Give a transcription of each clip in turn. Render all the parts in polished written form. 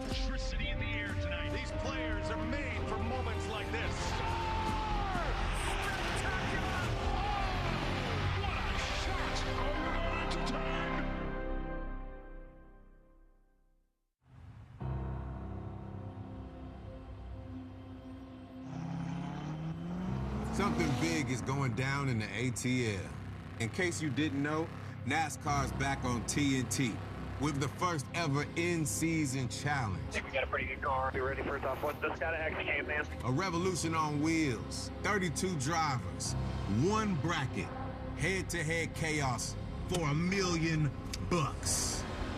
electricity in the air tonight. These players are made for moments like this. Spectacular! Oh, what a shot! Oh, into time! Something big is going down in the ATL. In case you didn't know, NASCAR's back on TNT with the first ever in-season challenge. I think we got a pretty good car. You ready for a tough one? Just got to execute, man. A revolution on wheels, 32 drivers, one bracket, head-to-head chaos for $1 million.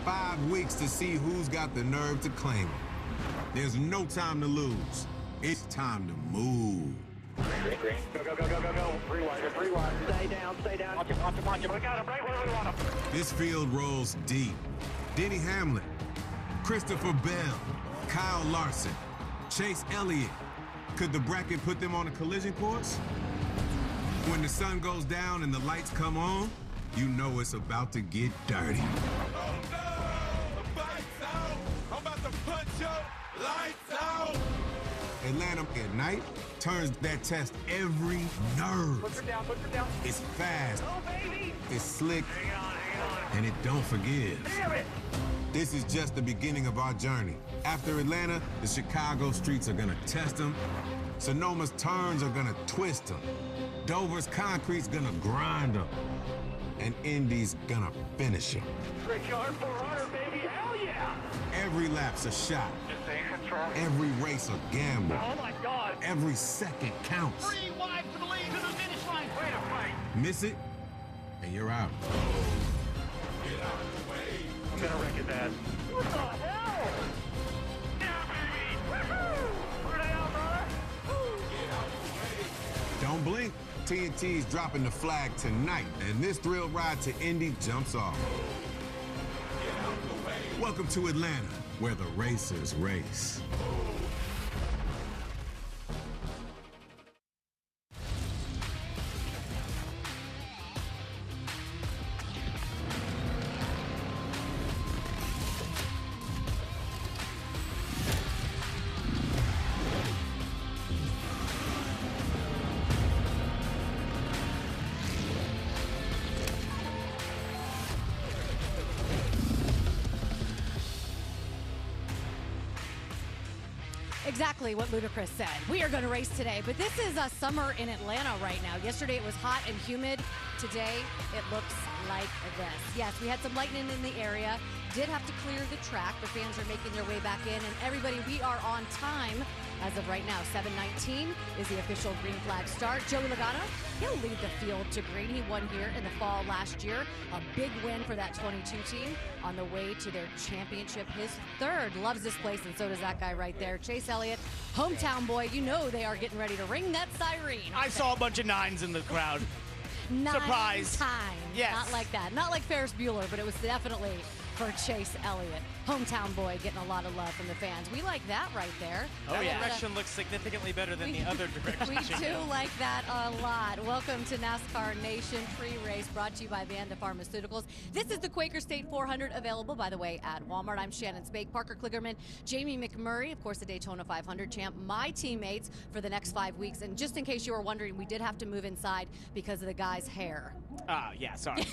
5 weeks to see who's got the nerve to claim it. There's no time to lose. It's time to move. Green. Go, go, go, go, go, go. 3 wide, 3 wide. Stay down, stay down. Watch him, watch him. We got him right where we want him. This field rolls deep. Denny Hamlin, Christopher Bell, Kyle Larson, Chase Elliott. Could the bracket put them on a collision course? When the sun goes down and the lights come on, you know it's about to get dirty. Oh no! The lights out! I'm about to punch out! Lights out! Atlanta at night turns that test every nerve. Put her down, put her down. It's fast, Oh, baby! it's slick, Hang on. and it don't forgive. Damn it! This is just the beginning of our journey. After Atlanta, the Chicago streets are gonna test them. Sonoma's turns are gonna twist them. Dover's concrete's gonna grind them. And Indy's gonna finish them. Brickyard 400, baby! Hell yeah! Every lap's a shot. Just stay in control. Every race a gamble. Oh my God! Every second counts. 3 wide for the lead to the finish line. Way to fight! Miss it, and you're out. Get out of the way! I'm gonna wreck it, Dad. What the hell? Yeah, baby! Woohoo! Where they at, brother? Get out of the way! Don't blink. TNT's dropping the flag tonight, and this thrill ride to Indy jumps off. Get out of the way! Welcome to Atlanta, where the racers race. Exactly what Ludacris said. We are going to race today, but this is a summer in Atlanta right now. Yesterday it was hot and humid. Today it looks like this. Yes, we had some lightning in the area. Did have to clear the track. The fans are making their way back in, and everybody, we are on time as of right now. 7:19 is the official green flag start. Joey Logano, he'll lead the field to green. He won here in the fall last year. A big win for that 22 team on the way to their championship, his third. Loves this place, and so does that guy right there. Chase Elliott, hometown boy. You know they are getting ready to ring that siren. I saw a bunch of 9s in the crowd. 9 surprise. times. Yes. Not like that. Not like Ferris Bueller, but it was definitely for Chase Elliott. Hometown boy getting a lot of love from the fans. We like that right there. Oh, That yeah. direction looks significantly better than the other direction. We do like that a lot. Welcome to NASCAR Nation pre-race, brought to you by Vanda Pharmaceuticals. This is the Quaker State 400, available, by the way, at Walmart. I'm Shannon Spake, Parker Kligerman, Jamie McMurray, of course, the Daytona 500 champ, my teammates for the next 5 weeks. And just in case you were wondering, we did have to move inside because of the guy's hair. Yeah, sorry.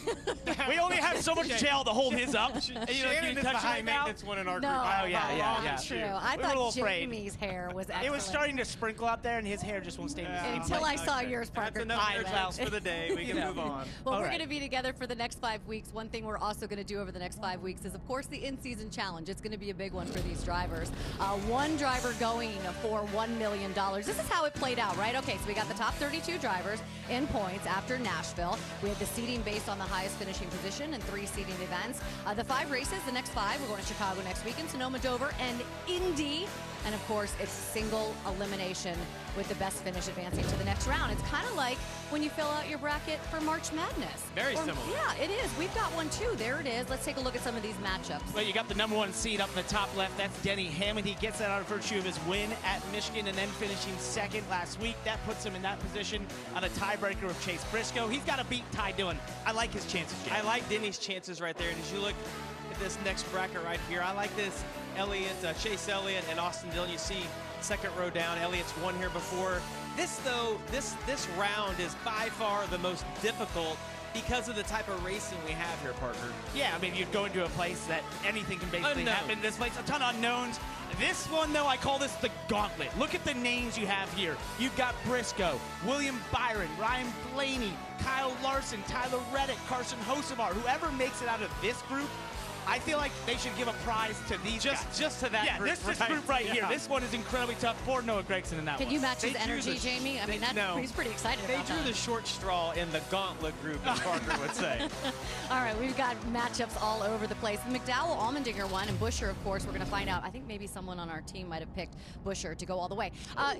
We only have so much gel to hold his up. And you know, you touch the high maintenance one in our group. Oh, yeah. That's true. I We were a little thought afraid. Jamie's hair was excellent. It was starting to sprinkle out there, and his hair just won't stay the same. Until I saw yours, Parker. That's enough nerd jokes for the day. We can move on. Well, All we're right. going to be together for the next 5 weeks. One thing we're also going to do over the next 5 weeks is, of course, the in-season challenge. It's going to be a big one for these drivers. One driver going for $1 million. This is how it played out, right? Okay, so we got the top 32 drivers in points after Nashville. We had the seeding based on the highest finishing position and 3 seeding events. The 5 races, the next 5, we're going to Chicago next weekend, Sonoma, Dover, and Indy. And of course, it's single elimination with the best finish advancing to the next round. It's kind of like when you fill out your bracket for March Madness. Very similar. Yeah, it is. We've got one too. There it is. Let's take a look at some of these matchups. Well, you got the #1 seed up in the top left. That's Denny Hamlin. He gets that out of virtue of his win at Michigan and then finishing second last week. That puts him in that position on a tiebreaker with Chase Briscoe. He's got to beat Ty Dillon. I like his chances, Jay. I like Denny's chances right there. And as you look at this next bracket right here, I like this Elliott, Chase Elliott, and Austin Dillon. You see second row down. Elliott's won here before. This round is by far the most difficult because of the type of racing we have here, Parker. Yeah, I mean, you go into a place that anything can basically happen. This place, a ton of unknowns. This one, though, I call this the gauntlet. Look at the names you have here. You've got Briscoe, William Byron, Ryan Blaney, Kyle Larson, Tyler Reddick, Carson Hocevar. Whoever makes it out of this group, I feel like they should give a prize to these guys. Just to that group. This group right here. This one is incredibly tough. Poor Noah Gragson in that one. Can you match his energy, Jamie? I mean, he's pretty excited about that. They drew the short straw in the gauntlet group, as Parker would say. All right, we've got matchups all over the place. The McDowell Allmendinger won, and Busher, of course, we're going to find out. I think maybe someone on our team might have picked Busher to go all the way.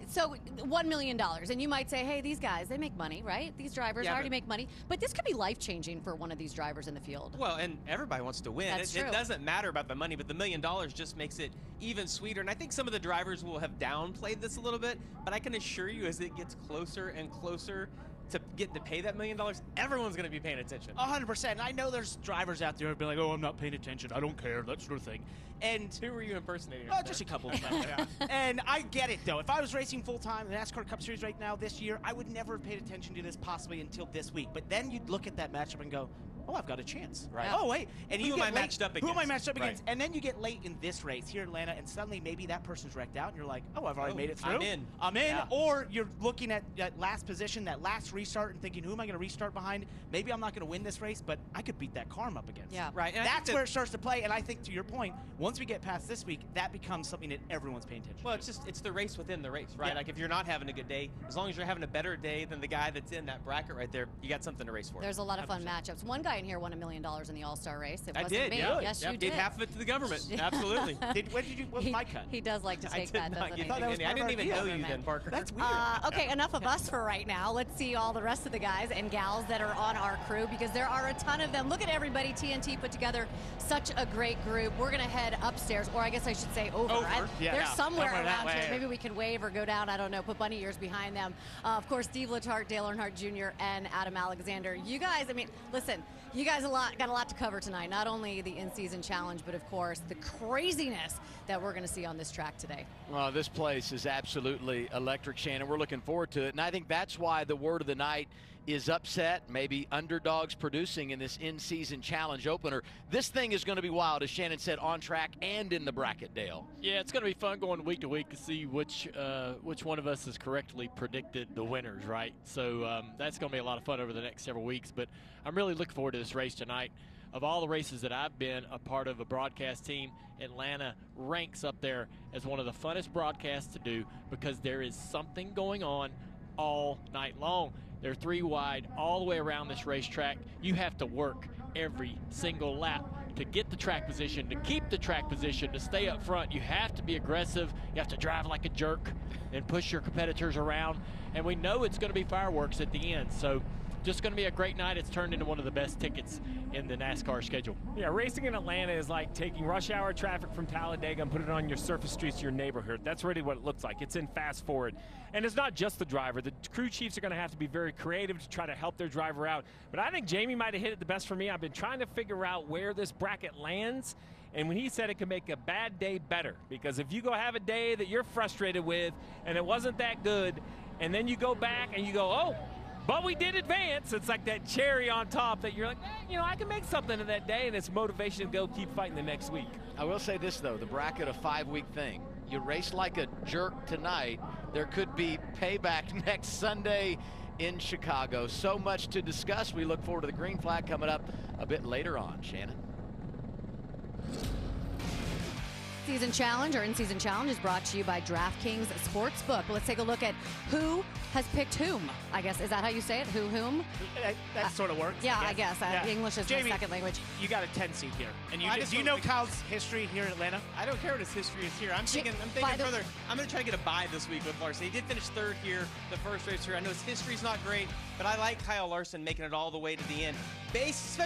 So $1 million. And you might say, hey, these guys, they make money, right? These drivers already make money. But this could be life-changing for one of these drivers in the field. Well, and everybody wants to win. That's true. It doesn't matter about the money, but the $1 million just makes it even sweeter. And I think some of the drivers will have downplayed this a little bit, but I can assure you as it gets closer and closer to get to pay that $1 million, everyone's going to be paying attention. 100%. I know there's drivers out there who've been like, oh, I'm not paying attention. I don't care, that sort of thing. And who were you impersonating? Just a couple of them. And I get it, though. If I was racing full-time in the NASCAR Cup Series right now this year, I would never have paid attention to this possibly until this week. But then you'd look at that matchup and go, oh, I've got a chance. Right. Oh, wait. And who am I matched up against? Who am I matched up against? Right. And then you get late in this race here in Atlanta, and suddenly maybe that person's wrecked out, and you're like, oh, I've already made it through. I'm in. Yeah. Or you're looking at that last position, that last restart, and thinking, who am I going to restart behind? Maybe I'm not going to win this race, but I could beat that car I'm up against. Yeah. Right. And that's where it starts to play. And I think, to your point, once we get past this week, that becomes something that everyone's paying attention Well, to. it's the race within the race, right? Yeah. Like if you're not having a good day, as long as you're having a better day than the guy that's in that bracket right there, you got something to race for. There's a lot of fun matchups. One guy in here won $1 million in the All-Star race. It wasn't did, me. yeah. Yes, Yep, you gave did. half of it to the government. Absolutely. What's my cut? He does like to take that, doesn't he? I didn't even know you then, Parker. That's weird. Okay, enough of us for right now. Let's see all the rest of the guys and gals that are on our crew, because there are a ton of them. Look at everybody. TNT put together such a great group. We're going to head upstairs, or I guess I should say over. They're somewhere around here. Maybe we can wave or go down. I don't know. Put bunny ears behind them. Of course, Steve Letarte, Dale Earnhardt Jr., and Adam Alexander. You guys, I mean, listen, you guys got a lot to cover tonight. Not only the in-season challenge, but of course the craziness that we're going to see on this track today. Well, this place is absolutely electric, Shannon. We're looking forward to it, and I think that's why the word of the night is upset, maybe underdogs producing in this in-season challenge opener. This thing is going to be wild, as Shannon said, on track and in the bracket, Dale. Yeah, it's going to be fun going week to week to see which one of us has correctly predicted the winners, right? So that's going to be a lot of fun over the next several weeks, but I'm really looking forward to this race tonight. Of all the races that I've been a part of a broadcast team, Atlanta ranks up there as one of the funnest broadcasts to do, because there is something going on all night long. They're three wide all the way around this racetrack. You have to work every single lap to get the track position, to keep the track position, to stay up front. You have to be aggressive. You have to drive like a jerk and push your competitors around. And we know it's going to be fireworks at the end. So just going to be a great night. It's turned into one of the best tickets in the NASCAR schedule. Yeah, racing in Atlanta is like taking rush hour traffic from Talladega and put it on your surface streets of your neighborhood. That's really what it looks like. It's in fast forward. And it's not just the driver. The crew chiefs are going to have to be very creative to try to help their driver out. But I think Jamie might have hit it the best for me. I've been trying to figure out where this bracket lands. And when he said it could make a bad day better, because if you go have a day that you're frustrated with and it wasn't that good, and then you go back and you go, oh, but we did advance. It's like that cherry on top that you're like, I can make something of that day, and it's motivation to go keep fighting the next week. I will say this, though, the bracket a 5-week thing. You race like a jerk tonight, there could be payback next Sunday in Chicago. So much to discuss. We look forward to the green flag coming up a bit later on. Shannon. Season Challenge, or in-season challenge, is brought to you by DraftKings Sportsbook. Let's take a look at who has picked whom, I guess. Is that how you say it? Whom? That sort of works. Yeah, I guess. Yeah. English is Jamie, my second language. You got a 10 seed here. And do you know Kyle's history here in Atlanta? I don't care what his history is here. I'm thinking further. I'm going to try to get a bye this week with Larson. He did finish third here, the first race here. I know his history's not great, but I like Kyle Larson making it all the way to the end. Based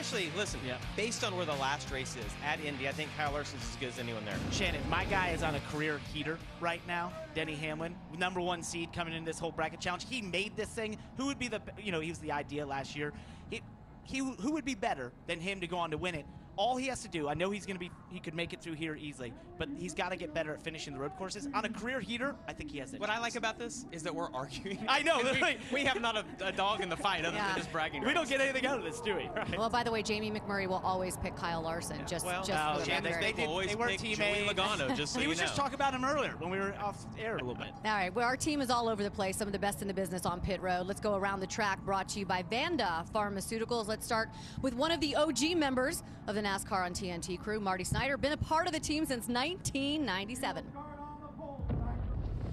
on where the last race is at Indy, I think Kyle Larson's as good as anyone there. Shannon, my guy is on a career heater right now. Denny Hamlin, #1 seed coming in this whole bracket challenge. He made this thing. Who would be he was the idea last year. Who would be better than him to go on to win it? All he has to do, I know he could make it through here easily, but he's got to get better at finishing the road courses. On a career heater, I think he has that What chance. I like about this is that we're arguing. I know. we have not a dog in the fight other than just bragging. We don't get anything out of this, do we? Right. Well, by the way, Jamie McMurray will always pick Kyle Larson. Yeah. Just, Well, just for the yeah, record. they weren't pick teammates. Joey Logano, just so he you was know. just talking about him earlier when we were off air a little bit. All right, well, our team is all over the place, some of the best in the business on pit road. Let's go around the track, brought to you by Vanda Pharmaceuticals. Let's start with one of the OG members of the NASCAR on TNT crew, Marty Snyder. Been a part of the team since 1997.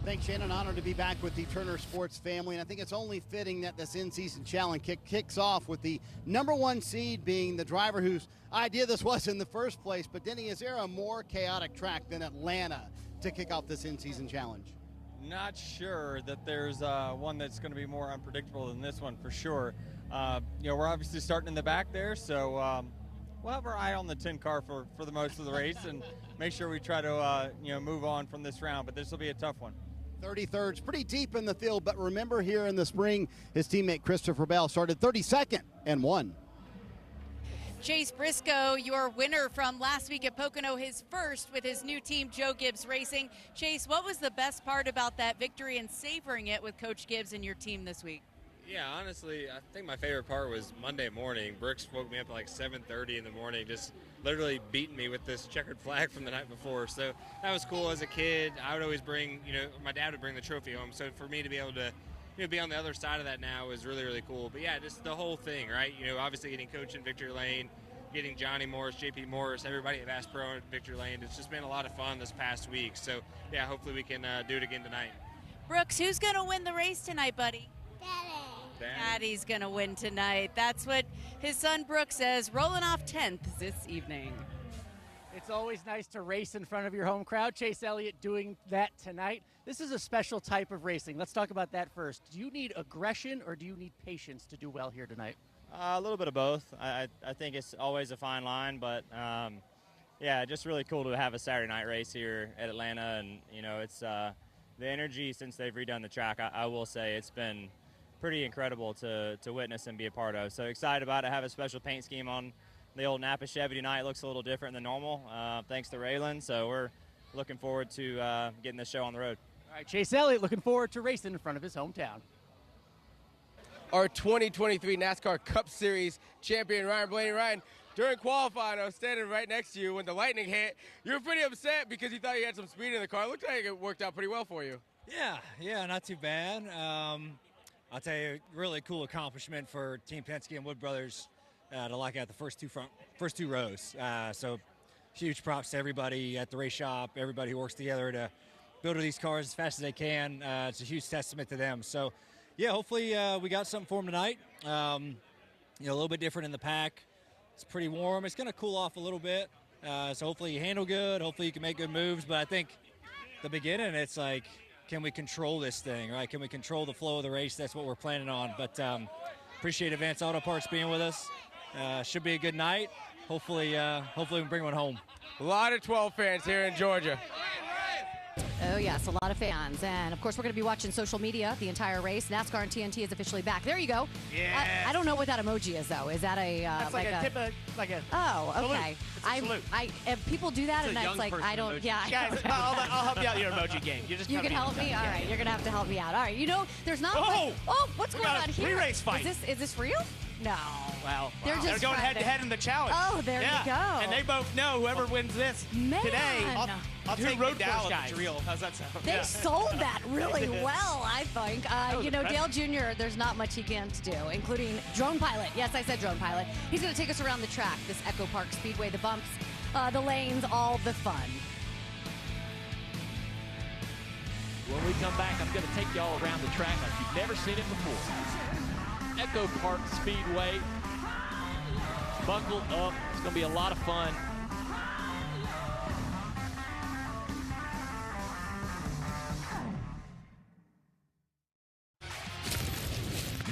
Thanks, Shannon. Honored to be back with the Turner Sports family, and I think it's only fitting that this in-season challenge kicks off with the #1 seed being the driver whose idea this was in the first place. But Denny, is there a more chaotic track than Atlanta to kick off this in-season challenge? Not sure that there's one that's going to be more unpredictable than this one for sure. We're obviously starting in the back there, so we'll have our eye on the 10 car for the most of the race and make sure we try to move on from this round. But this will be a tough one. 33rds, pretty deep in the field, but remember here in the spring, his teammate Christopher Bell started 32nd and won. Chase Briscoe, your winner from last week at Pocono, his first with his new team, Joe Gibbs Racing. Chase, what was the best part about that victory and savoring it with Coach Gibbs and your team this week? Yeah, honestly, I think my favorite part was Monday morning. Brooks woke me up at like 7:30 in the morning, just literally beating me with this checkered flag from the night before. So that was cool. As a kid, I would always bring, my dad would bring the trophy home. So for me to be able to, be on the other side of that now is really, really cool. But yeah, just the whole thing, right? Obviously getting coach in Victory Lane, getting Johnny Morris, JP Morris, everybody at Bass Pro in Victory Lane. It's just been a lot of fun this past week. So yeah, hopefully we can do it again tonight. Brooks, who's going to win the race tonight, buddy? Daddy's going to win tonight. That's what his son Brooks says, rolling off 10th this evening. It's always nice to race in front of your home crowd. Chase Elliott doing that tonight. This is a special type of racing. Let's talk about that first. Do you need aggression or do you need patience to do well here tonight? A little bit of both. I think it's always a fine line, but yeah, just really cool to have a Saturday night race here at Atlanta. And, it's the energy since they've redone the track, I will say it's been pretty incredible to witness and be a part of. So excited about it. Have a special paint scheme on the old Napa Chevy tonight. It looks a little different than normal, thanks to Raylan. So we're looking forward to getting this show on the road. All right, Chase Elliott looking forward to racing in front of his hometown. Our 2023 NASCAR Cup Series champion, Ryan Blaney. Ryan, during qualifying, I was standing right next to you when the lightning hit. You were pretty upset because you thought you had some speed in the car. It looked like it worked out pretty well for you. Yeah, not too bad. I'll tell you, really cool accomplishment for Team Penske and Wood Brothers to lock out the first two rows. So huge props to everybody at the race shop, everybody who works together to build these cars as fast as they can. It's a huge testament to them. So, yeah, hopefully we got something for them tonight. A little bit different in the pack. It's pretty warm. It's going to cool off a little bit. So hopefully you handle good. Hopefully you can make good moves. But I think the beginning, it's like, can we control this thing, right? Can we control the flow of the race? That's what we're planning on. But appreciate Advanced Auto Parts being with us. Should be a good night. Hopefully we can bring one home. A lot of 12 fans here in Georgia. Oh, yes, a lot of fans. And, of course, we're going to be watching social media the entire race. NASCAR and TNT is officially back. There you go. Yeah. I don't know what that emoji is, though. Is that a... That's like a tip of, like a Oh, okay. Salute. If people do that, It's and a that's young like, person I don't... emoji. Yeah. Guys, I'll help you out your emoji game. You can help me? All right, you're going to have to help me out. All right, there's not... what's going on here? Pre-race fight. Is this real? No. Well, They're they're just going trying head-to-head in the challenge. Oh, there you go. And they both know whoever wins this Man. today, I'll two take road Dow course if guys. it's real. How's that sound? They sold that really well, I think. Dale Jr., there's not much he can't do, including drone pilot. Yes, I said drone pilot. He's going to take us around the track, this Echo Park Speedway, the bumps, the lanes, all the fun. When we come back, I'm going to take y'all around the track like you've never seen it before. Echo Park Speedway. Buckle up. It's going to be a lot of fun.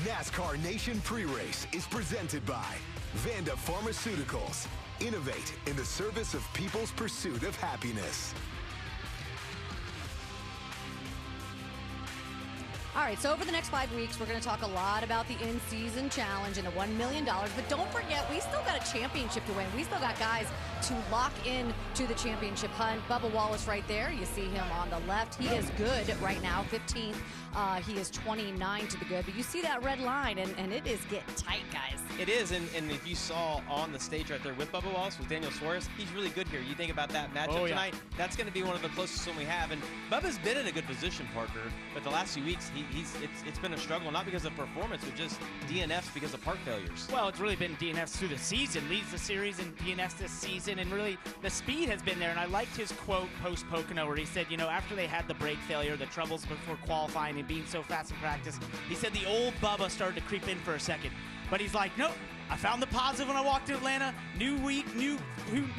NASCAR Nation Pre-Race is presented by Vanda Pharmaceuticals. Innovate in the service of people's pursuit of happiness. All right, so over the next 5 weeks, we're going to talk a lot about the in-season challenge and the $1 million. But don't forget, we still got a championship to win. We still got guys to lock in to the championship hunt. Bubba Wallace right there. You see him on the left. He is good right now, 15th. He is 29 to the good. But you see that red line, and it is getting tight, guys. It is, and if you saw on the stage right there with Bubba Wallace, with Daniel Suarez, he's really good here. You think about that matchup tonight, that's going to be one of the closest one we have. And Bubba's been in a good position, Parker, but the last few weeks, it's been a struggle, not because of performance, but just DNFs because of part failures. Well, it's really been DNFs through the season. Leads the series in DNFs this season, and really the speed has been there. And I liked his quote post-Pocono where he said, you know, after they had the brake failure, the troubles before qualifying and being so fast in practice, he said the old Bubba started to creep in for a second. But he's like, nope, I found the positive when I walked to Atlanta. New week, new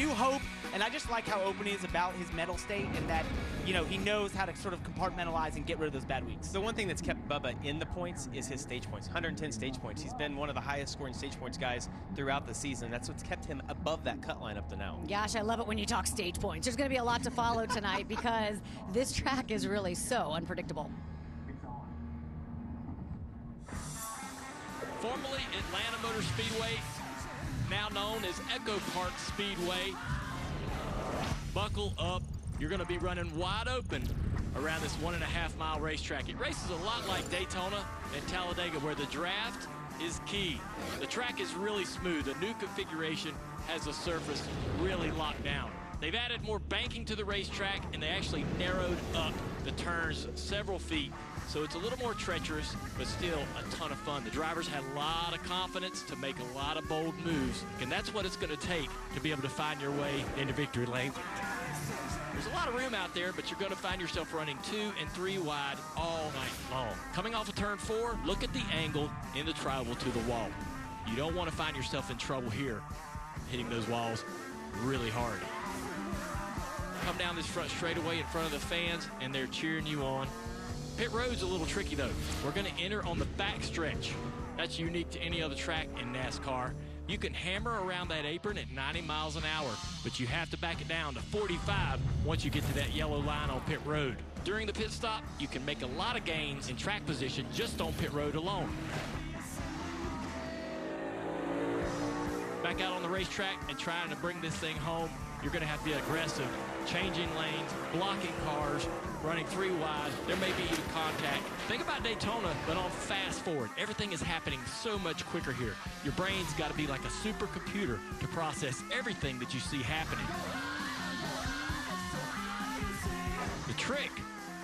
hope. And I just like how open he is about his mental state and that, you know, he knows how to sort of compartmentalize and get rid of those bad weeks. The one thing that's kept Bubba in the points is his stage points, 110 stage points. He's been one of the highest scoring stage points guys throughout the season. That's what's kept him above that cut line up to now. Gosh, I love it when you talk stage points. There's going to be a lot to follow tonight because this track is really so unpredictable. Formerly Atlanta Motor Speedway, now known as Echo Park Speedway. Buckle up. You're going to be running wide open around this 1.5 mile racetrack. It races a lot like Daytona and Talladega, where the draft is key. The track is really smooth. The new configuration has the surface really locked down. They've added more banking to the racetrack, and they actually narrowed up the turns several feet. So it's a little more treacherous, but still a ton of fun. The drivers had a lot of confidence to make a lot of bold moves, and that's what it's going to take to be able to find your way into victory lane. There's a lot of room out there, but you're going to find yourself running 2 and 3 wide all night long. Coming off of turn 4, look at the angle in the tribal to the wall. You don't want to find yourself in trouble here, hitting those walls really hard. Come down this front straightaway in front of the fans, and they're cheering you on. Pit road's a little tricky, though. We're going to enter on the back stretch. That's unique to any other track in NASCAR. You can hammer around that apron at 90 miles an hour, but you have to back it down to 45 once you get to that yellow line on pit road. During the pit stop, you can make a lot of gains in track position just on pit road alone. Back out on the racetrack and trying to bring this thing home, you're going to have to be aggressive, changing lanes, blocking cars, running 3 wide. There may be even contact. Think about Daytona, but on fast forward. Everything is happening so much quicker here. Your brain's got to be like a supercomputer to process everything that you see happening. The trick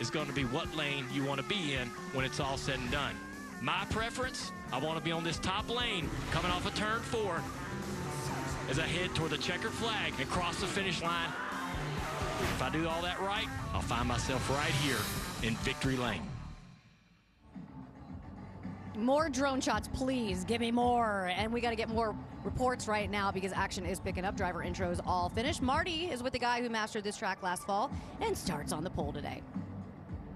is going to be what lane you want to be in when it's all said and done. My preference, I want to be on this top lane coming off of turn 4 as I head toward the checkered flag and cross the finish line. If I do all that right, I'll find myself right here in victory lane. More drone shots, please. Give me more. And we got to get more reports right now because action is picking up. Driver intros all finished. Marty is with the guy who mastered this track last fall and starts on the pole today.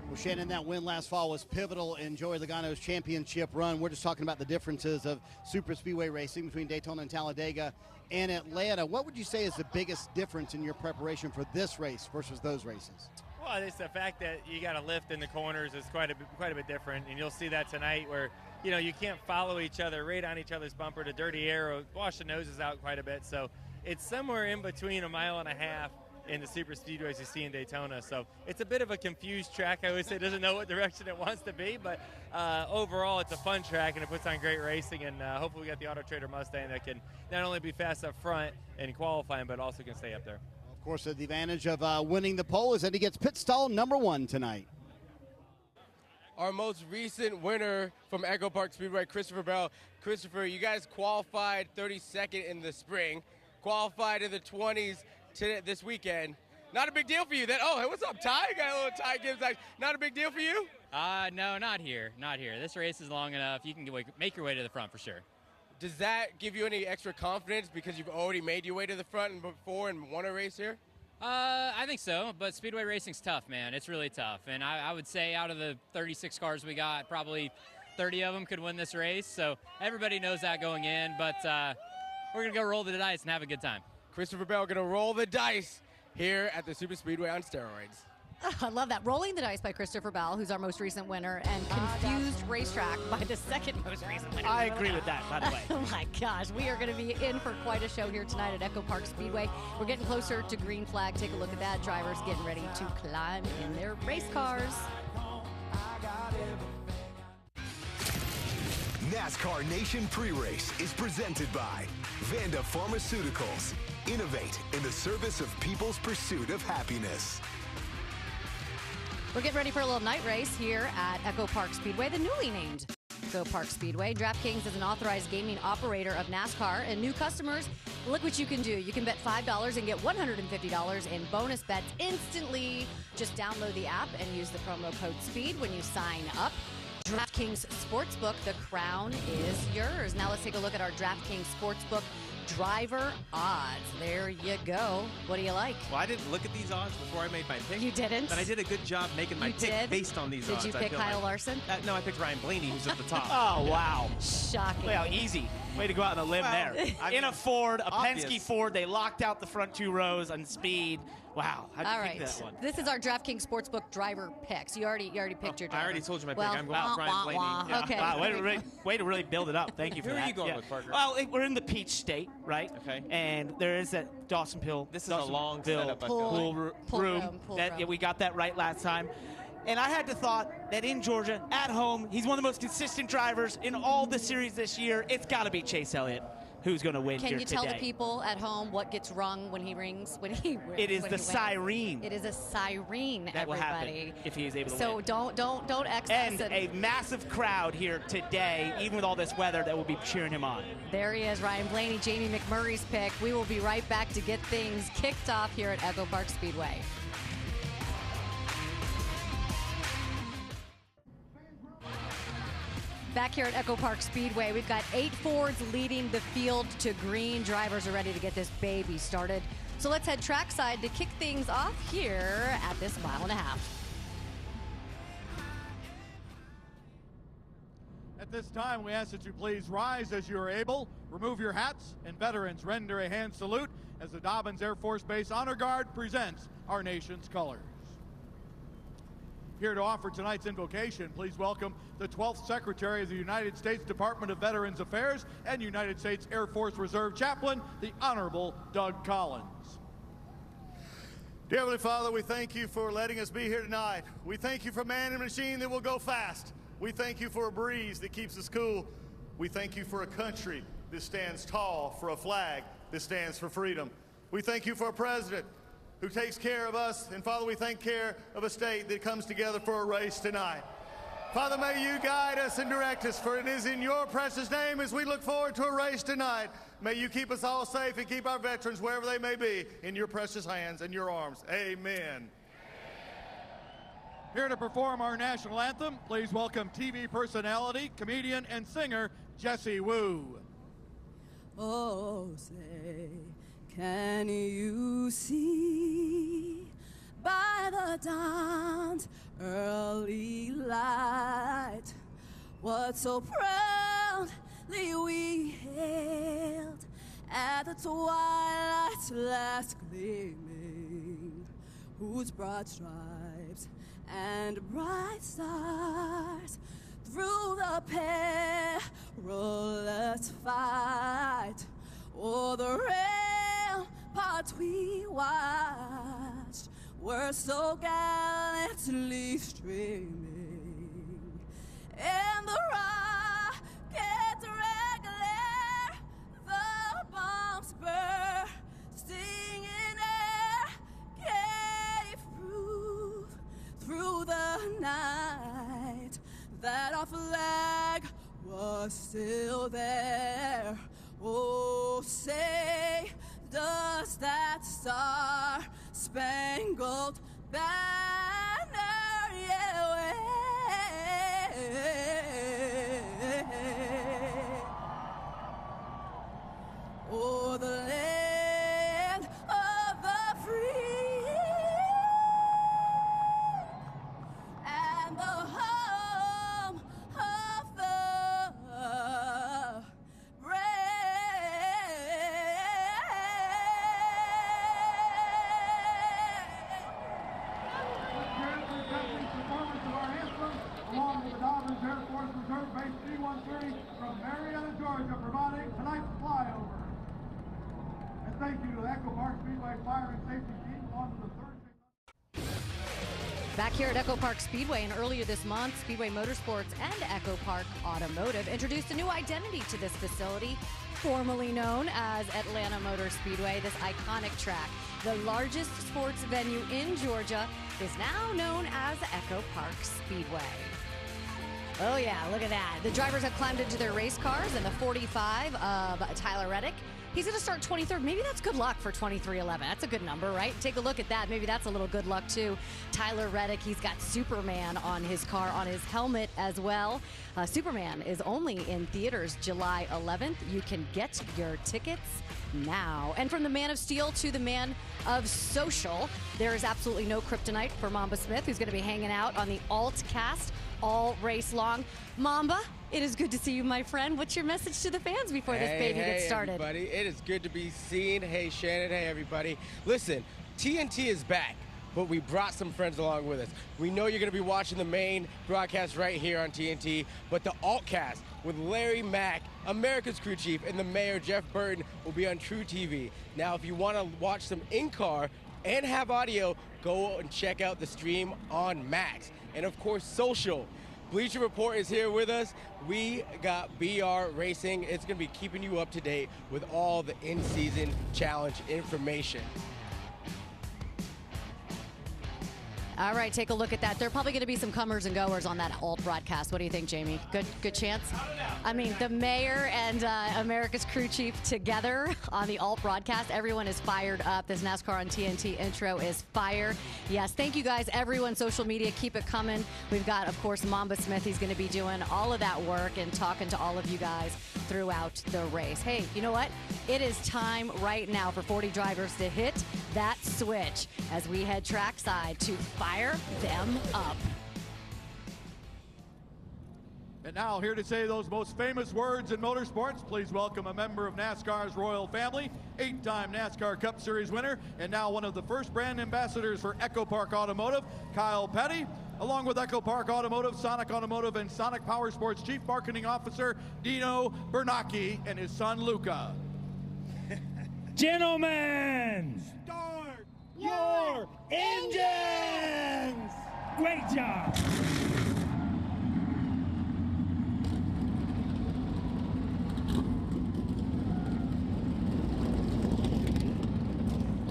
Well, Shannon, that win last fall was pivotal in Joey Logano's championship run. We're just talking about the differences of super speedway racing between Daytona and Talladega and Atlanta. What would you say is the biggest difference in your preparation for this race versus those races? Well, it's the fact that you got to lift in the corners is quite a bit different, and you'll see that tonight where, you know, you can't follow each other right on each other's bumper. The dirty arrow, wash the noses out quite a bit. So it's somewhere in between 1.5 miles in the super speedways you see in Daytona. So it's a bit of a confused track. I always say it doesn't know what direction it wants to be, but overall it's a fun track and it puts on great racing, and hopefully we got the Auto Trader Mustang that can not only be fast up front in qualifying, but also can stay up there. Of course, the advantage of winning the pole is that he gets pit stall number 1 tonight. Our most recent winner from Echo Park Speedway, Christopher Bell. Christopher, you guys qualified 32nd in the spring, qualified in the 20s this weekend. Not a big deal for you. Oh, hey, what's up, Ty? Got a little Ty Gibbs. Not a big deal for you? No, not here. Not here. This race is long enough. You can make your way to the front for sure. Does that give you any extra confidence because you've already made your way to the front before and won a race here? I think so, but speedway racing's tough, man. It's really tough. And I would say out of the 36 cars we got, probably 30 of them could win this race. So everybody knows that going in, but we're going to go roll the dice and have a good time. Christopher Bell going to roll the dice here at the Super Speedway on steroids. I love that. Rolling the Dice by Christopher Bell, who's our most recent winner, and Confused Racetrack by the second most recent winner. I agree with that, by the way. Oh my gosh, we are going to be in for quite a show here tonight at Echo Park Speedway. We're getting closer to green flag. Take a look at that. Drivers getting ready to climb in their race cars. NASCAR Nation Pre-Race is presented by Vanda Pharmaceuticals. Innovate in the service of people's pursuit of happiness. We're getting ready for a little night race here at Echo Park Speedway, the newly named Echo Park Speedway. DraftKings is an authorized gaming operator of NASCAR, and new customers, look what you can do. You can bet $5 and get $150 in bonus bets instantly. Just download the app and use the promo code SPEED when you sign up. DraftKings Sportsbook, the crown is yours. Now let's take a look at our DraftKings Sportsbook driver odds. There you go. What do you like? Well, I didn't look at these odds before I made my pick. You didn't? But I did a good job making my pick based on these odds. Did you pick Kyle Larson? No, I picked Ryan Blaney, who's at the top. Oh, wow. Shocking. Well, easy. Way to go out on a limb there. In a Ford, a Penske Ford, they locked out the front two rows on speed. Wow. How'd you pick that one? This is our DraftKings Sportsbook driver picks. You already picked your driver. I already told you my pick. I'm going with Ryan Blaney. Yeah. Okay. Wow, way to really build it up. Thank you for that. Who are you going with, Parker? Well, we're in the Peach State, right? Okay. And there is that Dawsonville. This is a long setup, I feel pool like. room. Pool Yeah, we got that right last time. And I had to thought that in Georgia, at home, he's one of the most consistent drivers in all the series this year. It's got to be Chase Elliott. Who's going to win here today? Can you tell the today. people at home what gets rung when he rings? It is the siren. It is a siren, that will everybody. happen if he is able to so win. don't excess And it. a massive crowd here today, even with all this weather, that will be cheering him on. There he is, Ryan Blaney, Jamie McMurray's pick. We will be right back to get things kicked off here at Echo Park Speedway. Back here at Echo Park Speedway, we've got 8 Fords leading the field to green. Drivers are ready to get this baby started. So let's head trackside to kick things off here at this 1.5 miles. At this time, we ask that you please rise as you are able, remove your hats, and veterans render a hand salute as the Dobbins Air Force Base Honor Guard presents our nation's colors. Here to offer tonight's invocation, please welcome the 12th Secretary of the United States Department of Veterans Affairs and United States Air Force Reserve Chaplain, the Honorable Doug Collins. Dear Heavenly Father, we thank you for letting us be here tonight. We thank you for man and machine that will go fast. We thank you for a breeze that keeps us cool. We thank you for a country that stands tall, for a flag that stands for freedom. We thank you for a president who takes care of us, and Father, we thank care of a state that comes together for a race tonight. Father, may you guide us and direct us, for it is in your precious name as we look forward to a race tonight. May you keep us all safe and keep our veterans wherever they may be in your precious hands and your arms. Amen. Here to perform our national anthem, please welcome TV personality, comedian, and singer, Jesse Wu. Oh, say, can you see by the dawn's early light what so proudly we hailed at the twilight's last gleaming, whose broad stripes and bright stars through the perilous fight o'er the ramparts we watched were so gallantly streaming, and the rocket's red glare, the bombs bursting in air, gave proof through the night that our flag was still there. Oh, say, does that star-spangled banner yet wave o'er the land of the free and the home of the brave? charge of providing tonight's flyover. And thank you to the Echo Park Speedway Fire and Safety Team on to the third. Back here at Echo Park Speedway, and earlier this month, Speedway Motorsports and Echo Park Automotive introduced a new identity to this facility, formerly known as Atlanta Motor Speedway. This iconic track, the largest sports venue in Georgia, is now known as Echo Park Speedway. Oh yeah, look at that. The drivers have climbed into their race cars in the 45 of Tyler Reddick. He's going to start 23rd. Maybe that's good luck for 23:11. That's a good number, right? Take a look at that. Maybe that's a little good luck, too. Tyler Reddick, he's got Superman on his car, on his helmet as well. Superman is only in theaters July 11th. You can get your tickets now. And from the Man of Steel to the Man of Social, there is absolutely no kryptonite for Mamba Smith, who's going to be hanging out on the alt cast all race long. Mamba, it is good to see you, my friend. What's your message to the fans before this baby gets started? Hey, everybody. It is good to be seen. Hey, Shannon. Hey, everybody. Listen, TNT is back, but we brought some friends along with us. We know you're going to be watching the main broadcast right here on TNT, but the altcast with Larry Mack, America's crew chief, and the mayor, Jeff Burton, will be on True TV. Now, if you want to watch them in-car and have audio, go and check out the stream on Max. And, of course, social. Bleacher Report is here with us. We got BR Racing. It's going to be keeping you up to date with all the in-season challenge information. All right, take a look at that. There are probably going to be some comers and goers on that alt broadcast. What do you think, Jamie? Good chance? I mean, the mayor and America's crew chief together on the alt broadcast. Everyone is fired up. This NASCAR on TNT intro is fire. Yes, thank you guys, everyone. Social media, keep it coming. We've got, of course, Mamba Smith. He's going to be doing all of that work and talking to all of you guys throughout the race. Hey, you know what? It is time right now for 40 drivers to hit that switch as we head trackside to fire them up. And now, here to say those most famous words in motorsports, please welcome a member of NASCAR's royal family, 8-time NASCAR Cup Series winner, and now one of the first brand ambassadors for Echo Park Automotive, Kyle Petty, along with Echo Park Automotive, Sonic Automotive, and Sonic Power Sports Chief Marketing Officer, Dino Bernacchi, and his son, Luca. Gentlemen, start your engines! Great job!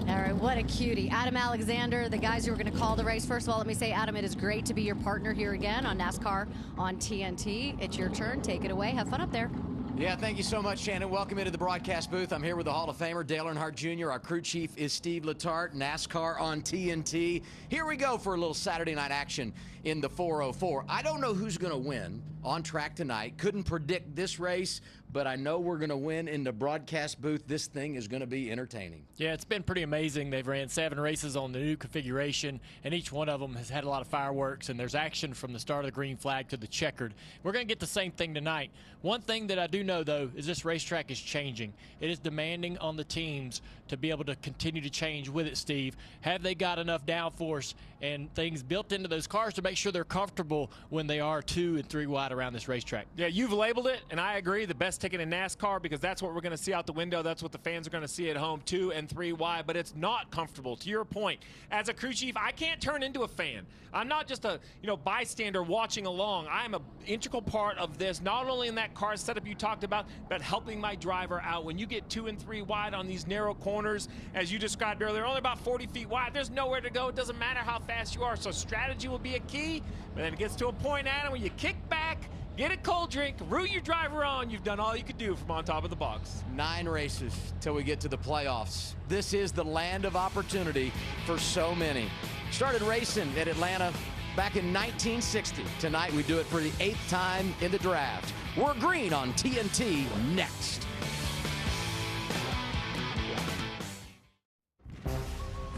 All right, what a cutie. Adam Alexander, the guys who are going to call the race. First of all, let me say, Adam, it is great to be your partner here again on NASCAR on TNT. It's your turn. Take it away. Have fun up there. Yeah, thank you so much, Shannon. Welcome into the broadcast booth. I'm here with the Hall of Famer, Dale Earnhardt Jr. Our crew chief is Steve Letarte, NASCAR on TNT. Here we go for a little Saturday night action in the 404. I don't know who's going to win on track tonight. Couldn't predict this race, but I know we're going to win in the broadcast booth. This thing is going to be entertaining. Yeah, it's been pretty amazing. They've ran 7 races on the new configuration, and each one of them has had a lot of fireworks, and there's action from the start of the green flag to the checkered. We're going to get the same thing tonight. One thing that I do know, though, is this racetrack is changing. It is demanding on the teams to be able to continue to change with it, Steve. Have they got enough downforce and things built into those cars to make sure they're comfortable when they are 2 and 3 wide around this racetrack? Yeah, you've labeled it, and I agree, the best ticket in NASCAR, because that's what we're going to see out the window. That's what the fans are going to see at home, 2 and 3 wide, but it's not comfortable. To your point, as a crew chief, I can't turn into a fan. I'm not just a bystander watching along. I'm an integral part of this, not only in that car setup you talked about, but helping my driver out. When you get 2 and 3 wide on these narrow corners, as you described earlier, only about 40 feet wide, there's nowhere to go. It doesn't matter how fast you are, so strategy will be a key. But then it gets to a point, Adam, when you kick back, get a cold drink, root your driver on. You've done all you could do from on top of the box. 9 races till we get to the playoffs. This is the land of opportunity for so many. Started racing at Atlanta back in 1960. Tonight we do it for the 8th time in the draft. We're green on TNT next.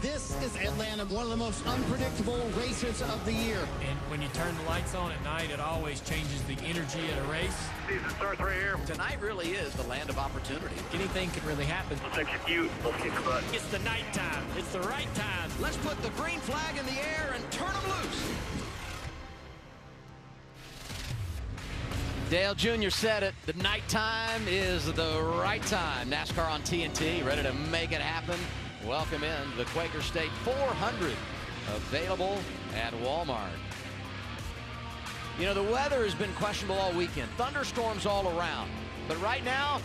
This is Atlanta, one of the most unpredictable races of the year. And when you turn the lights on at night, it always changes the energy at a race. Season starts right here. Tonight really is the land of opportunity. Anything can really happen. Let's execute. Let's kick the butt. It's the nighttime. It's the right time. Let's put the green flag in the air and turn them loose. Dale Jr. said it. The nighttime is the right time. NASCAR on TNT, ready to make it happen. Welcome in the Quaker State 400, available at Walmart. You know, the weather has been questionable all weekend. Thunderstorms all around. But right now,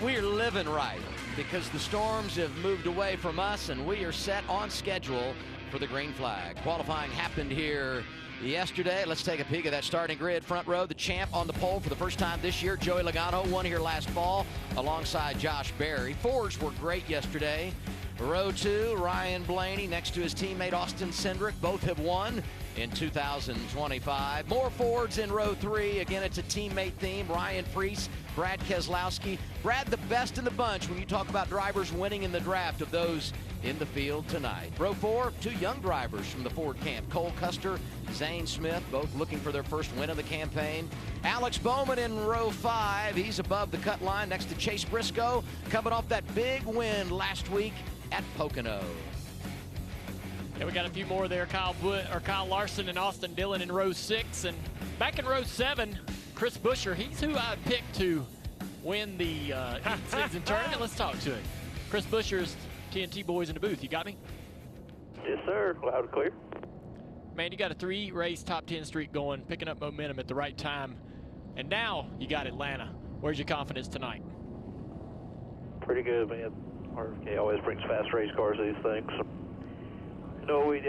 we're living right because the storms have moved away from us and we are set on schedule for the green flag. Qualifying happened here yesterday. Let's take a peek at that starting grid. Front row, the champ on the pole for the first time this year. Joey Logano won here last fall alongside Josh Berry. Fords were great yesterday. Row 2, Ryan Blaney next to his teammate Austin Cindric. Both have won in 2025. More Fords in row 3. Again, it's a teammate theme. Ryan Preece, Brad Keselowski. Brad, the best in the bunch when you talk about drivers winning in the draft of those in the field tonight. Row 4, 2 young drivers from the Ford camp. Cole Custer, Zane Smith, both looking for their first win of the campaign. Alex Bowman in row 5. He's above the cut line next to Chase Briscoe, coming off that big win last week at Pocono. Yeah, we got a few more there. Kyle Larson and Austin Dillon in row 6. And back in row 7, Chris Buescher, he's who I picked to win the season tournament. Let's talk to him. Chris Buescher's TNT boys in the booth. You got me? Yes, sir. Loud and clear. Man, you got a 3-race top 10 streak going, picking up momentum at the right time. And now you got Atlanta. Where's your confidence tonight? Pretty good, man. RFK always brings fast race cars to these things. So, we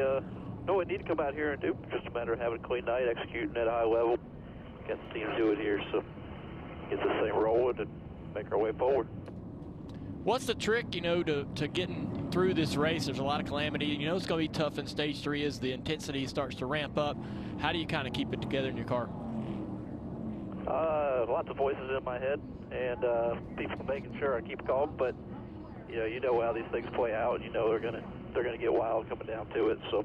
need to come out here and do. Just a matter of having a clean night, executing at a high level. Got the team to do it here, so get this thing rolling and make our way forward. What's the trick, to getting through this race? There's a lot of calamity. It's going to be tough in stage 3 as the intensity starts to ramp up. How do you kind of keep it together in your car? Lots of voices in my head and people making sure I keep calm, but you know how these things play out. They're gonna get wild coming down to it. So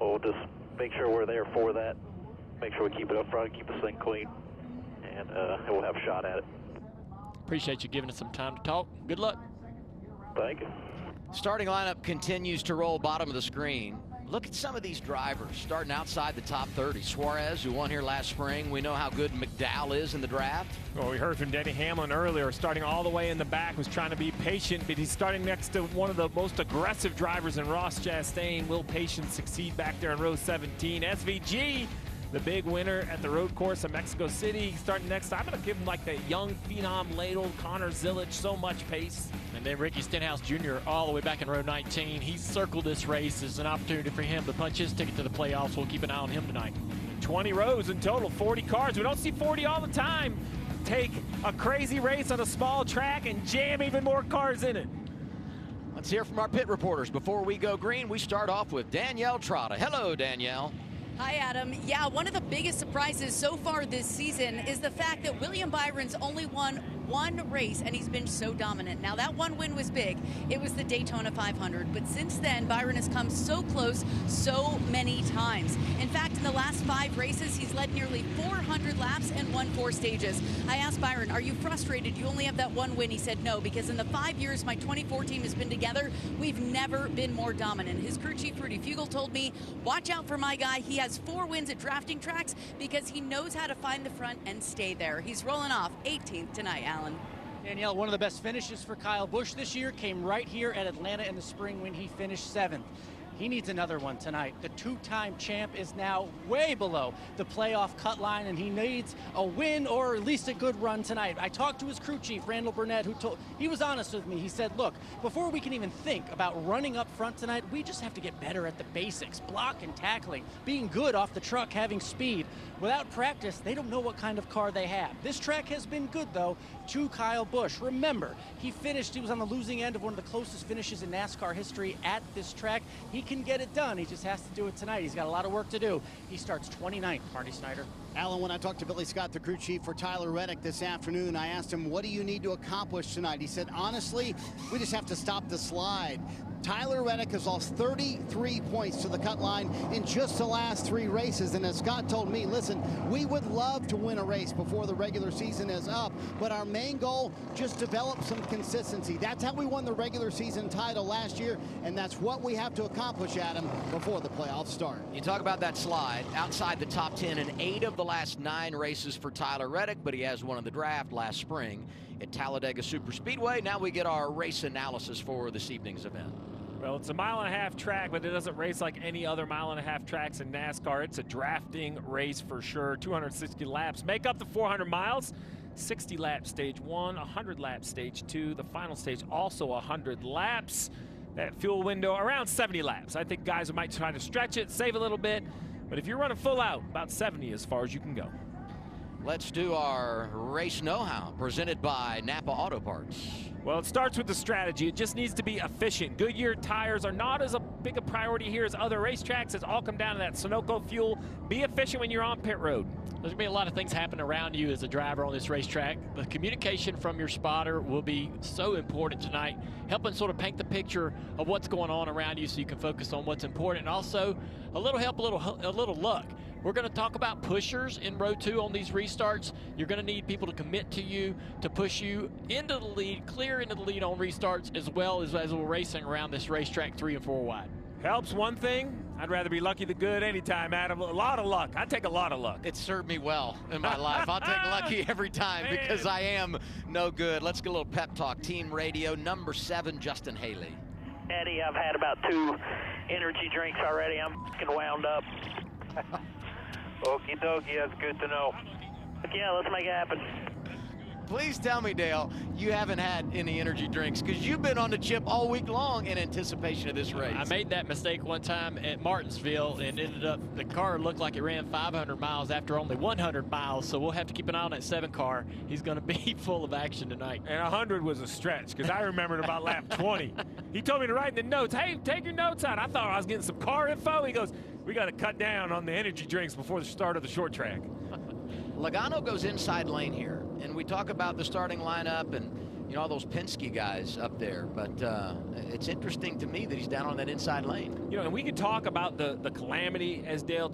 we'll just make sure we're there for that. Make sure we keep it up front, keep this thing clean, and we'll have a shot at it. Appreciate you giving us some time to talk. Good luck. Thank you. Starting lineup continues to roll bottom of the screen. Look at some of these drivers starting outside the top 30. Suarez, who won here last spring. We know how good McDowell is in the draft. Well, we heard from Denny Hamlin earlier, starting all the way in the back, was trying to be patient, but he's starting next to one of the most aggressive drivers in Ross Chastain. Will patience succeed back there in row 17? SVG, the big winner at the road course of Mexico City, starting next. I'm going to give him like that young phenom ladle, Connor Zilic, so much pace. And then Ricky Stenhouse Jr. all the way back in row 19. He's circled this race as an opportunity for him to punch his ticket to the playoffs. We'll keep an eye on him tonight. 20 rows in total, 40 cars. We don't see 40 all the time. Take a crazy race on a small track and jam even more cars in it. Let's hear from our pit reporters. Before we go green, we start off with Danielle Trotta. Hello, Danielle. Hi, Adam. Yeah, one of the biggest surprises so far this season is the fact that William Byron's only won one race, and he's been so dominant. Now, that one win was big. It was the Daytona 500. But since then, Byron has come so close so many times. In fact, in the last 5 races, he's led nearly 400 laps and won 4 stages. I asked Byron, are you frustrated you only have that one win? He said no, because in the 5 years my 24 team has been together, we've never been more dominant. His crew chief, Rudy Fugle, told me, watch out for my guy. He has 4 wins at drafting tracks because he knows how to find the front and stay there. He's rolling off 18th tonight, Alan. Danielle, one of the best finishes for Kyle Busch this year came right here at Atlanta in the spring when he finished 7th. He needs another one tonight. The 2-time champ is now way below the playoff cut line, and he needs a win or at least a good run tonight. I talked to his crew chief, Randall Burnett, he was honest with me. He said, look, before we can even think about running up front tonight, we just have to get better at the basics, block and tackling, being good off the truck, having speed. Without practice, they don't know what kind of car they have. This track has been good, though, to Kyle Busch. Remember, he was on the losing end of one of the closest finishes in NASCAR history at this track. He can get it done. He just has to do it tonight. He's got a lot of work to do. He starts 29th, Marty Snyder. Alan, when I talked to Billy Scott, the crew chief for Tyler Reddick this afternoon, I asked him, what do you need to accomplish tonight? He said, honestly, we just have to stop the slide. Tyler Reddick has lost 33 points to the cut line in just the last 3 races. And as Scott told me, listen, we would love to win a race before the regular season is up, but our main goal, just develop some consistency. That's how we won the regular season title last year, and that's what we have to accomplish, Adam, before the playoffs start. You talk about that slide outside the top 10 in 8 of the last 9 races for Tyler Reddick, but he has won in the draft last spring at Talladega Superspeedway. Now we get our race analysis for this evening's event. Well, it's a 1.5-mile track, but it doesn't race like any other 1.5-mile tracks in NASCAR. It's a drafting race for sure. 260 laps make up the 400 miles. 60 lap stage 1, 100 lap stage 2. The final stage also 100 laps. That fuel window around 70 laps. I think guys might try to stretch it, save a little bit. But if you're running full out, about 70 as far as you can go. Let's do our race know-how presented by Napa Auto Parts. Well, it starts with the strategy. It just needs to be efficient. Goodyear tires are not as big a priority here as other racetracks. It's all come down to that Sunoco fuel. Be efficient when you're on pit road. There's going to be a lot of things happen around you as a driver on this racetrack. The communication from your spotter will be so important tonight, helping sort of paint the picture of what's going on around you so you can focus on what's important. And also, a little help, a little luck. We're going to talk about pushers in row 2 on these restarts. You're going to need people to commit to you, to push you into the lead, clear into the lead on restarts, as well as we're racing around this racetrack 3 and 4 wide. Helps one thing. I'd rather be lucky than good anytime, Adam. A lot of luck. I take a lot of luck. It served me well in my life. I'll take lucky every time because I am no good. Let's get a little pep talk. Team radio, number 7, Justin Haley. Eddie, I've had about 2 energy drinks already. I'm fucking wound up. Okie dokie, that's good to know. Yeah, let's make it happen. Please tell me, Dale, you haven't had any energy drinks because you've been on the chip all week long in anticipation of this race. I made that mistake one time at Martinsville and ended up, the car looked like it ran 500 miles after only 100 miles, so we'll have to keep an eye on that 7 car. He's going to be full of action tonight. And 100 was a stretch because I remembered about lap 20. He told me to write in the notes, hey, take your notes out. I thought I was getting some car info. He goes, we got to cut down on the energy drinks before the start of the short track. Logano goes inside lane here, and we talk about the starting lineup and, you know, all those Penske guys up there, but it's interesting to me that he's down on that inside lane. You know, and we could talk about the calamity, as Dale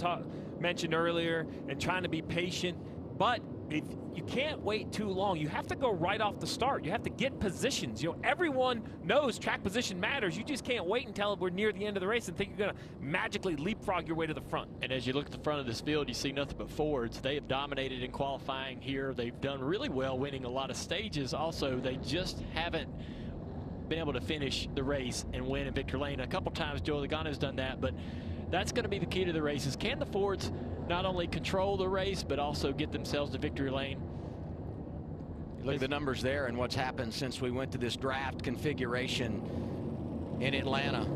mentioned earlier, and trying to be patient, but if you can't wait too long. You have to go right off the start. You have to get positions. You know, everyone knows track position matters. You just can't wait until we're near the end of the race and think you're going to magically leapfrog your way to the front. And as you look at the front of this field, you see nothing but Fords. They have dominated in qualifying here. They've done really well winning a lot of stages. Also, they just haven't been able to finish the race and win in victory lane. A couple times Joey Logano's done that, but that's going to be the key to the races. Can the Fords not only control the race, but also get themselves to victory lane? Look at the numbers there and what's happened since we went to this draft configuration in Atlanta.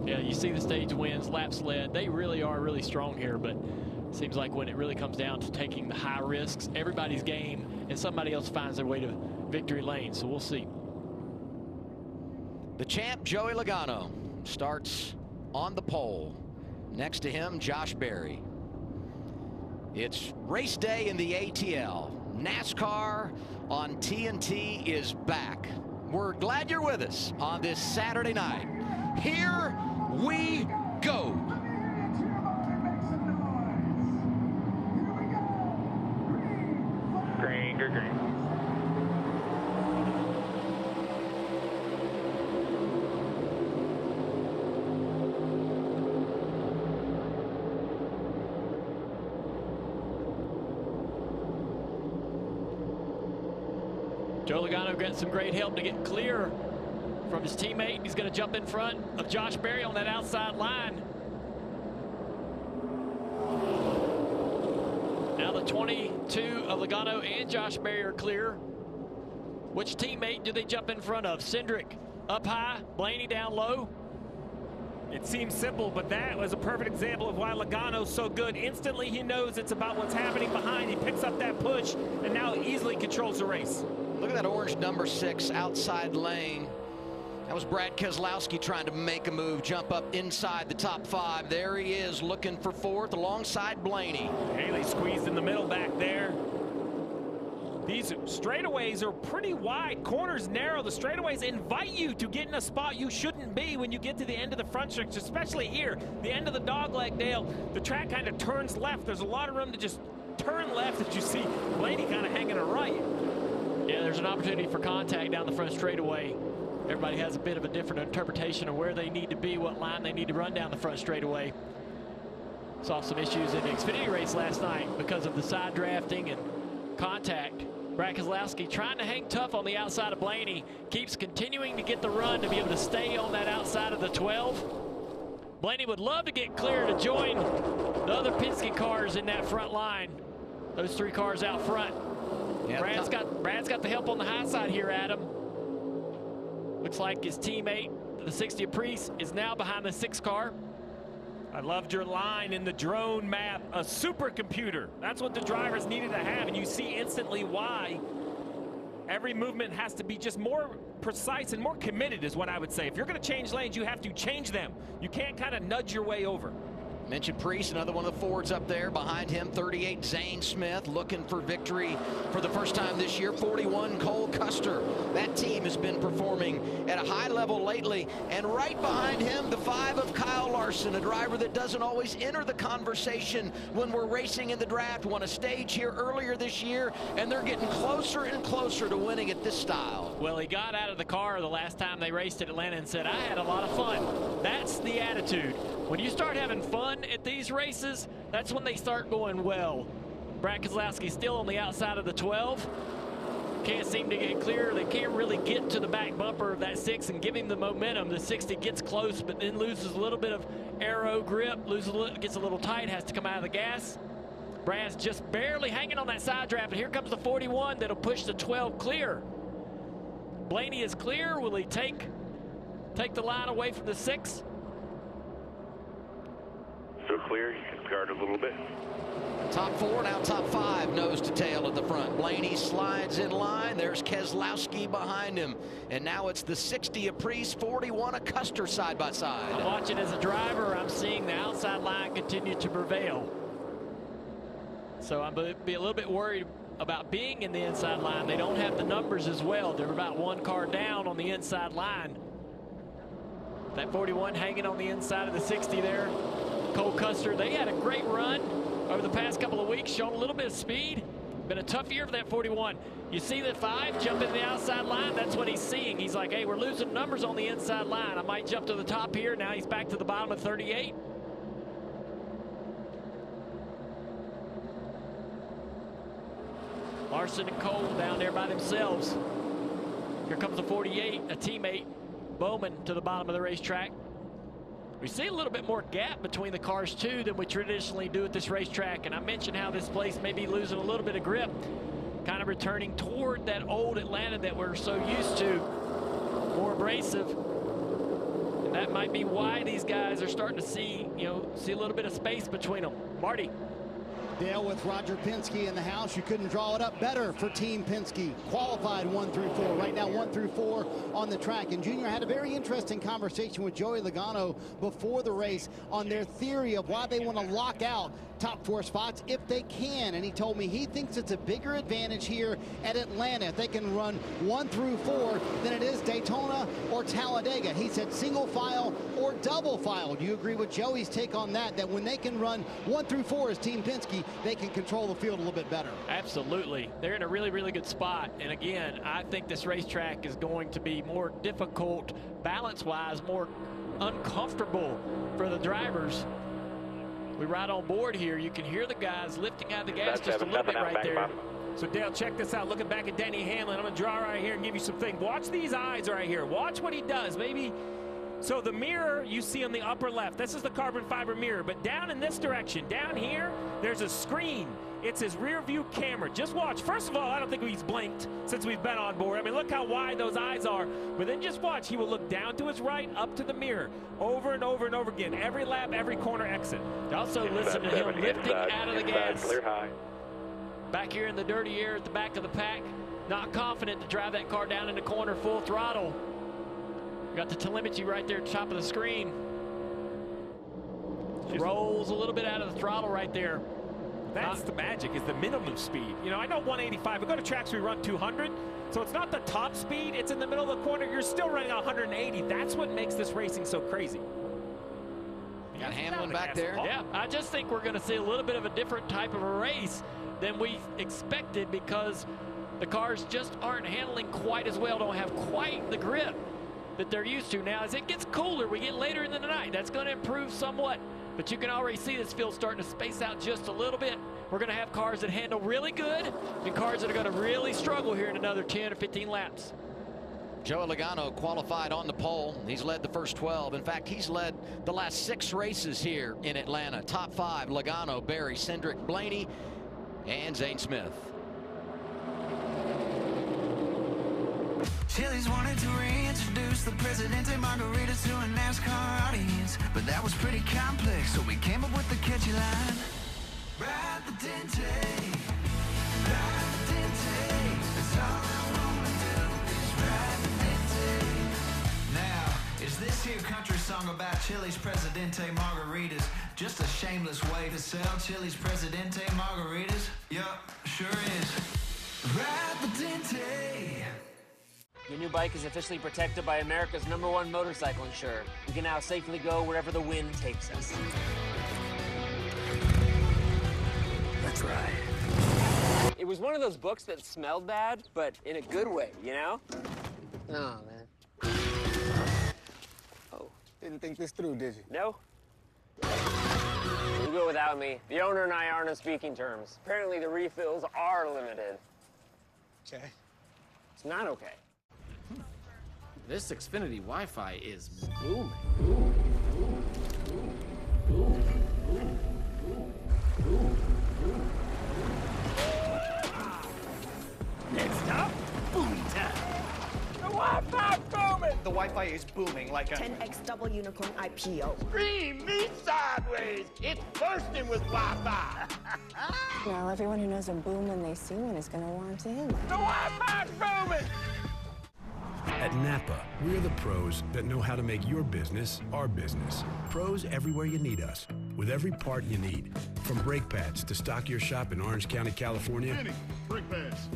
Yeah, you see the stage wins, laps led. They really are really strong here, but it seems like when it really comes down to taking the high risks, everybody's game, and somebody else finds their way to victory lane, so we'll see. The champ, Joey Logano, starts on the pole. Next to him, Josh Berry. It's race day in the ATL. NASCAR on TNT is back. We're glad you're with us on this Saturday night. Here we go. Green, green, green. Joe Logano getting some great help to get clear from his teammate. He's going to jump in front of Josh Berry on that outside line. Now the 22 of Logano and Josh Berry are clear. Which teammate do they jump in front of? Cindric up high, Blaney down low. It seems simple, but that was a perfect example of why Logano's so good. Instantly, he knows it's about what's happening behind. He picks up that push and now easily controls the race. Look at that orange number 6 outside lane. That was Brad Keselowski trying to make a move, jump up inside the top 5. There he is looking for 4th alongside Blaney. Haley squeezed in the middle back there. These straightaways are pretty wide, corners narrow. The straightaways invite you to get in a spot you shouldn't be when you get to the end of the front stretch, especially here, the end of the dogleg, Dale. The track kind of turns left. There's a lot of room to just turn left as you see Blaney kind of hanging a right. Yeah, there's an opportunity for contact down the front straightaway. Everybody has a bit of a different interpretation of where they need to be, what line they need to run down the front straightaway. Saw some issues in the Xfinity race last night because of the side drafting and contact. Brad Keselowski trying to hang tough on the outside of Blaney. Keeps continuing to get the run to be able to stay on that outside of the 12. Blaney would love to get clear to join the other Penske cars in that front line. Those 3 cars out front. Yeah, Brad's got the help on the high side here, Adam. Looks like his teammate, the 60 Aprice, is now behind the 6 car. I loved your line in the drone map, a supercomputer. That's what the drivers needed to have, and you see instantly why. Every movement has to be just more precise and more committed is what I would say. If you're going to change lanes, you have to change them. You can't kind of nudge your way over. Mentioned Priest, another one of the Fords up there. Behind him, 38, Zane Smith, looking for victory for the first time this year. 41, Cole Custer. That team has been performing at a high level lately. And right behind him, the 5 of Kyle Larson, a driver that doesn't always enter the conversation when we're racing in the draft. Won a stage here earlier this year, and they're getting closer and closer to winning at this style. Well, he got out of the car the last time they raced at Atlanta and said, I had a lot of fun. That's the attitude. When you start having fun at these races, that's when they start going well. Brad Keselowski still on the outside of the 12. Can't seem to get clear. They can't really get to the back bumper of that 6 and give him the momentum. The 60 gets close, but then loses a little bit of aero grip, gets a little tight, has to come out of the gas. Brad's just barely hanging on that side draft, and here comes the 41 that'll push the 12 clear. Blaney is clear. Will he take the line away from the 6? So clear, you can guard a little bit. Top 4, now top 5, nose to tail at the front. Blaney slides in line. There's Keselowski behind him. And now it's the 60 Aprice, 41 a Custer side by side. I'm watching as a driver. I'm seeing the outside line continue to prevail. So I'm be a little bit worried about being in the inside line. They don't have the numbers as well. They're about 1 car down on the inside line. That 41 hanging on the inside of the 60 there. Cole Custer, they had a great run over the past couple of weeks, showing a little bit of speed. Been a tough year for that 41. You see that 5 jump into the outside line, that's what he's seeing. He's like, hey, we're losing numbers on the inside line. I might jump to the top here. Now he's back to the bottom of 38. Larson and Cole down there by themselves. Here comes the 48, a teammate, Bowman, to the bottom of the racetrack. We see a little bit more gap between the cars, too, than we traditionally do at this racetrack. And I mentioned how this place may be losing a little bit of grip, kind of returning toward that old Atlanta that we're so used to, more abrasive. And that might be why these guys are starting to see a little bit of space between them. Marty. Dale, with Roger Penske in the house, you couldn't draw it up better for Team Penske. Qualified 1 through 4. Right now, 1 through 4 on the track. And Junior had a very interesting conversation with Joey Logano before the race on their theory of why they want to lock out top 4 spots if they can. And he told me he thinks it's a bigger advantage here at Atlanta if they can run 1 through 4 than it is Daytona or Talladega. He said single file or double file. Do you agree with Joey's take on that? That when they can run 1 through 4 as Team Penske, they can control the field a little bit better. Absolutely. They're in a really, really good spot. And again, I think this racetrack is going to be more difficult balance-wise, more uncomfortable for the drivers. We ride on board here. You can hear the guys lifting out of the gas just a little bit right there. So, Dale, check this out. Looking back at Denny Hamlin, I'm going to draw right here and give you some things. Watch these eyes right here. Watch what he does. Maybe. So the mirror you see on the upper left, this is the carbon fiber mirror, but down in this direction, down here, there's a screen. It's his rear view camera. Just watch. First of all, I don't think he's blinked since we've been on board. I mean, look how wide those eyes are. But then just watch. He will look down to his right, up to the mirror, over and over and over again. Every lap, every corner exit. Also listen to him lifting out of the gas. Clear high. Back here in the dirty air at the back of the pack. Not confident to drive that car down in the corner full throttle. Got the telemetry right there at the top of the screen. Rolls a little bit out of the throttle right there. That's the magic, is the minimum speed. You know, I know 185. We go to tracks we run 200. So it's not the top speed. It's in the middle of the corner. You're still running 180. That's what makes this racing so crazy. Got Hamlin back there. Yeah, I just think we're going to see a little bit of a different type of a race than we expected because the cars just aren't handling quite as well, don't have quite the grip that they're used to. Now, as it gets cooler, we get later in the night, that's going to improve somewhat but you can already see this field starting to space out just a little bit. We're going to have cars that handle really good and cars that are going to really struggle here in another 10 or 15 laps. Joey Logano qualified on the pole. He's led the first 12. In fact, he's led the last 6 races here in Atlanta. Top 5, Logano, Berry, Cindric, Blaney, and Zane Smith. Chili's wanted to reintroduce the Presidente Margaritas to a NASCAR audience, but that was pretty complex, so we came up with the catchy line. Ride the Dente, ride the Dente, that's all I wanna do is ride the Dente. Now, is this here country song about Chili's Presidente Margaritas just a shameless way to sell Chili's Presidente Margaritas? Yup, sure is. Ride the Dente. Your new bike is officially protected by America's #1 motorcycle insurer. We can now safely go wherever the wind takes us. That's right. It was one of those books that smelled bad, but in a good way, you know? Oh, man. Oh. Didn't think this through, did you? No. You go without me. The owner and I aren't on speaking terms. Apparently the refills are limited. Okay. It's not okay. This Xfinity Wi-Fi is booming. Next up, boom time. The Wi-Fi booming. The Wi-Fi is booming like a 10x double unicorn IPO. Scream me sideways. It's bursting with Wi-Fi. Well, everyone who knows a boom when they see one is going to want in. The Wi-Fi's booming. At Napa, we're the pros that know how to make your business our business. Pros everywhere you need us, with every part you need. From brake pads to stock your shop in Orange County, California. Andy, brake pads.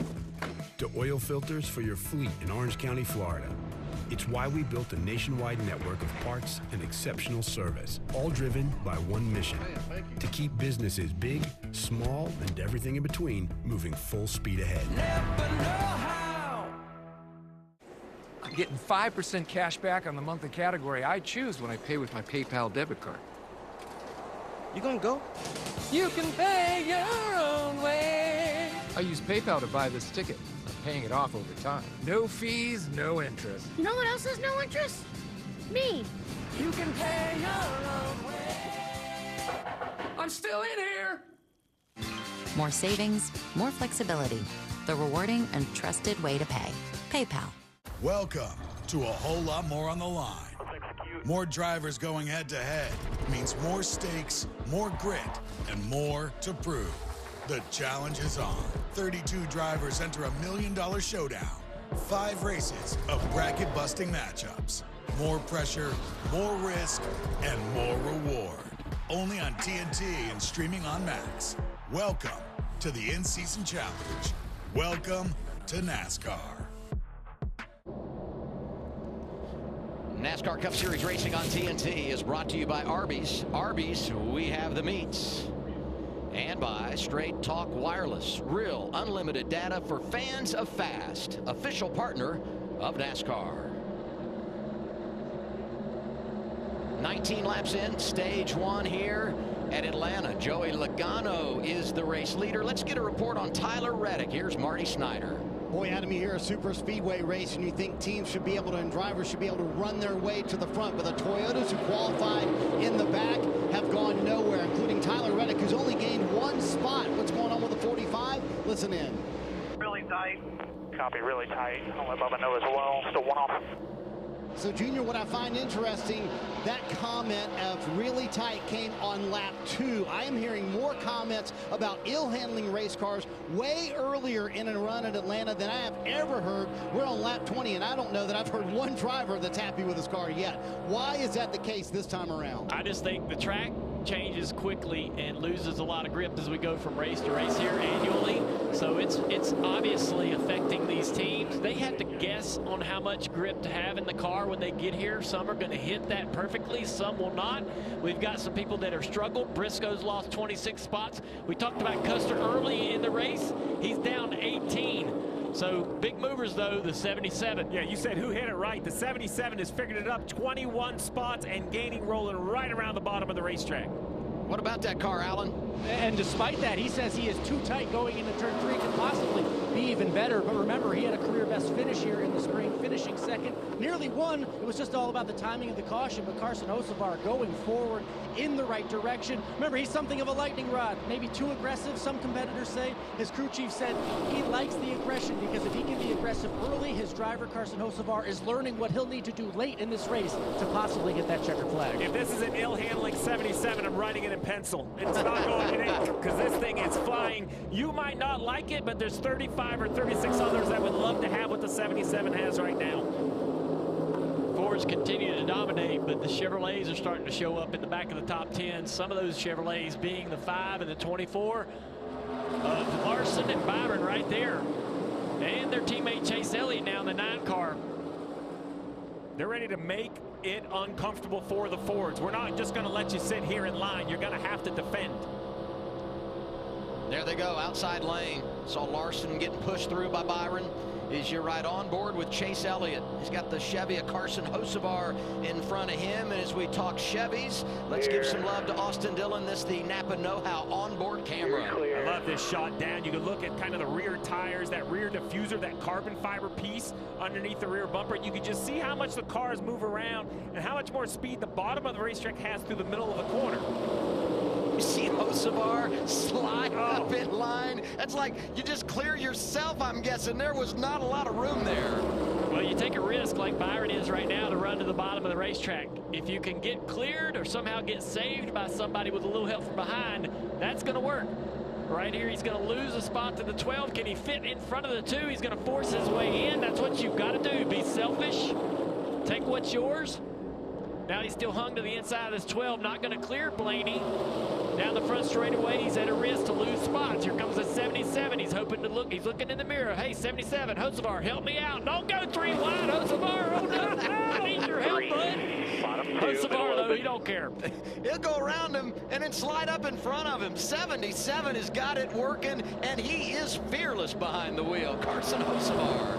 To oil filters for your fleet in Orange County, Florida. It's why we built a nationwide network of parts and exceptional service, all driven by one mission: to keep businesses big, small, and everything in between moving full speed ahead. I'm getting 5% cash back on the monthly category I choose when I pay with my PayPal debit card. You gonna go? You can pay your own way. I use PayPal to buy this ticket. I'm paying it off over time. No fees, no interest. You know what else has no interest? Me. You can pay your own way. I'm still in here. More savings, more flexibility. The rewarding and trusted way to pay. PayPal. Welcome to a whole lot more on the line. More drivers going head-to-head means more stakes, more grit, and more to prove. The challenge is on. 32 drivers enter $1 million showdown. 5 races of bracket-busting matchups. More pressure, more risk, and more reward. Only on TNT and streaming on Max. Welcome to the in-season challenge. Welcome to NASCAR. NASCAR Cup Series racing on TNT is brought to you by Arby's. Arby's, we have the meats. And by Straight Talk Wireless. Real unlimited data for fans of fast. Official partner of NASCAR. 19 laps in, stage 1 here at Atlanta. Joey Logano is the race leader. Let's get a report on Tyler Reddick. Here's Marty Snyder. Boy, Adam, you hear a super speedway race and you think teams should be able to, and drivers should be able to run their way to the front, but the Toyotas who qualified in the back have gone nowhere, including Tyler Reddick, who's only gained 1 spot. What's going on with the 45? Listen in. Really tight. Copy, really tight. I'll let Bubba know as well. Still 1 off. So, Junior, what I find interesting, that comment of really tight came on lap 2. I am hearing more comments about ill-handling race cars way earlier in a run at Atlanta than I have ever heard. We're on lap 20, and I don't know that I've heard one driver that's happy with his car yet. Why is that the case this time around? I just think the track changes quickly and loses a lot of grip as we go from race to race here annually. So it's obviously affecting these teams. They have to guess on how much grip to have in the car when they get here. Some are going to hit that perfectly, some will not. We've got some people that have struggled. Briscoe's lost 26 spots. We talked about Custer early in the race. He's down 18. So big movers, though, the 77. Yeah, you said who hit it right. The 77 has figured it up, 21 spots and gaining, rolling right around the bottom of the racetrack. What about that car, Alan? And despite that, he says he is too tight going into turn 3, could possibly be even better. But remember, he had a career best finish here in the spring, finishing second, nearly won. It was just all about the timing of the caution, but Carson Hocevar going forward in the right direction. Remember, he's something of a lightning rod, maybe too aggressive, some competitors say. His crew chief said he likes the aggression because if he can be aggressive early, his driver, Carson Hocevar, is learning what he'll need to do late in this race to possibly get that checkered flag. If this is an ill-handling 77, I'm writing it in pencil. It's not going in ink because this thing is flying. You might not like it, but there's 35 or 36 others that would love to have what the 77 has right now. Fords continue to dominate, but the Chevrolets are starting to show up in the back of the top 10. Some of those Chevrolets being the 5 and the 24 of Larson and Byron right there. And their teammate Chase Elliott now in the 9 car. They're ready to make it uncomfortable for the Fords. We're not just going to let you sit here in line. You're going to have to defend. There they go, outside lane. Saw Larson getting pushed through by Byron. Is you're right on board with Chase Elliott. He's got the Chevy of Carson Hocevar in front of him. And as we talk Chevys, let's give some love to Austin Dillon. This the Napa Know-How onboard camera. I love this shot down. You can look at kind of the rear tires, that rear diffuser, that carbon fiber piece underneath the rear bumper. You can just see how much the cars move around and how much more speed the bottom of the racetrack has through the middle of the corner. You see Hocevar slide up in line. That's like you just clear yourself, I'm guessing. There was not a lot of room there. Well, you take a risk like Byron is right now to run to the bottom of the racetrack. If you can get cleared or somehow get saved by somebody with a little help from behind, that's going to work. Right here, he's going to lose a spot to the 12. Can he fit in front of the 2? He's going to force his way in. That's what you've got to do. Be selfish. Take what's yours. Now he's still hung to the inside of this 12. Not going to clear Blaney. Down the front straightaway, he's at a risk to lose spots. Here comes the 77. He's hoping to look. He's looking in the mirror. Hey, 77, Hocevar, help me out. Don't go 3 wide, Hocevar. Hold up. I need your help, bud. Hocevar, though, he don't care. He'll go around him and then slide up in front of him. 77 has got it working, and he is fearless behind the wheel. Carson Hocevar.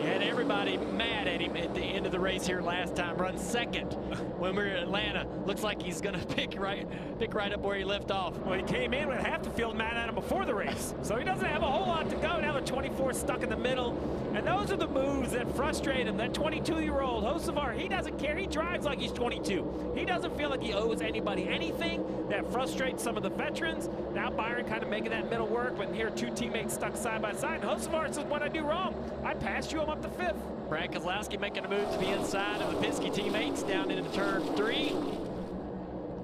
And everybody mad at him at the end of the race here last time. Run second when we were in Atlanta. Looks like he's going to pick right up where he left off. Well, he came in with half the field mad at him before the race. So he doesn't have a whole lot to go. Now the 24 stuck in the middle. And those are the moves that frustrate him. That 22-year-old Hocevar, he doesn't care. He drives like he's 22. He doesn't feel like he owes anybody anything. That frustrates some of the veterans. Now Byron kind of making that middle work. But here, 2 teammates stuck side by side. And Hocevar says, what'd I do wrong? I passed you. I'm up to 5th. Brad Keselowski making a move to the inside of the Penske teammates down into turn 3.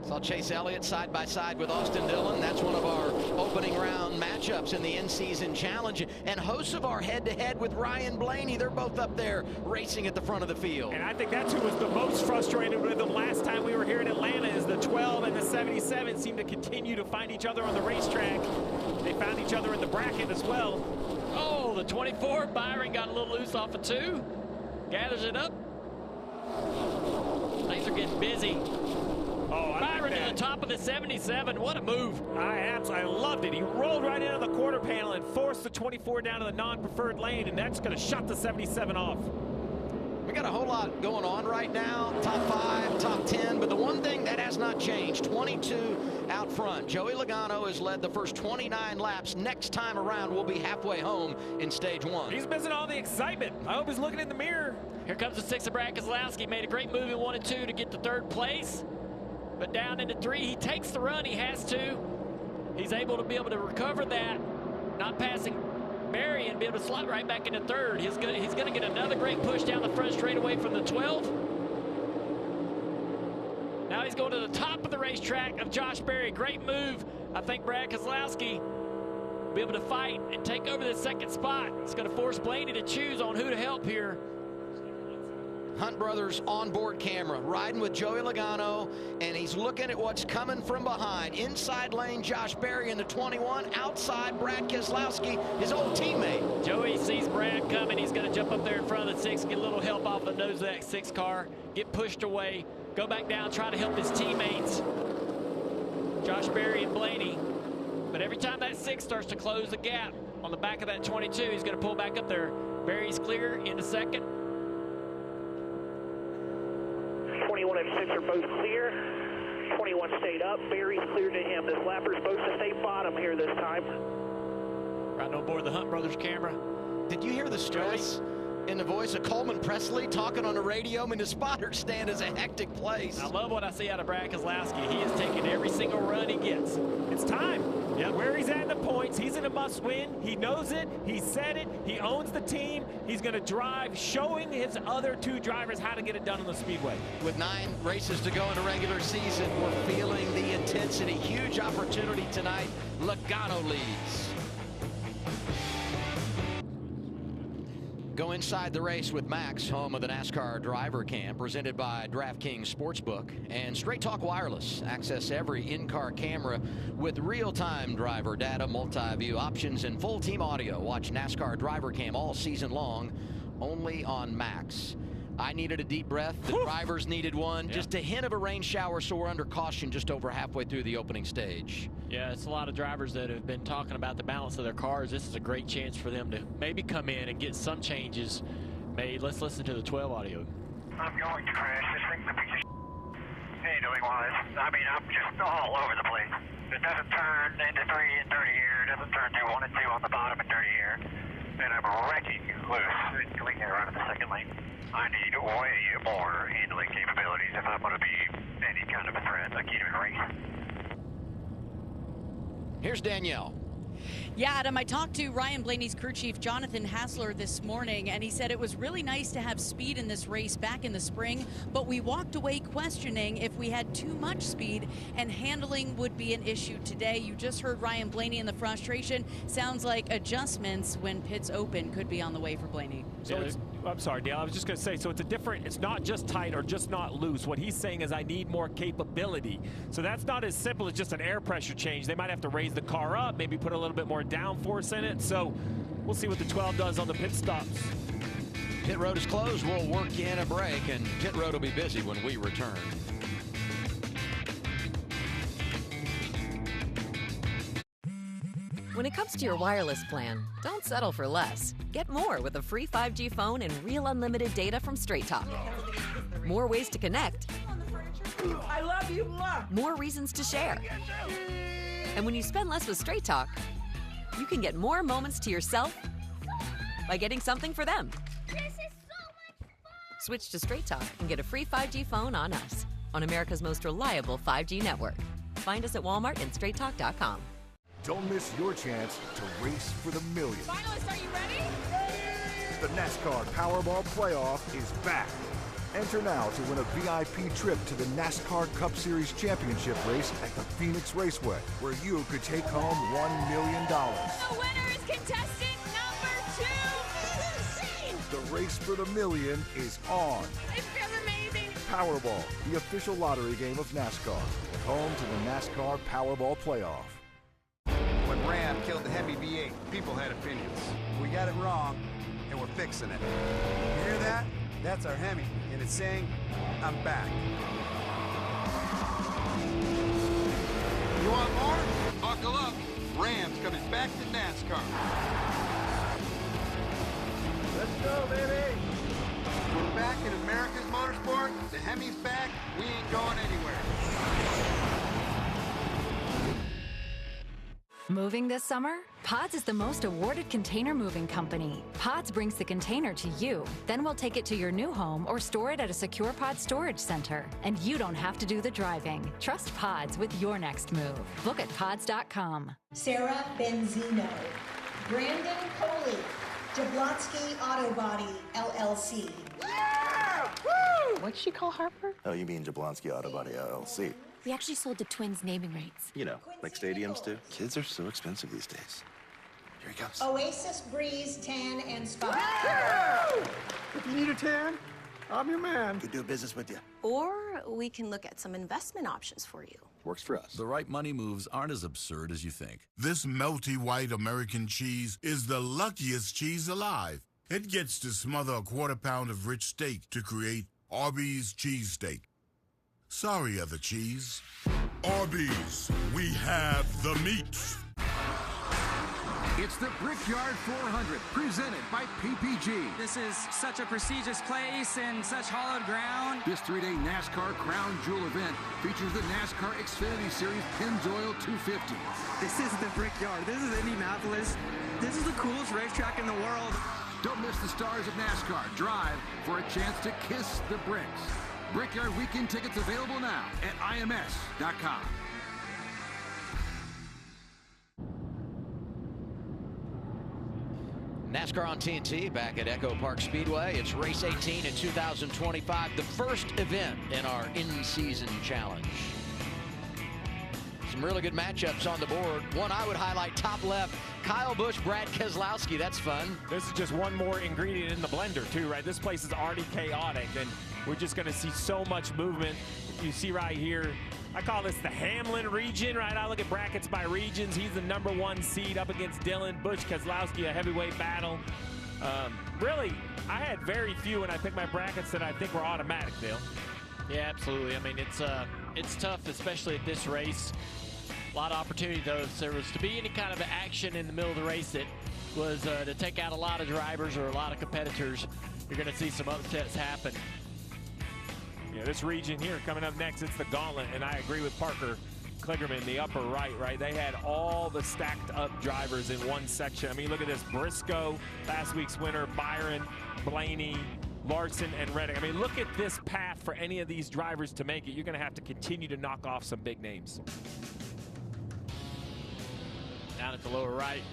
Saw Chase Elliott side by side with Austin Dillon. That's one of our opening round matchups in the in-season challenge. And Hocevar head-to-head with Ryan Blaney. They're both up there racing at the front of the field. And I think that's who was the most frustrated with them last time we were here in Atlanta is the 12 and the 77 seem to continue to find each other on the racetrack. They found each other in the bracket as well. Oh, the 24, Byron got a little loose off of 2. Gathers it up. Things are getting busy. Oh, Byron to the top of the 77. What a move. I loved it. He rolled right into the quarter panel and forced the 24 down to the non-preferred lane, and that's going to shut the 77 off. We got a whole lot going on right now. Top 5, top 10, but the one thing that has not changed, 22 out front. Joey Logano has led the first 29 laps. Next time around, we'll be halfway home in stage 1. He's missing all the excitement. I hope he's looking in the mirror. Here comes the 6 of Brad Keselowski. Made a great move in 1 and 2 to get to 3rd place. But down into 3, he takes the run. He has to. He's able to be able to recover that. Not passing Barry and be able to slot right back into 3rd. He's gonna get another great push down the front straightaway from the 12. Now he's going to the top of the racetrack of Josh Berry. Great move. I think Brad Keselowski will be able to fight and take over the 2nd spot. It's going to force Blaney to choose on who to help here. Hunt Brothers onboard camera riding with Joey Logano, and he's looking at what's coming from behind. Inside lane, Josh Berry in the 21. Outside, Brad Keselowski, his old teammate. Joey sees Brad coming. He's going to jump up there in front of the 6, get a little help off the nose of that 6 car, get pushed away, go back down, try to help his teammates, Josh Berry and Blaney. But every time that 6 starts to close the gap, on the back of that 22. He's going to pull back up there. Barry's clear into second. 21 and 6 are both clear. 21 stayed up. Barry's clear to him. This lapper's supposed to stay bottom here this time. Right on board the Hunt Brothers camera. Did you hear the stress in the voice of Coleman Presley talking on the radio? I mean, the spotter stand is a hectic place. I love what I see out of Brad Keselowski. He is taking every single run he gets. It's time. Yep. Where he's at in the points, he's in a must-win. He knows it. He said it. He owns the team. He's going to drive, showing his other 2 drivers how to get it done on the speedway. With 9 races to go in the regular season, we're feeling the intensity. Huge opportunity tonight. Logano leads. Go inside the race with Max, home of the NASCAR Driver Cam, presented by DraftKings Sportsbook and Straight Talk Wireless. Access every in-car camera with real-time driver data, multi-view options, and full team audio. Watch NASCAR Driver Cam all season long, only on Max. I needed a deep breath. The drivers needed one. Yeah. Just a hint of a rain shower, so we're under caution just over halfway through the opening stage. Yeah, it's a lot of drivers that have been talking about the balance of their cars. This is a great chance for them to maybe come in and get some changes made. Let's listen to the 12 audio. I'm going to crash. This thing's a piece of ain't doing well. I mean, I'm just all over the place. It doesn't turn into 3 in 30 here. It doesn't turn to 1 and 2 on the bottom in 30 here. And I'm wrecking loose. Can we get around in the second lane? I need way more handling capabilities if I'm going to be any kind of a threat. I can't even race. Here's Danielle. Yeah, Adam, I talked to Ryan Blaney's crew chief, Jonathan Hassler, this morning, and he said it was really nice to have speed in this race back in the spring, but we walked away questioning if we had too much speed and handling would be an issue today. You just heard Ryan Blaney in the frustration. Sounds like adjustments when pits open could be on the way for Blaney. So I'm sorry, Dale. I was just going to say, so it's not just tight or just not loose. What he's saying is I need more capability. So that's not as simple as just an air pressure change. They might have to raise the car up, maybe put a little bit more downforce in it. So we'll see what the 12 does on the pit stops. Pit road is closed. We'll work in a break, and pit road will be busy when we return. When it comes to your wireless plan, don't settle for less. Get more with a free 5G phone and real unlimited data from Straight Talk. More ways to connect. I love you, Mom. More reasons to share. And when you spend less with Straight Talk, you can get more moments to yourself by getting something for them. This is so much fun. Switch to Straight Talk and get a free 5G phone on us, on America's most reliable 5G network. Find us at Walmart and straighttalk.com. Don't miss your chance to race for the millions. Finalists, are you ready? The NASCAR Powerball Playoff is back. Enter now to win a VIP trip to the NASCAR Cup Series Championship race at the Phoenix Raceway, where you could take home $1 million. The winner is contestant number 2. The race for the million is on. It feels amazing. Powerball, the official lottery game of NASCAR, home to the NASCAR Powerball Playoff. When Ram killed the Hemi V8, people had opinions. We got it wrong, and we're fixing it. You hear that? That's our Hemi, and it's saying, I'm back. You want more? Buckle up. Ram's coming back to NASCAR. Let's go, baby. We're back in America's motorsport. The Hemi's back. We ain't going anywhere. Moving this summer? Pods is the most awarded container moving company. Pods brings the container to you. Then we'll take it to your new home or store it at a secure pod storage center. And you don't have to do the driving. Trust Pods with your next move. Book at pods.com. Sarah Benzino. Brandon Coley. Jablonski Auto Body, LLC. Yeah! Woo! What'd she call Harper? Oh, you mean Jablonski Auto Body, LLC. We actually sold the twins' naming rights. You know, like stadiums do. Kids are so expensive these days. Here he comes. Oasis Breeze Tan and Spa. Yeah! If you need a tan, I'm your man. Could do business with you. Or we can look at some investment options for you. Works for us. The right money moves aren't as absurd as you think. This melty white American cheese is the luckiest cheese alive. It gets to smother a quarter pound of rich steak to create Arby's cheesesteak. Sorry, other cheese. Arby's, we have the meat. It's the Brickyard 400, presented by PPG. This is such a prestigious place and such hallowed ground. This 3-day NASCAR Crown Jewel event features the NASCAR Xfinity Series Pennzoil 250. This is the Brickyard. This is Indianapolis. This is the coolest racetrack in the world. Don't miss the stars of NASCAR. Drive for a chance to kiss the bricks. Brickyard Weekend tickets available now at IMS.com. NASCAR on TNT back at Echo Park Speedway. It's race 18 in 2025, the first event in our in-season challenge. Some really good matchups on the board. One I would highlight, top left, Kyle Busch, Brad Keselowski. That's fun. This is just one more ingredient in the blender too, right? This place is already chaotic, and we're just going to see so much movement. You see right here, I call this the Hamlin region, right? I look at brackets by regions. He's the #1 seed up against Dylan. Busch, Keselowski, a heavyweight battle. Really, I had very few when I picked my brackets that I think were automatic, Dale. Yeah, absolutely. I mean, it's tough, especially at this race. A lot of opportunity, though. If there was to be any kind of action in the middle of the race that was to take out a lot of drivers or a lot of competitors, you're going to see some upsets happen. Yeah, this region here coming up next, it's the gauntlet, and I agree with Parker Kligerman, the upper right? They had all the stacked up drivers in one section. I mean, look at this, Briscoe, last week's winner, Byron, Blaney, Larson, and Reddick. I mean, look at this path for any of these drivers to make it. You're going to have to continue to knock off some big names. Down at the lower right,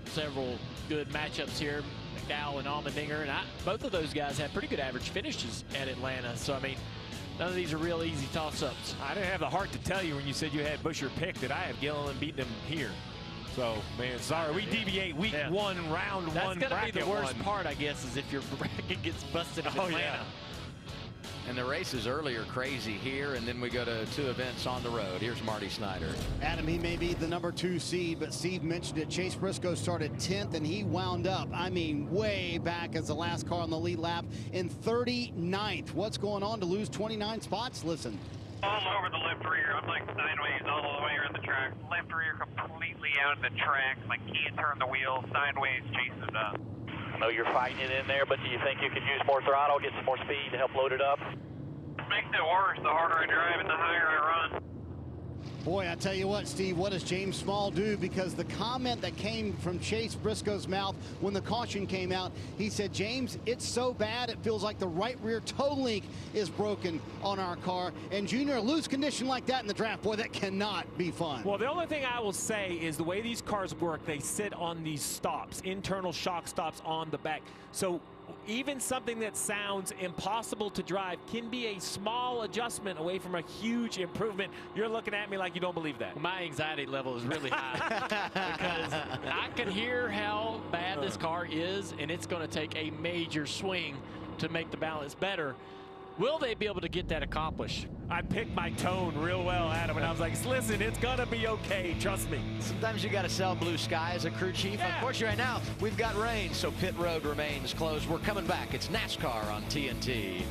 several good matchups here. McDowell and Allmendinger, and both of those guys had pretty good average finishes at Atlanta. So, I mean, none of these are real easy toss-ups. I didn't have the heart to tell you when you said you had Buescher picked that I have Gilliland beating him here. So, man, sorry, we deviate week one, round one, That's going to be the worst one. part, I guess, is if your bracket gets busted in Atlanta. Yeah. And the races earlier crazy here, and then we go to 2 events on the road. Here's Marty Snyder. Adam, he may be the #2 seed, but Steve mentioned it. Chase Briscoe started 10th, and he wound up, I mean, way back as the last car on the lead lap in 39th. What's going on to lose 29 spots? Listen. All over the left rear. I'm like sideways all the way around the track. Left rear completely out of the track. Like can't turn the wheel. Sideways chasing it up. I know you're fighting it in there, but do you think you could use more throttle, get some more speed to help load it up? Makes it worse the harder I drive and the higher I run. Boy, I tell you what, Steve, what does James Small do? Because the comment that came from Chase Briscoe's mouth when the caution came out, he said, James, it's so bad it feels like the right rear toe link is broken on our car. And Junior, a loose condition like that in the draft, boy, that cannot be fun. Well, the only thing I will say is the way these cars work, they sit on these stops, internal shock stops on the back. So even something that sounds impossible to drive can be a small adjustment away from a huge improvement. You're looking at me like you don't believe that. My anxiety level is really high because I can hear how bad this car is, and it's going to take a major swing to make the balance better. Will they be able to get that accomplished? I picked my tone real well, Adam, and I was like, listen, it's going to be okay. Trust me. Sometimes you got to sell blue sky as a crew chief. Yeah. Unfortunately, right now, we've got rain, so pit road remains closed. We're coming back. It's NASCAR on TNT.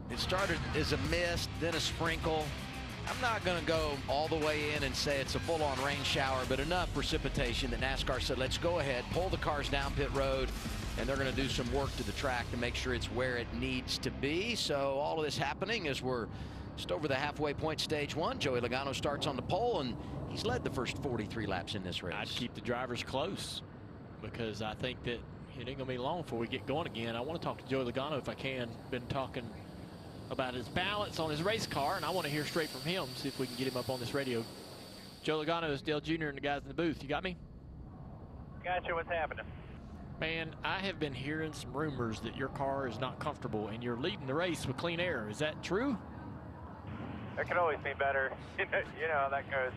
It started as a mist, then a sprinkle. I'm not going to go all the way in and say it's a full-on rain shower, but enough precipitation that NASCAR said, let's go ahead, pull the cars down pit road, and they're going to do some work to the track to make sure it's where it needs to be. So all of this happening as we're just over the halfway point, stage 1. Joey Logano starts on the pole, and he's led the first 43 laps in this race. I'd keep the drivers close because I think that it ain't going to be long before we get going again. I want to talk to Joey Logano if I can. Been talking about his balance on his race car, and I want to hear straight from him, see if we can get him up on this radio. Joe Logano is Dale Jr. and the guys in the booth. You got me? Gotcha. What's happening? Man, I have been hearing some rumors that your car is not comfortable and you're leading the race with clean air. Is that true? It can always be better. You know how that goes.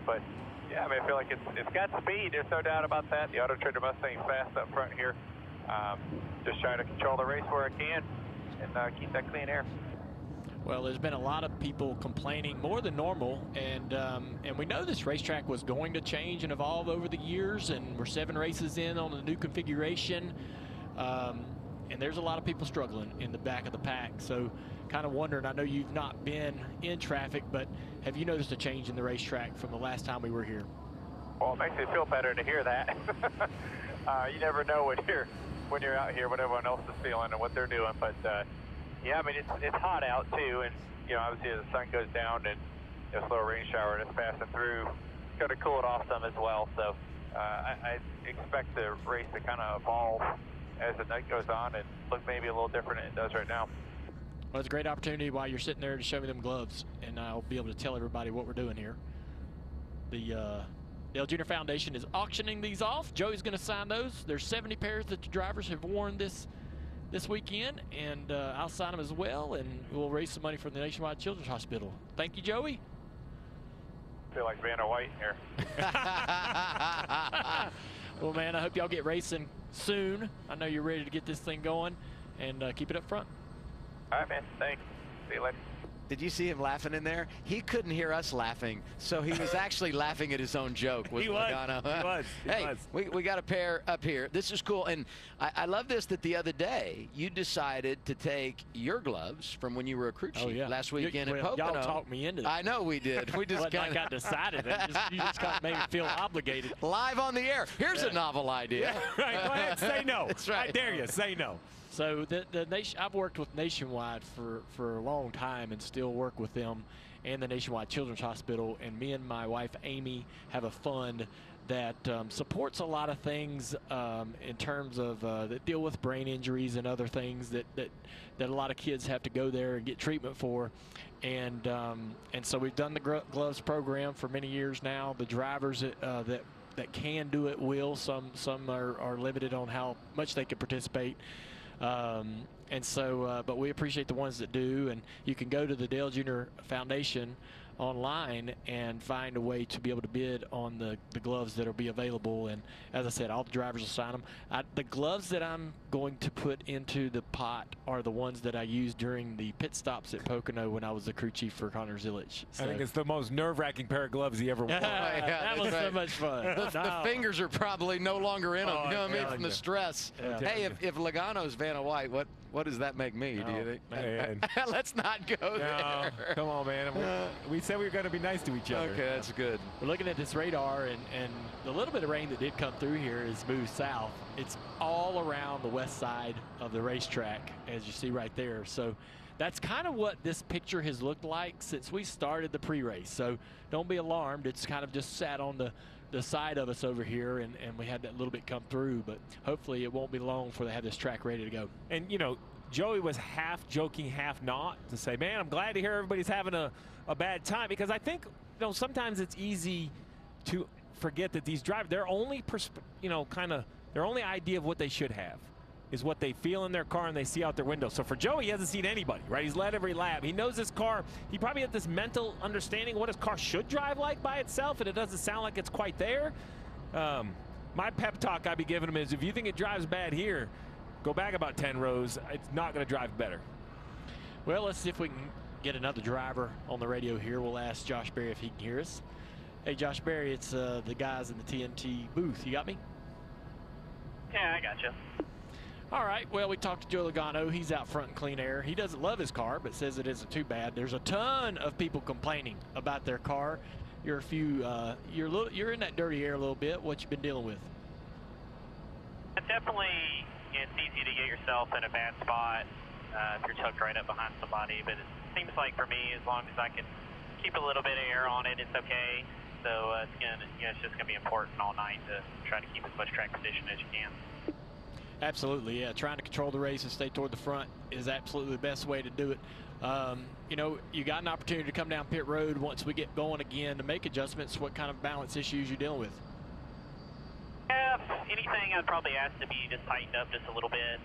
But yeah, I mean, I feel like it's got speed. There's no doubt about that. The Auto Trader Mustang's fast up front here. Just trying to control the race where I can and keep that clean air. Well, there's been a lot of people complaining more than normal, and we know this racetrack was going to change and evolve over the years, and we're 7 races in on the new configuration, and there's a lot of people struggling in the back of the pack. So kind of wondering, I know you've not been in traffic, but have you noticed a change in the racetrack from the last time we were here? Well, it makes me feel better to hear that. You never know when you're out here what everyone else is feeling and what they're doing. But yeah, I mean it's hot out too, and obviously as the sun goes down and a slow rain shower and it's passing through, it's going to cool it off some as well. So I expect the race to kind of evolve as the night goes on and look maybe a little different than it does right now. Well, it's a great opportunity while you're sitting there to show me them gloves, and I'll be able to tell everybody what we're doing here. The Dale Jr. Foundation is auctioning these off. Joey's going to sign those. There's 70 pairs that the drivers have worn this weekend, and I'll sign them as well, and we'll raise some money for the Nationwide Children's Hospital. Thank you, Joey. I feel like Vanna White here. Well, man, I hope y'all get racing soon. I know you're ready to get this thing going, and keep it up front. All right, man. Thanks. See you later. Did you see him laughing in there? He couldn't hear us laughing, so he was actually laughing at his own joke. He was. Hey, we got a pair up here. This is cool, and I love this that the other day you decided to take your gloves from when you were a crew chief last weekend at Pocono. Y'all talked me into that. I know we did. We just I got decided. You just kind of made me feel obligated. Live on the air. Here's a novel idea. Yeah, right. Go ahead, say no. That's right. I dare you, say no. So I've worked with Nationwide for a long time and still work with them and the Nationwide Children's Hospital. And me and my wife, Amy, have a fund that supports a lot of things in terms of that deal with brain injuries and other things that a lot of kids have to go there and get treatment for. And so we've done the gloves program for many years now. The drivers that can do it will. Some are limited on how much they can participate. But we appreciate the ones that do, and you can go to the Dale Jr. Foundation online and find a way to be able to bid on the gloves that will be available. And as I said, all the drivers will sign them. The gloves that I'm going to put into the pot are the ones that I used during the pit stops at Pocono when I was the crew chief for Connor Zillich. So. I think it's the most nerve-wracking pair of gloves he ever wore. That was so much fun. The fingers are probably no longer in them, you know what I mean, from the stress. Hey, if Logano's Vanna White, what does that make me, do you think? Man. Let's not go there. Come on, man. We said we were going to be nice to each other. Okay, that's good. We're looking at this radar, and the little bit of rain that did come through here has moved south. It's all around the west side of the racetrack, as you see right there. So that's kind of what this picture has looked like since we started the pre-race. So don't be alarmed. It's kind of just sat on the side of us over here, and we had that little bit come through, but hopefully it won't be long before they have this track ready to go. And, Joey was half joking, half not, to say, man, I'm glad to hear everybody's having a bad time, because I think, sometimes it's easy to forget that these drivers, their only, their only idea of what they should have is what they feel in their car and they see out their window. So for Joey, he hasn't seen anybody, right? He's led every lap. He knows his car. He probably has this mental understanding of what his car should drive like by itself, and it doesn't sound like it's quite there. My pep talk I'd be giving him is, if you think it drives bad here, go back about 10 rows. It's not going to drive better. Well, let's see if we can get another driver on the radio here. We'll ask Josh Berry if he can hear us. Hey, Josh Berry, it's the guys in the TNT booth. You got me? Yeah, I got you. All right, well, we talked to Joe Logano. He's out front in clean air. He doesn't love his car, but says it isn't too bad. There's a ton of people complaining about their car. You're in that dirty air a little bit. What you been dealing with? It's definitely, it's easy to get yourself in a bad spot if you're tucked right up behind somebody, but it seems like for me, as long as I can keep a little bit of air on it, it's okay. So it's just gonna be important all night to try to keep as much track position as you can. Absolutely, yeah. Trying to control the race and stay toward the front is absolutely the best way to do it. You got an opportunity to come down pit road once we get going again to make adjustments. What kind of balance issues you dealing with? Yeah, if anything, I'd probably ask to be just tightened up just a little bit,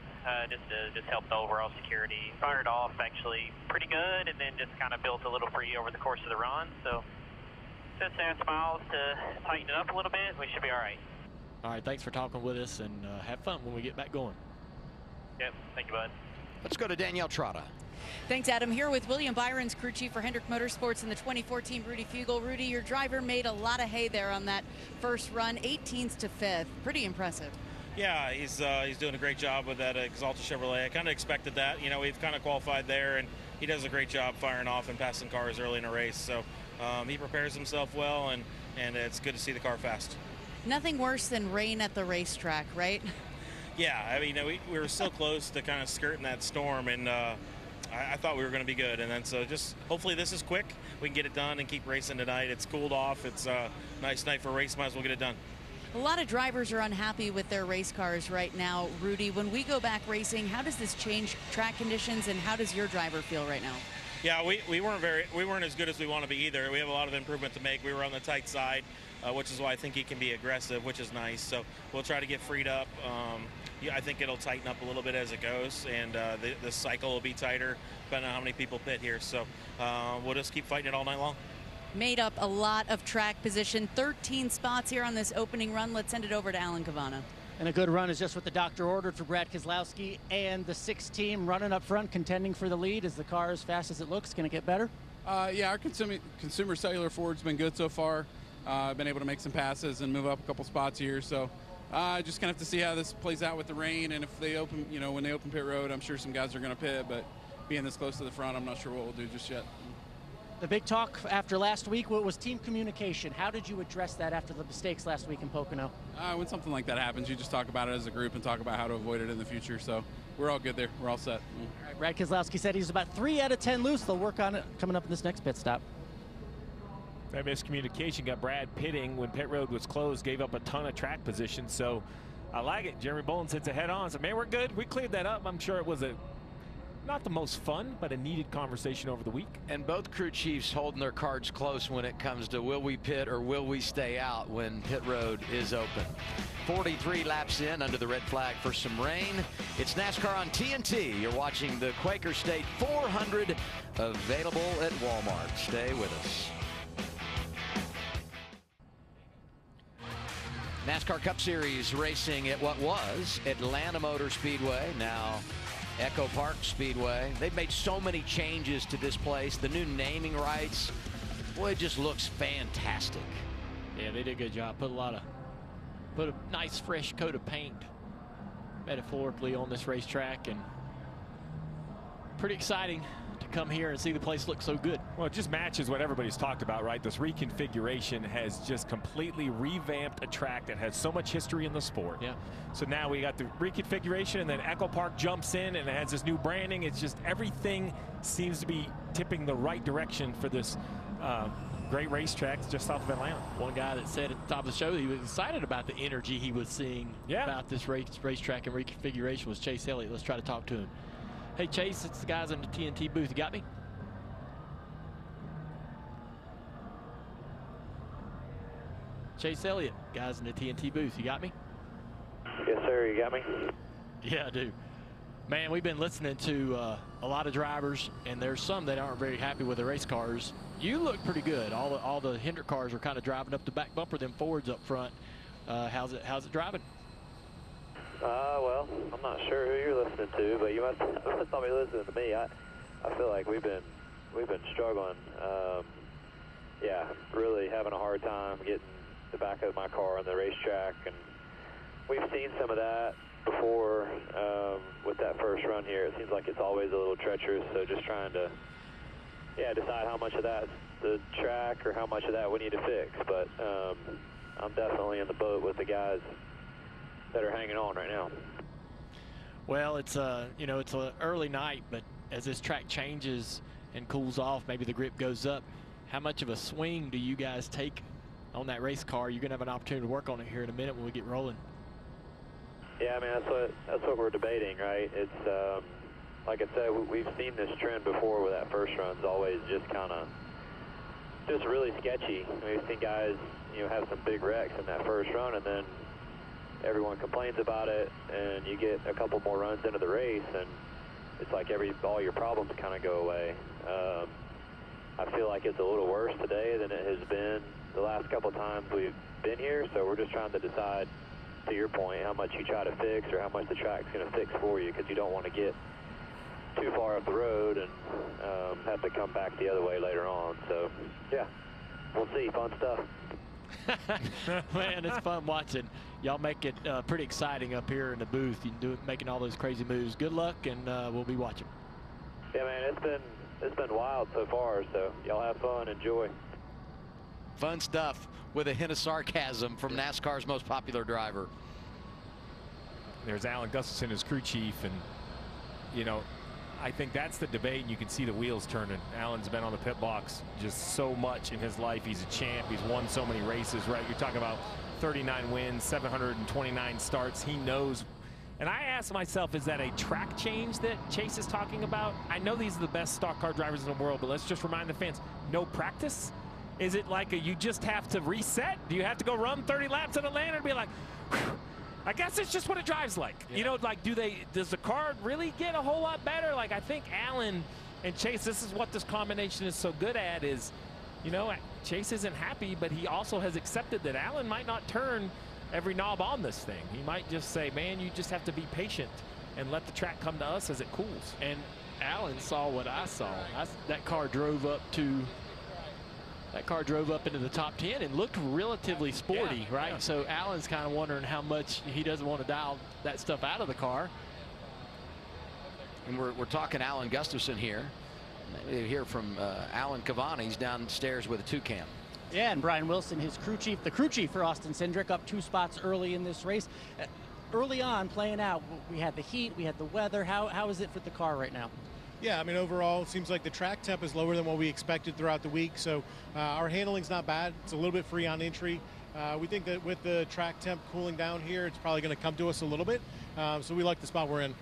just to help the overall security. Fired off actually pretty good, and then just kind of built a little free over the course of the run. So just ask Miles to tighten it up a little bit. We should be all right. All right, thanks for talking with us, and have fun when we get back going. Yep, thank you, bud. Let's go to Danielle Trotta. Thanks, Adam. Here with William Byron's crew chief for Hendrick Motorsports in the 2014 Rudy Fugel. Rudy, your driver made a lot of hay there on that first run, 18th to 5th. Pretty impressive. Yeah, he's doing a great job with that Exalta Chevrolet. I kind of expected that. We've kind of qualified there, and he does a great job firing off and passing cars early in a race. So he prepares himself well, and it's good to see the car fast. Nothing worse than rain at the racetrack, right? Yeah, I mean, we were so close to kind of skirting that storm, and I thought we were going to be good. And then so just hopefully this is quick. We can get it done and keep racing tonight. It's cooled off. It's a nice night for a race. Might as well get it done. A lot of drivers are unhappy with their race cars right now. Rudy, when we go back racing, how does this change track conditions, and how does your driver feel right now? Yeah, we weren't as good as we want to be either. We have a lot of improvement to make. We were on the tight side, which is why I think he can be aggressive, which is nice. So we'll try to get freed up. I think it'll tighten up a little bit as it goes, and the cycle will be tighter depending on how many people pit here. So we'll just keep fighting it all night long. Made up a lot of track position, 13 spots here on this opening run. Let's send it over to Alan Cavana. And a good run is just what the doctor ordered for Brad Keselowski and the 6 team running up front, contending for the lead. Is the car as fast as it looks? Going to get better? Yeah, our consumer cellular Ford's been good so far. I've been able to make some passes and move up a couple spots here. So just kind of have to see how this plays out with the rain. And if they open, when they open pit road, I'm sure some guys are going to pit. But being this close to the front, I'm not sure what we'll do just yet. The big talk after last week was team communication. How did you address that after the mistakes last week in Pocono? When something like that happens, you just talk about it as a group and talk about how to avoid it in the future. So we're all good there. We're all set. All right, Brad Keselowski said he's about 3 out of 10 loose. They'll work on it coming up in this next pit stop. That miscommunication got Brad pitting when pit road was closed, gave up a ton of track position. So I like it. Jeremy Bolin sits ahead on. So, man, we're good. We cleared that up. I'm sure it was not the most fun, but a needed conversation over the week. And both crew chiefs holding their cards close when it comes to will we pit or will we stay out when pit road is open. 43 laps in under the red flag for some rain. It's NASCAR on TNT. You're watching the Quaker State 400 available at Walmart. Stay with us. NASCAR Cup Series racing at what was Atlanta Motor Speedway, now Echo Park Speedway. They've made so many changes to this place. The new naming rights, boy, it just looks fantastic. Yeah, they did a good job. Put a nice fresh coat of paint metaphorically on this racetrack, and pretty exciting to come here and see the place look so good. Well, it just matches what everybody's talked about, right? This reconfiguration has just completely revamped a track that has so much history in the sport. Yeah. So now we got the reconfiguration, and then Echo Park jumps in and it has this new branding. It's just everything seems to be tipping the right direction for this great racetrack just south of Atlanta. One guy that said at the top of the show he was excited about the energy he was seeing about this racetrack and reconfiguration was Chase Elliott. Let's try to talk to him. Hey, Chase, it's the guys in the TNT booth. You got me? Chase Elliott, guys in the TNT booth. You got me? Yes, sir. You got me? Yeah, I do. Man, we've been listening to a lot of drivers, and there's some that aren't very happy with the race cars. You look pretty good. All the Hendrick cars are kind of driving up the back bumper, them Fords up front. How's it driving? Well, I'm not sure who you're listening to, but you must not be listening to me. I feel like we've been struggling. Yeah, really having a hard time getting the back of my car on the racetrack, and we've seen some of that before with that first run here. It seems like it's always a little treacherous, so just trying to decide how much of that's the track or how much of that we need to fix. But I'm definitely in the boat with the guys that are hanging on right now. Well, it's it's an early night, but as this track changes and cools off, maybe the grip goes up. How much of a swing do you guys take on that race car? You're gonna have an opportunity to work on it here in a minute when we get rolling. Yeah, I mean that's what we're debating, right? It's like I said, we've seen this trend before where that first run's always just really sketchy. I mean, we've seen guys have some big wrecks in that first run, and then everyone complains about it, and you get a couple more runs into the race, and it's like all your problems kind of go away. I feel like it's a little worse today than it has been the last couple times we've been here, so we're just trying to decide, to your point, how much you try to fix or how much the track's going to fix for you, because you don't want to get too far up the road and have to come back the other way later on. So, yeah, we'll see. Fun stuff. Man, it's fun watching. Y'all make it pretty exciting up here in the booth. You making all those crazy moves. Good luck, and we'll be watching. Yeah, man, it's been wild so far, so y'all have fun, enjoy. Fun stuff with a hint of sarcasm from NASCAR's most popular driver. There's Alan Gustafson as crew chief, and you know, I think that's the debate, and you can see the wheels turning. Alan's been on the pit box just so much in his life. He's a champ. He's won so many races, right? You're talking about 39 wins, 729 starts. He knows. And I asked myself, is that a track change that Chase is talking about? I know these are the best stock car drivers in the world, but let's just remind the fans, no practice? Is it like you just have to reset? Do you have to go run 30 laps in Atlanta and be like, whew, I guess it's just what it drives like. Yeah. You know, like, does the car really get a whole lot better? Like, I think Alan and Chase, this is what this combination is so good at is, you know, Chase isn't happy, but he also has accepted that Alan might not turn every knob on this thing. He might just say, man, you just have to be patient and let the track come to us as it cools. And Alan saw what I saw. That car drove up into the top 10 and looked relatively sporty, right? Yeah. So Alan's kind of wondering how much he doesn't want to dial that stuff out of the car. And we're talking Alan Gustafson here. Maybe hear from Alan Cavani. He's downstairs with a 2-cam. Yeah, and Brian Wilson, his crew chief, the crew chief for Austin Cindric, up 2 spots early in this race. Early on, playing out, we had the heat, we had the weather. How is it for the car right now? Yeah, I mean, overall, it seems like the track temp is lower than what we expected throughout the week, so our handling's not bad. It's a little bit free on entry. We think that with the track temp cooling down here, it's probably going to come to us a little bit, so we like the spot we're in.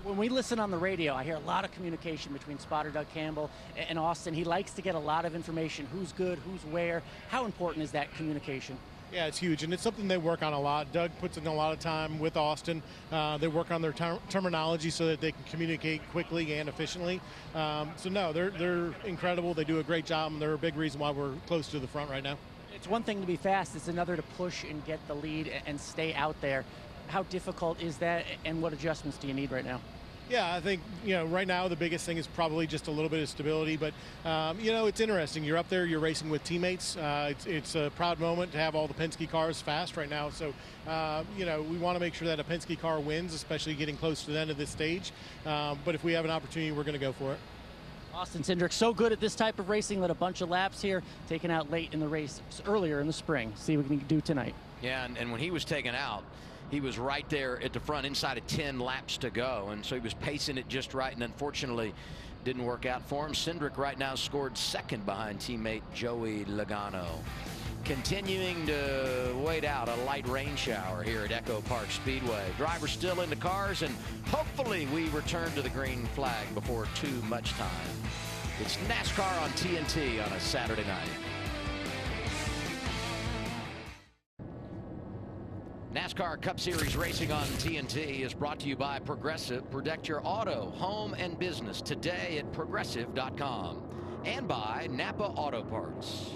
When we listen on the radio, I hear a lot of communication between spotter Doug Campbell and Austin. He likes to get a lot of information, who's good, who's where. How important is that communication? Yeah, it's huge, and it's something they work on a lot. Doug puts in a lot of time with Austin. They work on their terminology so that they can communicate quickly and efficiently. So, no, they're incredible. They do a great job, and they're a big reason why we're close to the front right now. It's one thing to be fast. It's another to push and get the lead and stay out there. How difficult is that, and what adjustments do you need right now? Yeah, I think, you know, right now the biggest thing is probably just a little bit of stability, but, you know, it's interesting. You're up there, you're racing with teammates. It's a proud moment to have all the Penske cars fast right now. So, you know, we want to make sure that a Penske car wins, especially getting close to the end of this stage. But if we have an opportunity, we're going to go for it. Austin Cindric, so good at this type of racing, led a bunch of laps here, taken out late in the race earlier in the spring. See what we can do tonight. Yeah, and when he was taken out, he was right there at the front, inside of 10 laps to go, and so he was pacing it just right, and unfortunately didn't work out for him. Cindric right now scored second behind teammate Joey Logano. Continuing to wait out a light rain shower here at Echo Park Speedway. Drivers still in the cars, and hopefully we return to the green flag before too much time. It's NASCAR on TNT on a Saturday night. NASCAR Cup Series racing on TNT is brought to you by Progressive. Protect your auto, home, and business today at Progressive.com. And by Napa Auto Parts.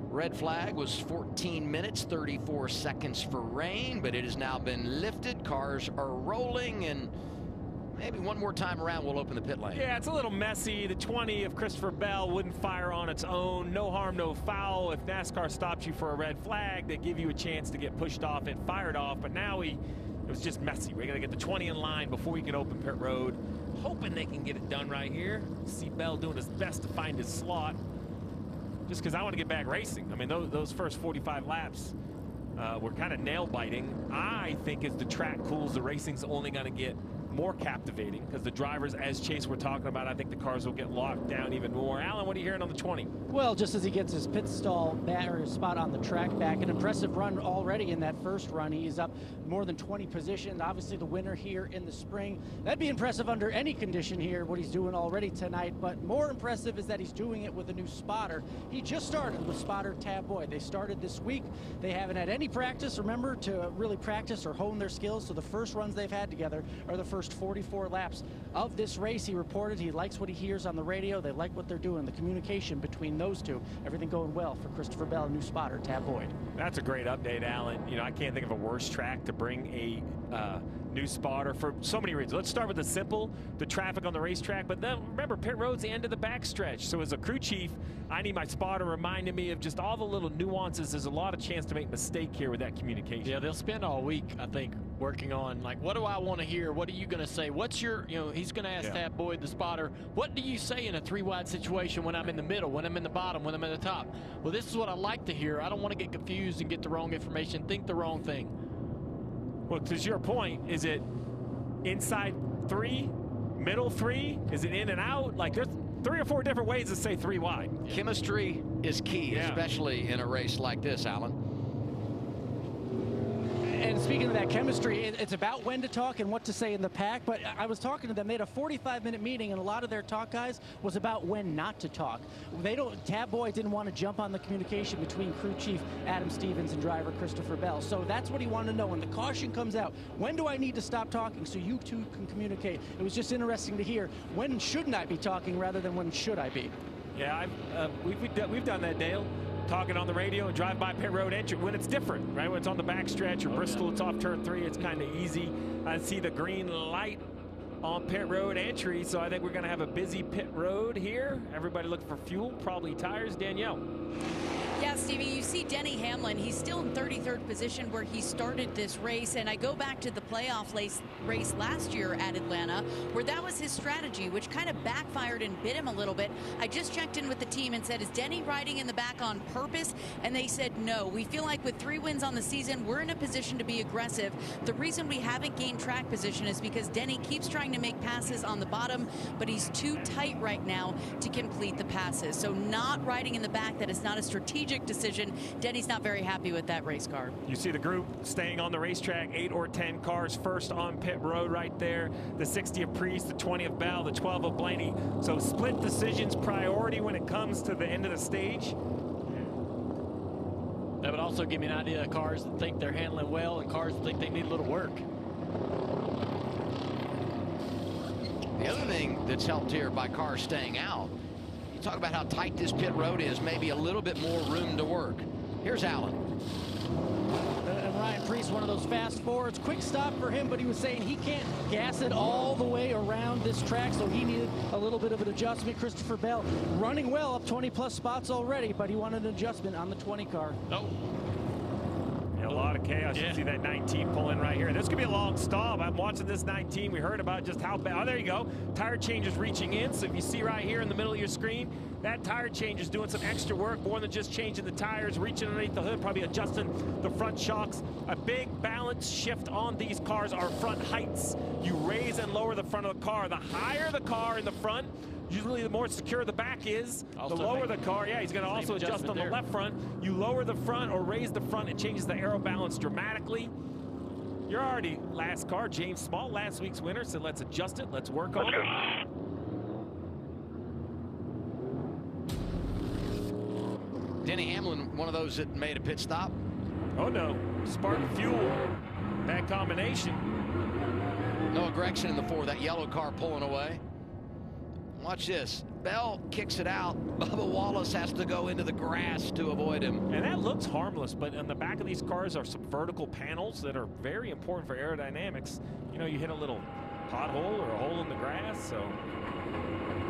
Red flag was 14 minutes, 34 seconds for rain, but it has now been lifted. Cars are rolling, and maybe one more time around we'll open the pit lane. Yeah, it's a little messy. The 20 of Christopher Bell wouldn't fire on its own. No harm, no foul. If NASCAR stops you for a red flag, they give you a chance to get pushed off and fired off. But now it was just messy. We're going to get the 20 in line before we can open pit road. Hoping they can get it done right here. See Bell doing his best to find his slot. Just because I want to get back racing. I mean, those first 45 laps were kind of nail-biting. I think as the track cools, the racing's only going to get more captivating because the drivers, as Chase were talking about, I think the cars will get locked down even more. Alan, what are you hearing on the 20? Well, just as he gets his pit stall or his spot on the track back, an impressive run already in that first run. He's up more than 20 positions. Obviously the winner here in the spring. That'd be impressive under any condition here, what he's doing already tonight. But more impressive is that he's doing it with a new spotter. He just started with spotter Tab Boyd. They started this week. They haven't had any practice, remember, to really practice or hone their skills. So the first runs they've had together are the first 44 laps of this race. He reported he likes what he hears on the radio. They like what they're doing. The communication between those two, everything going well for Christopher Bell, new spotter Tab Boyd. That's a great update, Alan. You know, I can't think of a worse track to bring a new spotter for so many reasons. Let's start with the simple, the traffic on the racetrack. But then remember, pit road's the end of the backstretch. So as a crew chief, I need my spotter reminding me of just all the little nuances. There's a lot of chance to make mistake here with that communication. Yeah, they'll spend all week, I think, working on, like, what do I want to hear? What are you going to say? What's your, he's going to ask Tab Boyd, the spotter, what do you say in a 3-wide situation when I'm in the middle, when I'm in the bottom, when I'm at the top? Well, this is what I like to hear. I don't want to get confused and get the wrong information, think the wrong thing. Well, to your point, is it inside 3, middle 3? Is it in and out? Like, there's 3 or 4 different ways to say 3 wide. Chemistry is key, especially in a race like this, Alan. And speaking of that chemistry, it's about when to talk and what to say in the pack. But I was talking to them. They had a 45-minute meeting, and a lot of their talk, guys, was about when not to talk. Tab Boyd didn't want to jump on the communication between crew chief Adam Stevens and driver Christopher Bell. So that's what he wanted to know. When the caution comes out, when do I need to stop talking so you two can communicate? It was just interesting to hear, when shouldn't I be talking rather than when should I be? Yeah, we've done that, Dale. Talking on the radio and drive by pit road entry when it's different, right? When it's on the backstretch or Bristol, it's off turn 3, it's kind of easy. I see the green light on pit road entry, so I think we're going to have a busy pit road here. Everybody looking for fuel, probably tires. Danielle. Yeah, Stevie, you see Denny Hamlin. He's still in 33rd position where he started this race. And I go back to the playoff race last year at Atlanta, where that was his strategy, which kind of backfired and bit him a little bit. I just checked in with the team and said, is Denny riding in the back on purpose? And they said no. We feel like with 3 wins on the season, we're in a position to be aggressive. The reason we haven't gained track position is because Denny keeps trying to make passes on the bottom, but he's too tight right now to complete the passes. So not riding in the back, that is not a strategic decision. Denny's not very happy with that race car. You see the group staying on the racetrack, 8 or 10 cars first on pit road right there. The 60 of Priest, the 20 of Bell, the 12 of Blaney. So split decisions priority when it comes to the end of the stage. That would also give me an idea of cars that think they're handling well and cars that think they need a little work. The other thing that's helped here by cars staying out, you talk about how tight this pit road is, maybe a little bit more room to work. Here's Alan. And Ryan Priest, one of those fast forwards. Quick stop for him, but he was saying he can't gas it all the way around this track, so he needed a little bit of an adjustment. Christopher Bell running well, up 20-plus spots already, but he wanted an adjustment on the 20 car. Oh. A lot of chaos. Yeah. You see that 19 pull in right here. This could be a long stop. I'm watching this 19. We heard about just how bad. Oh, there you go. Tire change is reaching in. So if you see right here in the middle of your screen, that tire change is doing some extra work, more than just changing the tires, reaching underneath the hood, probably adjusting the front shocks. A big balance shift on these cars are front heights. You raise and lower the front of the car. The higher the car in the front, usually the more secure the back is. Also the lower the car, he's going to also adjust on the left front. You lower the front or raise the front, it changes the aero balance dramatically. You're already last car. James Small, last week's winner, said let's adjust it, let's work on it. Denny Hamlin, one of those that made a pit stop. Oh no, Spartan Fuel, that combination. Noah Gregson in the 4, that yellow car pulling away. Watch this. Bell kicks it out. Bubba Wallace has to go into the grass to avoid him. And that looks harmless, but on the back of these cars are some vertical panels that are very important for aerodynamics. You know, you hit a little pothole or a hole in the grass, so.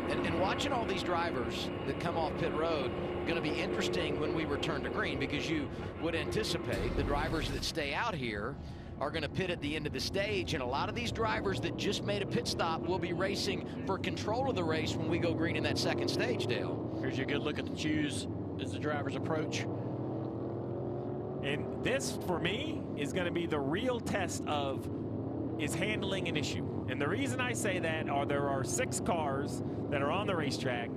And watching all these drivers that come off pit road, going to be interesting when we return to green, because you would anticipate the drivers that stay out here are going to pit at the end of the stage, and a lot of these drivers that just made a pit stop will be racing for control of the race when we go green in that second stage, Dale. Here's your good look at the choose as the drivers approach. And this, for me, is going to be the real test of, is handling an issue? And the reason I say that are there are 6 cars that are on the racetrack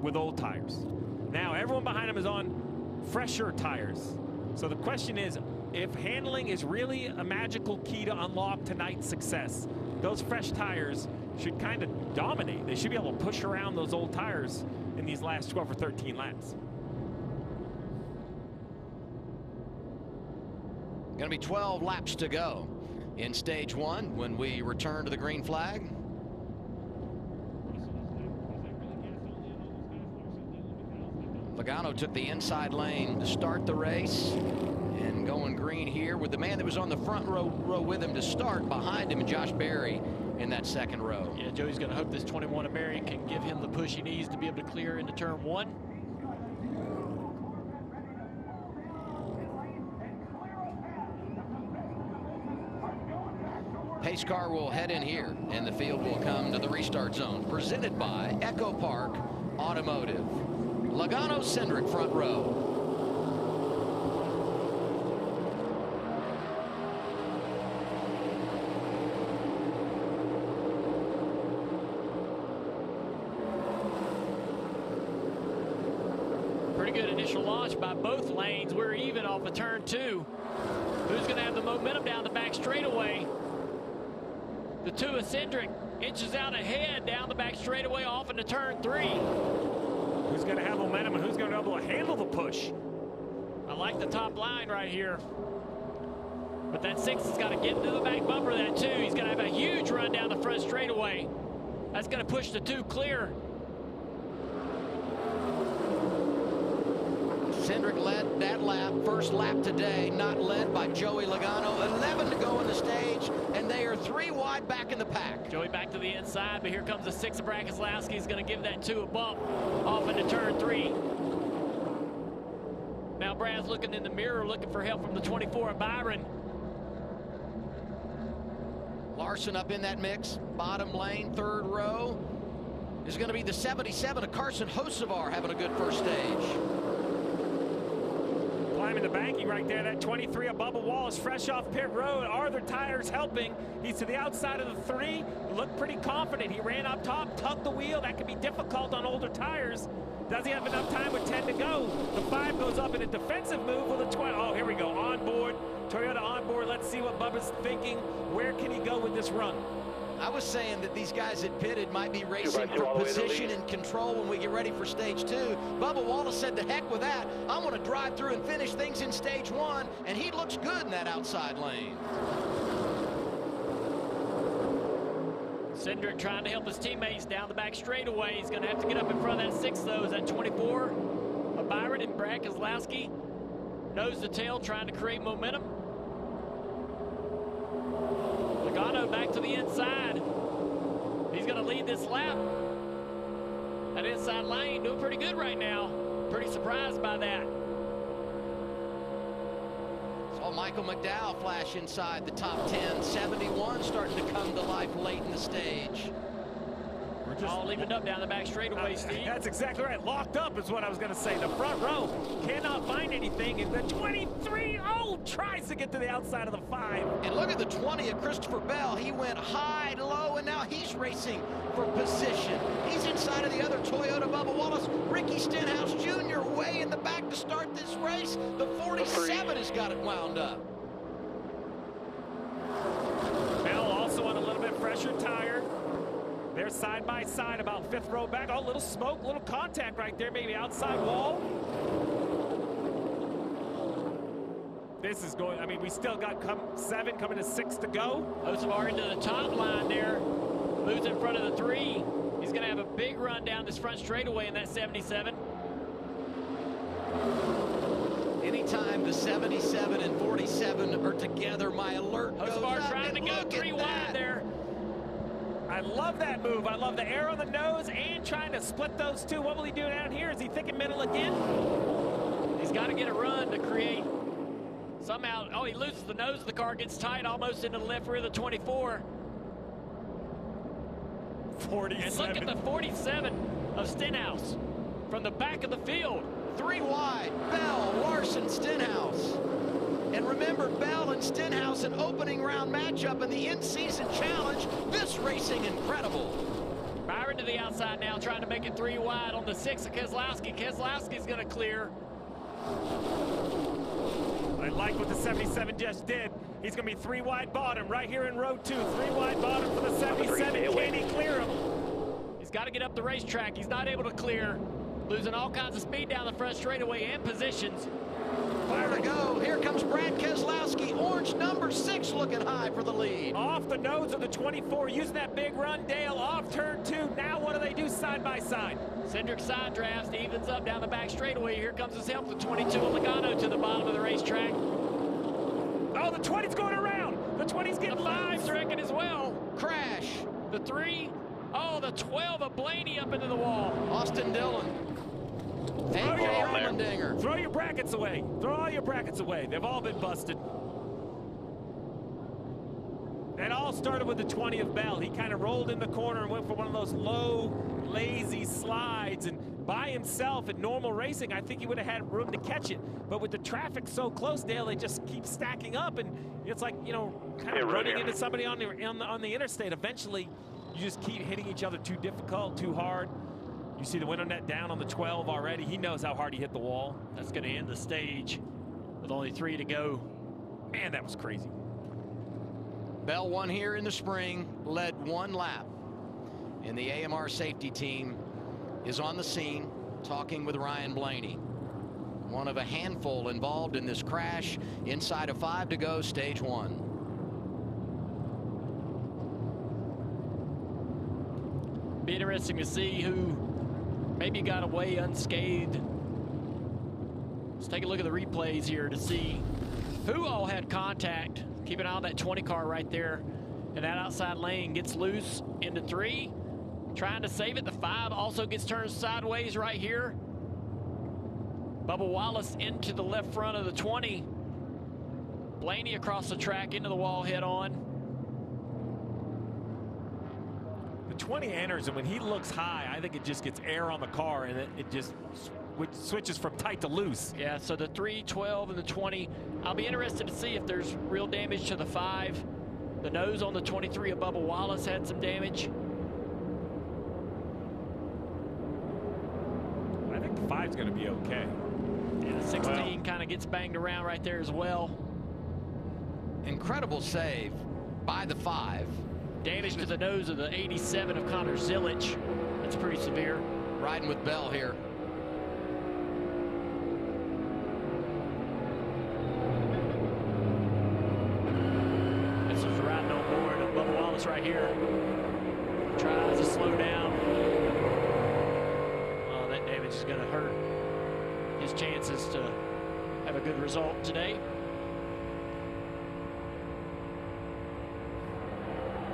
with old tires. Now, everyone behind them is on fresher tires. So the question is, if handling is really a magical key to unlock tonight's success, those fresh tires should kind of dominate. They should be able to push around those old tires in these last 12 or 13 laps. Going to be 12 laps to go in stage 1 when we return to the green flag. Logano took the inside lane to start the race, and going green here with the man that was on the front row with him to start behind him, Josh Berry in that second row. Yeah, Joey's going to hope this 21 of Berry can give him the push he needs to be able to clear into turn 1. Pace car will head in here, and the field will come to the restart zone, presented by Echo Park Automotive. Logano Cindric front row. Pretty good initial launch by both lanes. We're even off of turn 2. Who's going to have the momentum down the back straightaway? The 2 of Cindric inches out ahead down the back straightaway off into turn 3. Who's going to have momentum and who's going to be able to handle the push? I like the top line right here. But that 6 has got to get into the back bumper of that 2. He's going to have a huge run down the front straightaway. That's going to push the 2 clear. Cindric led that lap, first lap today, not led by Joey Logano. 11 to go in the stage, and they are 3 wide back in the pack. Joey back to the inside, but here comes the 6 of Brad Keselowski. He's going to give that 2 a bump off into turn 3. Now Brad's looking in the mirror, looking for help from the 24 of Byron. Larson up in that mix, bottom lane, third row. Is going to be the 77 of Carson Hocevar having a good first stage. Climbing the banking right there. That 23 of Bubba Wallace fresh off pit road. Are the tires helping? He's to the outside of the 3. Looked pretty confident. He ran up top, tugged the wheel. That could be difficult on older tires. Does he have enough time with 10 to go? The 5 goes up in a defensive move with a 20. Oh, here we go. On board. Toyota on board. Let's see what Bubba's thinking. Where can he go with this run? I was saying that these guys that pitted might be racing for position and control when we get ready for stage 2. Bubba Wallace said, to heck with that. I want to drive through and finish things in stage 1, and he looks good in that outside lane. Cindric trying to help his teammates down the back straightaway. He's going to have to get up in front of that 6, though. Is that 24 of Byron and Brad Keselowski? Nose to tail, trying to create momentum. Logano back to the inside. He's going to lead this lap. That inside lane doing pretty good right now. Pretty surprised by that. Saw Michael McDowell flash inside the top 10. 71 starting to come to life late in the stage. We're just all evened up down the back straightaway, Steve. That's exactly right. Locked up is what I was going to say. The front row cannot find anything. And the 23, tries to get to the outside of the 5. And look at the 20 of Christopher Bell. He went high, low, and now he's racing for position. He's inside of the other Toyota, Bubba Wallace. Ricky Stenhouse Jr. way in the back to start this race. The 47 has got it wound up. Bell also on a little bit fresher tire. They're side by side, about 5th row back. Oh, little smoke, little contact right there, maybe outside wall. This is going, I mean, we still got 7 coming to 6 to go. Hocevar into the top line there. Moves in front of the 3. He's going to have a big run down this front straightaway in that 77. Anytime the 77 and 47 are together, my alert goes Hocevar up. trying to go 3 wide there. I love that move. I love the air on the nose and trying to split those 2. What will he do down here? Is he thinking middle again? He's got to get a run to create somehow. Oh, he loses the nose of the car, gets tight almost into the left rear of the 24. 47. And look at the 47 of Stenhouse from the back of the field. 3 wide, Bell, Larson, Stenhouse. And remember, Bell and Stenhouse, an opening round matchup in the in-season challenge. This racing incredible. Byron to the outside now, trying to make it 3 wide on the 6 of Keselowski. Keselowski's going to clear. I like what the 77 just did. He's going to be 3 wide bottom right here in row 2. 3 wide bottom for the 77. Can he clear him? He's got to get up the racetrack. He's not able to clear. Losing all kinds of speed down the front straightaway and positions. Fire to go. Here comes Brad Keselowski. Orange number 6 looking high for the lead. Off the nose of the 24, using that big run. Dale off turn 2. Now what do they do side by side? Cindric side drafts, evens up down the back straightaway. Here comes his help, the 22 of Logano to the bottom of the racetrack. Oh, the 20's going around. The 20's getting the 5's wrecking as well. Crash. The 3. Oh, the 12 of Blaney up into the wall. Austin Dillon. Throw your brackets away. Throw all your brackets away. They've all been busted. That all started with the 20 of Bell. He kind of rolled in the corner and went for one of those low, lazy slides. And by himself in normal racing, I think he would have had room to catch it. But with the traffic so close, Dale, they just keep stacking up. And it's like, you know, kind of running into somebody on the interstate. Eventually, you just keep hitting each other too difficult, too hard. You see the window net down on the 12 already. He knows how hard he hit the wall. That's going to end the stage with only 3 to go. Man, that was crazy. Bell won here in the spring, led 1 lap. And the AMR safety team is on the scene talking with Ryan Blaney. One of a handful involved in this crash. Inside of 5 to go, stage 1. Be interesting to see who maybe got away unscathed. Let's take a look at the replays here to see who all had contact. Keep an eye on that 20 car right there. And that outside lane gets loose into 3. Trying to save it. The 5 also gets turned sideways right here. Bubba Wallace into the left front of the 20. Blaney across the track into the wall head on. The 20 enters, and when he looks high, I think it just gets air on the car, and it just switches from tight to loose. Yeah, so the 3, 12, and the 20. I'll be interested to see if there's real damage to the 5. The nose on the 23 of Bubba Wallace had some damage. I think the 5's going to be okay. Yeah, 16 kind of gets banged around right there as well. Incredible save by the 5. Damage to the nose of the 87 of Connor Zilic. That's pretty severe. Riding with Bell here. This is riding on board of Bubba Wallace right here. Tries to slow down. Oh, that damage is going to hurt his chances to have a good result today.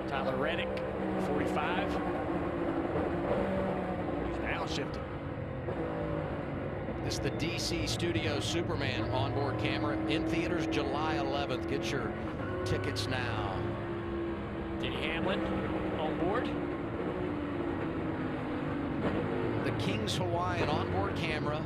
Tyler Reddick, 45. He's now shifting. It's the DC Studio Superman onboard camera in theaters July 11th. Get your tickets now. Denny Hamlin on board. The King's Hawaiian onboard camera.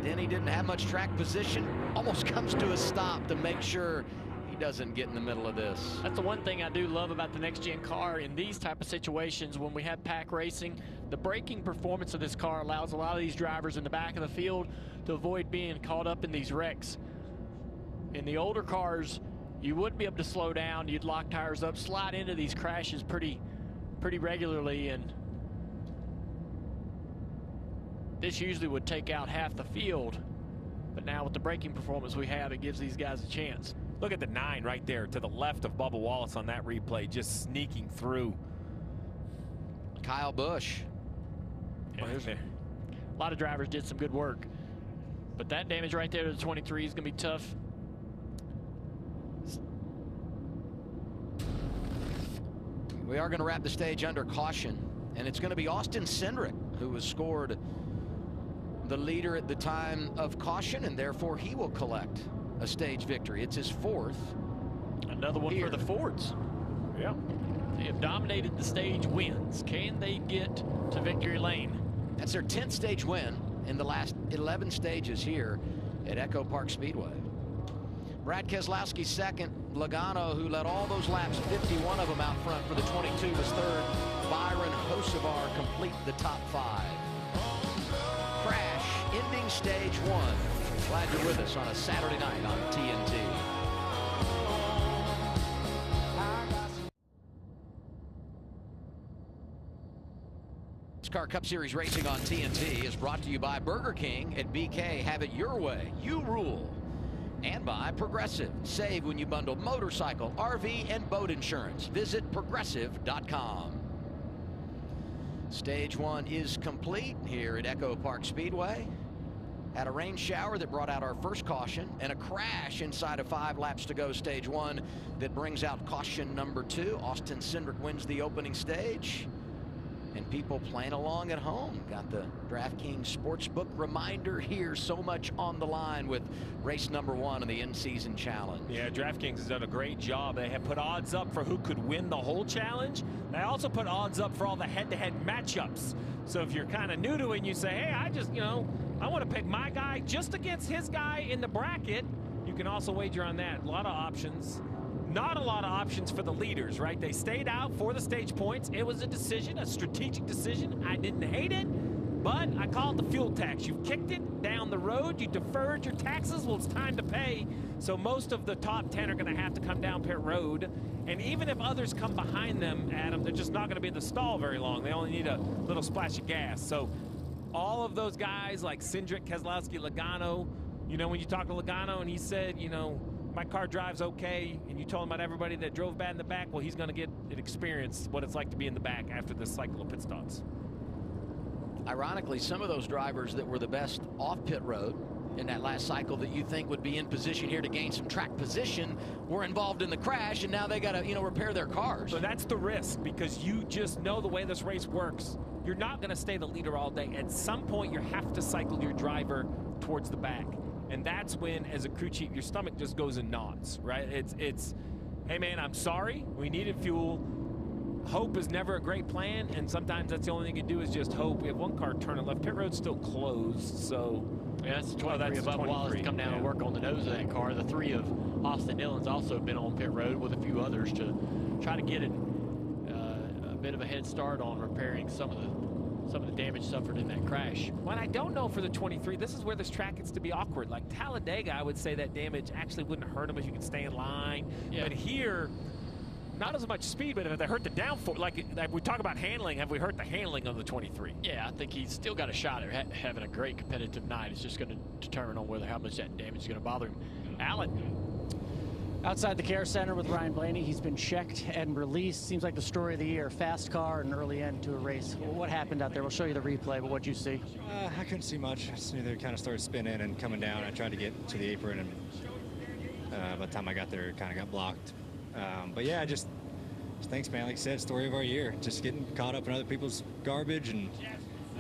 Denny didn't have much track position. Almost comes to a stop to make sure he doesn't get in the middle of this. That's the one thing I do love about the next gen car in these type of situations. When we have pack racing, the braking performance of this car allows a lot of these drivers in the back of the field to avoid being caught up in these wrecks. In the older cars, you wouldn't be able to slow down. You'd lock tires up, slide into these crashes pretty regularly, and this usually would take out half the field. But now with the braking performance we have, it gives these guys a chance. Look at the 9 right there to the left of Bubba Wallace on that replay, just sneaking through. Kyle Busch. Yeah, a lot of drivers did some good work. But that damage right there to the 23 is going to be tough. We are going to wrap the stage under caution, and it's going to be Austin Cindric who has scored the leader at the time of caution, and therefore he will collect a stage victory. It's his 4th. Another one here for the Fords. Yeah. They have dominated the stage wins. Can they get to victory lane? That's their 10th stage win in the last 11 stages here at Echo Park Speedway. Brad Keselowski 2nd. Logano, who led all those laps, 51 of them out front for the 22, was 3rd. Byron Hocevar complete the top 5. Crash ending stage 1. Glad you're with us on a Saturday night on TNT. NASCAR Cup Series racing on TNT is brought to you by Burger King at BK. Have it your way. You rule. And by Progressive. Save when you bundle motorcycle, RV, and boat insurance. Visit progressive.com. Stage 1 is complete here at Echo Park Speedway. Had a rain shower that brought out our first caution and a crash inside of 5 laps to go stage 1 that brings out caution number 2. Austin Cindric wins the opening stage. And people playing along at home got the DraftKings Sportsbook reminder here. So much on the line with race number 1 in the in-season challenge. Yeah, DraftKings has done a great job. They have put odds up for who could win the whole challenge. They also put odds up for all the head-to-head matchups. So if you're kind of new to it and you say, hey, I want to pick my guy just against his guy in the bracket, you can also wager on that. A lot of options. Not a lot of options for the leaders, right? They stayed out for the stage points. It was a decision, a strategic decision. I didn't hate it, but I call it the fuel tax. You've kicked it down the road. You deferred your taxes. Well, it's time to pay. So most of the top 10 are going to have to come down pit road. And even if others come behind them, Adam, they're just not going to be in the stall very long. They only need a little splash of gas. So all of those guys like Cindric, Keselowski, Logano, when you talk to Logano and he said, my car drives okay, and you told him about everybody that drove bad in the back, well, he's going to get an experience what it's like to be in the back after this cycle of pit stops. Ironically, some of those drivers that were the best off pit road in that last cycle that you think would be in position here to gain some track position were involved in the crash, and now they got to, repair their cars. So that's the risk, because you just know the way this race works. You're not going to stay the leader all day. At some point, you have to cycle your driver towards the back. And that's when, as a crew chief, your stomach just goes in knots, right? It's, hey, man, I'm sorry. We needed fuel. Hope is never a great plan, and sometimes that's the only thing you do is just hope. We have one car turning left. Pit road's still closed, so... Yeah, that's the 23 of Bubba Wallace come down and work on the nose of that car. The 3 of Austin Dillon's also been on pit road with a few others to try to get a bit of a head start on repairing some of the damage suffered in that crash. What I don't know for the 23, this is where this track gets to be awkward. Like Talladega, I would say that damage actually wouldn't hurt him if you could stay in line. Yeah. But here, not as much speed, but if they hurt the downforce, like we talk about handling, have we hurt the handling of the 23? Yeah, I think he's still got a shot at having a great competitive night. It's just going to determine on how much that damage is going to bother him. Alan. Outside the care center with Ryan Blaney, he's been checked and released. Seems like the story of the year. Fast car and early end to a race. What happened out there? We'll show you the replay, but what'd you see? I couldn't see much. I just knew they kind of started spinning and coming down. I tried to get to the apron, and by the time I got there, it kind of got blocked. But yeah, just thanks, man. Like I said, story of our year. Just getting caught up in other people's garbage, and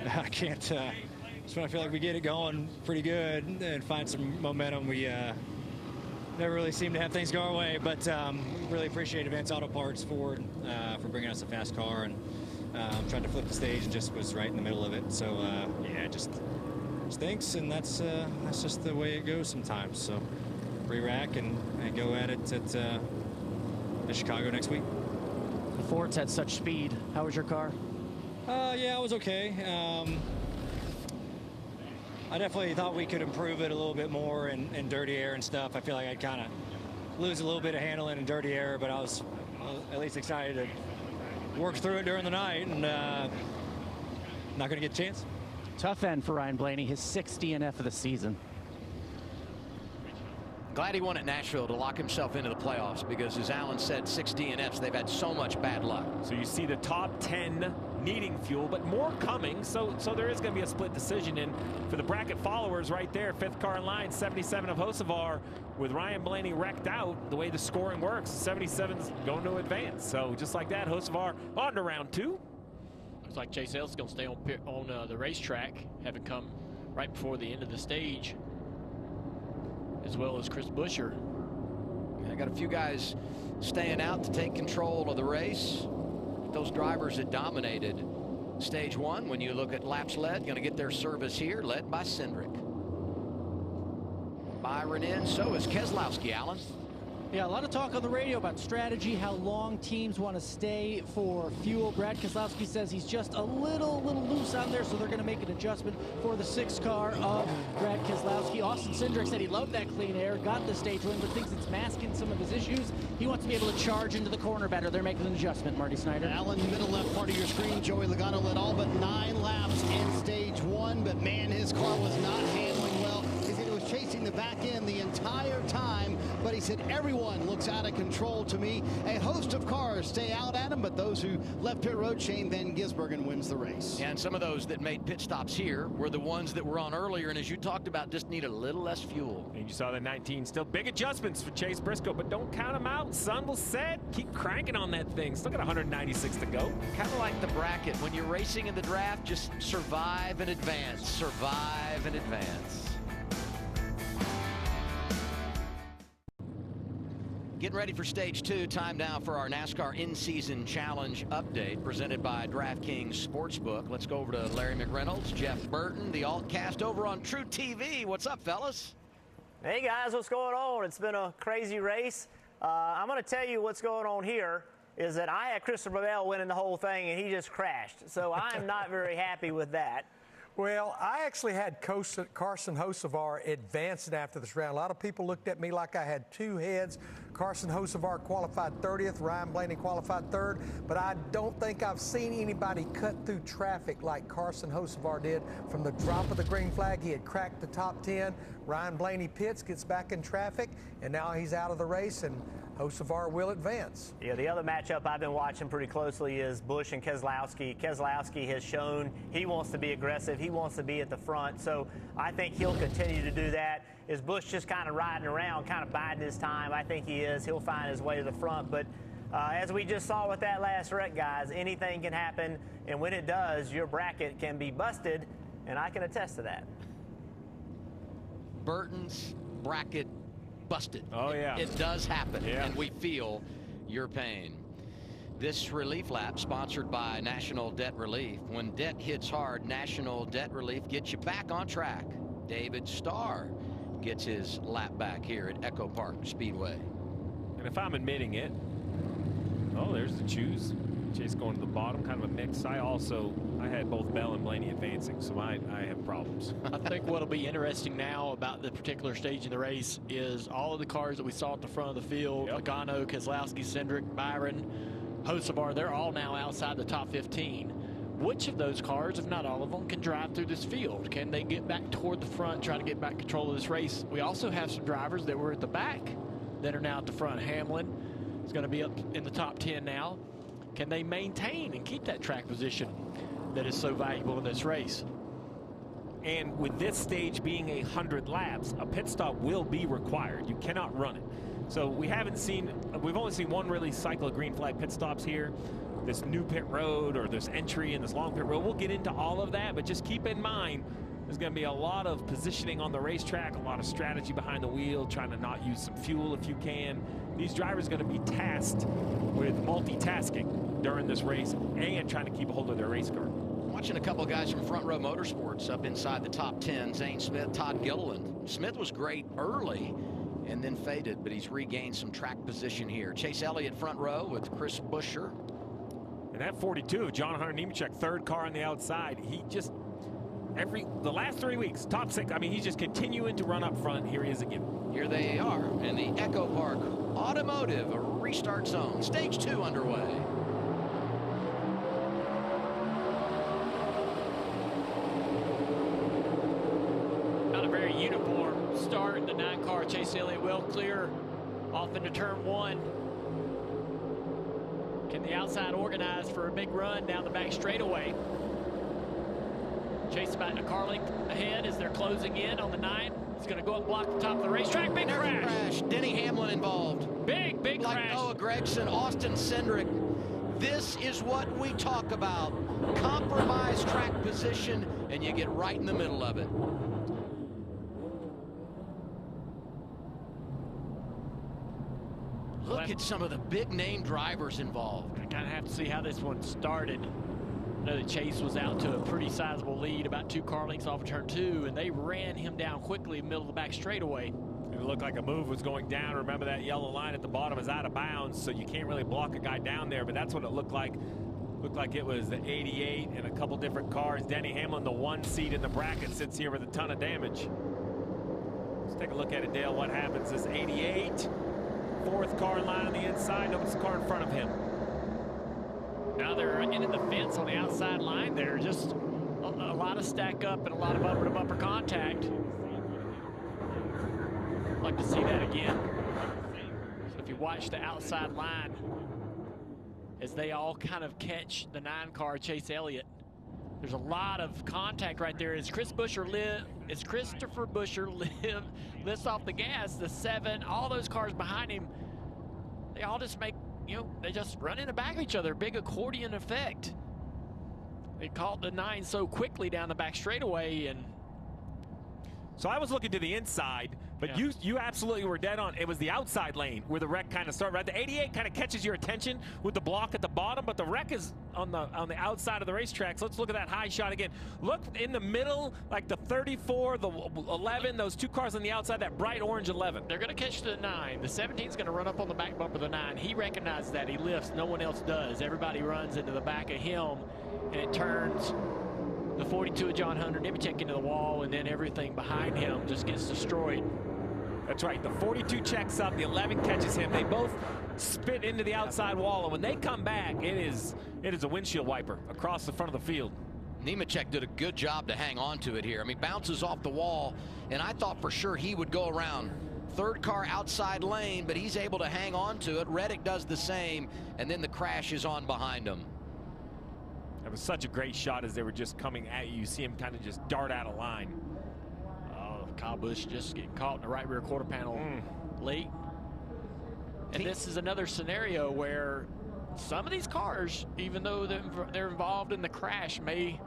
I can't. Just when I feel like we get it going pretty good and find some momentum, we never really seem to have things go our way. But really appreciate Advanced Auto Parts Ford for bringing us a fast car, and tried to flip the stage and just was right in the middle of it. So yeah, just thanks, and that's just the way it goes sometimes. So re-rack and go at it at Chicago next week. The Ford's had such speed. How was your car? Yeah, it was okay. I definitely thought we could improve it a little bit more in dirty air and stuff. I feel like I'd kind of lose a little bit of handling in dirty air, but I was at least excited to work through it during the night, and not going to get a chance. Tough end for Ryan Blaney, his 6th DNF of the season. Glad he won at Nashville to lock himself into the playoffs, because, as Alan said, 6 DNFs, they've had so much bad luck. So you see the top 10 needing fuel, but more coming, so there is going to be a split decision. And for the bracket followers right there, 5th car in line, 77 of Hocevar, with Ryan Blaney wrecked out, the way the scoring works, 77's going to advance. So just like that, Hocevar on to round 2. Looks like Chase Ellis is going to stay on the racetrack, having come right before the end of the stage, as well as Chris Buescher. I got a few guys staying out to take control of the race. Those drivers that dominated stage 1, when you look at laps led, going to get their service here, led by Cindric. Byron in, so is Keselowski, Alan. Yeah, a lot of talk on the radio about strategy, how long teams want to stay for fuel. Brad Keselowski says he's just a little loose on there, so they're going to make an adjustment for the 6 car of Brad Keselowski. Austin Cindric said he loved that clean air, got the stage win, but thinks it's masking some of his issues. He wants to be able to charge into the corner better. They're making an adjustment, Marty Snyder. Alan, middle left part of your screen, Joey Logano led all but 9 laps in stage 1, but man, his car was not handling well. He said he was chasing the back end the entire time, but he said everyone looks out of control to me. A host of cars stay out at him, but those who left pit road, Shane Van Gisbergen wins the race. And some of those that made pit stops here were the ones that were on earlier, and as you talked about, just need a little less fuel. And you saw the 19, still big adjustments for Chase Briscoe, but don't count them out. Sun will set. Keep cranking on that thing. Still got 196 to go. Kind of like the bracket. When you're racing in the draft, just survive and advance. Survive and advance. Getting ready for stage 2. Time now for our NASCAR in-season challenge update presented by DraftKings Sportsbook. Let's go over to Larry McReynolds, Jeff Burton, the alt cast over on True TV. What's up, fellas? Hey guys, what's going on? It's been a crazy race. I'm going to tell you what's going on here is that I had Christopher Bell winning the whole thing and he just crashed. So I'm not very happy with that. Well, I actually had Carson Hocevar advancing after this round. A lot of people looked at me like I had 2 heads. Carson Hocevar qualified 30th. Ryan Blaney qualified 3rd. But I don't think I've seen anybody cut through traffic like Carson Hocevar did. From the drop of the green flag, he had cracked the top 10. Ryan Blaney pits, gets back in traffic, and now he's out of the race, and Hocevar will advance. Yeah, the other matchup I've been watching pretty closely is Busch and Keselowski. Keselowski has shown he wants to be aggressive. He wants to be at the front, so I think he'll continue to do that. Is Busch just kind of riding around, kind of biding his time? I think he is. He'll find his way to the front, but as we just saw with that last wreck, guys, anything can happen, and when it does, your bracket can be busted, and I can attest to that. Burton's bracket busted. Oh, yeah. It does happen, yeah. And we feel your pain. This relief lap sponsored by National Debt Relief. When debt hits hard, National Debt Relief gets you back on track. David Starr gets his lap back here at Echo Park Speedway. And if I'm admitting it, oh, there's the choose. Chase going to the bottom, kind of a mix. I had both Bell and Blaney advancing, so I have problems. I think what'll be interesting now about the particular stage in the race is all of the cars that we saw at the front of the field, Logano, Keselowski, Cindric, Byron, Hocevar, they're all now outside the top 15. Which of those cars, if not all of them, can drive through this field? Can they get back toward the front, try to get back control of this race? We also have some drivers that were at the back that are now at the front. Hamlin is going to be up in the top 10 now. Can they maintain and keep that track position that is so valuable in this race? And with this stage being 100 laps, a pit stop will be required. You cannot run it. So we've only seen one really cycle of green flag pit stops here. This new pit road or this entry in this long pit road. We'll get into all of that, but just keep in mind there's going to be a lot of positioning on the racetrack, a lot of strategy behind the wheel, trying to not use some fuel if you can. These drivers are going to be tasked with multitasking during this race and trying to keep a hold of their race car. Watching a couple of guys from Front Row Motorsports up inside the top 10, Zane Smith, Todd Gilliland. Smith was great early and then faded, but he's regained some track position here. Chase Elliott front row with Chris Buescher. And that 42, John Hunter Nemechek, 3rd car on the outside. He just, the last 3 weeks, top 6, I mean, he's just continuing to run up front. Here he is again. Here they are in the Echo Park Automotive Restart Zone. Stage 2 underway. Not a very uniform start. The 9-car Chase Elliott well clear off into turn 1. Can the outside organize for a big run down the back straightaway? Chase about a car length ahead as they're closing in on the 9. He's going to go up and block the top of the racetrack. Big crash. Denny Hamlin involved. Big like crash. Noah Gragson, Austin Cindric. This is what we talk about. Compromise track position, and you get right in the middle of it. Look at some of the big name drivers involved. I kind of have to see how this one started. I know that Chase was out to a pretty sizable lead, about 2 car lengths off of turn 2, and they ran him down quickly in the middle of the back straightaway. It looked like a move was going down. Remember that yellow line at the bottom is out of bounds, so you can't really block a guy down there, but that's what it looked like. Looked like it was the 88 and a couple different cars. Denny Hamlin, the 1 seed in the bracket, sits here with a ton of damage. Let's take a look at it, Dale. What happens? This 88, fourth car in line on the inside. Nobody's the car in front of him. Now they're into the fence on the outside line. They're just a lot of stack up and a lot of bumper-to-bumper contact. I'd like to see that again. So if you watch the outside line, as they all kind of catch the 9 car Chase Elliott, there's a lot of contact right there. As Christopher Buescher lifts off the gas, the 7, all those cars behind him, they all just make, they just run in the back of each other. Big accordion effect. They caught the 9 so quickly down the back straightaway. And so I was looking to the inside, but yeah. you absolutely were dead on. It was the outside lane where the wreck kind of started. Right, the 88 kind of catches your attention with the block at the bottom, but the wreck is on the outside of the racetrack. So let's look at that high shot again. Look in the middle, like the 34, the 11, those 2 cars on the outside, that bright orange 11. They're going to catch the 9. The 17 is going to run up on the back bumper of the 9. He recognizes that. He lifts. No one else does. Everybody runs into the back of him, and it turns the 42 of John Hunter, Nemechek into the wall, and then everything behind him just gets destroyed. That's right. The 42 checks up. The 11 catches him. They both spit into the outside wall, and when they come back, it is a windshield wiper across the front of the field. Nemechek did a good job to hang on to it here. I mean, bounces off the wall, and I thought for sure he would go around. 3rd car outside lane, but he's able to hang on to it. Reddick does the same, and then the crash is on behind him. That was such a great shot as they were just coming at you. You see him kind of just dart out of line. Oh, Kyle Busch just getting caught in the right rear quarter panel late. And this is another scenario where some of these cars, even though they're involved in the crash, may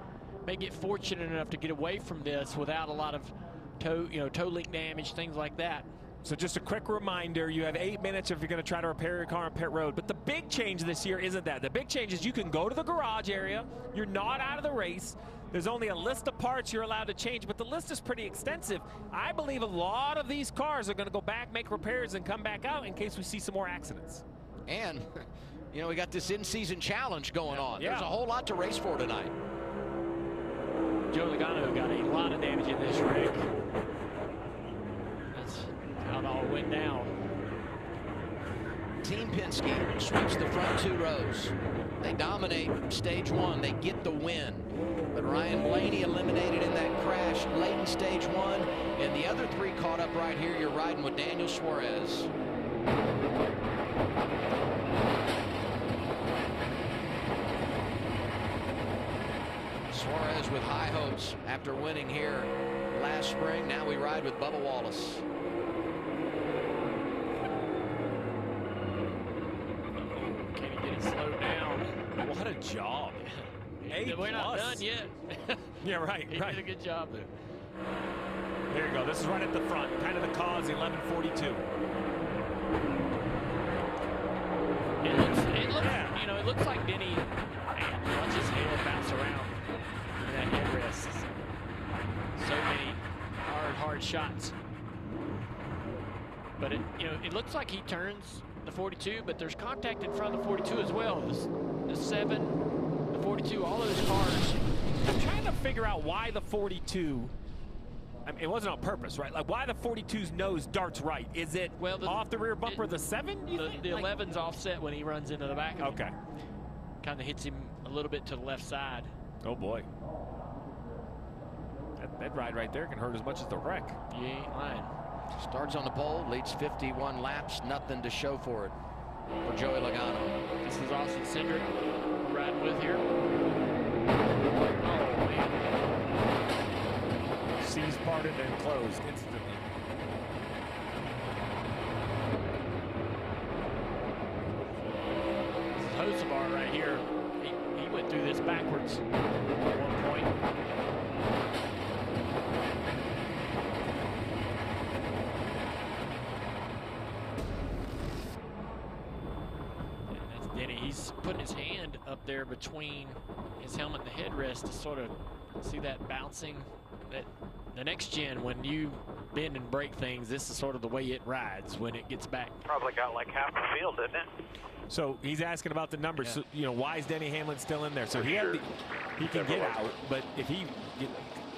get fortunate enough to get away from this without a lot of toe link damage, things like that. So just a quick reminder, you have 8 minutes if you're going to try to repair your car on pit road. But the big change this year isn't that. The big change is you can go to the garage area. You're not out of the race. There's only a list of parts you're allowed to change, but the list is pretty extensive. I believe a lot of these cars are going to go back, make repairs, and come back out in case we see some more accidents. And, we got this in-season challenge going on. Yeah. There's a whole lot to race for tonight. Joe Logano got a lot of damage in this wreck. That's how it all went down. Team Penske sweeps the front 2 rows. They dominate stage 1. They get the win. But Ryan Blaney eliminated in that crash late in stage 1. And the other 3 caught up right here. You're riding with Daniel Suarez. Suarez with high hopes after winning here last spring. Now we ride with Bubba Wallace. Can he get it slowed down? What a job. We're not done yet. Yeah, right. He did a good job there. There you go. This is right at the front. Kind of the cause, 1142. It looks like Denny watch his hair bounce around in that headrest. So many hard shots. But it looks like he turns the 42, but there's contact in front of the 42 as well. The 7, the 42, all those cars. I'm trying to figure out why the 42. I mean, it wasn't on purpose, right? Like, why the 42's nose darts right? Is it off the rear bumper of the 7? The 11's offset when he runs into the back of him. Okay. Kind of hits him a little bit to the left side. Oh, boy. That ride right there can hurt as much as the wreck. You ain't lying. Starts on the pole, leads 51 laps, nothing to show for it for Joey Logano. This is Austin Cindric we're riding with here. Oh, man. Seas parted and closed instantly. This is Hocevar right here. He went through this backwards at one point. And that's Denny. He's putting his hand up there between his helmet and the headrest to sort of see that bouncing. That the next gen, when you bend and break things. This is sort of the way it rides when it gets back. Probably got like half the field, didn't it? So he's asking about the numbers. Yeah. So, you know, why is Denny Hamlin still in there? So he can get out, but if he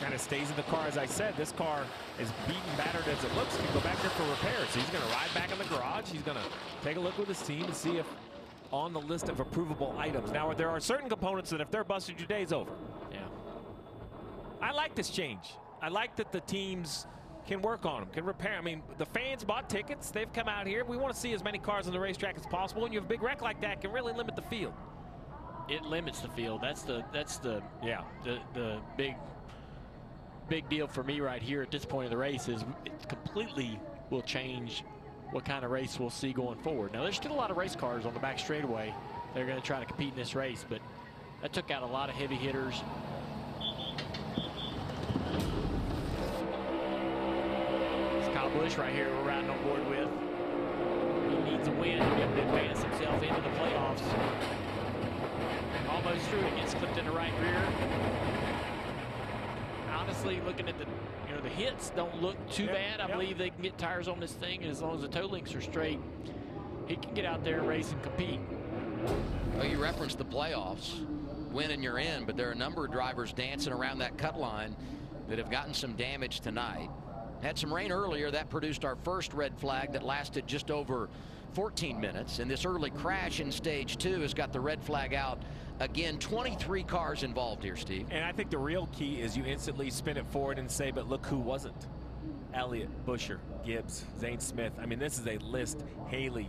kind of stays in the car, as I said, this car is beaten, battered as it looks. He can go back there for repairs. So he's going to ride back in the garage. He's going to take a look with his team and see if on the list of approvable items. Now, there are certain components that if they're busted, your day's over. Yeah. I like this change. I like that the teams can work on them, can repair. I mean, the fans bought tickets. They've come out here. We want to see as many cars on the racetrack as possible. And you have a big wreck like that, can really limit the field. It limits the field. That's the big deal for me right here at this point of the race is it completely will change what kind of race we'll see going forward. Now, there's still a lot of race cars on the back straightaway. They're going to try to compete in this race, but that took out a lot of heavy hitters. It's Kyle Busch right here we're riding on board with. He needs a win to be able to advance himself into the playoffs. Almost through it, gets clipped in the right rear. Honestly, looking at the hits don't look too bad. I believe they can get tires on this thing, and as long as the toe links are straight, he can get out there and race and compete. Well, you referenced the playoffs, win and you're in, but there are a number of drivers dancing around that cut line that have gotten some damage tonight. Had some rain earlier that produced our first red flag that lasted just over 14 minutes, and this early crash in stage 2 has got the red flag out again. 23 cars involved here, Steve. And I think the real key is you instantly spin it forward and say, but look who wasn't. Elliott, Buescher, Gibbs, Zane Smith. I mean, this is a list. Haley,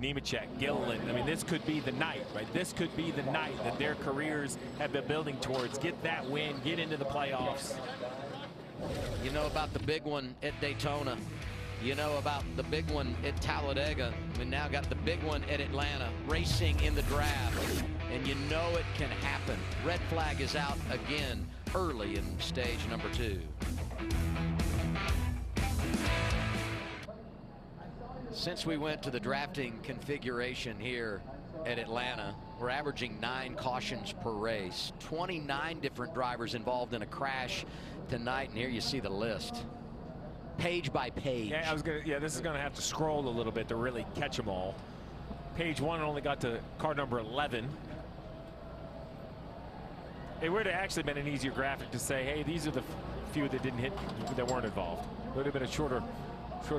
Nemechek, Gilliland. I mean, this could be the night, right? This could be the night that their careers have been building towards. Get that win, get into the playoffs. You know about the big one at Daytona. You know about the big one at Talladega. We now got the big one at Atlanta, racing in the draft. And you know it can happen. Red flag is out again early in stage number 2. Since we went to the drafting configuration here at Atlanta, we're averaging 9 cautions per race. 29 different drivers involved in a crash tonight, and here you see the list. Page by page. Yeah, this is gonna have to scroll a little bit to really catch them all. Page 1 only got to car number 11. It would have actually been an easier graphic to say, hey, these are the few that didn't hit, that weren't involved. It would have been a shorter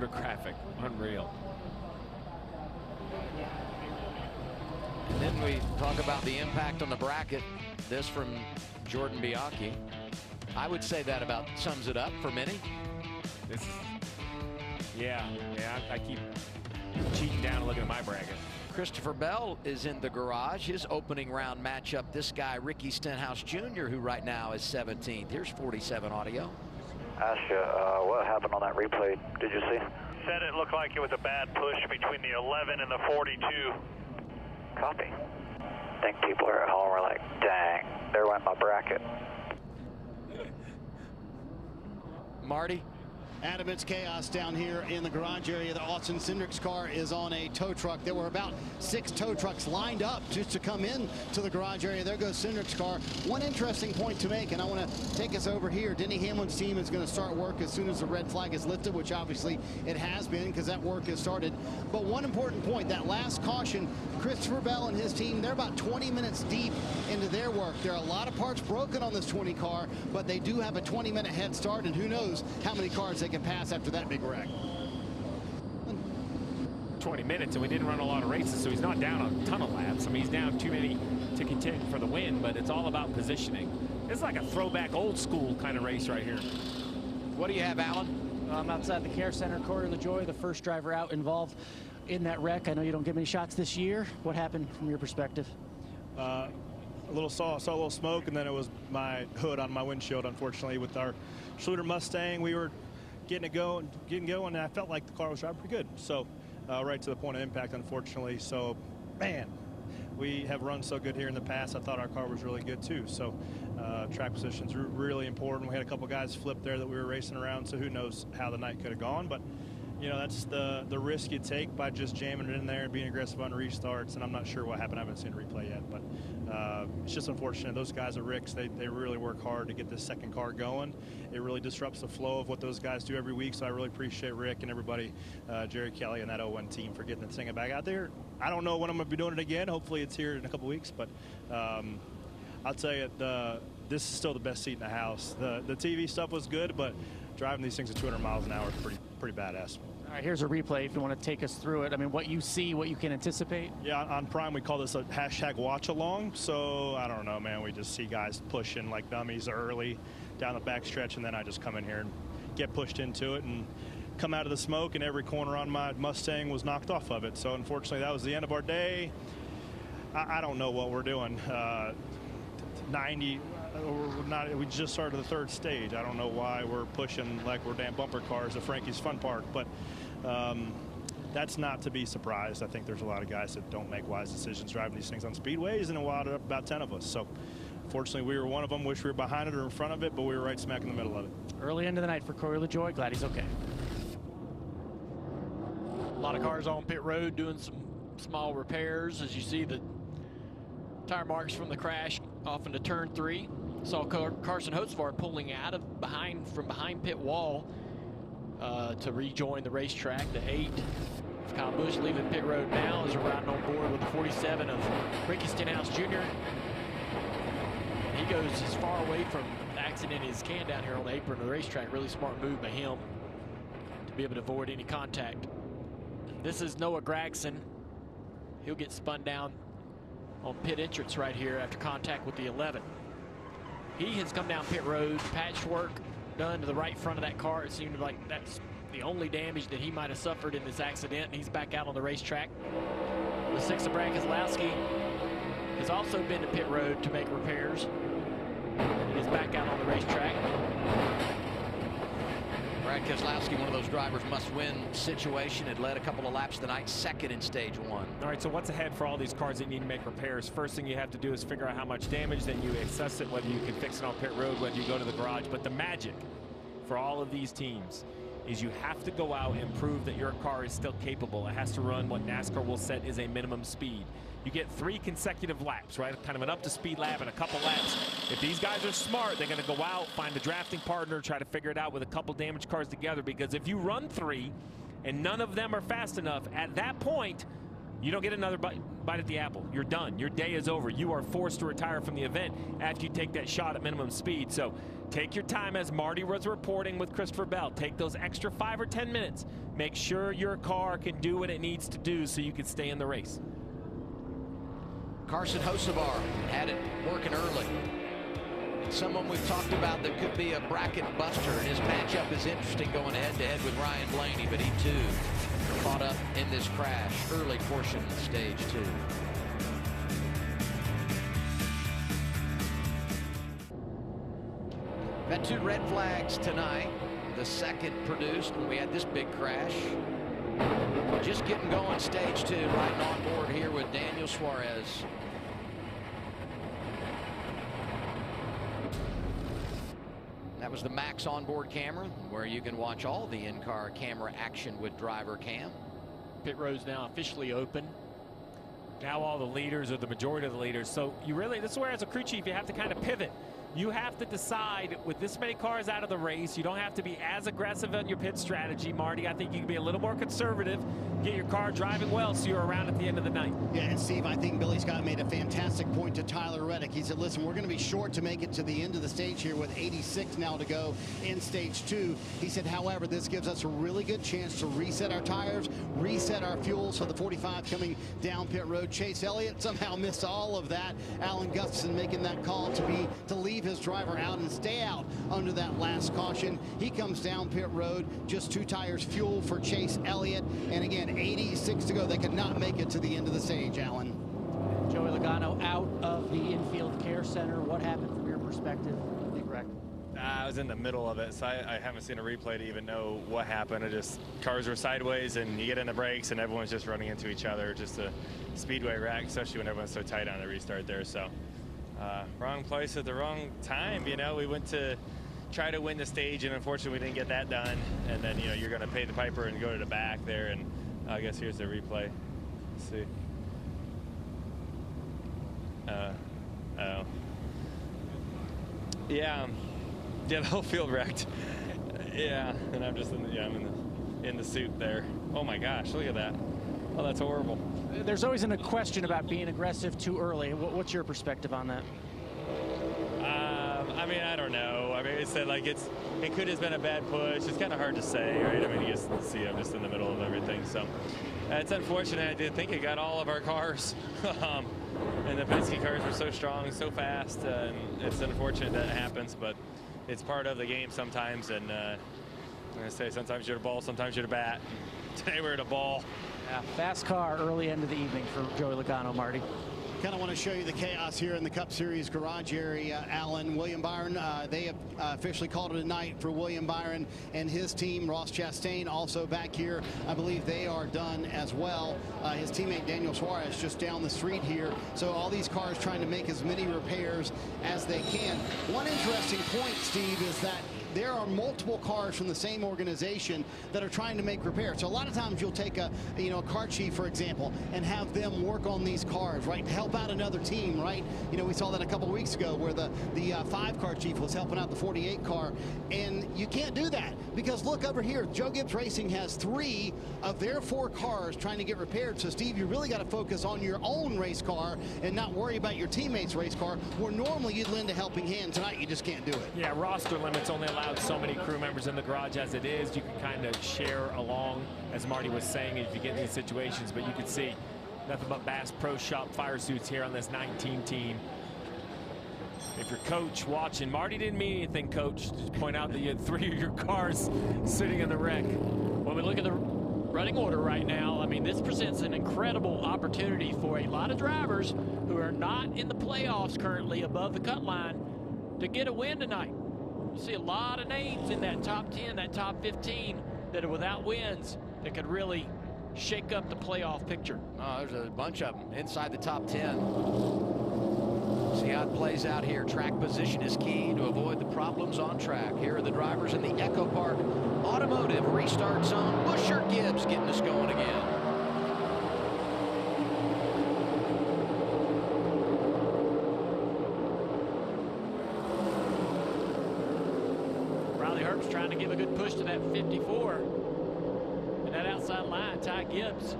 graphic. Unreal. And then we talk about the impact on the bracket. This from Jordan Bianchi. I would say that about sums it up for many. I keep cheating down and looking at my bracket. Christopher Bell is in the garage. His opening round matchup, this guy, Ricky Stenhouse Jr., who right now is 17th. Here's 47 audio. Ask you, what happened on that replay? Did you see? Said it looked like it was a bad push between the 11 and the 42. Copy. I think people are at home are like, dang, there went my bracket. Marty? Adam, it's chaos down here in the garage area. The Austin Cindric's car is on a tow truck. There were about 6 tow trucks lined up just to come in to the garage area. There goes Cindric's car. One interesting point to make, and I want to take us over here. Denny Hamlin's team is going to start work as soon as the red flag is lifted, which obviously it has been because that work has started. But one important point, that last caution, Christopher Bell and his team, they're about 20 minutes deep into their work. There are a lot of parts broken on this 20 car, but they do have a 20-minute head start, and who knows how many cars they can pass after that big wreck. 20 minutes, and we didn't run a lot of races, so he's not down a ton of laps. I mean, he's down too many to contend for the win, but it's all about positioning. It's like a throwback old school kind of race right here. What do you have, Alan? I'm outside the Care Center. Corey LaJoy, the first driver out involved in that wreck. I know you don't get many shots this year. What happened from your perspective? A little saw a little smoke, and then it was my hood on my windshield. Unfortunately, with our Schluter Mustang, we were getting going, and I felt like the car was driving pretty good. So right to the point of impact, unfortunately. So, man, we have run so good here in the past. I thought our car was really good too. So track position's really important. We had a couple guys flip there that we were racing around, so who knows how the night could have gone. But You know, that's the risk you take by just jamming it in there and being aggressive on restarts, and I'm not sure what happened. I haven't seen a replay yet, but it's just unfortunate. Those guys at Rick's, they really work hard to get this second car going. It really disrupts the flow of what those guys do every week, so I really appreciate Rick and everybody, Jerry Kelly and that 01 team for getting the thing back out there. I don't know when I'm going to be doing it again. Hopefully it's here in a couple weeks, but I'll tell you, this is still the best seat in the house. The TV stuff was good, but driving these things at 200 miles an hour is pretty badass. All right, here's a replay if you want to take us through it. I mean, what you see, what you can anticipate. Yeah, on Prime we call this a hashtag watch along. So I don't know, man. We just see guys pushing like dummies early down the backstretch, and then I just come in here and get pushed into it and come out of the smoke, and every corner on my Mustang was knocked off of it. So unfortunately, that was the end of our day. I don't know what we're doing. 90. We just started the third stage. I don't know why we're pushing like we're damn bumper cars at Frankie's Fun Park, but that's not to be surprised. I think there's a lot of guys that don't make wise decisions driving these things on speedways, and about 10 of us. So fortunately, we were one of them. Wish we were behind it or in front of it, but we were right smack in the middle of it. Early end of the night for Corey LaJoie. Glad he's okay. A lot of cars on pit road doing some small repairs. As you see the tire marks from the crash off into turn 3. Saw Carson Hocevar pulling out of from behind pit wall to rejoin the racetrack. The 8 of Kyle Busch leaving pit road now as we're riding on board with the 47 of Ricky Stenhouse Jr. He goes as far away from the accident as he can down here on the apron of the racetrack. Really smart move by him to be able to avoid any contact. This is Noah Gragson. He'll get spun down on pit entrance right here after contact with the 11. He has come down pit road, patchwork done to the right front of that car. It seemed like that's the only damage that he might have suffered in this accident, and he's back out on the racetrack. The 6 of Brad Keselowski has also been to pit road to make repairs and is back out on the racetrack. Brad Keselowski, one of those drivers must-win situation, had led a couple of laps tonight, second in stage 1. All right, so what's ahead for all these cars that need to make repairs? First thing you have to do is figure out how much damage, then you assess it, whether you can fix it on pit road, whether you go to the garage. But the magic for all of these teams is you have to go out and prove that your car is still capable. It has to run what NASCAR will set as a minimum speed. You get 3 consecutive laps, right? Kind of an up-to-speed lap and a couple laps. If these guys are smart, they're going to go out, find a drafting partner, try to figure it out with a couple damaged cars together, because if you run 3 and none of them are fast enough, at that point, you don't get another bite at the apple. You're done. Your day is over. You are forced to retire from the event after you take that shot at minimum speed. So take your time, as Marty was reporting with Christopher Bell. Take those extra 5 or 10 minutes. Make sure your car can do what it needs to do so you can stay in the race. Carson Hocevar had it working early. Someone we've talked about that could be a bracket buster, and his matchup is interesting going head-to-head with Ryan Blaney, but he too caught up in this crash early portion of stage 2. Got 2 red flags tonight. The second produced when we had this big crash. Just getting going stage 2, riding on board here with Daniel Suarez. That was the Max onboard camera, where you can watch all the in-car camera action with driver cam. Pit road's now officially open. Now all the leaders, or the majority of the leaders. So this is where, as a crew chief, you have to kind of pivot. You have to decide, with this many cars out of the race, you don't have to be as aggressive in your pit strategy, Marty. I think you can be a little more conservative, get your car driving well so you're around at the end of the night. Yeah, and Steve, I think Billy Scott made a fantastic point to Tyler Reddick. He said, listen, we're going to be short to make it to the end of the stage here with 86 now to go in stage 2. He said, however, this gives us a really good chance to reset our tires, reset our fuel. So the 45 coming down pit road. Chase Elliott somehow missed all of that. Alan Gustafson making that call to leave his driver out and stay out under that last caution. He comes down pit road, just 2 tires fuel for Chase Elliott, and again 86 to go. They could not make it to the end of the stage. Alan. Joey Logano out of the infield care center. What happened from your perspective? Correct. I was in the middle of it, so I haven't seen a replay to even know what happened. Cars were sideways, and you get in the brakes, and everyone's just running into each other. Just a speedway wreck, especially when everyone's so tight on the restart there. So wrong place at the wrong time. You know, we went to try to win the stage, and unfortunately we didn't get that done. And then, you know, you're going to pay the piper and go to the back there. And I guess here's the replay. Let's see. Yeah, the whole field wrecked. Yeah, and I'm just I'm in the suit there. Oh my gosh, look at that. Oh, that's horrible. There's always a question about being aggressive too early. What's your perspective on that? I mean, I don't know. I mean, it said like it could have been a bad push. It's kind of hard to say, right? I mean, you just see I'm just in the middle of everything, so it's unfortunate. I did think it got all of our cars, and the Penske cars were so strong, so fast, and it's unfortunate that it happens, but it's part of the game sometimes. And I say sometimes you're the ball, sometimes you're the bat. Today we're the ball. Yeah, fast car early end of the evening for Joey Logano, Marty. Kind of want to show you the chaos here in the Cup Series garage area, Alan. William Byron, they have officially called it a night for William Byron and his team. Ross Chastain also back here. I believe they are done as well. His teammate Daniel Suarez just down the street here. So all these cars trying to make as many repairs as they can. One interesting point, Steve, is that there are multiple cars from the same organization that are trying to make repairs. So a lot of times you'll take a car chief, for example, and have them work on these cars, right, to help out another team, right? You know, we saw that a couple of weeks ago where the 5-car chief was helping out the 48 car, and you can't do that because look over here, Joe Gibbs Racing has 3 of their 4 cars trying to get repaired. So Steve, you really got to focus on your own race car and not worry about your teammate's race car, where normally you'd lend a helping hand. Tonight you just can't do it. Yeah, roster limits only allow so many crew members in the garage as it is. You can kind of share along, as Marty was saying, if you get in these situations. But you can see nothing but Bass Pro Shop fire suits here on this 19 team. If you're coach watching, Marty didn't mean anything, coach. Just point out that you had 3 of your cars sitting in the wreck. When we look at the running order right now, I mean, this presents an incredible opportunity for a lot of drivers who are not in the playoffs currently above the cut line to get a win tonight. You see a lot of names in that top 10, that top 15 that are without wins that could really shake up the playoff picture. Oh, there's a bunch of them inside the top 10. See how it plays out here. Track position is key to avoid the problems on track. Here are the drivers in the Echo Park Automotive restart zone. Busher Gibbs getting us going again. Trying to give a good push to that 54. And that outside line, Ty Gibbs.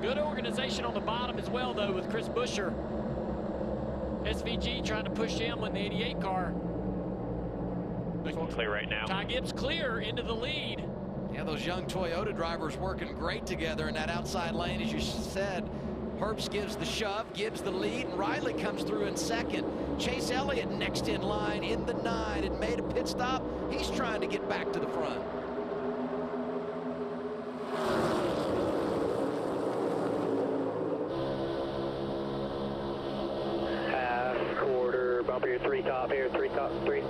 Good organization on the bottom as well, though, with Chris Busher. SVG trying to push him in the 88 car. Clear right now. Ty Gibbs clear into the lead. Yeah, those young Toyota drivers working great together in that outside lane, as you said. Herbst gives the shove, gives the lead, and Riley comes through in second. Chase Elliott next in line in the 9 and made a pit stop. He's trying to get back to the front. Half, quarter, bumper your 3 top here, 3 top, 3.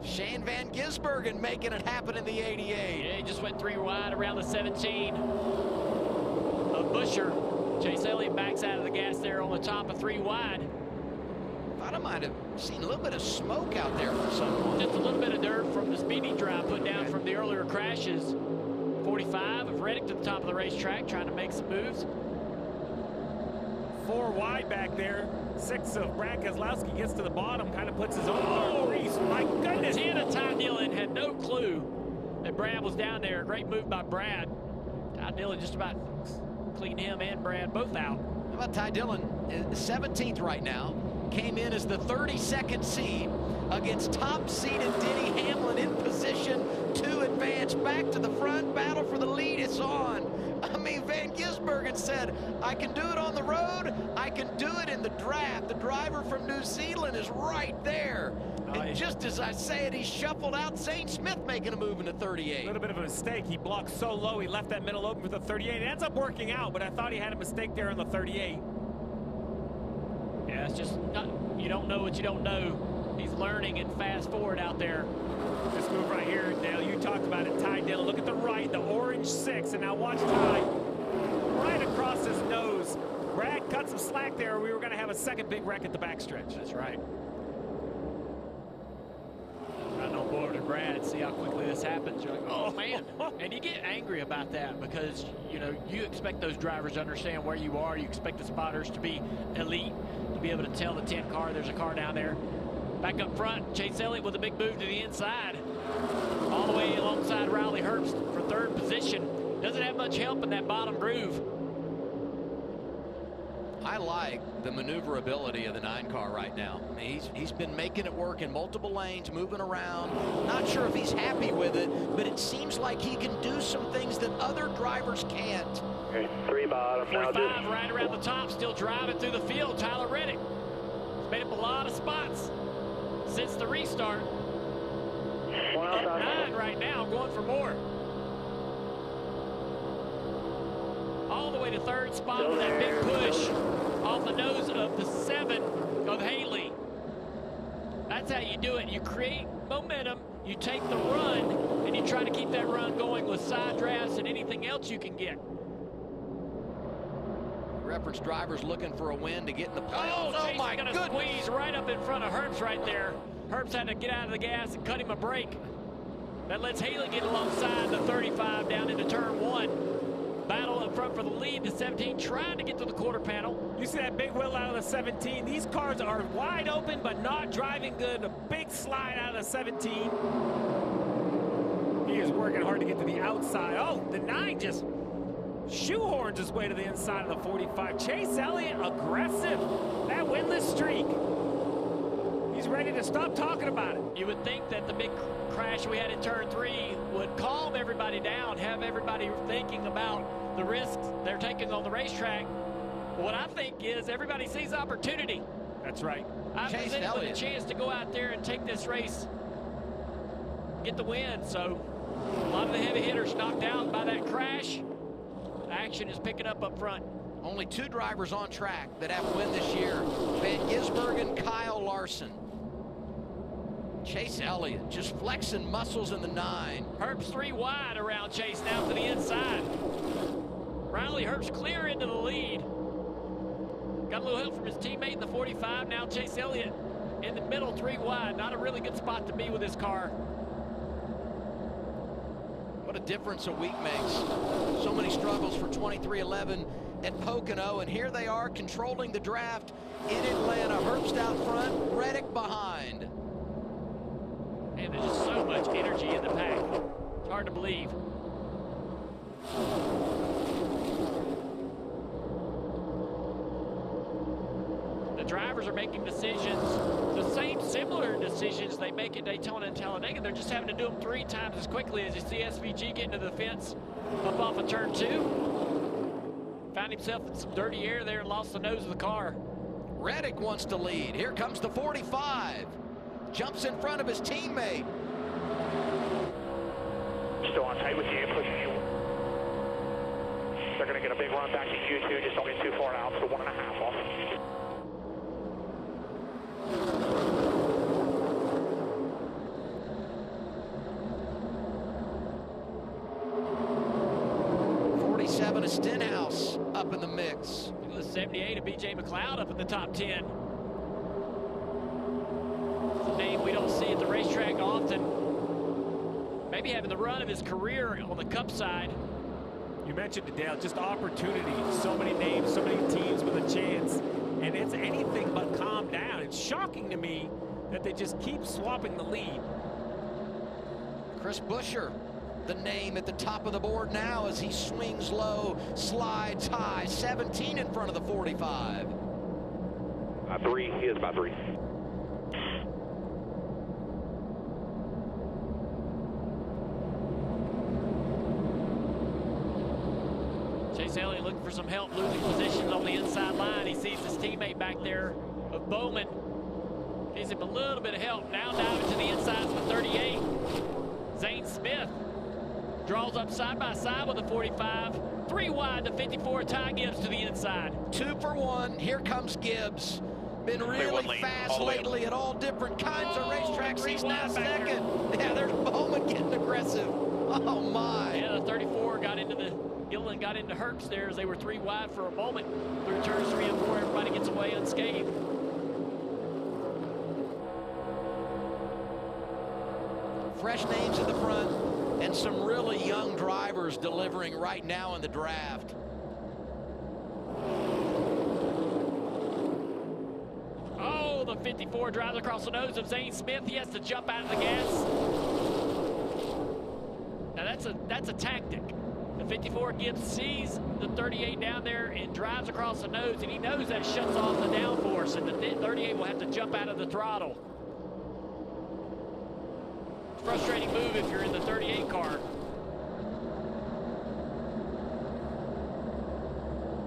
Shane Van Gisbergen making it happen in the 88. Yeah, he just went 3 wide around the 17 of Busher. Chase Elliott backs out of the gas there on the top of 3 wide. Thought I might have seen a little bit of smoke out there from someone. Just a little bit of dirt from the speeding drive put down from the earlier crashes. 45 of Reddick to the top of the racetrack trying to make some moves. 4 wide back there. 6 of Brad Keselowski gets to the bottom, kind of puts his own grease. My goodness. 10 of Ty Dillon had no clue that Brad was down there. Great move by Brad. Ty Dillon just about cleaned him and Brad both out. How about Ty Dillon? 17th right now. Came in as the 32nd seed against top-seeded Denny Hamlin in position to advance back to the front. Battle for the lead is on. I mean, Van Gisbergen said, I can do it on the road. I can do it in the draft. The driver from New Zealand is right there. And just as I say it, he shuffled out. Zane Smith making a move in the 38. A little bit of a mistake. He blocked so low, he left that middle open for the 38. It ends up working out, but I thought he had a mistake there on the 38. Yeah, it's just, you don't know what you don't know. He's learning and fast forward out there. This move right here, Dale, you talked about it, Ty Dillon. Look at the right, the orange 6, and now watch Ty right across his nose. Brad cut some slack there. We were going to have a second big wreck at the backstretch. That's right. Brad, see how quickly this happens. You're like, oh man. And you get angry about that because, you know, you expect those drivers to understand where you are. You expect the spotters to be elite, to be able to tell the 10 car there's a car down there. Back up front, Chase Elliott with a big move to the inside. All the way alongside Riley Herbst for third position. Doesn't have much help in that bottom groove. I like the maneuverability of the 9 car right now. I mean, he's been making it work in multiple lanes, moving around. Not sure if he's happy with it, but it seems like he can do some things that other drivers can't. Okay, 3 bottom. 45 right around the top, still driving through the field. Tyler Reddick has made up a lot of spots since the restart. Up 9 right now, going for more. All the way to third spot with that big push off the nose of the 7 of Haley. That's how you do it. You create momentum, you take the run, and you try to keep that run going with side drafts and anything else you can get. Reference drivers looking for a win to get in the playoffs. Oh my goodness. Squeeze right up in front of Herbst right there. Herbst had to get out of the gas and cut him a break. That lets Haley get alongside the 35 down into turn 1. Battle up front for the lead. The 17 trying to get to the quarter panel. You see that big wheel out of the 17. These cars are wide open, but not driving good. A big slide out of the 17. He is working hard to get to the outside. Oh, the 9 just shoehorns his way to the inside of the 45. Chase Elliott aggressive. That winless streak. He's ready to stop talking about it. You would think that the big crash we had in turn 3 would calm everybody down, have everybody thinking about the risks they're taking on the racetrack. But what I think is everybody sees opportunity. That's right. I presented with a chance to go out there and take this race, get the win. So a lot of the heavy hitters knocked out by that crash. Action is picking up front. Only 2 drivers on track that have a win this year. Van Gisbergen and Kyle Larson. Chase Elliott just flexing muscles in the 9. Herbst 3 wide around Chase now to the inside. Riley Herbst clear into the lead. Got a little help from his teammate in the 45. Now Chase Elliott in the middle, 3 wide. Not a really good spot to be with this car. What a difference a week makes. So many struggles for 23-11 at Pocono, and here they are controlling the draft in Atlanta. Herbst out front, Reddick behind. And there's just so much energy in the pack. It's hard to believe. The drivers are making decisions, the same similar decisions they make at Daytona and Talladega. They're just having to do them 3 times as quickly. As you see SVG getting to the fence up off of turn 2. Found himself in some dirty air there and lost the nose of the car. Reddick wants to lead. Here comes the 45. Jumps in front of his teammate. Still on tight with you, pushing you. They're going to get a big run back to Q2, just don't get too far out, so 1.5 off. A Stenhouse up in the mix. Look at the 78 of BJ McLeod up in the top 10. It's a name we don't see at the racetrack often. Maybe having the run of his career on the Cup side. You mentioned it, Dale, just opportunity. So many names, so many teams with a chance. And it's anything but calm down. It's shocking to me that they just keep swapping the lead. Chris Buescher, the name at the top of the board now as he swings low, slides high. 17 in front of the 45. 3, he is by 3. Chase Elliott looking for some help, losing positions on the inside line. He sees his teammate back there of Bowman. Gives him a little bit of help. Now diving to the inside of the 38. Zane Smith draws up side by side with the 45. 3 wide to 54. Ty Gibbs to the inside. 2 for 1. Here comes Gibbs. Been really fast lately at all different kinds of racetracks. He's now second. Yeah, there's Bowman getting aggressive. Oh my. Yeah, the 34 got into the Gilliland got into Herbst there as they were 3 wide for a moment. Through turns 3 and 4, everybody gets away unscathed. fresh names in the front and some really young drivers delivering right now in the draft. Oh, the 54 drives across the nose of Zane Smith. He has to jump out of the gas. Now that's a tactic. The 54 sees the 38 down there and drives across the nose, and he knows that shuts off the downforce, and the 38 will have to jump out of the throttle. Frustrating move if you're in the 38 car.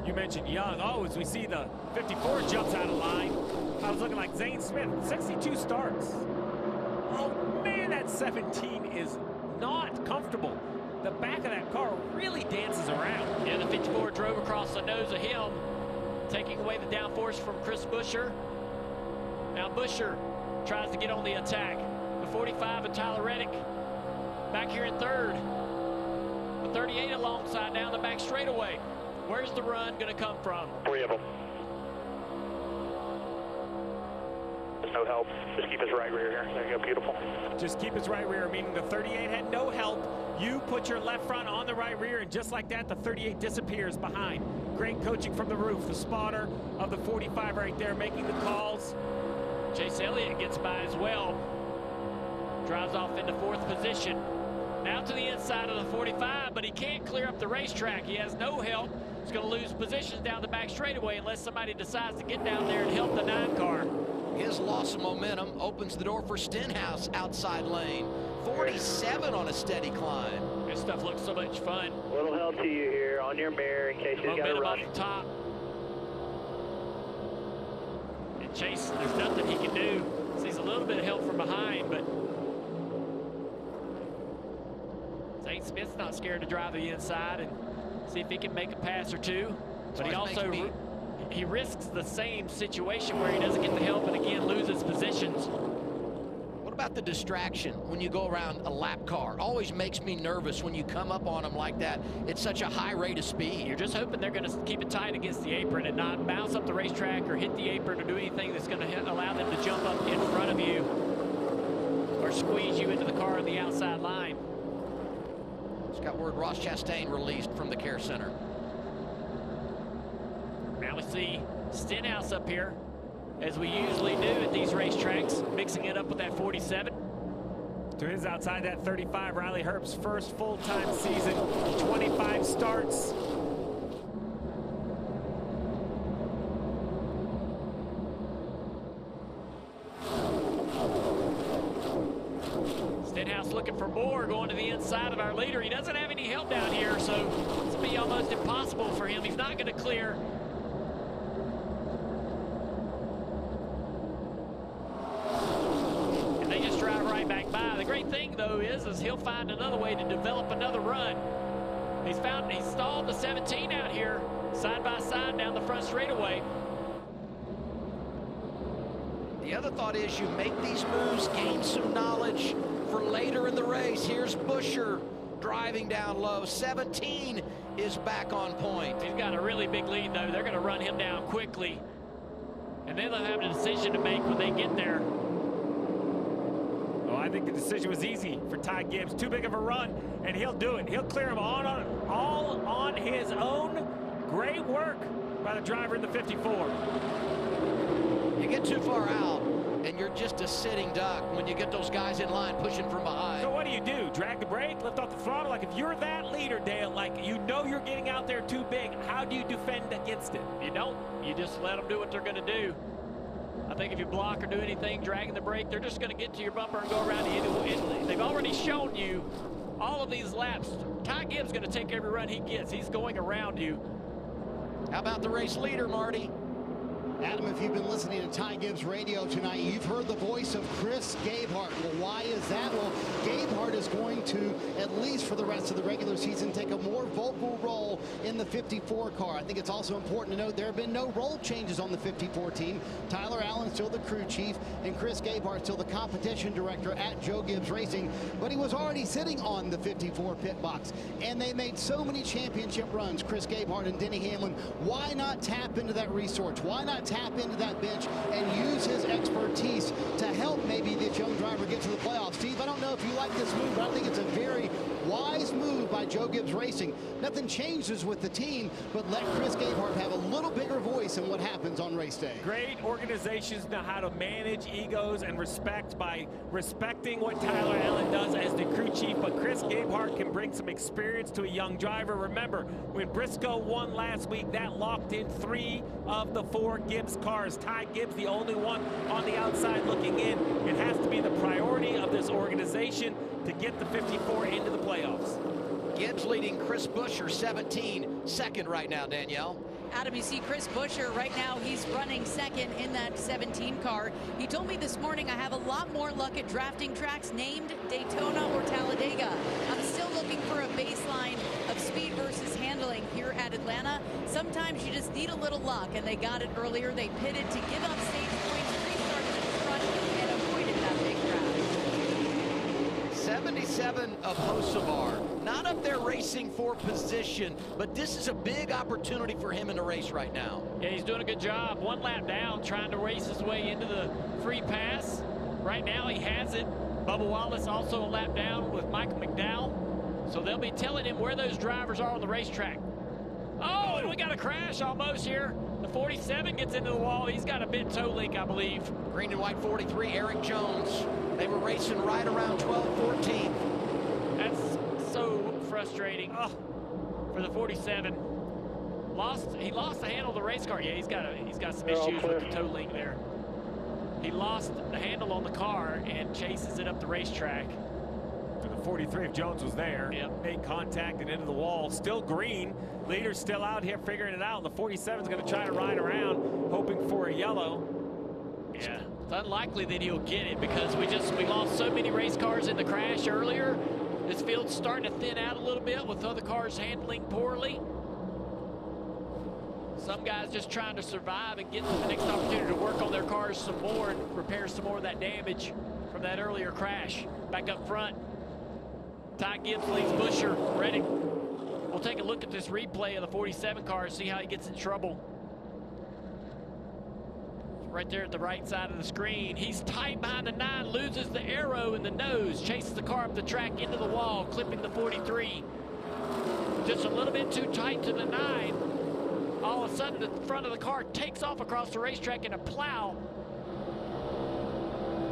You mentioned young. Oh, as we see the 54 jumps out of line. I was looking like Zane Smith, 62 starts. Oh man, that 17 is not comfortable. The back of that car really dances around. Yeah, the 54 drove across the nose of him, taking away the downforce from Chris Buescher. Now Buescher tries to get on the attack. The 45 of Tyler Reddick back here in third. The 38 alongside down the back straightaway. Where's the run going to come from? 3 of them. There's no help. Just keep his right rear here. There you go, beautiful. Just keep his right rear, meaning the 38 had no help. You put your left front on the right rear, and just like that, the 38 disappears behind. Great coaching from the roof. The spotter of the 45 right there making the calls. Chase Elliott gets by as well. Drives off into fourth position. Now to the inside of the 45, but he can't clear up the racetrack. He has no help. He's going to lose positions down the back straightaway unless somebody decides to get down there and help the 9 car. His loss of momentum opens the door for Stenhouse outside lane. 47 on a steady climb. This stuff looks so much fun. Little help to you here on your mirror in case you got to rush. On the top. And Chase, there's nothing he can do. Sees a little bit of help from behind, but Zane Smith's not scared to drive to the inside and see if he can make a pass or two. But he also he risks the same situation where he doesn't get the help and again loses positions. What about the distraction when you go around a lap car? Always makes me nervous when you come up on them like that. It's such a high rate of speed. You're just hoping they're going to keep it tight against the apron and not bounce up the racetrack or hit the apron or do anything that's going to allow them to jump up in front of you or squeeze you into the car on the outside line. It's got word Ross Chastain released from the care center. Now we see Stenhouse up here, as we usually do at these racetracks, mixing it up with that 47. To his outside that 35, Riley Herbst's first full-time season, 25 starts. Stenhouse looking for more, going to the inside of our leader. He doesn't have any help down here, so it's going to be almost impossible for him. He's not going to clear. And they just drive right back by. The great thing, though, is he'll find another way to develop another run. He's stalled the 17 out here, side by side down the front straightaway. The other thought is you make these moves, gain some knowledge for later in the race. Here's Buescher driving down low. 17 is back on point. He's got a really big lead, though. They're going to run him down quickly. And then they'll have a decision to make when they get there. Oh, I think the decision was easy for Ty Gibbs. Too big of a run, and he'll do it. He'll clear him all on his own. Great work by the driver in the 54. You get too far out, and you're just a sitting duck when you get those guys in line pushing from behind. So what do? Drag the brake, lift off the throttle? Like, if you're that leader, Dale, like, you know you're getting out there too big, how do you defend against it? You don't. You just let them do what they're going to do. I think if you block or do anything, dragging the brake, they're just going to get to your bumper and go around you. They've already shown you all of these laps. Ty Gibbs is going to take every run he gets. He's going around you. How about the race leader, Marty? Adam, if you've been listening to Ty Gibbs radio tonight, you've heard the voice of Chris Gabehart. Well, why is that? Well, Gabehart is going to, at least for the rest of the regular season, take a more vocal role in the 54 car. I think it's also important to note there have been no role changes on the 54 team. Tyler Allen still the crew chief, and Chris Gabehart still the competition director at Joe Gibbs Racing. But he was already sitting on the 54 pit box, and they made so many championship runs, Chris Gabehart and Denny Hamlin. Why not tap into that resource? Why not tap into that bench and use his expertise to help maybe this young driver get to the playoffs? Steve, I don't know if you like like this move, but I think it's a very wise move by Joe Gibbs Racing. Nothing changes with the team, but let Chris Gabehart have a little bigger voice in what happens on race day. Great organizations know how to manage egos and respect by respecting what Tyler Allen does as the crew chief, but Chris Gabehart can bring some experience to a young driver. Remember, when Briscoe won last week, that locked in 3 of the 4 Gibbs cars. Ty Gibbs, the only one on the outside looking in. It has to be the priority of this organization to get the 54 into the playoffs. Gibbs leading Chris Buescher 17 second right now, Danielle. Adam, you see Chris Buescher right now, he's running second in that 17 car. He told me this morning, I have a lot more luck at drafting tracks named Daytona or Talladega. I'm still looking for a baseline of speed versus handling here at Atlanta. Sometimes you just need a little luck, and they got it earlier. They pitted to give up stage points, restarted in front, and avoided that big crash. 77 of Hocevar. Not up there racing for position, but this is a big opportunity for him in the race right now. Yeah, he's doing a good job. 1 lap down, trying to race his way into the free pass. Right now he has it. Bubba Wallace also a lap down with Michael McDowell. So they'll be telling him where those drivers are on the racetrack. Oh, and we got a crash almost here. The 47 gets into the wall. He's got a bit toe link, I believe. Green and white 43, Eric Jones. They were racing right around 12-14. That's so frustrating for the 47. He lost the handle of the race car. Yeah, he's got some issues with the toe link there. He lost the handle on the car and chases it up the racetrack. The 43 of Jones was there. Yep. Made contact and into the wall. Still green. Leader's still out here figuring it out. The 47 is going to try to ride around, hoping for a yellow. Yeah, it's unlikely that he'll get it because we lost so many race cars in the crash earlier. This field's starting to thin out a little bit with other cars handling poorly. Some guys just trying to survive and get the next opportunity to work on their cars some more and repair some more of that damage from that earlier crash. Back up front, Ty Gibbs leads Buescher. Ready. We'll take a look at this replay of the 47 car and see how he gets in trouble. Right there at the right side of the screen. He's tight behind the 9, loses the arrow in the nose, chases the car up the track into the wall, clipping the 43. Just a little bit too tight to the 9. All of a sudden, the front of the car takes off across the racetrack in a plow.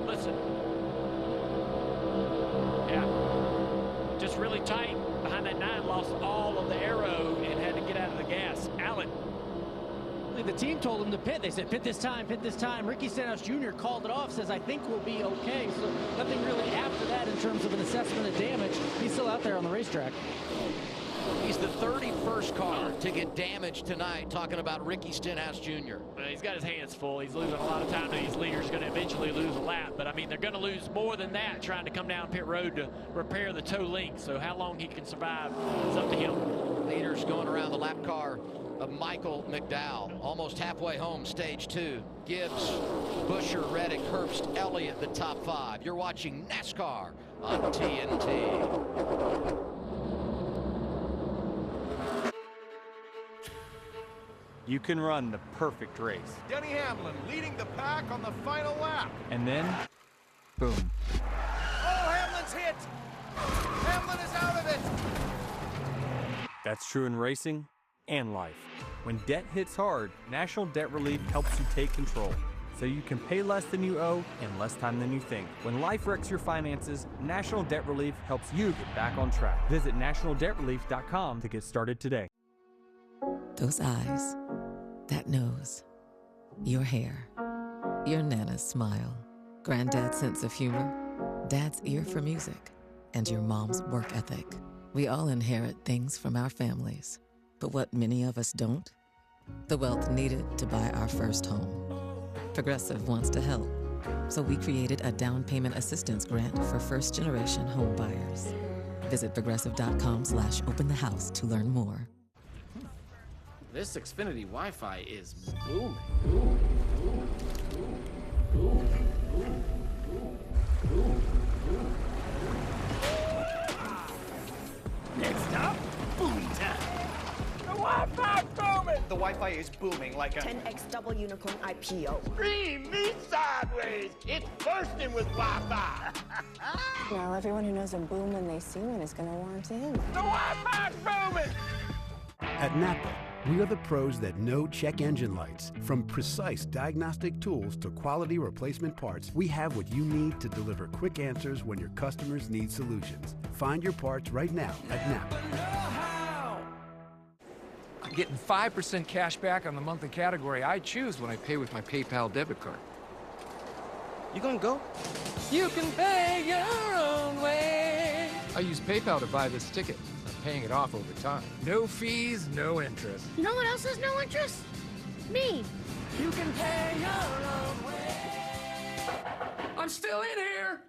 Listen. Yeah. Just really tight behind that 9, lost all of the arrow and had to get out of the gas. Allen. The team told him to pit. They said, pit this time, pit this time. Ricky Stenhouse Jr. called it off, says, I think we'll be okay. So nothing really after that in terms of an assessment of damage. He's still out there on the racetrack. He's the 31st car to get damaged tonight, talking about Ricky Stenhouse Jr. Well, he's got his hands full. He's losing a lot of time. These leaders are going to eventually lose a lap. But, I mean, they're going to lose more than that trying to come down pit road to repair the toe link. So how long he can survive is up to him. Leaders going around the lap car of Michael McDowell. Almost halfway home, stage 2. Gibbs, Buescher, Reddick, Herbst, Elliott, the top 5. You're watching NASCAR on TNT. You can run the perfect race. Denny Hamlin leading the pack on the final lap. And then, boom. Oh, Hamlin's hit! Hamlin is out of it! That's true in racing and life. When debt hits hard, National Debt Relief helps you take control, so you can pay less than you owe in less time than you think. When life wrecks your finances, National Debt Relief helps you get back on track. Visit nationaldebtrelief.com to get started today. Those eyes, that nose, your hair, your Nana's smile, Granddad's sense of humor, Dad's ear for music, and your mom's work ethic. We all inherit things from our families, but what many of us don't? The wealth needed to buy our first home. Progressive wants to help, so we created a down payment assistance grant for first-generation home buyers. Visit progressive.com/openthehouse to learn more. This Xfinity Wi-Fi is booming. Next up, boom time. The Wi-Fi booming. the Wi-Fi is booming like a 10x double unicorn IPO. Scream me sideways. It's bursting with Wi-Fi. Now everyone who knows a boom when they see one is going to want in. The Wi-Fi's booming. At Napa, we are the pros that know check engine lights. From precise diagnostic tools to quality replacement parts, we have what you need to deliver quick answers when your customers need solutions. Find your parts right now at Napa. I'm getting 5% cash back on the monthly category I choose when I pay with my PayPal debit card. You gonna go? You can pay your own way. I use PayPal to buy this ticket. I'm paying it off over time. No fees, no interest. You know what else has no interest? Me. You can pay your own way. I'm still in here.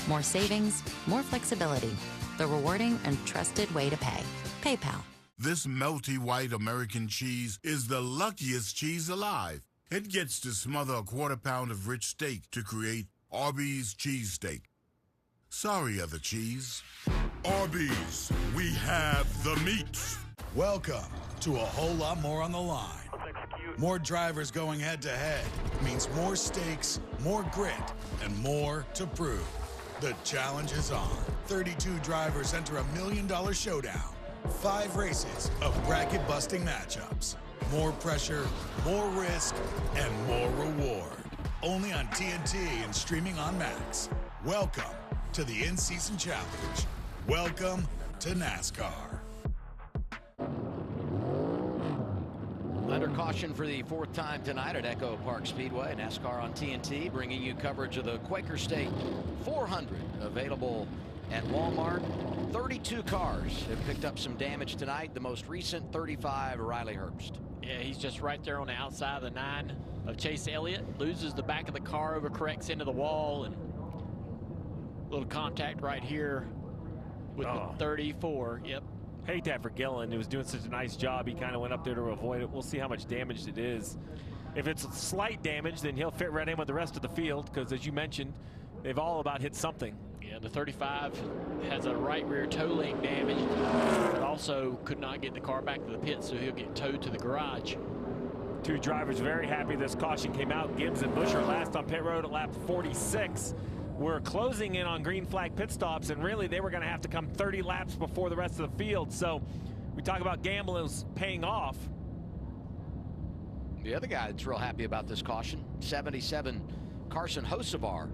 More savings, more flexibility. The rewarding and trusted way to pay. PayPal. This melty white American cheese is the luckiest cheese alive. It gets to smother a quarter pound of rich steak to create Arby's cheesesteak. Sorry, other cheese. Arby's, we have the meats. Welcome to a whole lot more on the line. More drivers going head-to-head means more stakes, more grit, and more to prove. The challenge is on. 32 drivers enter $1 million showdown. 5 races of bracket-busting matchups. More pressure, more risk, and more reward. Only on TNT and streaming on Max. Welcome to the in-season challenge. Welcome to NASCAR. Under caution for the 4th time tonight at Echo Park Speedway. NASCAR on TNT bringing you coverage of the Quaker State 400 available at Walmart. 32 cars have picked up some damage tonight. The most recent 35, Riley Herbst. Yeah, he's just right there on the outside of the 9 of Chase Elliott. Loses the back of the car, overcorrects into the wall, and a little contact right here with the 34. Yep. Hate that for Gillen. He was doing such a nice job. He kind of went up there to avoid it. We'll see how much damage it is. If it's slight damage, then he'll fit right in with the rest of the field because, as you mentioned, they've all about hit something. Yeah, the 35 has a right rear toe link damage, but also could not get the car back to the pit, so he'll get towed to the garage. 2 drivers very happy this caution came out. Gibbs and Buscher last on pit road at lap 46. We're closing in on green flag pit stops, and really they were going to have to come 30 laps before the rest of the field. So we talk about gambling paying off. The other guy that's real happy about this caution, 77 Carson Hocevar.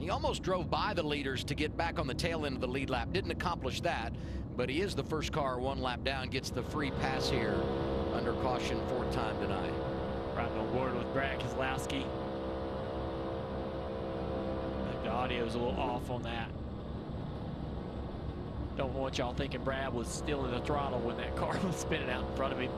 He almost drove by the leaders to get back on the tail end of the lead lap. Didn't accomplish that, but he is the first car 1 lap down, gets the free pass here under caution 4th time tonight. Right on board with Brad Keselowski. The audio's a little off on that. Don't want y'all thinking Brad was still in the throttle when that car was spinning out in front of him.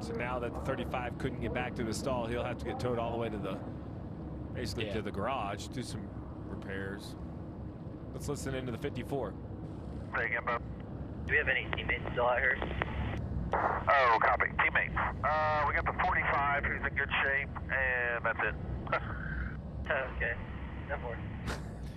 So now that the 35 couldn't get back to the stall, he'll have to get towed all the way to the, basically to the garage, do some repairs. Let's listen into the 54. Say again, Bob. Do we have any teammates still out here? Oh, copy. Teammates. We got the 45 who's in good shape, and that's it. Okay. No more.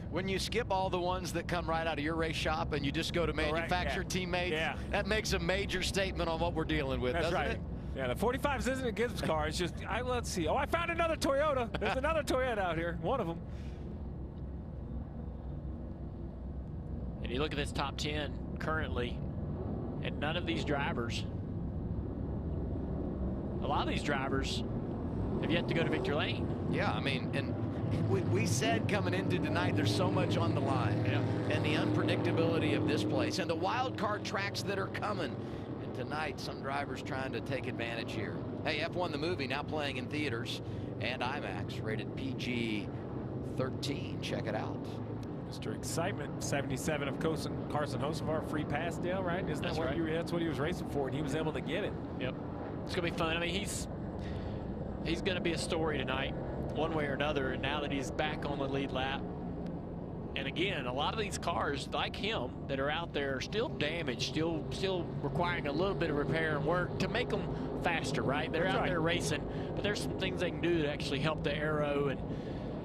When you skip all the ones that come right out of your race shop and you just go to manufacturer teammates, that makes a major statement on what we're dealing with, doesn't it? Yeah, the 45 isn't a Gibbs car. It's just, let's see. Oh, I found another Toyota. There's another Toyota out here. One of them. And you look at this top 10 currently, and none of these drivers, a lot of these drivers have yet to go to victory lane. Yeah, I mean, and we said coming into tonight, there's so much on the line. Yeah. And the unpredictability of this place and the wild card tracks that are coming. And tonight, some drivers trying to take advantage here. Hey, F1 the movie now playing in theaters and IMAX, rated PG-13. Check it out. Mr. Excitement, 77 of Carson Hocevar, free pass deal, right? Isn't that that's what he was racing for, and he was able to get it. Yep. It's going to be fun. I mean, he's going to be a story tonight, one way or another, and now that he's back on the lead lap. And again, a lot of these cars, like him, that are out there are still damaged, still requiring a little bit of repair and work to make them faster, right? They're out there racing, but there's some things they can do to actually help the aero and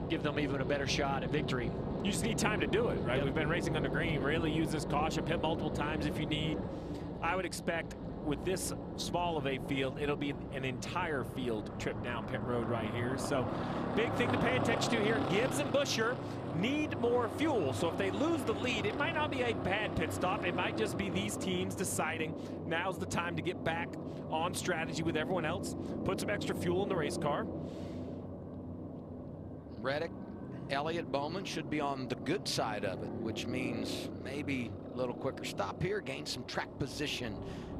give them even a better shot at victory. You just need time to do it, right? Yep. We've been racing under green. Really use this caution, pit multiple times if you need. I would expect with this small of a field, it'll be an entire field trip down pit road right here. So big thing to pay attention to here. Gibbs and Buscher need more fuel. So if they lose the lead, it might not be a bad pit stop. It might just be these teams deciding now's the time to get back on strategy with everyone else. Put some extra fuel in the race car. Reddick, Elliott, Bowman should be on the good side of it, which means maybe a little quicker stop here, gain some track position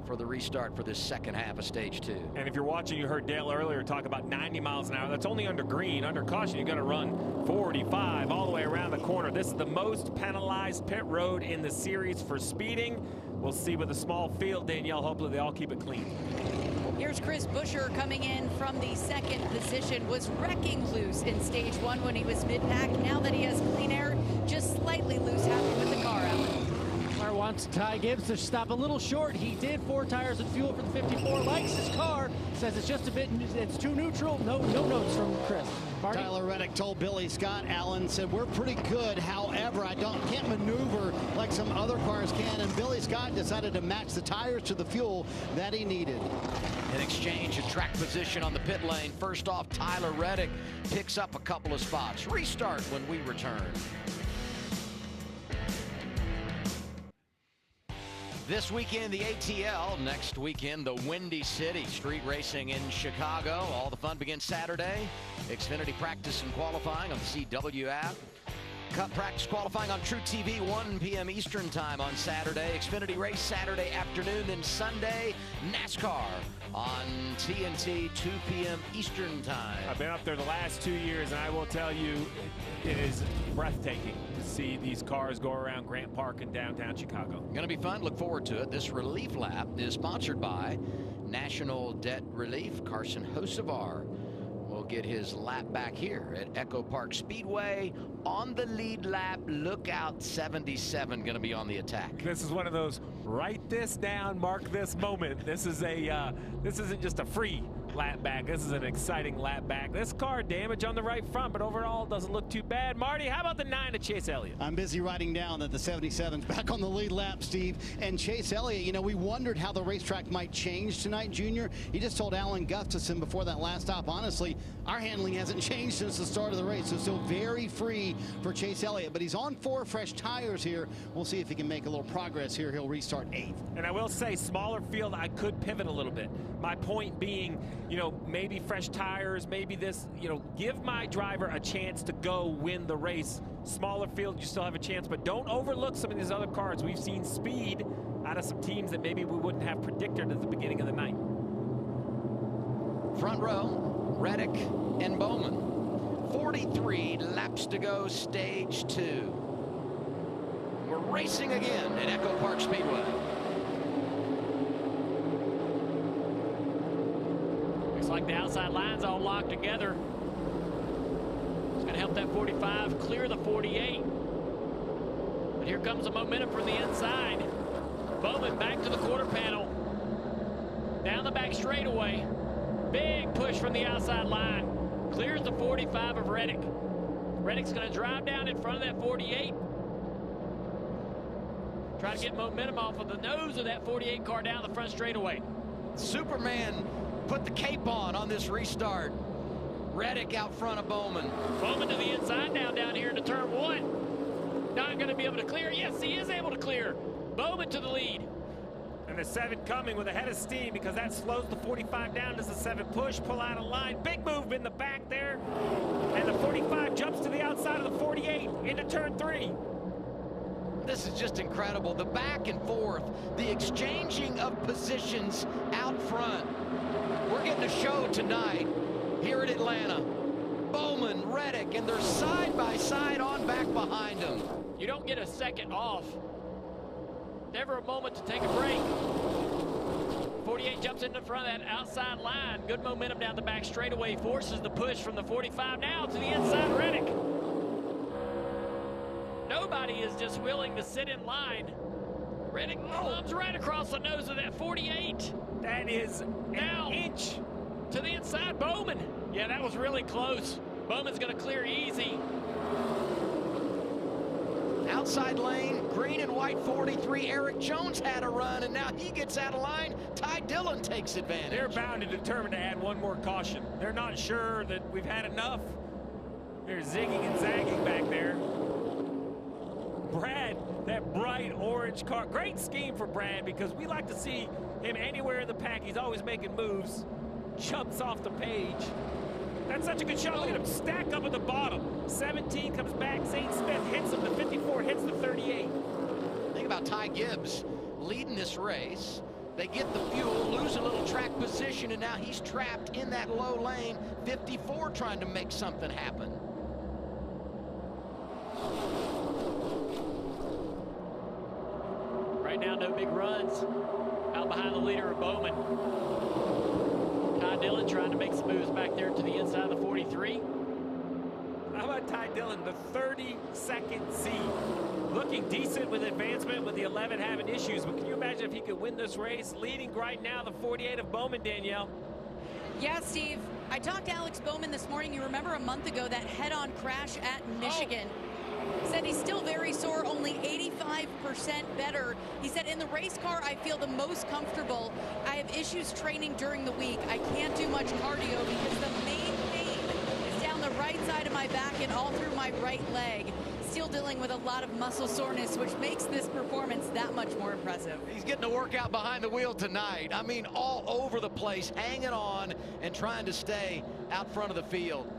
for the restart for this second half of stage 2. And if you're watching, you heard Dale earlier talk about 90 miles an hour. That's only under green. Under caution, you're going to run 45 all the way around the corner. This is the most penalized pit road in the series for speeding. We'll see with a small field, Danielle. Hopefully they all keep it clean. Here's Chris Buscher coming in from the second position. Was wrecking loose in stage 1 when he was mid-pack. Now that he has clean air, just slightly loose, happy with the car, Alan. Wants Ty Gibbs to stop a little short. He did 4 tires and fuel for the 54. Likes his car. Says it's just a bit, it's too neutral. No notes from Chris. Marty? Tyler Reddick told Billy Scott, Allen said, we're pretty good. However, I can't maneuver like some other cars can. And Billy Scott decided to match the tires to the fuel that he needed. An exchange of track position on the pit lane. First off, Tyler Reddick picks up a couple of spots. Restart when we return. This weekend, the ATL. Next weekend, the Windy City Street Racing in Chicago. All the fun begins Saturday. Xfinity practice and qualifying on the CW app. Cup practice qualifying on True TV, 1 p.m. Eastern time on Saturday. Xfinity race Saturday afternoon. Then Sunday, NASCAR on TNT, 2 p.m. Eastern time. I've been up there the last 2 years, and I will tell you, it is breathtaking to see these cars go around Grant Park in downtown Chicago. Going to be fun. Look forward to it. This relief lap is sponsored by National Debt Relief. Carson Hocevar will get his lap back here at Echo Park Speedway on the lead lap. Lookout 77 going to be on the attack. This is one of those write this down, mark this moment. This is a this isn't just a free lap back. This is an exciting lap back. This car damage on the right front, but overall doesn't look too bad. Marty, how about the 9 of Chase Elliott? I'm busy writing down that the 77's back on the lead lap, Steve. And Chase Elliott, you know, we wondered how the racetrack might change tonight, Junior. He just told Alan Gustafson before that last stop, honestly, our handling hasn't changed since the start of the race. So still very free for Chase Elliott, but he's on 4 fresh tires here. We'll see if he can make a little progress here. He'll restart 8th. And I will say, smaller field, I could pivot a little bit. My point being, you know, maybe fresh tires, maybe this, you know, give my driver a chance to go win the race. Smaller field, you still have a chance, but don't overlook some of these other cars. We've seen speed out of some teams that maybe we wouldn't have predicted at the beginning of the night. Front row, Reddick and Bowman. 43 laps to go, stage 2. We're racing again at Echo Park Speedway. Looks like the outside line's all locked together. It's going to help that 45 clear the 48. But here comes the momentum from the inside. Bowman back to the quarter panel. Down the back straightaway. Big push from the outside line. Clears the 45 of Reddick. Reddick's going to drive down in front of that 48. Try to get momentum off of the nose of that 48 car down the front straightaway. Superman put the cape on this restart. Reddick out front of Bowman. Bowman to the inside now down here into turn 1. Not going to be able to clear. Yes, he is able to clear. Bowman to the lead. And the 7 coming with a head of steam because that slows the 45 down as the 7 push, pull out of line. Big move in the back there. And the 45 jumps to the outside of the 48 into turn 3. This is just incredible. The back and forth, the exchanging of positions out front. We're getting a show tonight here at Atlanta. Bowman, Reddick, and they're side by side on back behind them. You don't get a second off. Never a moment to take a break. 48 jumps into front of that outside line. Good momentum down the back straightaway. Forces the push from the 45 now to the inside Reddick. Nobody is just willing to sit in line. Reddick comes right across the nose of that 48. That is now an inch to the inside Bowman. Yeah, that was really close. Bowman's going to clear easy. Outside lane, green and white 43. Eric Jones had a run, and now he gets out of line. Ty Dillon takes advantage. They're bound and determined to add one more caution. They're not sure that we've had enough. They're zigging and zagging back there. Brad, that bright orange car. Great scheme for Brad because we like to see him anywhere in the pack. He's always making moves. Jumps off the page. That's such a good shot. Look at him stack up at the bottom. 17 comes back. Zane Smith hits him. The 54 hits the 38. Think about Ty Gibbs leading this race. They get the fuel, lose a little track position, and now he's trapped in that low lane. 54 trying to make something happen. Right now, no big runs. Out behind the leader of Bowman. Ty Dillon trying to make some moves back there to the inside of the 43. How about Ty Dillon, the 32nd seed? Looking decent with advancement with the 11 having issues. But can you imagine if he could win this race? Leading right now the 48 of Bowman, Danielle. Yeah, Steve. I talked to Alex Bowman this morning. You remember a month ago that head-on crash at Michigan. Said he's still very sore, only 85% better. He said, in the race car, I feel the most comfortable. I have issues training during the week. I can't do much cardio because the main pain is down the right side of my back and all through my right leg. Still dealing with a lot of muscle soreness, which makes this performance that much more impressive. He's getting a workout behind the wheel tonight. I mean, all over the place, hanging on and trying to stay out front of the field.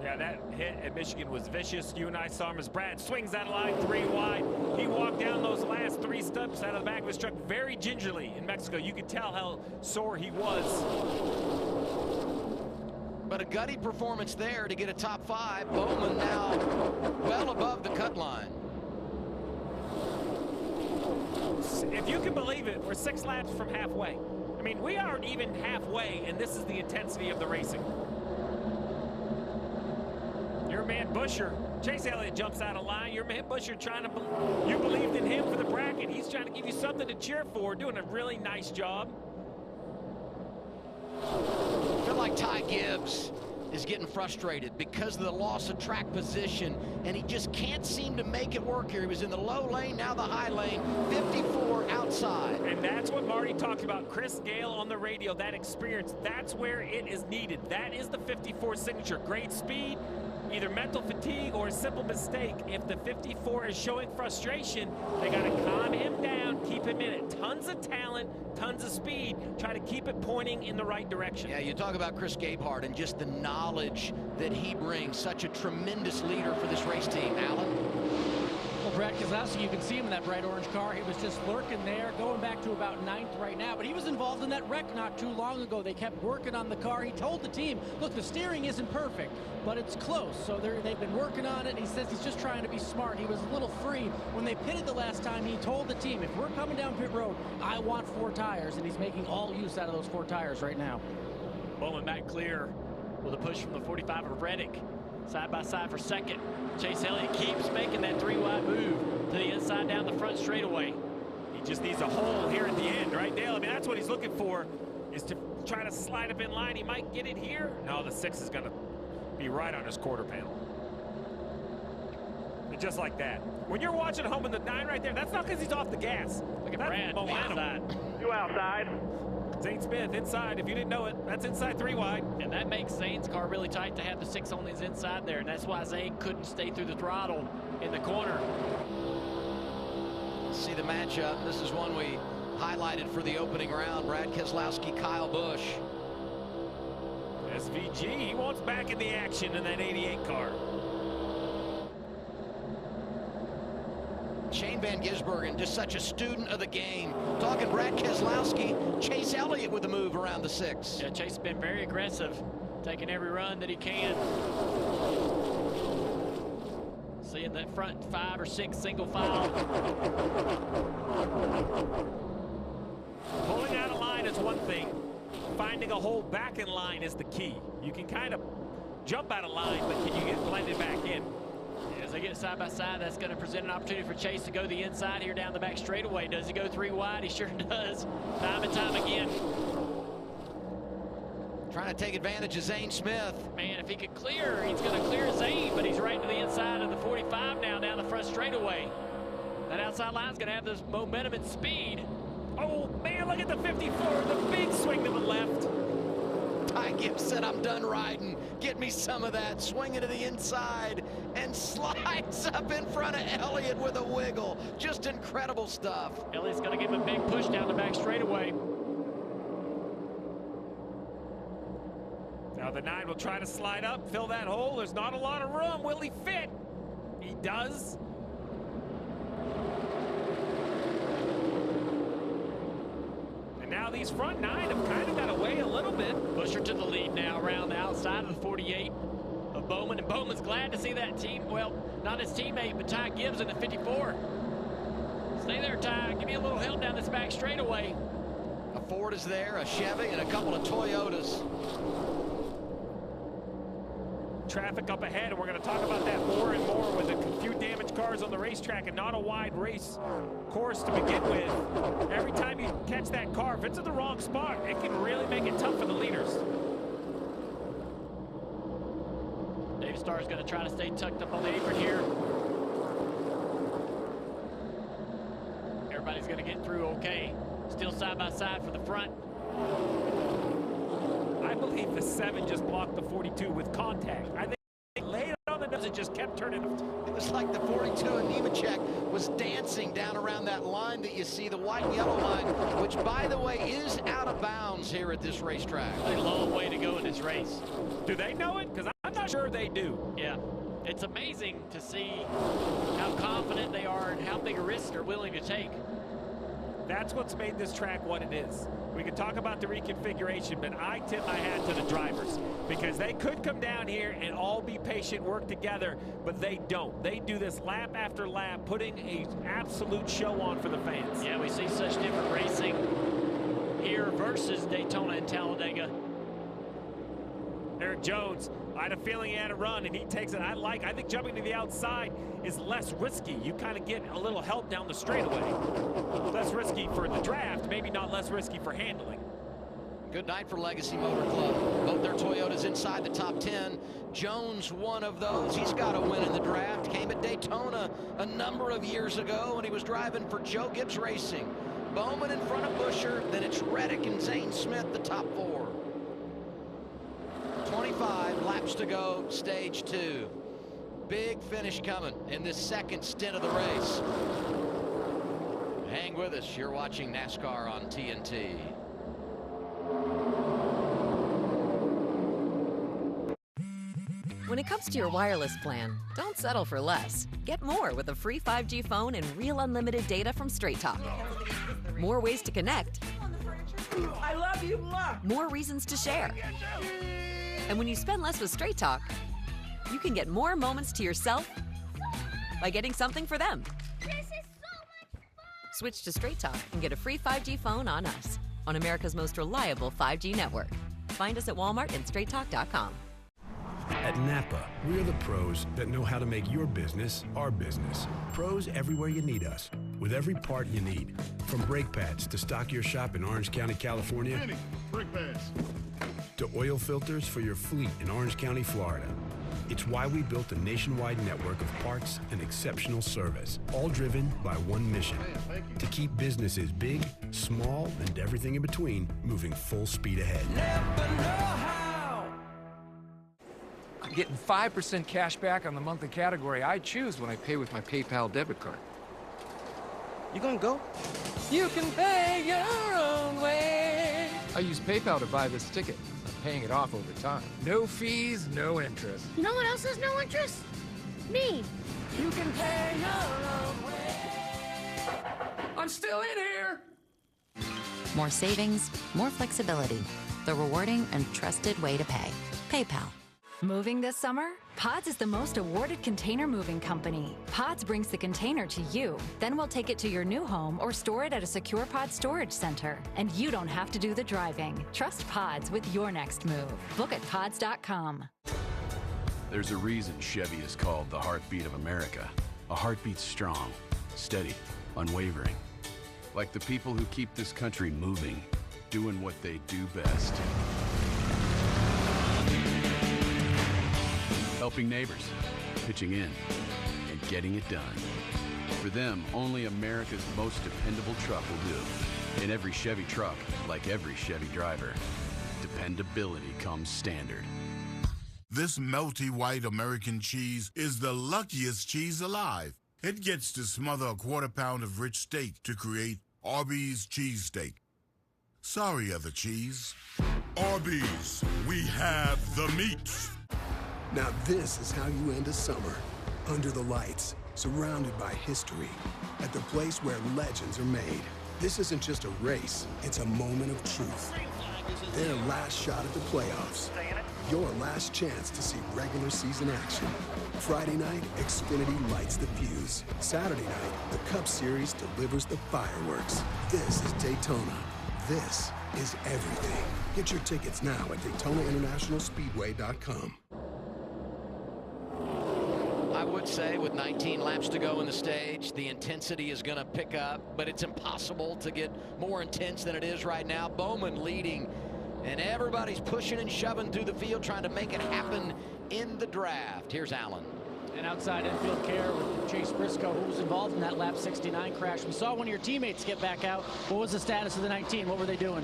Yeah, that hit at Michigan was vicious. You and I saw him as Brad swings that line 3 wide. He walked down those last 3 steps out of the back of his truck very gingerly in Mexico. You could tell how sore he was. But a gutty performance there to get a top 5. Bowman now well above the cut line. If you can believe it, we're 6 laps from halfway. I mean, we aren't even halfway, and this is the intensity of the racing. Your man Busher, Chase Elliott jumps out of line. Your man Busher you believed in him for the bracket. He's trying to give you something to cheer for, doing a really nice job. I feel like Ty Gibbs is getting frustrated because of the loss of track position, and he just can't seem to make it work here. He was in the low lane, now the high lane, 54 outside. And that's what Marty talked about. Chris Gale on the radio, that experience, that's where it is needed. That is the 54 signature. Great speed, either mental fatigue or a simple mistake. If the 54 is showing frustration, they got to calm him down, keep him in it. Tons of talent, tons of speed, try to keep it pointing in the right direction. Yeah, you talk about Chris Gabehart and just the knowledge that he brings. Such a tremendous leader for this race team. Alan? Well, Brad Keselowski, you can see him in that bright orange car. He was just lurking there, going back to about 9th right now. But he was involved in that wreck not too long ago. They kept working on the car. He told the team, look, the steering isn't perfect, but it's close. So they've been working on it. And he says he's just trying to be smart. He was a little free. When they pitted the last time, he told the team, if we're coming down pit road, I want 4 tires. And he's making all use out of those 4 tires right now. Bowman back clear with a push from the 45 of Reddick. Side by side for second. Chase Elliott keeps making that 3-wide move to the inside down the front straightaway. He just needs a hole here at the end, right, Dale? I mean, that's what he's looking for, is to try to slide up in line. He might get it here. No, the 6 is going to be right on his quarter panel. And just like that. When you're watching home in the 9 right there, that's not because he's off the gas. Look at Brad outside. You outside. Zane Smith inside. If you didn't know it, that's inside 3 wide. And that makes Zane's car really tight to have the 6 on his inside there. And that's why Zane couldn't stay through the throttle in the corner. See the matchup. This is one we highlighted for the opening round. Brad Keselowski, Kyle Busch. SVG, he wants back in the action in that 88 car. Shane Van Gisbergen, just such a student of the game. Talking Brad Keselowski, Chase Elliott with the move around the 6. Yeah, Chase has been very aggressive, taking every run that he can. Seeing that front 5 or 6 single file. Pulling out of line is one thing. Finding a hole back in line is the key. You can kind of jump out of line, but can you get blended back in? As they get side by side, that's going to present an opportunity for Chase to go the inside here down the back straightaway. Does he go 3 wide? He sure does. Time and time again. Trying to take advantage of Zane Smith. Man, if he could clear, he's going to clear Zane, but he's right to the inside of the 45 now, down the front straightaway. That outside line's going to have this momentum and speed. Oh, man, look at the 54, the big swing to the left. Ty Gibbs said, I'm done riding. Get me some of that. Swinging to the inside and slides up in front of Elliott with a wiggle. Just incredible stuff. Elliott's going to give him a big push down the back straightaway. Now the 9 will try to slide up, fill that hole. There's not a lot of room. Will he fit? He does. And now these front 9 have kind of got away a little bit. Busher to the lead now around the outside of the 48 of Bowman. And Bowman's glad to see that team, well, not his teammate, but Ty Gibbs in the 54. Stay there, Ty. Give me a little help down this back straightaway. A Ford is there, a Chevy, and a couple of Toyotas. Traffic up ahead, and we're going to talk about that more and more with a few damaged cars on the racetrack and not a wide race course to begin with. Every time you catch that car, if it's in the wrong spot, it can really make it tough for the leaders. Dave Starr is going to try to stay tucked up on the apron here. Everybody's going to get through okay. Still side by side for the front. I believe the 7 just blocked the 42 with contact. I think they laid it on the nose and just kept turning. It was like the 42 and Nemechek was dancing down around that line that you see, the white and yellow line, which, by the way, is out of bounds here at this racetrack. A long way to go in this race. Do they know it? Because I'm not sure they do. Yeah. It's amazing to see how confident they are and how big a risk they're willing to take. That's what's made this track what it is. We can talk about the reconfiguration, but I tip my hat to the drivers because they could come down here and all be patient, work together, but they don't. They do this lap after lap, putting an absolute show on for the fans. Yeah, we see such different racing here versus Daytona and Talladega. Eric Jones, I had a feeling he had a run, and he takes it. I think jumping to the outside is less risky. You kind of get a little help down the straightaway. Less risky for the draft, maybe not less risky for handling. Good night for Legacy Motor Club. Both their Toyotas inside the top 10. Jones, one of those. He's got a win in the draft. Came at Daytona a number of years ago when he was driving for Joe Gibbs Racing. Bowman in front of Busher. Then it's Reddick and Zane Smith, the top 4. 25 laps to go, stage 2. Big finish coming in this second stint of the race. Hang with us. You're watching NASCAR on TNT. When it comes to your wireless plan, don't settle for less. Get more with a free 5G phone and real unlimited data from Straight Talk. More ways to connect. I love you, Mom. More reasons to share. And when you spend less with Straight Talk, you can get more moments to yourself by getting something for them. This is so much fun! Switch to Straight Talk and get a free 5G phone on us, on America's most reliable 5G network. Find us at Walmart and straighttalk.com. At Napa, we're the pros that know how to make your business our business. Pros everywhere you need us, with every part you need. From brake pads to stock your shop in Orange County, California. Brake pads. To oil filters for your fleet in Orange County, Florida. It's why we built a nationwide network of parts and exceptional service, all driven by one mission, to keep businesses big, small, and everything in between moving full speed ahead. Never know how. I'm getting 5% cash back on the monthly category I choose when I pay with my PayPal debit card. You gonna go? You can pay your own way. I use PayPal to buy this ticket. I'm paying it off over time. No fees, no interest. You know what else has no interest? Me. You can pay your own way. I'm still in here. More savings, more flexibility. The rewarding and trusted way to pay. PayPal. Moving this summer? Pods is the most awarded container moving company. Pods brings the container to you. Then we'll take it to your new home or store it at a secure pod storage center. And you don't have to do the driving. Trust Pods with your next move. Book at pods.com. There's a reason Chevy is called the heartbeat of America. A heartbeat strong, steady, unwavering. Like the people who keep this country moving, doing what they do best. helping neighbors, pitching in, and getting it done. For them, only America's most dependable truck will do. In every Chevy truck, like every Chevy driver, dependability comes standard. This melty white American cheese is the luckiest cheese alive. It gets to smother a quarter pound of rich steak to create Arby's cheesesteak. Sorry, other cheese. Arby's, we have the meats. Now this is how you end a summer. Under the lights, surrounded by history, at the place where legends are made. This isn't just a race, it's a moment of truth. Their last shot at the playoffs. Your last chance to see regular season action. Friday night, Xfinity lights the fuse. Saturday night, the Cup Series delivers the fireworks. This is Daytona. This is everything. Get your tickets now at DaytonaInternationalSpeedway.com. I would say with 19 laps to go in the stage, the intensity is going to pick up, but it's impossible to get more intense than it is right now. Bowman leading, and everybody's pushing and shoving through the field, trying to make it happen in the draft. Here's Allen. And outside infield care with Chase Briscoe, who was involved in that lap 69 crash. We saw one of your teammates get back out. What was the status of the 19? What were they doing?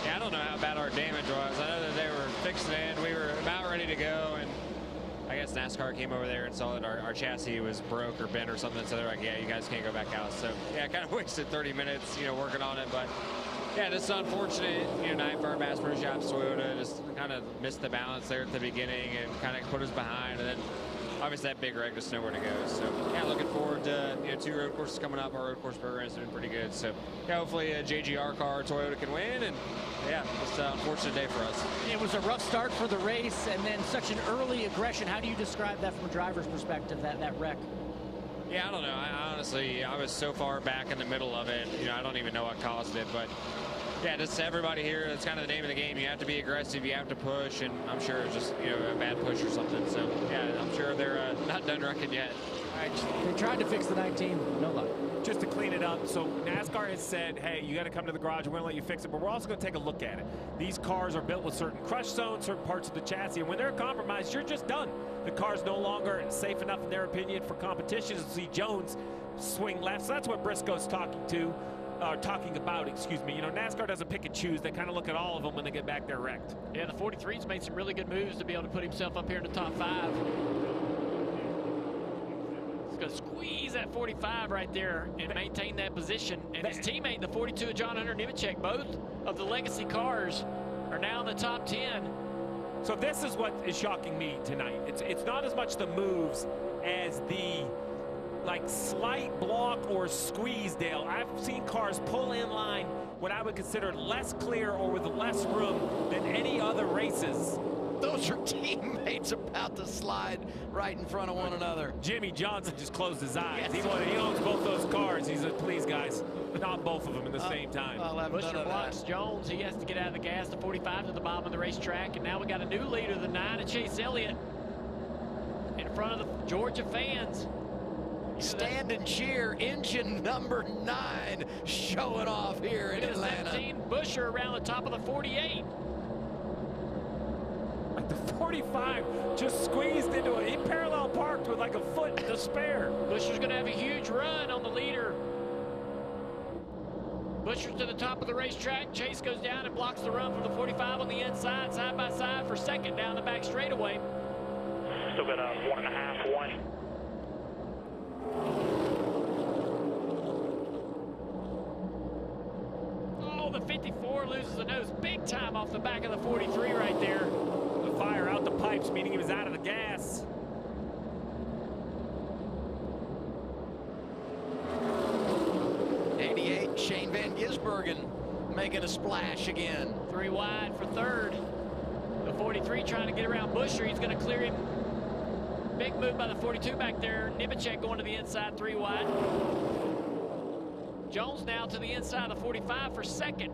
Yeah, I don't know how bad our damage was. I know that they were fixing it. We were about ready to go, and I guess Nascar came over there and saw that our chassis was broke or bent or something, so they're like, yeah, you guys can't go back out. So, yeah, kind of wasted 30 minutes, working on it. But, yeah, this is unfortunate, night for our Bass Pro Shops. Toyota just kind of missed the balance there at the beginning and kind of put us behind. And then, obviously, that big wreck just nowhere to go. So, yeah, looking forward to 2 road courses coming up. Our road course program is doing pretty good. So, yeah, hopefully a JGR car, Toyota can win. And, yeah, it's an unfortunate day for us. It was a rough start for the race and then such an early aggression. How do you describe that from a driver's perspective, that wreck? Yeah, I don't know. I honestly was so far back in the middle of it. I don't even know what caused it. But, yeah, just everybody here, that's kind of the name of the game. You have to be aggressive. You have to push. And I'm sure it's just, a bad push or something. So, yeah, I'm sure they're not done wrecking yet. They tried to fix the 19. No luck. Just to clean it up, so NASCAR has said, hey, you got to come to the garage. We're going to let you fix it, but we're also going to take a look at it. These cars are built with certain crush zones, certain parts of the chassis, and when they're compromised, you're just done. The car's no longer safe enough, in their opinion, for competition to see Jones swing left. So that's what Briscoe's talking about, excuse me. NASCAR doesn't pick and choose. They kind of look at all of them when they get back there wrecked. Yeah, the 43's made some really good moves to be able to put himself up here in the top 5. Going to squeeze that 45 right there and maintain that position. And his teammate, the 42 of John Hunter Nemechek, both of the legacy cars are now in the top 10. So this is what is shocking me tonight. It's not as much the moves as the slight block or squeeze, Dale. I've seen cars pull in line what I would consider less clear or with less room than any other races. Those are teammates about to slide right in front of one another. Jimmy Johnson just closed his eyes. Yes. He owns both those cars. He said, please, guys, not both of them at the same time. Busher blocks Jones. He has to get out of the gas. The 45 to the bottom of the racetrack. And now we got a new leader, the 9 of Chase Elliott, in front of the Georgia fans. Stand and cheer. Engine number 9 showing off here in Atlanta. 17, Busher around the top of the 48. The 45 just squeezed into it. He parallel parked with a foot to spare. Busher's going to have a huge run on the leader. Busher's to the top of the racetrack. Chase goes down and blocks the run from the 45 on the inside, side by side for second down the back straightaway. Still got a 1.5, 1. Oh, the 54 loses the nose big time off the back of the 43 right there. The fire out the pipes, meaning he was out of the gas. '88, Shane Van Gisbergen making a splash again. 3 wide for third. The 43 trying to get around Busher. He's going to clear him. Big move by the 42 back there. Nemechek going to the inside, 3 wide. Jones now to the inside of the 45 for second.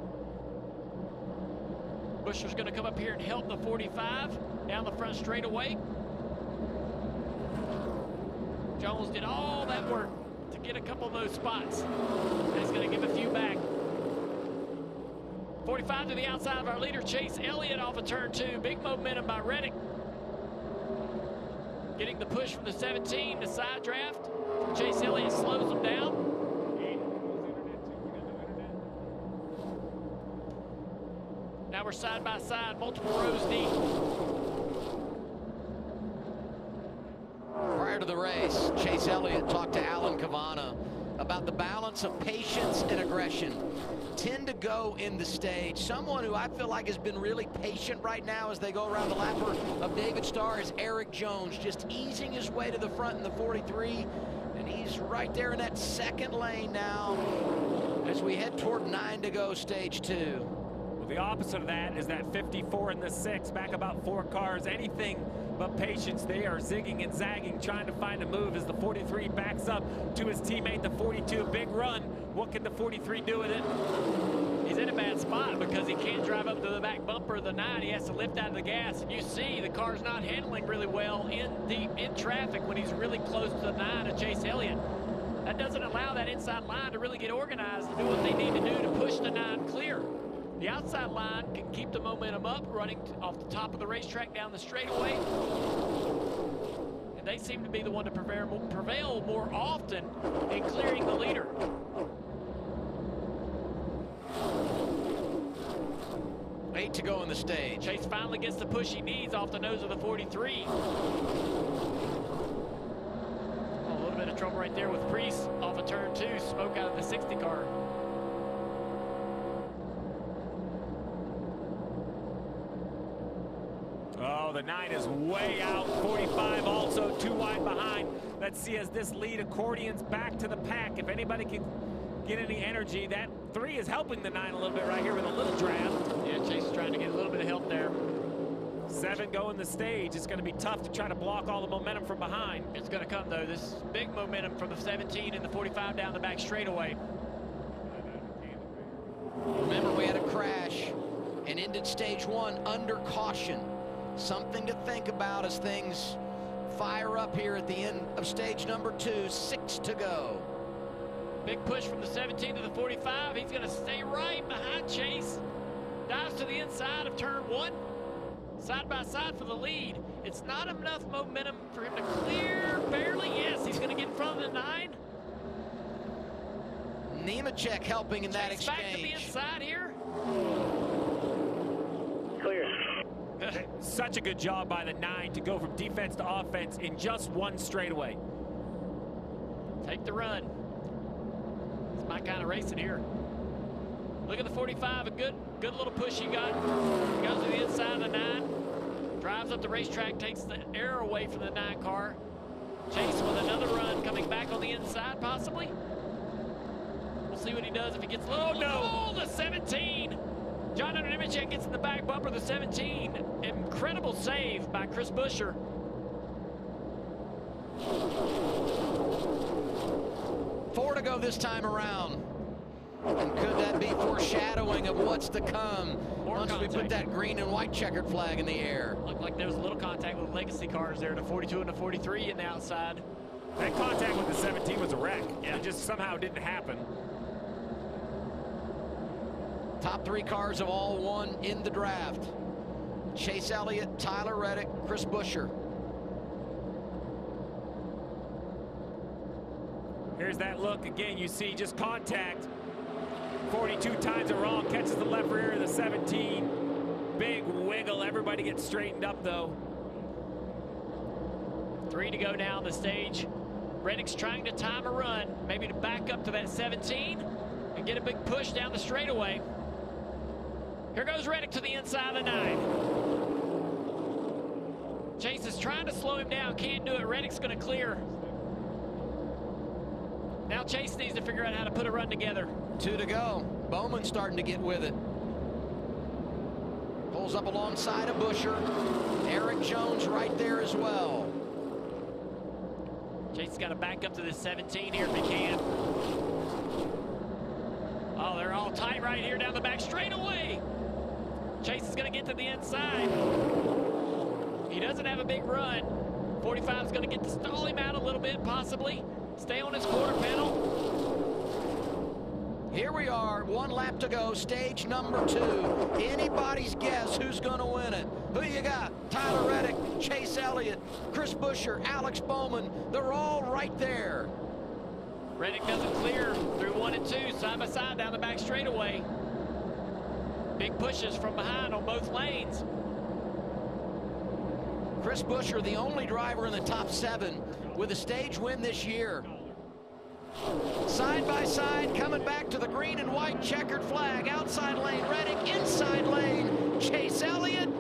Busher's going to come up here and help the 45 down the front straightaway. Jones did all that work to get a couple of those spots. He's going to give a few back. 45 to the outside of our leader, Chase Elliott, off of turn 2. Big momentum by Reddick. Getting the push from the 17, the side draft. Chase Elliott slows him down. Now we're side by side, multiple rows deep. Prior to the race, Chase Elliott talked to Alan Cavana about the balance of patience and aggression. 10 to go in the stage. Someone who I feel like has been really patient right now as they go around the lapper of David Starr is Eric Jones, just easing his way to the front in the 43, and he's right there in that second lane now as we head toward 9 to go, stage 2. The opposite of that is that 54 and the 6, back about 4 cars, anything but patience. They are zigging and zagging, trying to find a move as the 43 backs up to his teammate, the 42. Big run. What can the 43 do with it? He's in a bad spot because he can't drive up to the back bumper of the 9. He has to lift out of the gas. And you see the car's not handling really well in traffic when he's really close to the 9 of Chase Elliott. That doesn't allow that inside line to really get organized and do what they need to do to push the 9 clear. The outside line can keep the momentum up, running off the top of the racetrack down the straightaway. And they seem to be the one to prevail more often in clearing the leader. Eight to go in the stage. Chase finally gets the push he needs off the nose of the 43. A little bit of trouble right there with Priest off of turn 2, smoke out of the 60 car. Oh, the 9 is way out. 45 also too wide behind. Let's see as this lead accordions back to the pack. If anybody can get any energy, that 3 is helping the 9 a little bit right here with a little draft. Yeah, Chase is trying to get a little bit of help there. 7 go in the stage. It's going to be tough to try to block all the momentum from behind. It's going to come, though. This big momentum from the 17 and the 45 down the back straightaway. Remember, we had a crash and ended stage 1 under caution. Something to think about as things fire up here at the end of stage number 2. 6 to go. Big push from the 17 to the 45. He's going to stay right behind Chase. Dives to the inside of turn 1. Side by side for the lead. It's not enough momentum for him to clear. Barely. Yes, he's going to get in front of the 9. Nemechek helping in that exchange. Back to the inside here. Clear. Such a good job by the 9 to go from defense to offense in just one straightaway. Take the run. It's my kind of racing here. Look at the 45, a good little push he got. Goes to the inside of the 9. Drives up the racetrack, takes the air away from the 9 car. Chase with another run, coming back on the inside possibly. We'll see what he does if he gets low. Oh, no! Oh, the 17! John Nemechek gets in the back bumper of the 17. Incredible save by Chris Buescher. Four to go this time around. And could that be foreshadowing of what's to come once we put that green and white checkered flag in the air? Looked like there was a little contact with legacy cars there, the 42 and the 43 in the outside. That contact with the 17 was a wreck. Yeah. It just somehow didn't happen. Top 3 cars have all won in the draft. Chase Elliott, Tyler Reddick, Chris Buescher. Here's that look again. You see just contact. 42 times it wrong. Catches the left rear of the 17. Big wiggle. Everybody gets straightened up though. 3 to go now on the stage. Reddick's trying to time a run, maybe to back up to that 17 and get a big push down the straightaway. Here goes Reddick to the inside of the 9. Chase is trying to slow him down, can't do it. Reddick's going to clear. Now Chase needs to figure out how to put a run together. 2 to go. Bowman's starting to get with it. Pulls up alongside of Buescher. Eric Jones right there as well. Chase has got to back up to the 17 here if he can. Oh, they're all tight right here down the back straightaway. Chase is going to get to the inside. He doesn't have a big run. 45 is going to get to stall him out a little bit, possibly. Stay on his quarter panel. Here we are, 1 lap to go, stage number 2. Anybody's guess who's going to win it? Who you got? Tyler Reddick, Chase Elliott, Chris Buescher, Alex Bowman. They're all right there. Reddick doesn't clear through 1 and 2, side by side down the back straightaway. Big pushes from behind on both lanes. Chris Buescher, the only driver in the top 7 with a stage win this year. Side by side, coming back to the green and white checkered flag. Outside lane, Reddick. Inside lane, Chase Elliott.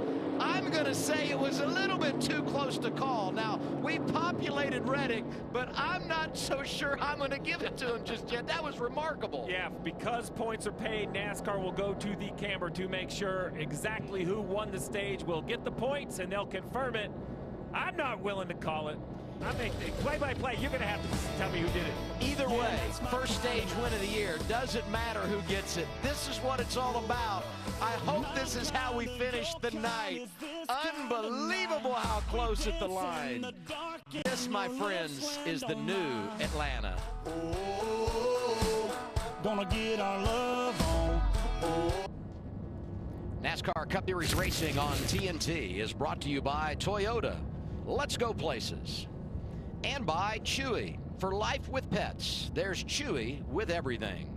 I'm going to say it was a little bit too close to call. Now, we populated Reddick, but I'm not so sure I'm going to give it to him just yet. That was remarkable. Yeah, because points are paid, NASCAR will go to the camera to make sure exactly who won the stage will get the points, and they'll confirm it. I'm not willing to call it. I think play-by-play, you're going to have to tell me who did it. Either way, first stage win of the year. Doesn't matter who gets it. This is what it's all about. I hope this is how we finish the night. Unbelievable how close at the line. This, my friends, is the new Atlanta. Gonna get our love on. NASCAR Cup Series Racing on TNT is brought to you by Toyota. Let's go places. And by Chewy. For life with pets, there's Chewy with everything.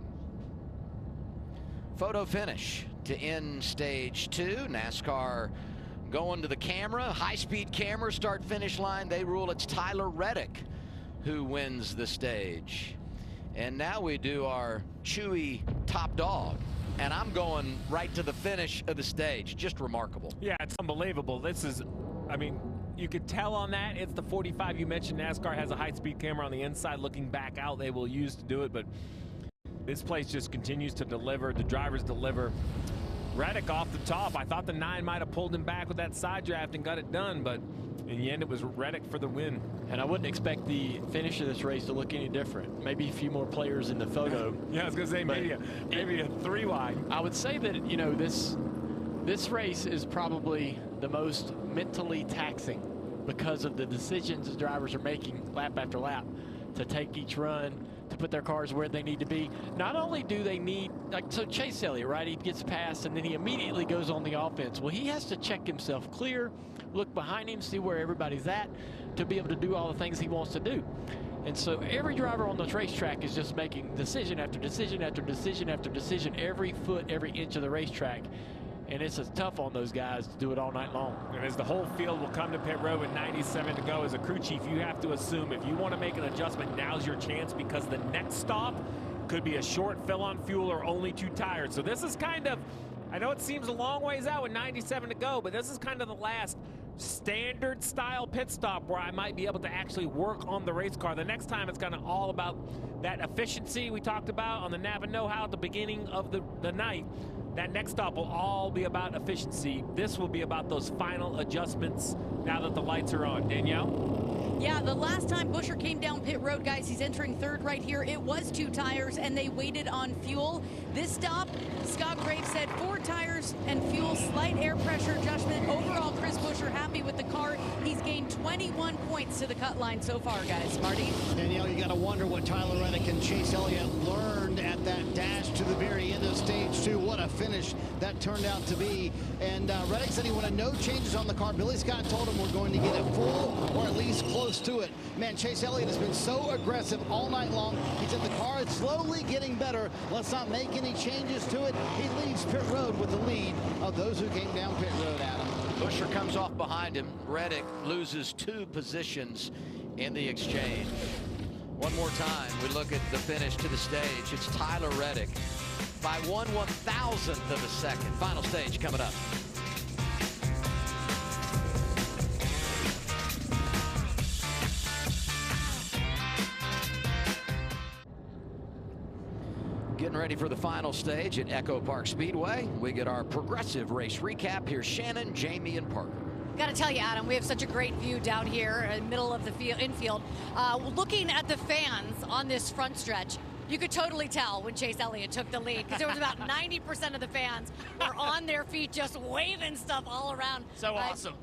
Photo finish to end stage 2. NASCAR going to the camera. High-speed camera, start finish line. They rule it's Tyler Reddick who wins the stage. And now we do our Chewy top dog. And I'm going right to the finish of the stage. Just remarkable. Yeah, it's unbelievable. This is, I mean, you could tell on that. It's the 45 you mentioned. NASCAR has a high-speed camera on the inside looking back out. They will use to do it, but this place just continues to deliver. The drivers deliver. Reddick off the top. I thought the 9 might have pulled him back with that side draft and got it done, but in the end, it was Reddick for the win. And I wouldn't expect the finish of this race to look any different. Maybe a few more players in the photo. Yeah, I was going to say maybe a 3 wide. I would say that, you know, this race is probably the most mentally taxing because of the decisions the drivers are making lap after lap to take each run, to put their cars where they need to be. Not only do they need, like, so Chase Elliott, right, he gets past and then he immediately goes on the offense. Well, he has to check himself clear, look behind him, see where everybody's at to be able to do all the things he wants to do. And so every driver on this racetrack is just making decision after decision after decision after decision, every foot, every inch of the racetrack. And it's tough on those guys to do it all night long. And as the whole field will come to pit road with 97 to go, as a crew chief, you have to assume if you want to make an adjustment, now's your chance, because the next stop could be a short fill on fuel or only 2 tires. So this is kind of, I know it seems a long ways out with 97 to go, but this is kind of the last standard style pit stop where I might be able to actually work on the race car. The next time it's kind of all about that efficiency we talked about on the Nav and Know-How at the beginning of the night. That next stop will all be about efficiency. This will be about those final adjustments now that the lights are on. Danielle? Yeah, the last time Buescher came down pit road, guys, he's entering 3rd right here. It was 2 tires, and they waited on fuel. This stop, Scott Graves said 4 tires and fuel, slight air pressure adjustment. Overall, Chris Buescher happy with the car. He's gained 21 points to the cut line so far, guys. Marty? Danielle, you got to wonder what Tyler Reddick and Chase Elliott learned at that dash to the very end of stage 2. What a finish that turned out to be. And Reddick said he wanted no changes on the car. Billy Scott told him we're going to get it full or at least close to it. Man, Chase Elliott has been so aggressive all night long. He said the car is slowly getting better. Let's not make any changes to it. He leaves pit road with the lead of those who came down pit road, Adam. Buescher comes off behind him. Reddick loses 2 positions in the exchange. One more time, we look at the finish to the stage. It's Tyler Reddick by 1/1000th of a second. Final stage coming up. Getting ready for the final stage at Echo Park Speedway. We get our progressive race recap. Here's Shannon, Jamie, and Parker. Got to tell you, Adam, we have such a great view down here in the middle of the infield. Looking at the fans on this front stretch, you could totally tell when Chase Elliott took the lead, because there was about 90% of the fans were on their feet just waving stuff all around. So awesome.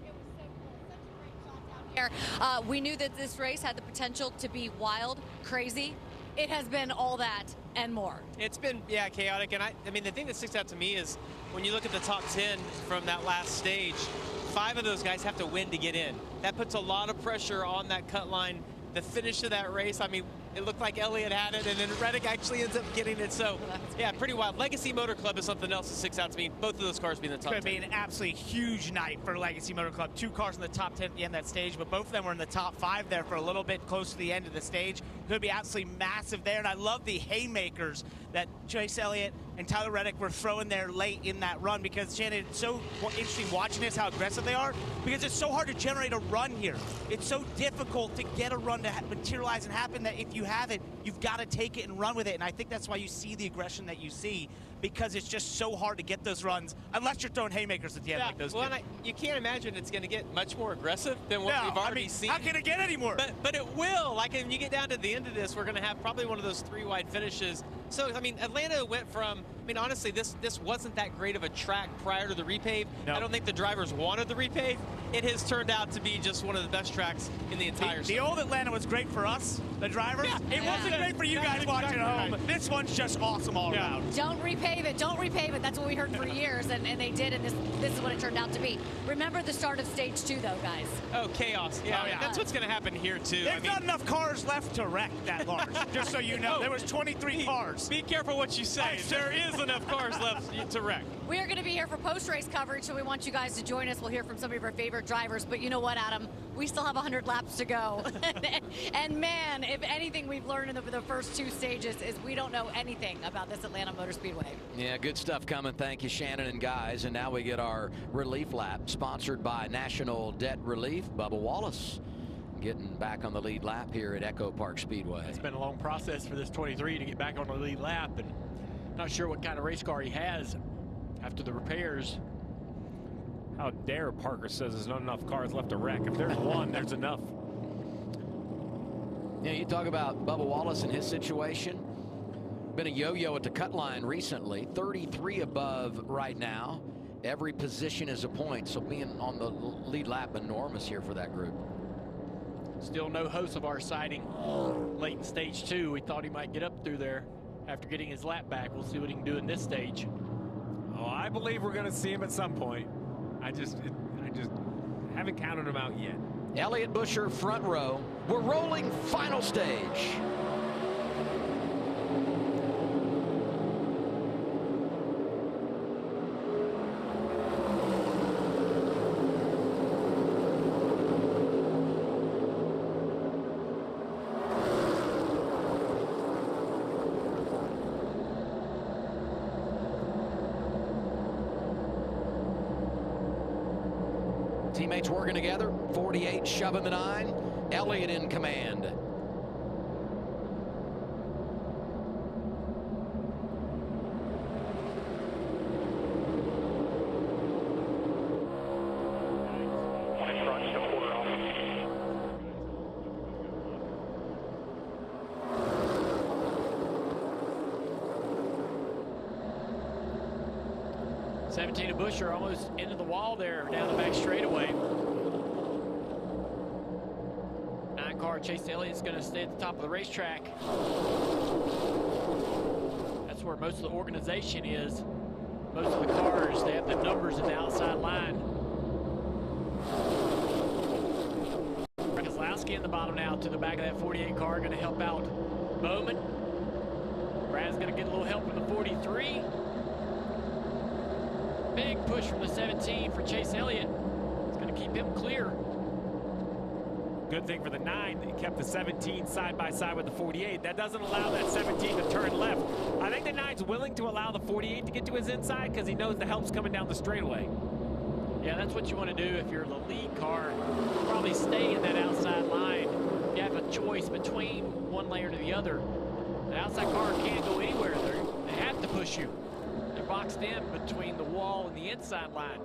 We knew that this race had the potential to be wild, crazy, it has been all that and more. It's been, yeah, chaotic. And I mean, the thing that sticks out to me is when you look at the top 10 from that last stage, 5 of those guys have to win to get in. That puts a lot of pressure on that cut line. The finish of that race, I mean, it looked like Elliott had it, and then Reddick actually ends up getting it. So, yeah, pretty wild. Legacy Motor Club is something else that sticks out to me. Both of those cars being in the top 10. It's going to be an absolutely huge night for Legacy Motor Club. 2 cars in the top 10 at the end of that stage, but both of them were in the top 5 there for a little bit close to the end of the stage. It's going to be absolutely massive there, and I love the haymakers that Chase Elliott and Tyler Reddick were throwing there late in that run, because, Shannon, it's so interesting watching this, how aggressive they are, because it's so hard to generate a run here. It's so difficult to get a run to materialize and happen that if you have it, you've got to take it and run with it. And I think that's why you see the aggression that you see, because it's just so hard to get those runs unless you're throwing haymakers at the end like those. Well, you can't imagine it's going to get much more aggressive than what we've already seen. How can it get any more? But it will. Like, when you get down to the end of this, we're going to have probably one of those 3 wide finishes. So, I mean, Atlanta went from, I mean, honestly, this wasn't that great of a track prior to the repave. No. I don't think the drivers wanted the repave. It has turned out to be just one of the best tracks in the entire The old Atlanta was great for us, the drivers. Yeah. It wasn't great for you guys watching at home. This one's just awesome all around. Don't repave it. Don't repave it. That's what we heard for years, and they did, and this is what it turned out to be. Remember the start of stage 2, though, guys. Oh, chaos. Yeah, that's what's going to happen here, too. There's not enough cars left to wreck that large, just so you know. There was 23 cars. Be careful what you say. There is enough cars left to wreck. We are going to be here for post-race coverage, so we want you guys to join us. We'll hear from some of our favorite drivers. But you know what, Adam? We still have 100 laps to go. And, man, if anything we've learned in the first 2 stages is we don't know anything about this Atlanta Motor Speedway. Yeah, good stuff coming. Thank you, Shannon and guys. And now we get our relief lap, sponsored by National Debt Relief. Bubba Wallace getting back on the lead lap here at Echo Park Speedway. It's been a long process for this 23 to get back on the lead lap, and not sure what kind of race car he has after the repairs. How dare Parker says there's not enough cars left to wreck. If there's one, there's enough. Yeah, you talk about Bubba Wallace and his situation. Been a yo-yo at the cut line recently. 33 above right now. Every position is a point, so being on the lead lap, enormous here for that group. Still no host of our sighting late in stage 2. We thought he might get up through there after getting his lap back. We'll see what he can do in this stage. Oh, I believe we're going to see him at some point. I just haven't counted him out yet. Elliott Busher front row. We're rolling final stage. Teammates working together. 48 shoving the 9. Elliott in command. Busher almost into the wall there down the back straightaway. 9 car Chase Elliott's going to stay at the top of the racetrack. That's where most of the organization is. Most of the cars, they have the numbers in the outside line. Keselowski in the bottom now to the back of that 48 car, going to help out Bowman. Brad's going to get a little help from the 43. Big push from the 17 for Chase Elliott. It's going to keep him clear. Good thing for the 9, he kept the 17 side by side with the 48. That doesn't allow that 17 to turn left. I think the 9's willing to allow the 48 to get to his inside because he knows the help's coming down the straightaway. Yeah, that's what you want to do if you're the lead car. Probably stay in that outside line. You have a choice between one layer to the other. The outside car can't go anywhere. They have to push you. Boxed in between the wall and the inside line.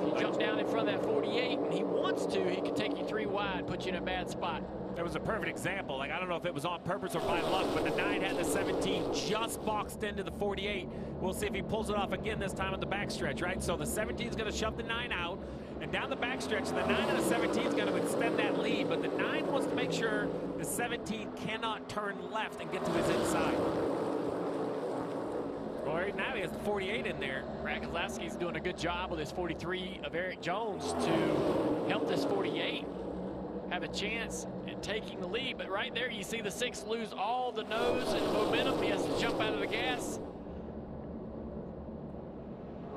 If you jump down in front of that 48 and he wants to, he can take you 3 wide. wide, put you in a bad spot. That was a perfect example. Like, I don't know if it was on purpose or by luck, but the 9 had the 17 just boxed into the 48. We'll see if he pulls it off again this time on the backstretch, right? So the 17 is going to shove the 9 out, and down the backstretch, the 9 and the 17 is going to extend that lead, but the 9 wants to make sure the 17 cannot turn left and get to his inside. Well, right now he has the 48 in there. Brad Keselowski's doing a good job with his 43 of Eric Jones to help this 48 have a chance at taking the lead. But right there, you see the 6 lose all the nose and momentum. He has to jump out of the gas.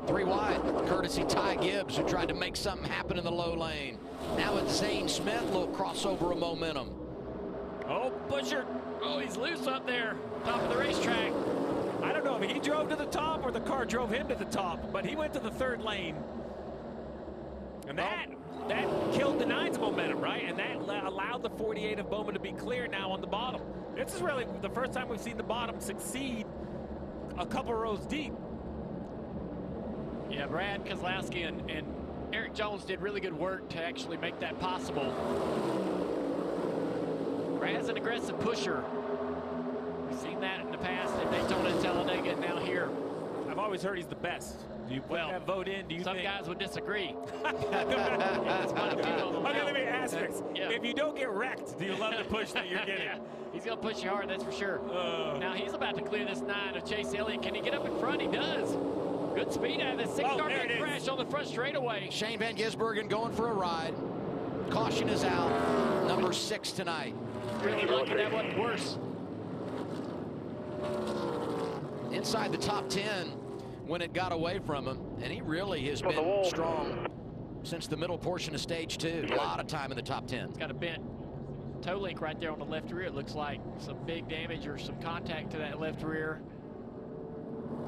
3 wide, courtesy Ty Gibbs, who tried to make something happen in the low lane. Now it's Zane Smith, a little crossover of momentum. Oh, Busher. Oh, he's loose up there, top of the racetrack. I don't know if he drove to the top or the car drove him to the top, but he went to the 3rd lane. And that killed the 9's momentum, right? And that allowed the 48 of Bowman to be clear now on the bottom. This is really the first time we've seen the bottom succeed a couple rows deep. Yeah, Brad Keselowski and Eric Jones did really good work to actually make that possible. Brad's an aggressive pusher. We've seen that in the past at Daytona and Talladega, and now here. I've always heard he's the best. Do you put that vote in? Do you some think? guys would disagree. Okay, let me ask this. Yeah. If you don't get wrecked, do you love the push that you're getting? Yeah, he's going to push you hard, that's for sure. Now he's about to clear this 9 of Chase Elliott. Can he get up in front? He does. Good speed out of this 6-car big crash on the front straightaway. Shane Van Gisbergen going for a ride. Caution is out. Number 6 tonight. Really lucky that wasn't worse. Inside the top 10 when it got away from him, and he really has been strong since the middle portion of stage 2. A lot of time in the top 10. He's got a bent toe link right there on the left rear. It looks like some big damage or some contact to that left rear.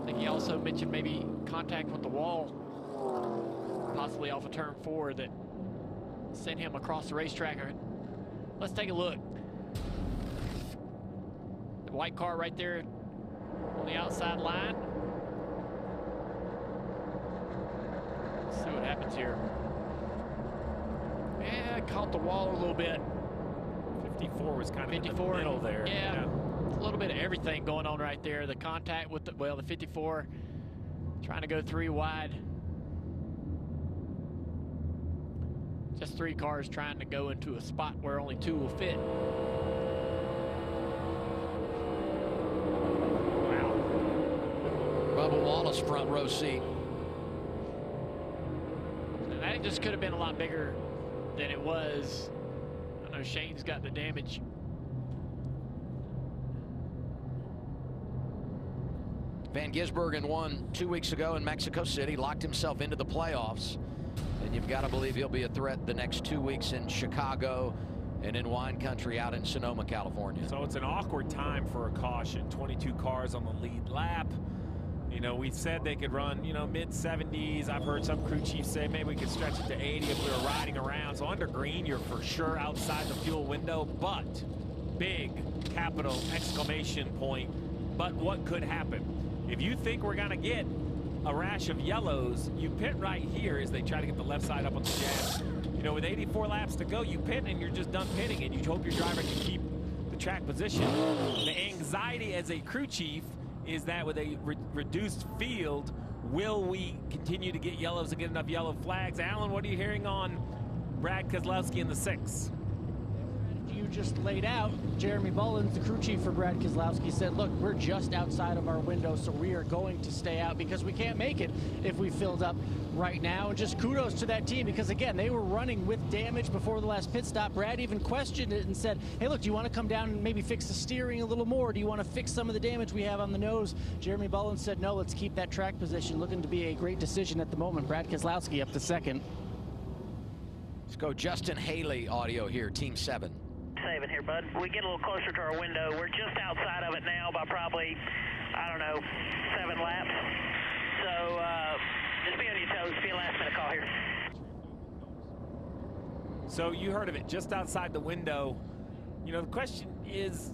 I think he also mentioned maybe contact with the wall, possibly off of turn 4, that sent him across the racetrack. Let's take a look. The white car right there on the outside line. Let's see what happens here. Yeah, caught the wall a little bit. 54 was kind of in the middle there. Yeah, a little bit of everything going on right there. The contact with the 54 trying to go 3 wide. Just 3 cars trying to go into a spot where only 2 will fit. Wow. Bubba Wallace front row seat. And that just could have been a lot bigger than it was. I know Shane's got the damage. Van Gisbergen won 2 weeks ago in Mexico City, locked himself into the playoffs. And you've got to believe he'll be a threat the next 2 weeks in Chicago and in wine country out in Sonoma, California. So it's an awkward time for a caution. 22 cars on the lead lap. You know, we said they could run, you know, mid-70s. I've heard some crew chiefs say maybe we could stretch it to 80 if we were riding around. So under green, you're for sure outside the fuel window, but big capital exclamation point. But what could happen? If you think we're going to get a rash of yellows, you pit right here as they try to get the left side up on the jab. You know, with 84 laps to go, you pit and you're just done pitting, and you hope your driver can keep the track position. The anxiety as a crew chief is that with a reduced field, will we continue to get yellows and get enough yellow flags? Alan, what are you hearing on Brad Keselowski in the 6? You just laid out. Jeremy Bullins, the crew chief for Brad Keselowski, said, look, we're just outside of our window, so we are going to stay out because we can't make it if we filled up right now. And just kudos to that team because, again, they were running with damage before the last pit stop. Brad even questioned it and said, hey, look, do you want to come down and maybe fix the steering a little more? Do you want to fix some of the damage we have on the nose? Jeremy Bullins said, no, let's keep that track position. Looking to be a great decision at the moment. Brad Keselowski up to 2nd. Let's go Justin Haley audio here, Team 7. 7 here, bud. We get a little closer to our window. We're just outside of it now by probably, I don't know, 7 laps. So just be on your toes. Be a last-minute call here. So you heard of it, just outside the window. You know, the question is,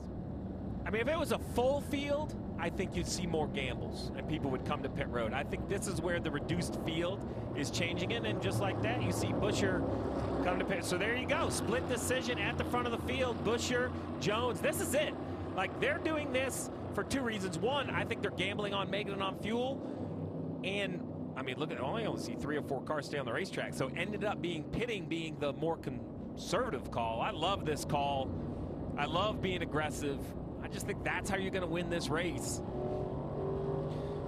I mean, if it was a full field, I think you'd see more gambles and people would come to pit road. I think this is where the reduced field is changing it, and just like that, you see Buescher come to pit. So there you go, split decision at the front of the field. Buescher, Jones, this is it. Like, they're doing this for two reasons. One, I think they're gambling on making it on fuel, and I mean, look at, I only see 3 or 4 cars stay on the racetrack, so ended up being pitting being the more conservative call. I love this call. I love being aggressive. I just think that's how you're going to win this race.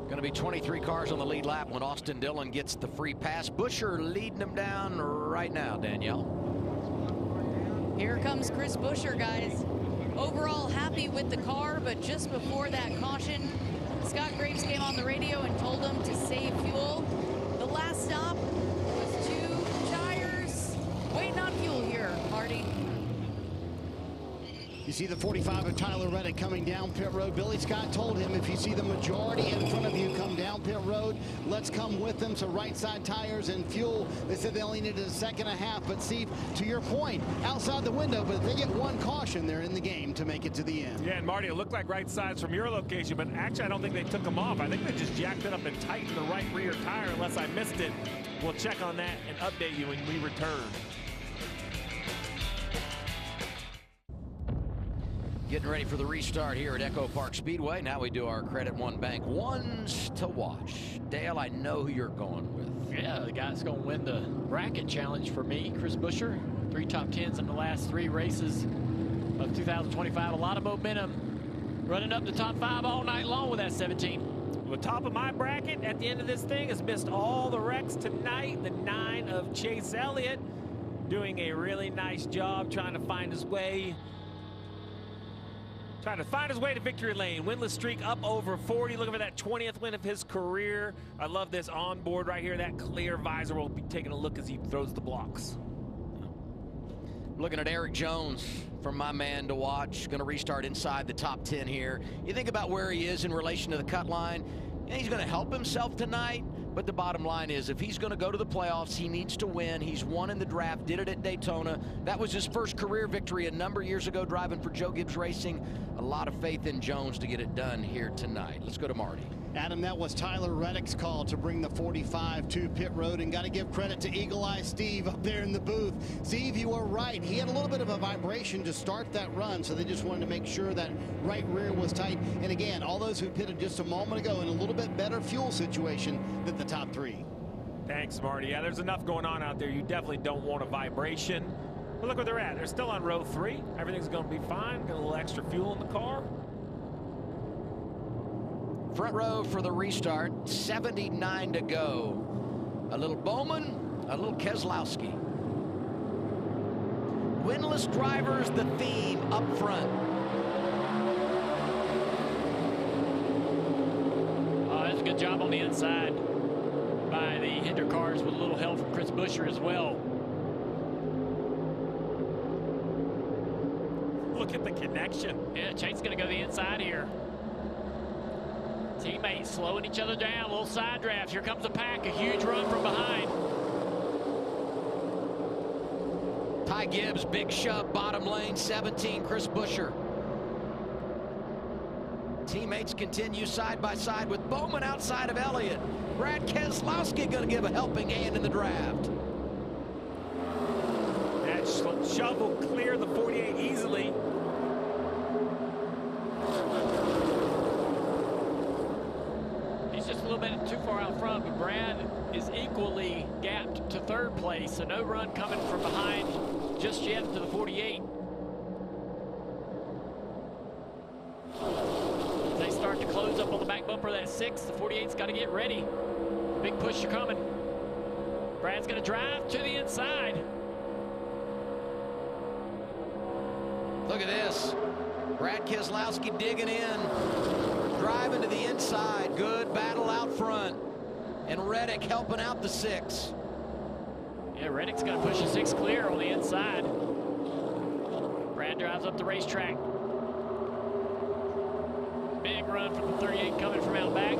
Going to be 23 cars on the lead lap when Austin Dillon gets the free pass. Buescher leading him down right now, Danielle. Here comes Chris Buescher, guys. Overall happy with the car, but just before that caution, Scott Graves came on the radio and told him to save fuel. The last stop was 2 tires waiting on fuel here, Marty. You see the 45 of Tyler Reddick coming down pit road. Billy Scott told him, if you see the majority in front of you come down pit road, let's come with them. So right side tires and fuel. They said they only needed a second and a half. But Steve, to your point, outside the window, but if they get one caution, they're in the game to make it to the end. Yeah, and Marty, it looked like right sides from your location, but actually I don't think they took them off. I think they just jacked it up and tightened the right rear tire, unless I missed it. We'll check on that and update you when we return. Getting ready for the restart here at Echo Park Speedway. Now we do our Credit One Bank ones to watch. Dale, I know who you're going with. Yeah, the guy's going to win the bracket challenge for me, Chris Buescher. 3 top 10s in the last 3 races of 2025. A lot of momentum, running up the top 5 all night long with that 17. The top of my bracket at the end of this thing has missed all the wrecks tonight. The 9 of Chase Elliott doing a really nice job trying to find his way to victory lane. Winless streak up over 40. Looking for that 20th win of his career. I love this onboard right here. That clear visor. Will be taking a look as he throws the blocks. Looking at Eric Jones from my man to watch. Going to restart inside the top 10 here. You think about where he is in relation to the cut line. And he's going to help himself tonight. But the bottom line is, if he's going to go to the playoffs, he needs to win. He's won in the draft, did it at Daytona. That was his first career victory a number of years ago, driving for Joe Gibbs Racing. A lot of faith in Jones to get it done here tonight. Let's go to Marty. Adam, that was Tyler Reddick's call to bring the 45 to pit road, and got to give credit to Eagle Eye Steve up there in the booth. Steve, you were right. He had a little bit of a vibration to start that run, so they just wanted to make sure that right rear was tight. And again, all those who pitted just a moment ago in a little bit better fuel situation than the top 3. Thanks, Marty. Yeah, there's enough going on out there. You definitely don't want a vibration. But look where they're at. They're still on row 3. Everything's going to be fine. Got a little extra fuel in the car. Front row for the restart, 79 to go. A little Bowman, a little Keselowski. Winless drivers, the theme up front. Oh, that's a good job on the inside by the Hinder cars with a little help from Chris Buescher as well. Look at the connection. Yeah, Chase's going to go the inside here. Teammates slowing each other down, little side drafts. Here comes the pack, a huge run from behind. Ty Gibbs, big shove, bottom lane, 17, Chris Buescher. Teammates continue side by side with Bowman outside of Elliott. Brad Keselowski going to give a helping hand in the draft. That shove will clear the 48 easily. Just a little bit too far out front, but Brad is equally gapped to 3rd place, so no run coming from behind just yet to the 48. As they start to close up on the back bumper of that 6, the 48's got to get ready. Big push coming. Brad's going to drive to the inside. Look at this. Brad Keselowski digging in. Driving to the inside. Good battle out front. And Reddick helping out the 6. Yeah, Reddick's got to push the 6 clear on the inside. Brad drives up the racetrack. Big run from the 38 coming from out back.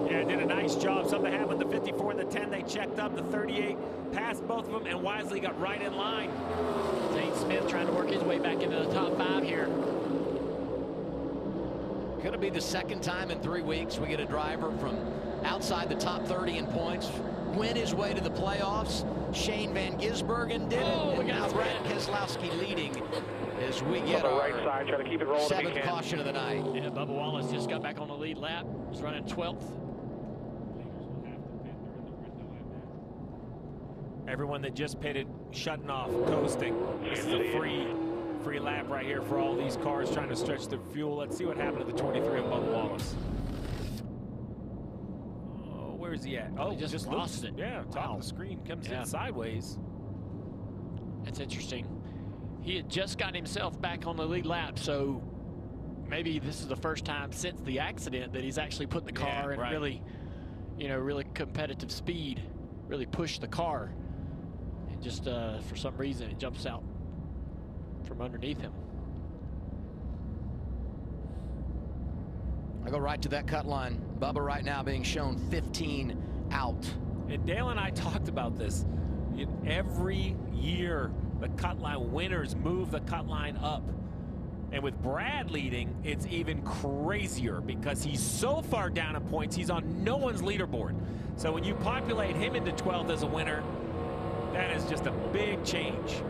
Yeah, did a nice job. Something happened. The 54 and the 10, they checked up. The 38 passed both of them, and Wisely got right in line. Zane Smith trying to work his way back into the top 5 here. Could it be the second time in 3 weeks we get a driver from outside the top 30 in points win his way to the playoffs? Shane Van Gisbergen did it, and now Brad Keselowski leading as we get our right side, try to keep it rolling 7th caution of the night. Yeah, Bubba Wallace just got back on the lead lap. He's running 12th. Everyone that just pitted, shutting off, coasting. This is a free lap right here for all these cars trying to stretch their fuel. Let's see what happened to the 23 of Bubba Wallace. Oh, where is he at? Oh, he just lost it. Yeah, top of the screen. Comes in sideways. That's interesting. He had just gotten himself back on the lead lap, so maybe this is the first time since the accident that he's actually put the car in really, really competitive speed, really pushed the car. And just for some reason, it jumps out from underneath him. I go right to that cut line. Bubba right now being shown 15 out. And Dale and I talked about this. Every year, the cut line winners move the cut line up. And with Brad leading, it's even crazier because he's so far down in points, he's on no one's leaderboard. So when you populate him into 12th as a winner, that is just a big change.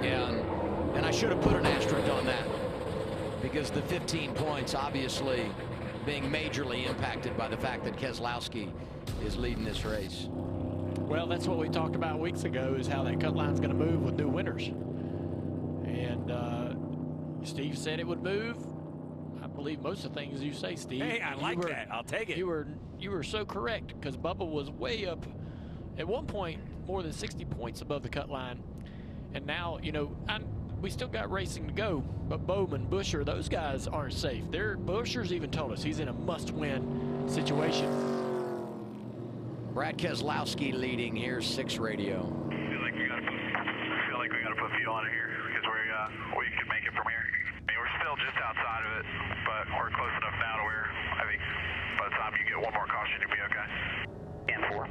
Yeah, and I should have put an asterisk on that because the 15 points obviously being majorly impacted by the fact that Keselowski is leading this race. Well, that's what we talked about weeks ago, is how that cut line's going to move with new winners. And Steve said it would move. I believe most of the things you say, Steve. Hey, I like that. I'll take it. You were so correct, because Bubba was way up at one point, more than 60 points above the cut line. And now, we still got racing to go, but Bowman, Buescher, those guys aren't safe. Buescher's even told us he's in a must-win situation. Brad Keselowski leading. Here's 6 radio. I feel like we got to put fuel on it here because we could make it from here. I mean, we're still just outside of it, but we're close enough now to where I think by the time you get one more caution, you'll be okay. And 4.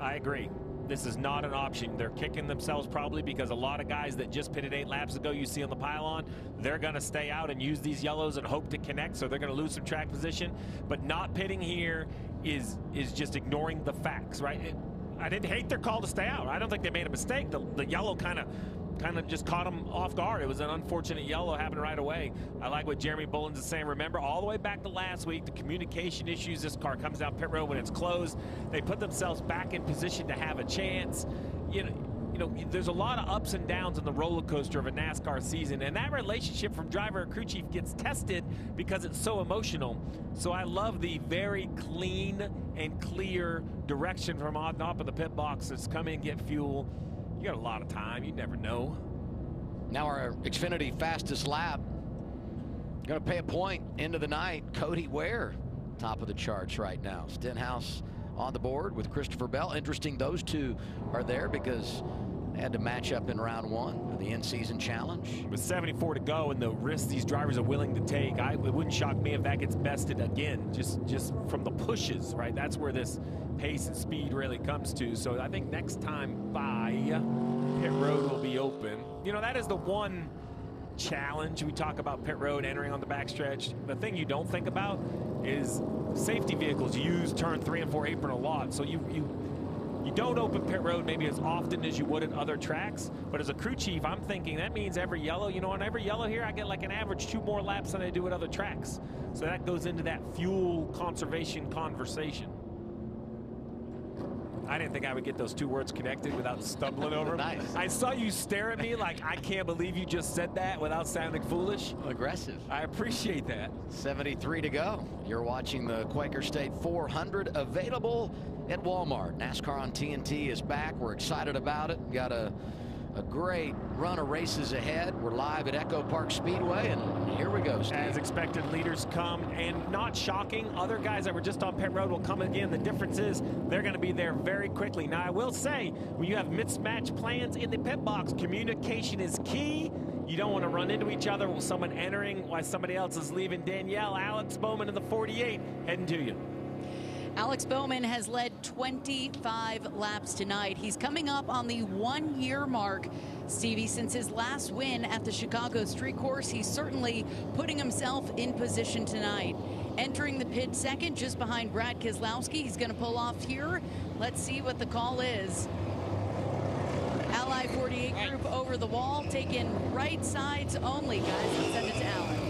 I agree. This is not an option. They're kicking themselves probably because a lot of guys that just pitted 8 laps ago you see on the pylon, they're going to stay out and use these yellows and hope to connect, so they're going to lose some track position. But not pitting here is just ignoring the facts, right? I didn't hate their call to stay out. I don't think they made a mistake. The yellow kind of just caught them off guard. It was an unfortunate yellow happened right away. I like what Jeremy Bullins is saying. Remember, all the way back to last week, the communication issues. This car comes down pit road when it's closed. They put themselves back in position to have a chance. There's a lot of ups and downs in the roller coaster of a NASCAR season, and that relationship from driver and crew chief gets tested because it's so emotional. So I love the very clean and clear direction from on top of the pit box. It's come in, get fuel. You got a lot of time. You never know. Now our Xfinity fastest lap. Going to pay a point into the night. Cody Ware, top of the charts right now. Stenhouse on the board with Christopher Bell. Interesting, those two are there because they had to match up in round 1 of the in-season challenge. With 74 to go and the risks these drivers are willing to take, it wouldn't shock me if that gets bested again, just from the pushes, right? That's where this pace and speed really comes to. So I think next time by, pit road will be open. That is the one challenge. We talk about pit road entering on the backstretch. The thing you don't think about is safety vehicles use turn 3 and 4 apron a lot. So you don't open pit road maybe as often as you would at other tracks, but as a crew chief, I'm thinking that means every yellow, on every yellow here, I get like an average 2 more laps than I do at other tracks. So that goes into that fuel conservation conversation. I didn't think I would get those 2 words connected without stumbling over them. Nice. I saw you stare at me like, I can't believe you just said that without sounding foolish. Aggressive. I appreciate that. 73 to go. You're watching the Quaker State 400 available at Walmart. NASCAR on TNT is back. We're excited about it. Got a great run of races ahead. We're live at Echo Park Speedway, and here we go, Steve. As expected, leaders come, and not shocking, other guys that were just on pit road will come again. The difference is they're going to be there very quickly. Now, I will say, when you have mismatched plans in the pit box, communication is key. You don't want to run into each other with someone entering while somebody else is leaving. Danielle, Alex Bowman in the 48 heading to you. Alex Bowman has led 25 laps tonight. He's coming up on the 1-year mark, Stevie, since his last win at the Chicago Street Course. He's certainly putting himself in position tonight. Entering the pit second, just behind Brad Keselowski. He's going to pull off here. Let's see what the call is. Ally 48 group over the wall, taking right sides only, guys. Let's send it to Alan.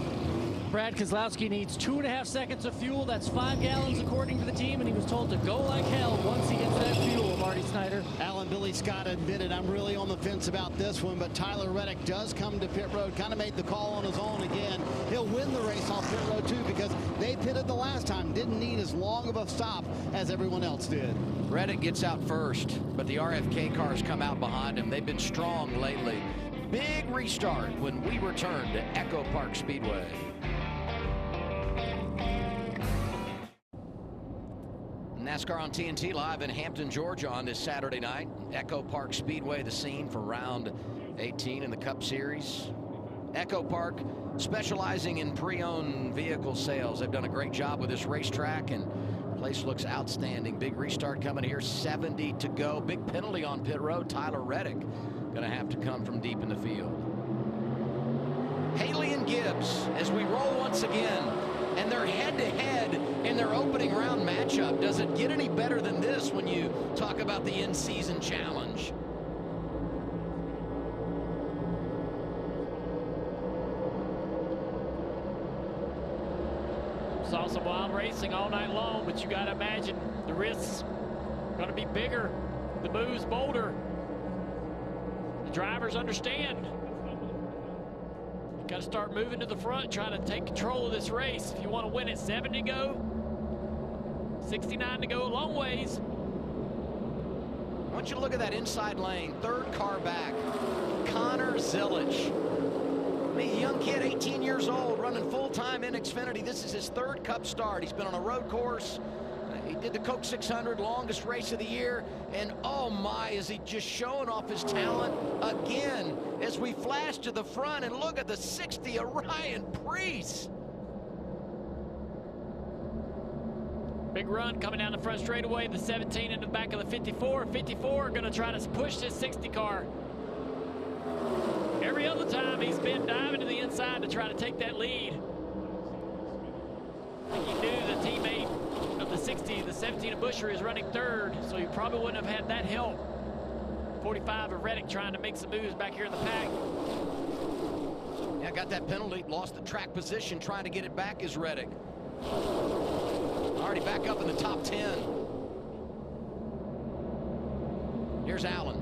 Brad Keselowski needs 2.5 seconds of fuel. That's 5 gallons according to the team, and he was told to go like hell once he gets that fuel, Marty Snyder. Alan, Billy Scott admitted, I'm really on the fence about this one, but Tyler Reddick does come to pit road, kind of made the call on his own again. He'll win the race off pit road too, because they pitted the last time, didn't need as long of a stop as everyone else did. Reddick gets out first, but the RFK cars come out behind him. They've been strong lately. Big restart when we return to Echo Park Speedway. NASCAR on TNT live in Hampton, Georgia on this Saturday night. Echo Park Speedway, the scene for round 18 in the Cup Series. Echo Park specializing in pre-owned vehicle sales. They've done a great job with this racetrack, and the place looks outstanding. Big restart coming here, 70 to go. Big penalty on pit road. Tyler Reddick going to have to come from deep in the field. Haley and Gibbs as we roll once again, and they're head-to-head in their opening round matchup. Does it get any better than this when you talk about the in-season challenge? Saw some wild racing all night long, but you got to imagine the risks going to be bigger, the moves bolder. The drivers understand. Got to start moving to the front, trying to take control of this race. If you want to win it, 70 to go, 69 to go, a long ways. I want you to look at that inside lane, third car back, Connor Zilich. I mean, a young kid, 18 years old, running full-time in Xfinity. This is his third Cup start. He's been on a road course. He did the Coke 600, longest race of the year, and oh my, is he just showing off his talent again as we flash to the front and look at the 60 of Ryan Preece. Big run coming down the front straightaway, the 17 in the back of the 54. 54 going to try to push this 60 car. Every other time he's been diving to the inside to try to take that lead. I think he knew the teammate of the 60, the 17 of Busher, is running third, so he probably wouldn't have had that help. 45 of Reddick trying to make some moves back here in the pack. Yeah, got that penalty, lost the track position, trying to get it back is Reddick. Already back up in the top 10. Here's Allen.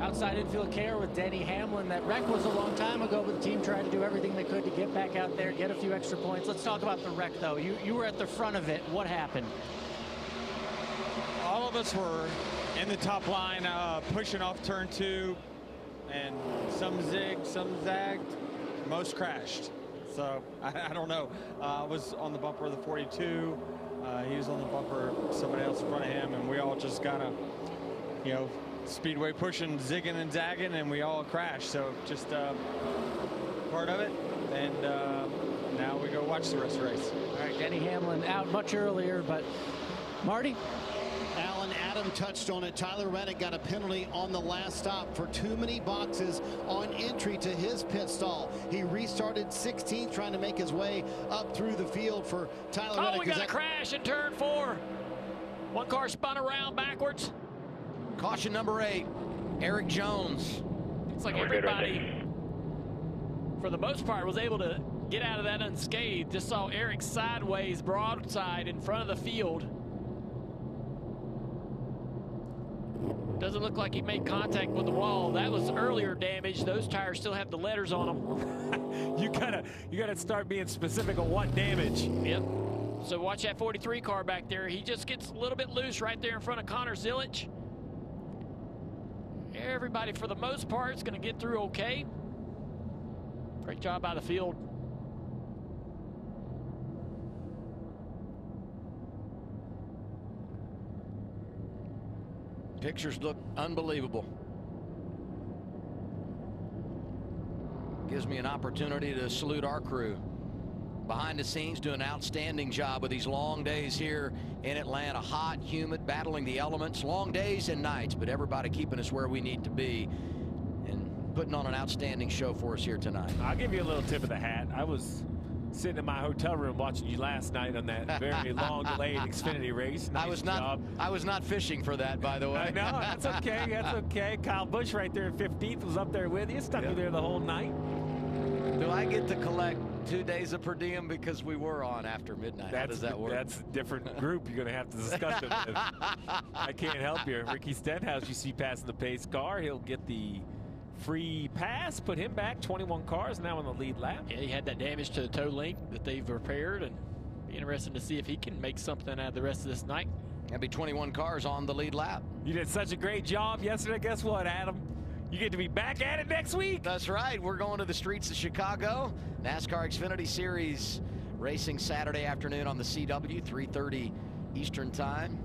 Outside infield care with Denny Hamlin. That wreck was a long time ago, but the team tried to do everything they could to get back out there, get a few extra points. Let's talk about the wreck, though. You were at the front of it. What happened? All of us were in the top line, pushing off turn 2, and some zigged, some zagged, most crashed. So I don't know. I was on the bumper of the 42. He was on the bumper of somebody else in front of him, and we all just kind of, you know, speedway pushing, zigging and zagging, and we all crashed. So just part of it, and now we go watch the rest of the race. All right, Denny Hamlin out much earlier, but Marty? Alan, Adam touched on it. Tyler Reddick got a penalty on the last stop for too many boxes on entry to his pit stall. He restarted 16th, trying to make his way up through the field for Tyler Reddick. Oh, we got a crash in turn 4. One car spun around backwards. Caution number 8, Eric Jones. It's like everybody, for the most part, was able to get out of that unscathed. Just saw Eric sideways, broadside in front of the field. Doesn't look like he made contact with the wall. That was earlier damage. Those tires still have the letters on them. You gotta start being specific on what damage. Yep. So watch that 43 car back there. He just gets a little bit loose right there in front of Connor Zilich. Everybody, for the most part, is going to get through okay. Great job by the field. Pictures look unbelievable. Gives me an opportunity to salute our crew. behind the scenes doing an outstanding job with these long days here in Atlanta. Hot, humid, battling the elements, long days and nights, but everybody keeping us where we need to be and putting on an outstanding show for us here tonight. I'll give you a little tip of the hat. I was sitting in my hotel room watching you last night on that very long delayed Xfinity race. Nice job. I was not fishing for that, by the way. No, that's okay. That's okay. Kyle Busch right there in 15th was up there with you. Stuck you there the whole night. Do I get to collect 2 days of per diem because we were on after midnight? How does that work? That's a different group you're going to have to discuss it with. I can't help you. Ricky Stenhouse, you see passing the pace car. He'll get the free pass, put him back. 21 cars now in the lead lap. Yeah, he had that damage to the toe link that they've repaired, and be interesting to see if he can make something out of the rest of this night. That'd be 21 cars on the lead lap. You did such a great job yesterday. Guess what, Adam? You get to be back at it next week. That's right. We're going to the streets of Chicago. NASCAR Xfinity Series racing Saturday afternoon on the CW, 3:30 Eastern Time.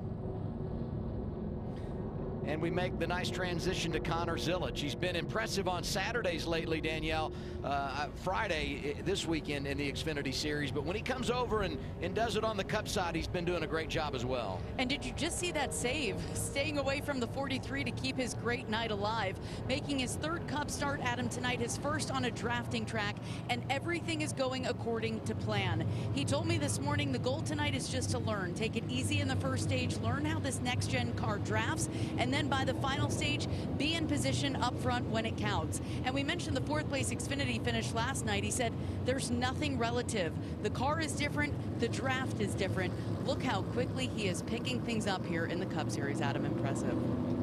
And we make the nice transition to Connor Zilic. He's been impressive on Saturdays lately, Danielle. Friday this weekend in the Xfinity Series. But when he comes over and does it on the Cup side, he's been doing a great job as well. And did you just see that save? Staying away from the 43 to keep his great night alive. Making his third Cup start, Adam, tonight, his first on a drafting track. And everything is going according to plan. He told me this morning the goal tonight is just to learn. Take it easy in the first stage. Learn how this next-gen car drafts. And then by the final stage, be in position up front when it counts. And we mentioned the fourth place Xfinity finish last night. He said there's nothing relative. The car is different. The draft is different. Look how quickly he is picking things up here in the Cup Series, Adam. Impressive.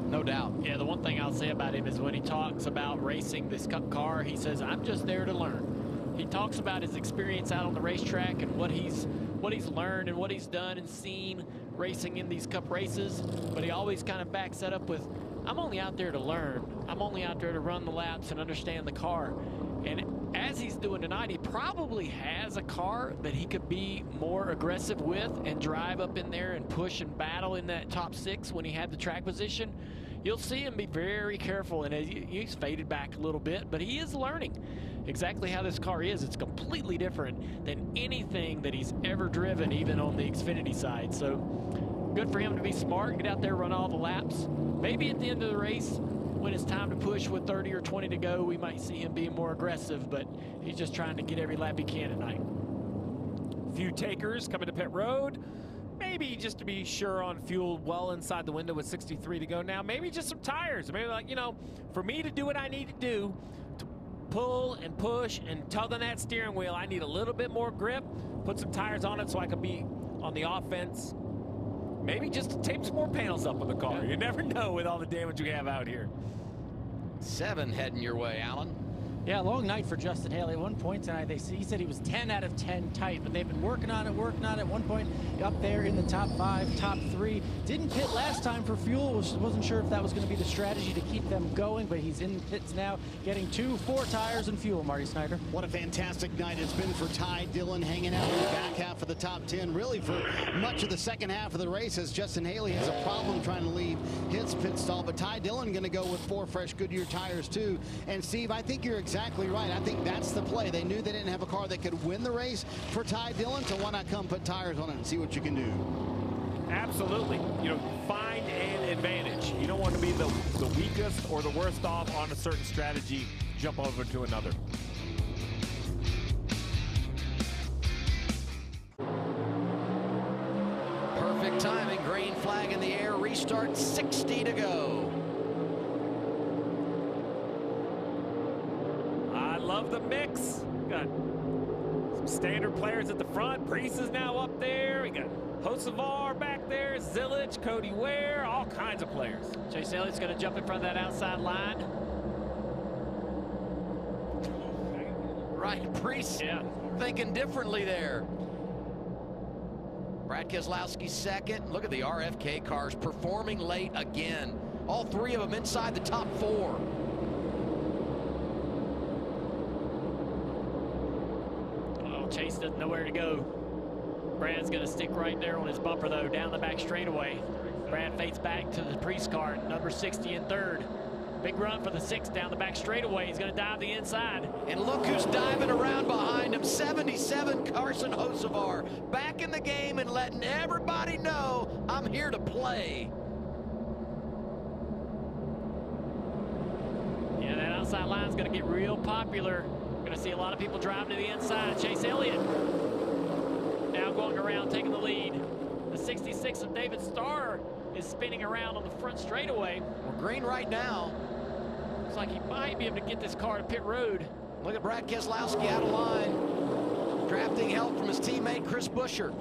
No doubt. Yeah, the one thing I'll say about him is when he talks about racing this Cup car, he says, I'm just there to learn. He talks about his experience out on the racetrack and what he's learned and what he's done and seen racing in these Cup races, but he always kind of backs that up with, I'm only out there to learn. I'm only out there to run the laps and understand the car. And as he's doing tonight, he probably has a car that he could be more aggressive with and drive up in there and push and battle in that top 6 when he had the track position. You'll see him be very careful, and he's faded back a little bit, but he is learning exactly how this car is. It's completely different than anything that he's ever driven, even on the Xfinity side. So good for him to be smart, get out there, run all the laps. Maybe at the end of the race, when it's time to push with 30 or 20 to go, we might see him being more aggressive, but he's just trying to get every lap he can tonight. Few takers coming to pit road. Maybe just to be sure on fuel well inside the window with 63 to go now. Maybe just some tires. Maybe, like, you know, for me to do what I need to do, to pull and push and tug on that steering wheel, I need a little bit more grip. Put some tires on it so I can be on the offense. Maybe just to tape some more panels up on the car. You never know with all the damage we have out here. 7 heading your way, Alan. Yeah, long night for Justin Haley. At one point tonight, he said he was 10 out of 10 tight, but they've been working on it. At one point, up there in the top 5, top 3. Didn't pit last time for fuel. Wasn't sure if that was going to be the strategy to keep them going, but he's in pits now, getting 4 tires and fuel, Marty Snyder. What a fantastic night it's been for Ty Dillon, hanging out in the back half of the top 10, really for much of the second half of the race, as Justin Haley has a problem trying to leave his pit stall, but Ty Dillon going to go with 4 fresh Goodyear tires too. And Steve, I think you're exactly right. I think that's the play. They knew they didn't have a car that could win the race for Ty Dillon, so why not come put tires on it and see what you can do? Absolutely. You know, find an advantage. You don't want to be the weakest or the worst off on a certain strategy, jump over to another. Perfect timing. Green flag in the air. Restart, 60 to go. Love the mix. Got some standard players at the front. Priest is now up there. We got Hocevar back there, Zilic, Cody Ware, all kinds of players. Chase Elliott's going to jump in front of that outside line. Right, Priest thinking differently there. Brad Keselowski second. Look at the RFK cars performing late again. All 3 of them inside the top 4. Chase doesn't know where to go. Brad's going to stick right there on his bumper, though, down the back straightaway. Brad fades back to the Priest car, number 60 in third. Big run for the 6 down the back straightaway. He's going to dive the inside. And look who's diving around behind him. 77, Carson Hocevar, back in the game and letting everybody know I'm here to play. Yeah, that outside line is going to get real popular. We're going to see a lot of people driving to the inside. Chase Elliott now going around, taking the lead. The 66 of David Starr is spinning around on the front straightaway. We're green right now. Looks like he might be able to get this car to pit road. Look at Brad Keselowski out of line. Drafting help from his teammate Chris Buescher.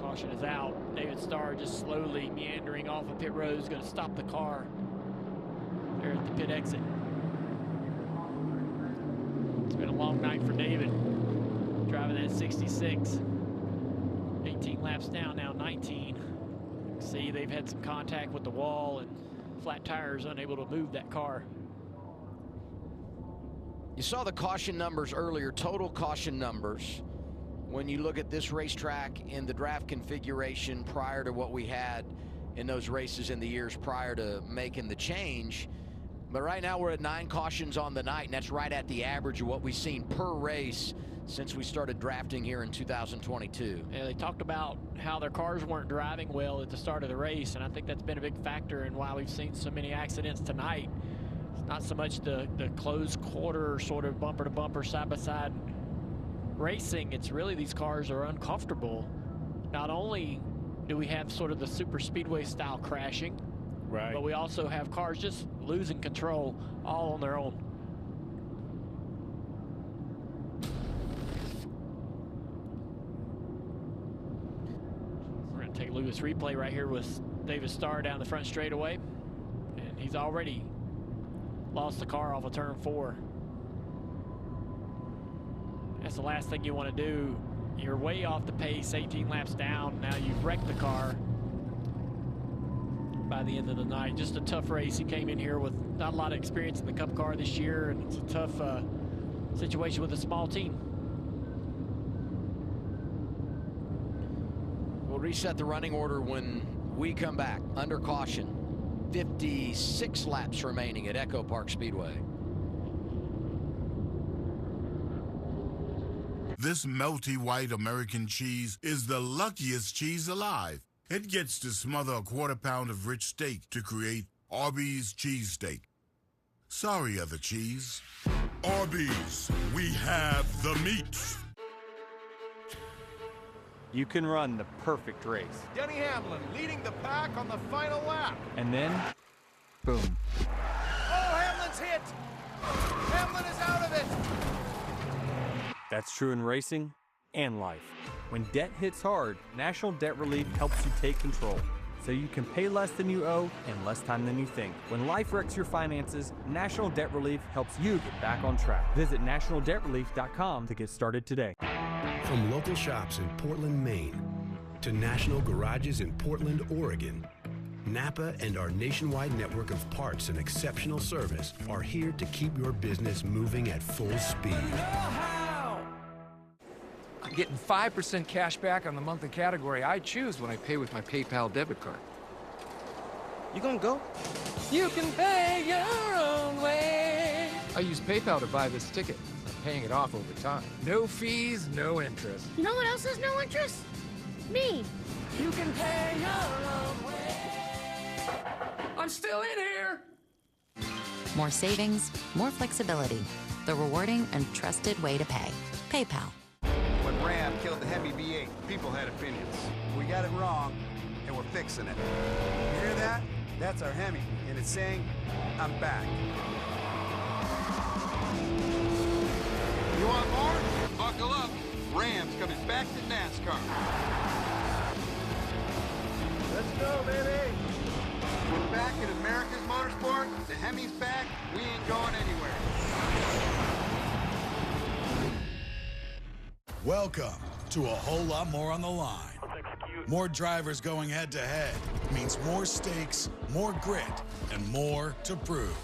Caution is out. David Starr just slowly meandering off of pit road is going to stop the car there at the pit exit. It's been a long night for David. Driving that 66. 18 laps down, now 19. See, they've had some contact with the wall and flat tires, unable to move that car. You saw the caution numbers earlier, total caution numbers. When you look at this racetrack in the draft configuration prior to what we had in those races in the years prior to making the change. But right now we're at 9 cautions on the night, and that's right at the average of what we've seen per race since we started drafting here in 2022. Yeah, they talked about how their cars weren't driving well at the start of the race, and I think that's been a big factor in why we've seen so many accidents tonight. It's not so much the close quarter sort of bumper-to-bumper, side-by-side racing. It's really these cars are uncomfortable. Not only do we have sort of the super speedway style crashing, right, but we also have cars just losing control all on their own. We're going to take a look at this replay right here with David Starr down the front straightaway, and he's already lost the car off of turn 4. That's the last thing you want to do. You're way off the pace, 18 laps down. Now you've wrecked the car by the end of the night. Just a tough race. He came in here with not a lot of experience in the Cup car this year, and it's a tough situation with a small team. We'll reset the running order when we come back. Under caution, 56 laps remaining at Echo Park Speedway. This melty white American cheese is the luckiest cheese alive. It gets to smother a quarter pound of rich steak to create Arby's cheesesteak. Sorry, other cheese. Arby's, we have the meats. You can run the perfect race. Denny Hamlin leading the pack on the final lap. And then, boom. Oh, Hamlin's hit! Hamlin is out of it! That's true in racing and life. When debt hits hard, National Debt Relief helps you take control, so you can pay less than you owe in less time than you think. When life wrecks your finances, National Debt Relief helps you get back on track. Visit nationaldebtrelief.com to get started today. From local shops in Portland, Maine, to national garages in Portland, Oregon, Napa and our nationwide network of parts and exceptional service are here to keep your business moving at full speed. I'm getting 5% cash back on the monthly category I choose when I pay with my PayPal debit card. You gonna go? You can pay your own way. I use PayPal to buy this ticket. I'm paying it off over time. No fees, no interest. You know what else has no interest? Me. You can pay your own way. I'm still in here. More savings, more flexibility. The rewarding and trusted way to pay. PayPal. When Ram killed the Hemi V8, people had opinions. We got it wrong, and we're fixing it. You hear that? That's our Hemi, and it's saying, I'm back. You on board? Buckle up. Ram's coming back to NASCAR. Let's go, baby. We're back in America's motorsport. The Hemi's back. We ain't going anywhere. Welcome to a whole lot more on the line. More drivers going head-to-head means more stakes, more grit, and more to prove.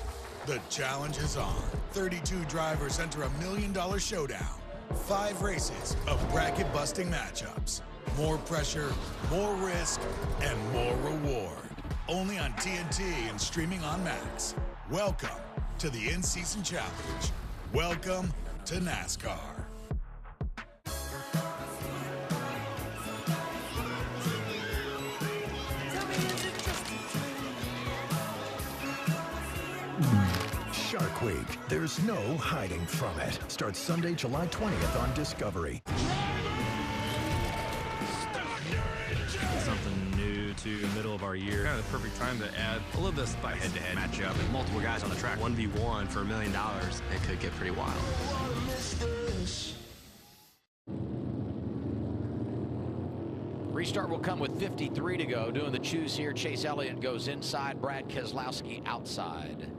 The challenge is on. 32 drivers enter $1 million showdown. 5 races of bracket-busting matchups. More pressure, more risk, and more reward. only on TNT and streaming on Max. Welcome to the in-season challenge. Welcome to NASCAR. Shark Week. There's no hiding from it. Starts Sunday, July 20th on Discovery. Something new to the middle of our year. Kind of the perfect time to add a little bit of spice. Head-to-head matchup with multiple guys on the track. 1v1 for $1 million. It could get pretty wild. Restart will come with 53 to go. Doing the choose here. Chase Elliott goes inside. Brad Keselowski outside.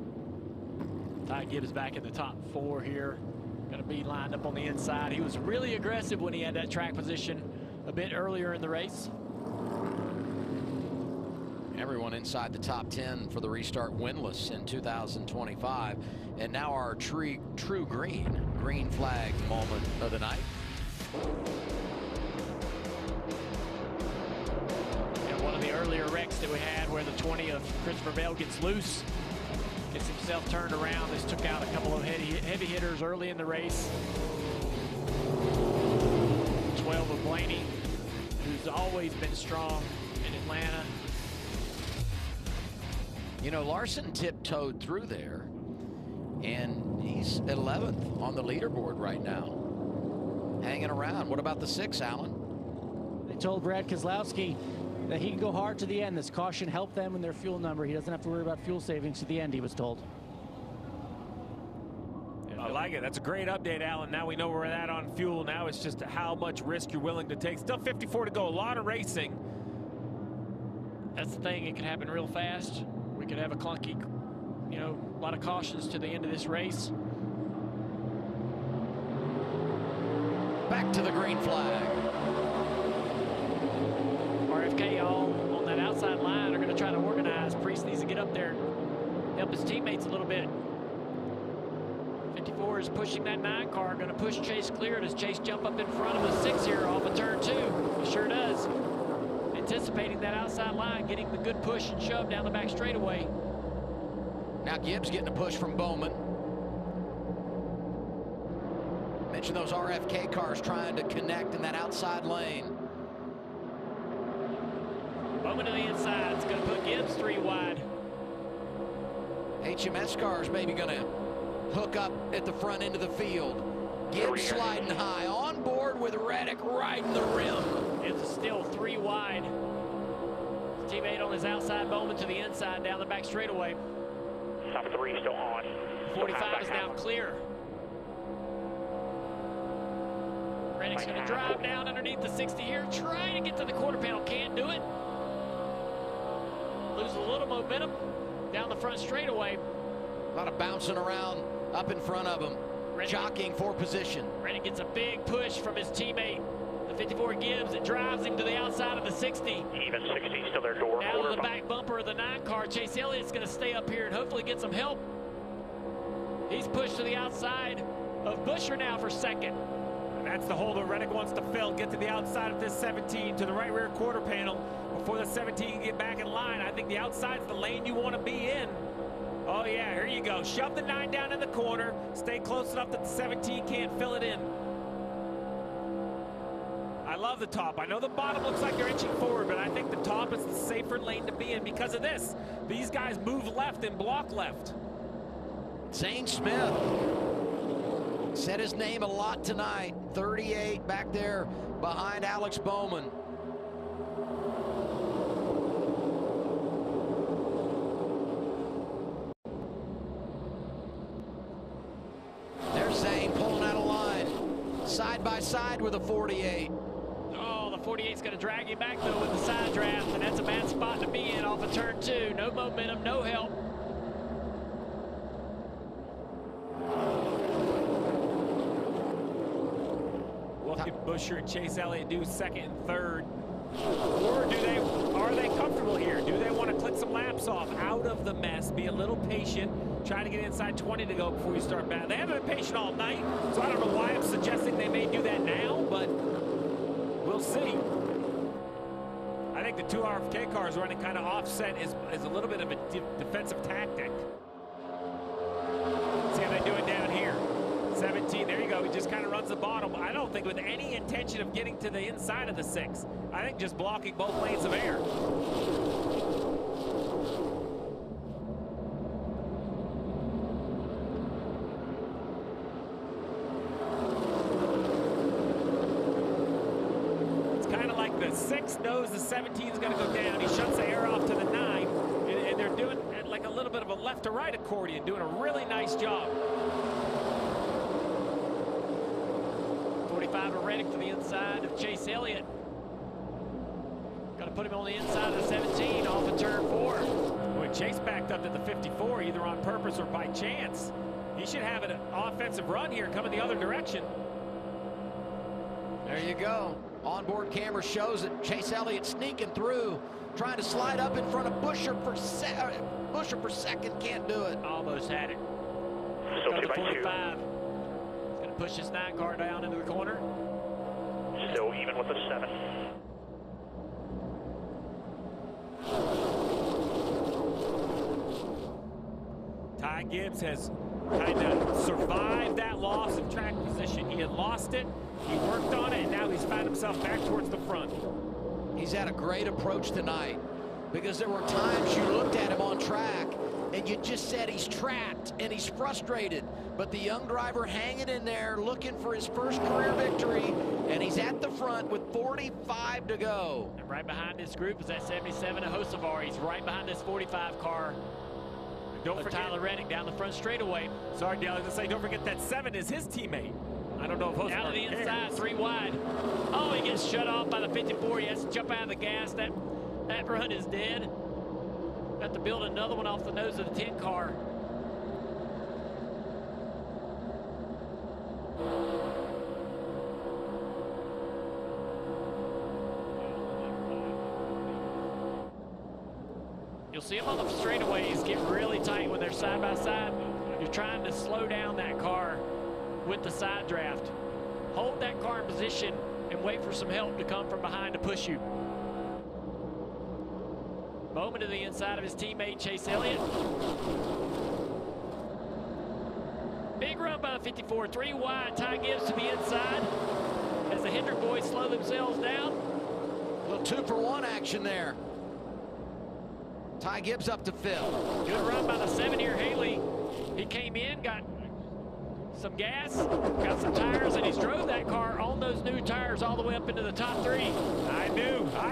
Ty Gibbs back in the top 4 here. Going to be lined up on the inside. He was really aggressive when he had that track position a bit earlier in the race. Everyone inside the top 10 for the restart winless in 2025. And now our true green flag moment of the night. And one of the earlier wrecks that we had where the 20 of Christopher Bell gets loose. Gets himself turned around. This took out a couple of heavy hitters early in the race. 12 of Blaney, who's always been strong in Atlanta. You know, Larson tiptoed through there, and he's 11th on the leaderboard right now. Hanging around. What about the 6, Alan? They told Brad Keselowski that he can go hard to the end. This caution helped them in their fuel number. He doesn't have to worry about fuel savings to the end, he was told. I like it. That's a great update, Alan. Now we know where we're at on fuel. Now it's just how much risk you're willing to take. Still 54 to go. A lot of racing. That's the thing. It can happen real fast. We could have a clunky, you know, a lot of cautions to the end of this race. Back to the green flag. RFK all on that outside line are going to try to organize. Priest needs to get up there, help his teammates a little bit. 54 is pushing that 9 car, going to push Chase clear. Does Chase jump up in front of the 6 here off of turn 2? He sure does. Anticipating that outside line, getting the good push and shove down the back straightaway. Now Gibbs getting a push from Bowman. Mention those RFK cars trying to connect in that outside lane. Bowman to the inside. It's going to put Gibbs 3 wide. HMS cars maybe going to hook up at the front end of the field. Gibbs sliding high. On board with Reddick riding the rim. It's still 3 wide. His teammate on his outside, Bowman to the inside down the back straightaway. Top 3 still on. 45 is now clear. Reddick's going to drive down underneath the 60 here, trying to get to the quarter panel. Can't do it. Lose a little momentum down the front straightaway. A lot of bouncing around up in front of him. Reddick, jockeying for position. Reddick gets a big push from his teammate, the 54 Gibbs. It drives him to the outside of the 60. Even 60 still their door. Now to the back bumper of the 9 car. Chase Elliott's going to stay up here and hopefully get some help. He's pushed to the outside of Busher now for second. And that's the hole that Reddick wants to fill. Get to the outside of this 17 to the right rear quarter panel before the 17 can get back in line. I think the outside's the lane you want to be in. Oh yeah, here you go. Shove the 9 down in the corner. Stay close enough that the 17 can't fill it in. I love the top. I know the bottom looks like they're inching forward, but I think the top is the safer lane to be in because of this. These guys move left and block left. Zane Smith said his name a lot tonight. 38 back there behind Alex Bowman. There's Zane pulling out a line. Side by side with a 48. Oh, the 48's going to drag him back, though, with the side draft, and that's a bad spot to be in off of turn 2. No momentum, no help. What could Busher and Chase Elliott do second and third? Or are they comfortable here? Do they want to click some laps off out of the mess, be a little patient, try to get inside 20 to go before you start back? They haven't been patient all night, so I don't know why I'm suggesting they may do that now, but we'll see. I think the two RFK cars running kind of offset is a little bit of a defensive tactic. See how they do it down here. 17, there you go. He just kind of runs the bottom. I don't think with any intention of getting to the inside of the 6. I think just blocking both lanes of air. It's kind of like the 6 knows the 17 is going to go down. He shuts the air off to the 9, and they're doing like a little bit of a left to right accordion, doing a really nice job. 45 of Reddick to the inside of Chase Elliott. Got to put him on the inside of the 17 off of turn 4. When Chase backed up to the 54, either on purpose or by chance, he should have an offensive run here coming the other direction. There you go. Onboard camera shows it. Chase Elliott sneaking through, trying to slide up in front of Busher for second. Can't do it. Almost had it. Got the 45. Push his 9 car down into the corner. Still even with the 7. Ty Gibbs has kind of survived that loss of track position. He had lost it, he worked on it, and now he's found himself back towards the front. He's had a great approach tonight, because there were times you looked at him on track and you just said he's trapped and he's frustrated. But the young driver hanging in there, looking for his first career victory, and he's at the front with 45 to go. And right behind this group is that 77 of Hocevar. He's right behind this 45 car. Don't forget Tyler Reddick down the front straightaway. Sorry, Dale, I was going to say, don't forget that 7 is his teammate. I don't know if Hocevar Out of the cares. inside, 3 wide. Oh, he gets shut off by the 54. He has to jump out of the gas. That run is dead. Got to build another one off the nose of the 10 car. You'll see them on the straightaways get really tight when they're side by side. You're trying to slow down that car with the side draft. Hold that car in position and wait for some help to come from behind to push you. Moment to the inside of his teammate, Chase Elliott. Big run by the 54, 3 wide. Ty Gibbs to the inside as the Hendrick boys slow themselves down. A little 2-for-1 action there. Ty Gibbs up to 5th. Good run by the 7 here, Haley. He came in, got some gas, got some tires, and he's drove that car on those new tires all the way up into the top 3. I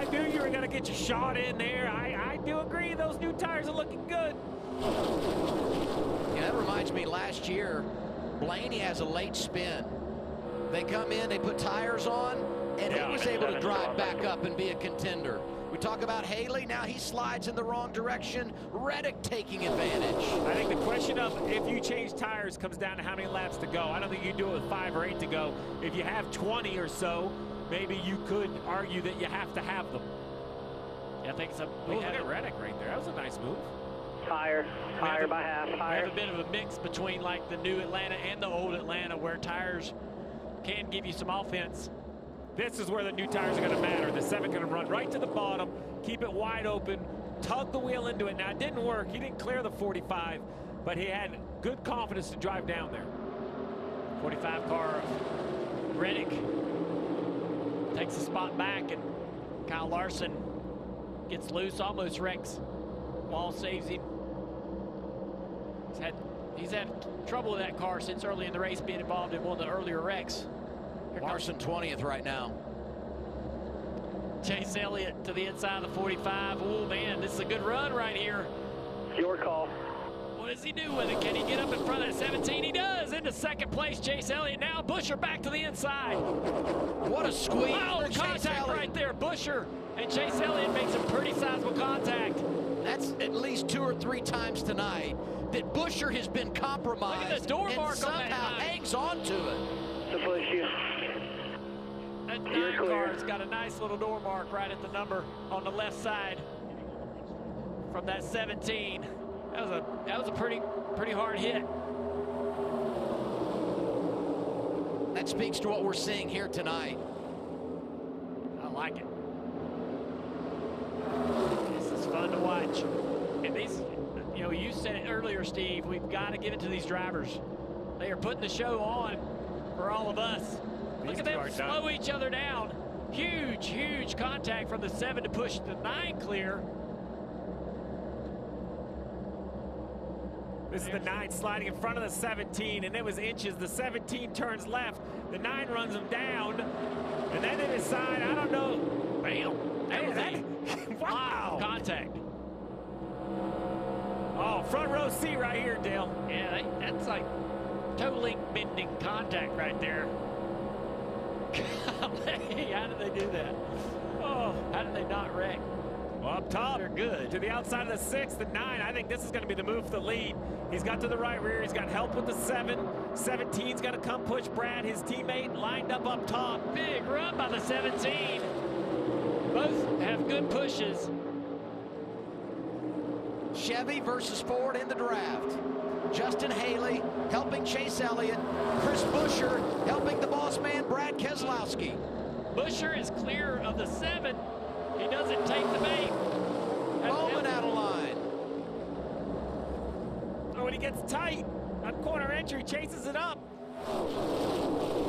knew you were going to get your shot in there. I do agree, those new tires are looking good. Yeah, that reminds me, last year, Blaney has a late spin. They come in, they put tires on, and he was able to drive back up and be a contender. We talk about Haley, now he slides in the wrong direction. Reddick taking advantage. I think the question of if you change tires comes down to how many laps to go. I don't think you do it with 5 or 8 to go. If you have 20 or so, maybe you could argue that you have to have them. Yeah, I think so. Look at Reddick right there. That was a nice move. Higher by half, higher. We have a bit of a mix between like the new Atlanta and the old Atlanta where tires can give you some offense. This is where the new tires are going to matter. The 7 going to run right to the bottom, keep it wide open, tug the wheel into it. Now, it didn't work. He didn't clear the 45, but he had good confidence to drive down there. 45 car of Reddick takes a spot back, and Kyle Larson gets loose, almost wrecks. Wall saves him. He's had trouble with that car since early in the race, being involved in one of the earlier wrecks. Larson 20th right now. Chase Elliott to the inside of the 45. Oh, man, this is a good run right here. Your call. What does he do with it? Can he get up in front of that 17? He does. Into second place, Chase Elliott. Now Busher back to the inside. What a squeeze. Oh, contact right there. Busher and Chase Elliott made some pretty sizable contact. That's at least 2 or 3 times tonight that Busher has been compromised. Look at the door mark and on that somehow hangs on to it. To push you. That 9 car's got a nice little door mark right at the number on the left side from that 17. That was a pretty hard hit. That speaks to what we're seeing here tonight. I like it. got to give it to these drivers. They are putting the show on for all of us. Look at them slow each other down. Huge, huge contact from the 7 to push the 9 clear. This is the 9 sliding in front of the 17, and it was inches. The 17 turns left. The 9 runs them down, and then they decide, I don't know. Bam. Wow. Contact. Oh, front row seat right here, Dale. Yeah, that's like toe link bending contact right there. Golly, how did they do that? Oh, how did they not wreck? Well, up top, they're good. To the outside of the 6, the 9. I think this is going to be the move for the lead. He's got to the right rear. He's got help with the 7. 17's got to come push Brad, his teammate, lined up top. Big run by the 17. Both have good pushes. Chevy versus Ford in the draft. Justin Haley helping Chase Elliott. Chris Buescher helping the boss man, Brad Keselowski. Buescher is clear of the 7. He doesn't take the bait. Bowman out of line. Oh, when he gets tight on corner entry, chases it up.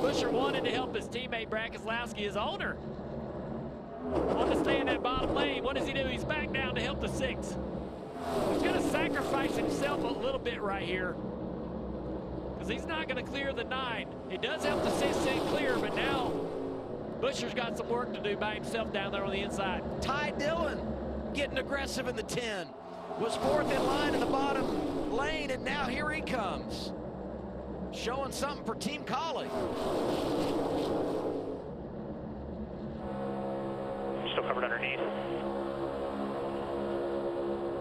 Buescher wanted to help his teammate, Brad Keselowski, his owner. Want to stay in that bottom lane. What does he do? He's back down to help the 6. He's going to sacrifice himself a little bit right here because he's not going to clear the 9. It does help the 6 stay clear, but now Buescher's got some work to do by himself down there on the inside. Ty Dillon getting aggressive in the 10. Was 4th in line in the bottom lane, and now here he comes. Showing something for Team Collie. Still covered underneath.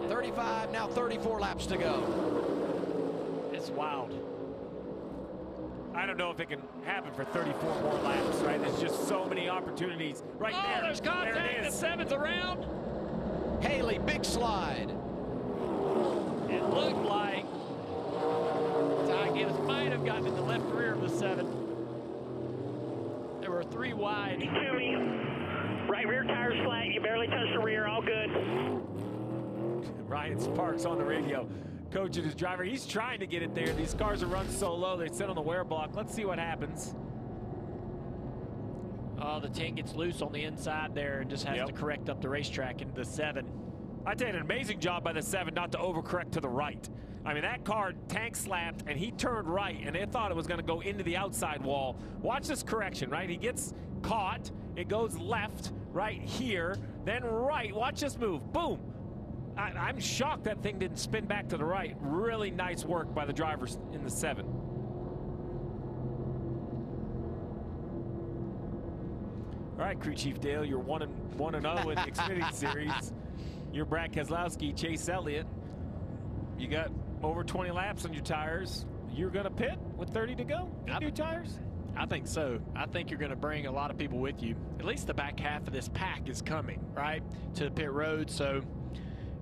35, now 34 laps to go. It's wild. I don't know if it can happen for 34 more laps, right? There's just so many opportunities right there. Oh, there's contact. There The 7's around. Haley, big slide. It looked like Ty Gibbs might have gotten in the left rear of the 7. There were 3 wide. To me. Right rear tire's flat. You barely touched the rear. All good. Ryan Sparks on the radio, coaching his driver. He's trying to get it there. These cars are run so low, they sit on the wear block. Let's see what happens. Oh, the 10 gets loose on the inside there and just has to correct up the racetrack into the 7. I did an amazing job by the 7 not to overcorrect to the right. I mean, that car tank slapped, and he turned right, and they thought it was going to go into the outside wall. Watch this correction, right? He gets caught. It goes left right here, then right. Watch this move. Boom. I'm shocked that thing didn't spin back to the right. Really nice work by the drivers in the 7. All right, Crew Chief Dale, you're 1-0 in the Xfinity Series. You're Brad Keselowski, Chase Elliott. You got over 20 laps on your tires. You're going to pit with 30 to go? New tires? I think so. I think you're going to bring a lot of people with you. At least the back half of this pack is coming, right, to the pit road. So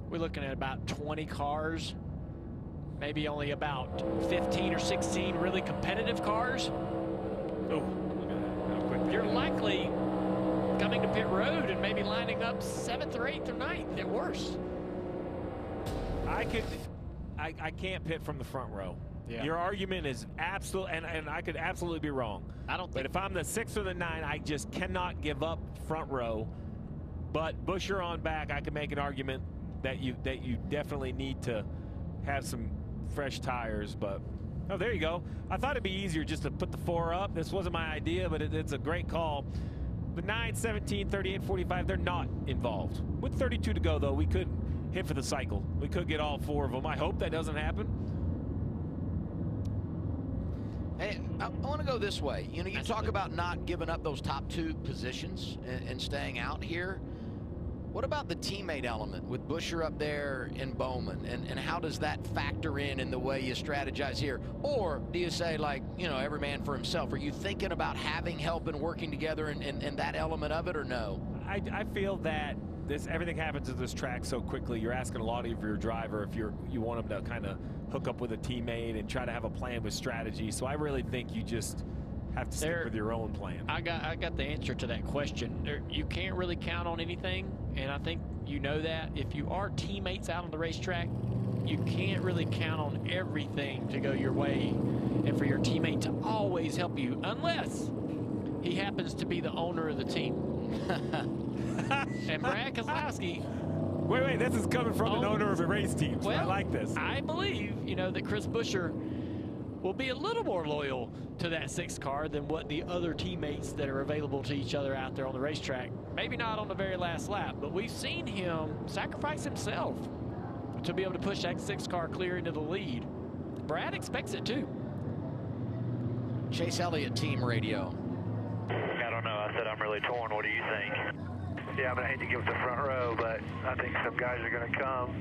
we're looking at about 20 cars, maybe only about 15 or 16 really competitive cars. Oh, look at that. How quick. You're likely coming to pit road and maybe lining up 7th or 8th or 9th at worst. I can't pit from the front row. Yeah. Your argument is absolute, and I could absolutely be wrong. But if I'm the 6 or the 9, I just cannot give up front row. But Buescher on back, I can make an argument that you definitely need to have some fresh tires. But oh, there you go. I thought it'd be easier just to put the 4 up. This wasn't my idea, but it's a great call. The 9, 17, 38, 45, they're not involved. With 32 to go, though, we could hit for the cycle. We could get all 4 of them. I hope that doesn't happen. Hey, I want to go this way. You know, you talk about not giving up those top 2 positions and staying out here. What about the teammate element with Buescher up there and Bowman? And how does that factor in the way you strategize here? Or do you say, like, you know, every man for himself? Are you thinking about having help and working together and that element of it, or no? I feel that everything happens at this track so quickly. You're asking a lot of your driver if you want them to kind of hook up with a teammate and try to have a plan with strategy. So I really think you just have to stick with your own plan. I got the answer to that question. You can't really count on anything, and I think you know that. If you are teammates out on the racetrack, you can't really count on everything to go your way and for your teammate to always help you, unless he happens to be the owner of the team. And Brad Keselowski. Wait, this is coming from an owner of a race team, so well, I like this. I believe, that Chris Buescher will be a little more loyal to that 6 car than what the other teammates that are available to each other out there on the racetrack. Maybe not on the very last lap, but we've seen him sacrifice himself to be able to push that 6 car clear into the lead. Brad expects it too. Chase Elliott, team radio. I don't know. I said I'm really torn. What do you think? Yeah, I hate to give it the front row, but I think some guys are going to come.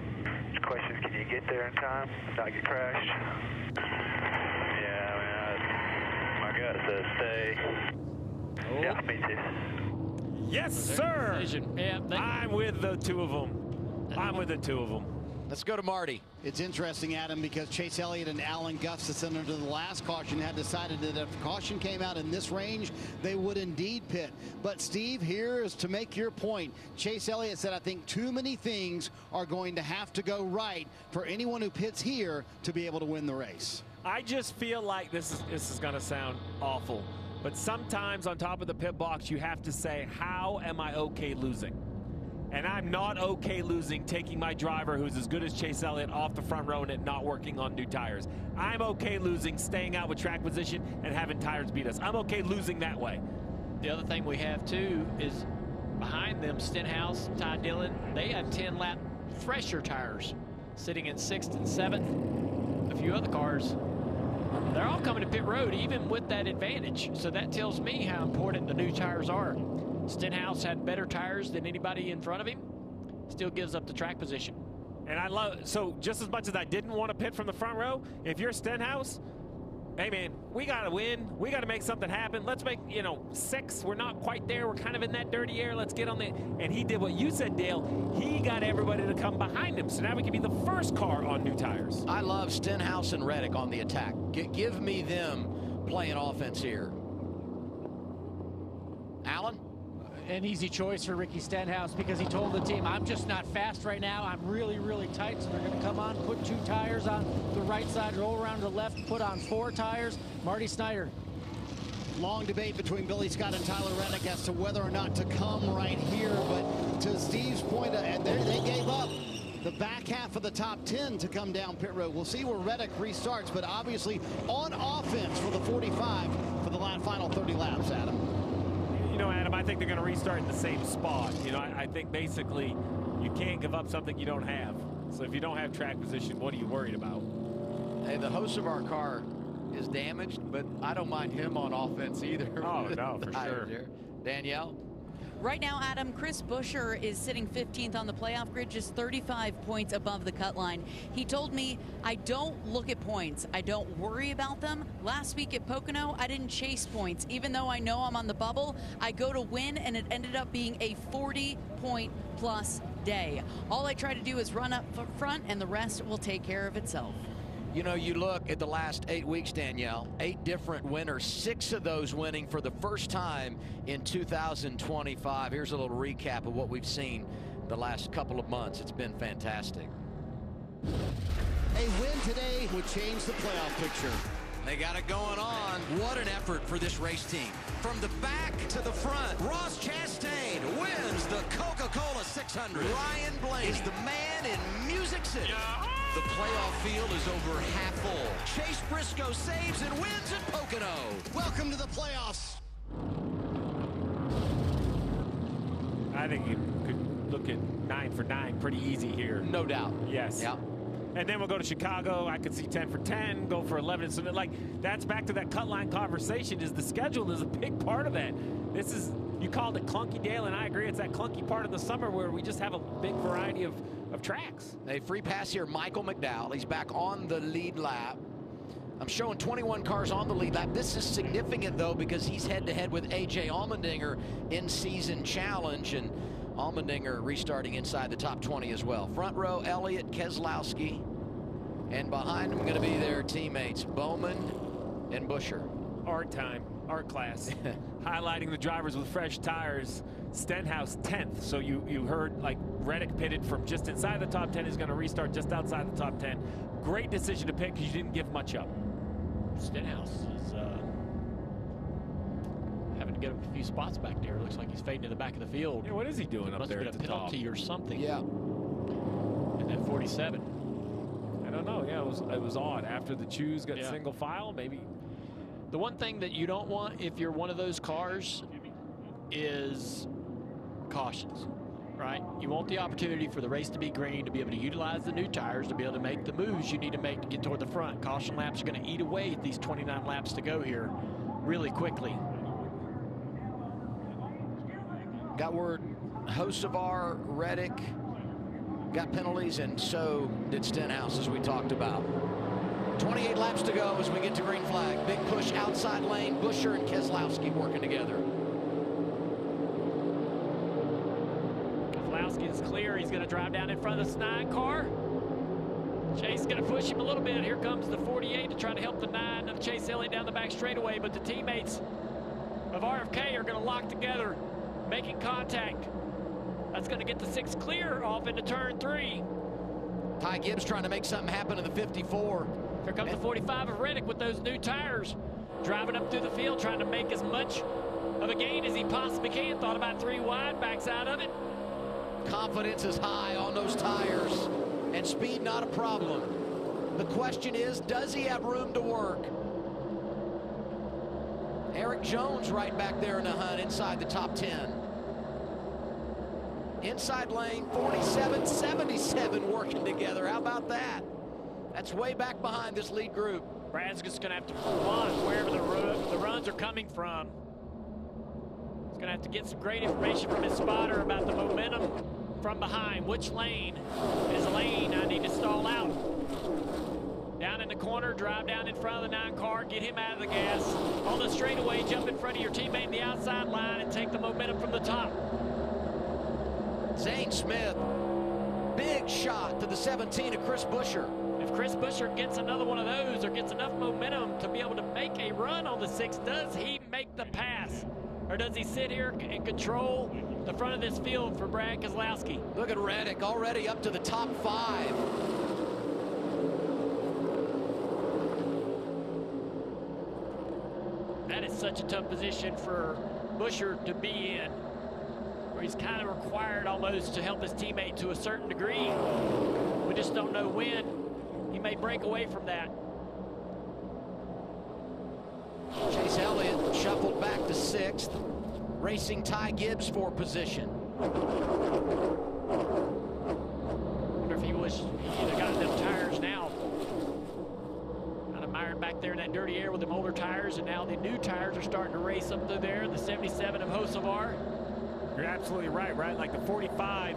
The question is, can you get there in time, not get crashed? Yeah, my gut says stay. Oh. Yeah, me too. Yes, sir. Yeah, I'm with the two of them. Let's go to Marty. It's interesting, Adam, because Chase Elliott and Alan Gustafson under the last caution had decided that if caution came out in this range, they would indeed pit. But Steve, here is to make your point. Chase Elliott said, I think too many things are going to have to go right for anyone who pits here to be able to win the race. I just feel like this is going to sound awful, but sometimes on top of the pit box, you have to say, how am I okay losing? And I'm not okay losing taking my driver who's as good as Chase Elliott off the front row and it not working on new tires. I'm okay losing staying out with track position and having tires beat us. I'm okay losing that way. The other thing we have too is behind them, Stenhouse, Ty Dillon, they have 10-lap fresher tires sitting in 6th and 7th. A few other cars, they're all coming to pit road even with that advantage. So that tells me how important the new tires are. Stenhouse had better tires than anybody in front of him, still gives up the track position. And I love, so just as much as I didn't want to pit from the front row, if you're Stenhouse, hey man, we got to win. We got to make something happen. Let's make, 6. We're not quite there. We're kind of in that dirty air. Let's get on the, and he did what you said, Dale. He got everybody to come behind him. So now we can be the first car on new tires. I love Stenhouse and Reddick on the attack. Give me them playing offense here. Alan? An easy choice for Ricky Stenhouse because he told the team, I'm just not fast right now. I'm really, really tight. So they're going to come on, put 2 tires on the right side, roll around to the left, put on 4 tires. Marty Snyder. Long debate between Billy Scott and Tyler Reddick as to whether or not to come right here. But to Steve's point, and they gave up the back half of the top 10 to come down pit road. We'll see where Reddick restarts, but obviously on offense for the 45 for the final 30 laps, Adam. Adam, I think they're going to restart in the same spot. I think basically you can't give up something you don't have. So if you don't have track position, what are you worried about? Hey, the host of our car is damaged, but I don't mind him on offense either. Oh, no, for sure. Danielle? Right now, Adam, Chris Buescher is sitting 15th on the playoff grid, just 35 points above the cut line. He told me, I don't look at points. I don't worry about them. Last week at Pocono, I didn't chase points. Even though I know I'm on the bubble, I go to win, and it ended up being a 40-point-plus day. All I try to do is run up front, and the rest will take care of itself. You look at the last 8 weeks, Danielle, 8 different winners, 6 of those winning for the first time in 2025. Here's a little recap of what we've seen the last couple of months. It's been fantastic. A win today would change the playoff picture. They got it going on. What an effort for this race team. From the back to the front, Ross Chastain wins the Coca-Cola 600. Ryan Blaney is the man in Music City. The playoff field is over half full. Chase Briscoe saves and wins at Pocono. Welcome to the playoffs. I think you could look at 9 for 9 pretty easy here. No doubt. Yes. Yeah. And then we'll go to Chicago. I could see 10 for 10, go for 11. So that's back to that cut line conversation. Is the schedule is a big part of that. This is, you called it clunky, Dale, and I agree. It's that clunky part of the summer where we just have a big variety of tracks. A free pass here, Michael McDowell. He's back on the lead lap. I'm showing 21 cars on the lead lap. This is significant, though, because he's head-to-head with A.J. Allmendinger in season challenge, and Allmendinger restarting inside the top 20 as well. Front row, Elliott, Keselowski, and behind him going to be their teammates, Bowman and Buescher. art class, highlighting the drivers with fresh tires. Stenhouse 10th, so you heard like Reddick pitted from just inside the top 10. Is going to restart just outside the top 10. Great decision to pick because you didn't give much up. Stenhouse is having to get a few spots back there. Looks like he's fading to the back of the field. Yeah, what is he doing up there at the top? Must have been a penalty or something. Yeah. And then 47. I don't know. Yeah, it was odd. After the Chews got single file, maybe. The one thing that you don't want if you're one of those cars is cautions, right? You want the opportunity for the race to be green, to be able to utilize the new tires, to be able to make the moves you need to make to get toward the front. Caution laps are going to eat away at these 29 laps to go here really quickly. Got word Hocevar, Reddick got penalties, and so did Stenhouse, as we talked about. 28 laps to go as we get to green flag. Big push outside lane. Buescher and Keselowski working together. Keselowski is clear. He's going to drive down in front of this 9 car. Chase is going to push him a little bit. Here comes the 48 to try to help the 9 of Chase Elliott down the back straightaway, but the teammates of RFK are going to lock together, making contact. That's going to get the 6 clear off into turn 3. Ty Gibbs trying to make something happen in the 54. Here comes the 45 of Reddick with those new tires, driving up through the field, trying to make as much of a gain as he possibly can. Thought about 3 wide, backs out of it. Confidence is high on those tires, and speed not a problem. The question is, does he have room to work? Eric Jones right back there in the hunt inside the top 10. Inside lane, 47, 77 working together. How about that? That's way back behind this lead group. Brad's just going to have to watch wherever the runs are coming from. He's going to have to get some great information from his spotter about the momentum from behind. Which lane is a lane I need to stall out? Down in the corner, drive down in front of the 9 car, get him out of the gas. On the straightaway, jump in front of your teammate in the outside line and take the momentum from the top. Zane Smith, big shot to the 17 of Chris Buescher. If Chris Buescher gets another one of those or gets enough momentum to be able to make a run on the 6, does he make the pass? Or does he sit here and control the front of this field for Brad Keselowski? Look at Reddick already up to the top 5. That is such a tough position for Buescher to be in, where he's kind of required almost to help his teammate to a certain degree. We just don't know when he may break away from that. Chase Elliott shuffled back to 6th, racing Ty Gibbs for position. Wonder if he either got them tires now. Kind of mired back there in that dirty air with them older tires, and now the new tires are starting to race up through there. The 77 of Hocevar. You're absolutely right? Like the 45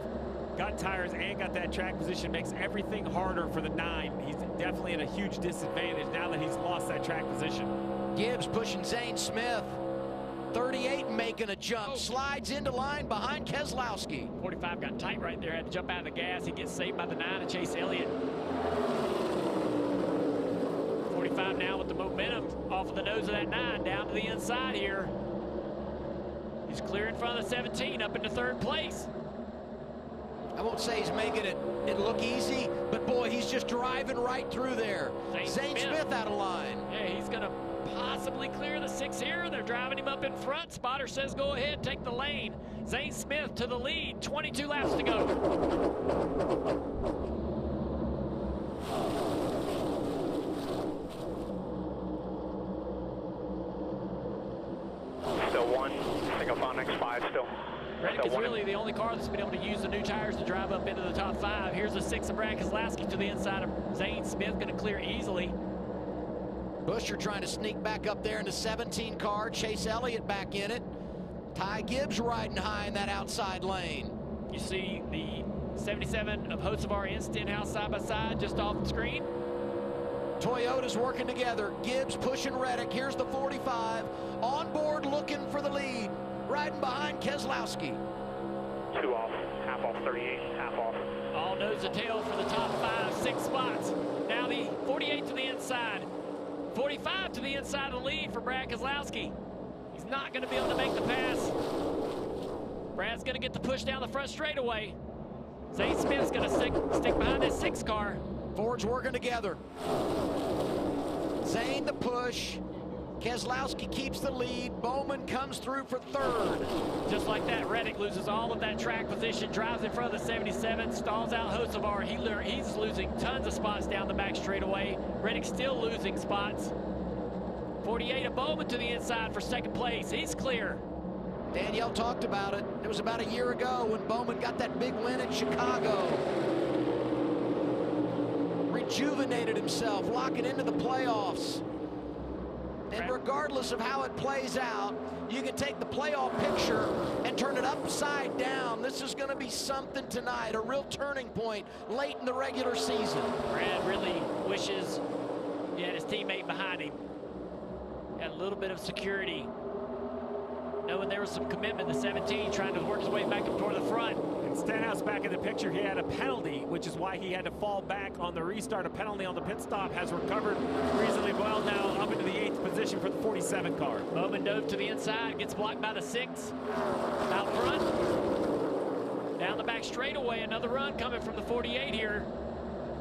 got tires and got that track position, makes everything harder for the 9. He's definitely at a huge disadvantage now that he's lost that track position. Gibbs pushing Zane Smith. 38 making a jump, slides into line behind Keselowski. 45 got tight right there, had to jump out of the gas. He gets saved by the 9 of Chase Elliott. 45 now with the momentum off of the nose of that 9 down to the inside here. He's clear in front of the 17 up into 3rd place. I won't say he's making it look easy, but boy, he's just driving right through there. Zane Smith out of line. Yeah, he's going to possibly clear the 6 here. They're driving him up in front. Spotter says go ahead, take the lane. Zane Smith to the lead, 22 laps to go. Still 1, single phonics 5 still. Reddick is really the only car that's been able to use the new tires to drive up into the top 5. Here's the 6 of Brad Keselowski to the inside of Zane Smith, going to clear easily. Buescher trying to sneak back up there in the 17 car. Chase Elliott back in it. Ty Gibbs riding high in that outside lane. You see the 77 of Hocevar and Stenhouse side by side just off the screen. Toyota's working together. Gibbs pushing Reddick. Here's the 45. On board looking for the lead. Riding behind Keselowski. 2 off, half off 38, half off. All nose to tail for the top 5, 6 spots. Now the 48 to the inside. 45 to the inside of the lead for Brad Keselowski. He's not going to be able to make the pass. Brad's going to get the push down the front straightaway. Zane Smith's going to stick behind this 6 car. Fords working together. Zane the push. Keselowski keeps the lead. Bowman comes through for 3rd. Just like that, Reddick loses all of that track position, drives in front of the 77, stalls out Hocevar. He's losing tons of spots down the back straightaway. Reddick still losing spots. 48 of Bowman to the inside for 2nd place. He's clear. Danielle talked about it. It was about a year ago when Bowman got that big win at Chicago. Rejuvenated himself, locking into the playoffs. And regardless of how it plays out, you can take the playoff picture and turn it upside down. This is going to be something tonight, a real turning point late in the regular season. Brad really wishes he had his teammate behind him. Had a little bit of security, knowing there was some commitment. The 17 trying to work his way back up toward the front. And Stenhouse back in the picture. He had a penalty, which is why he had to fall back on the restart. A penalty on the pit stop. Has recovered reasonably well now, up into the 8th position for the 47 car. Bowman dove to the inside, gets blocked by the 6. Out front. Down the back straightaway, another run coming from the 48 here.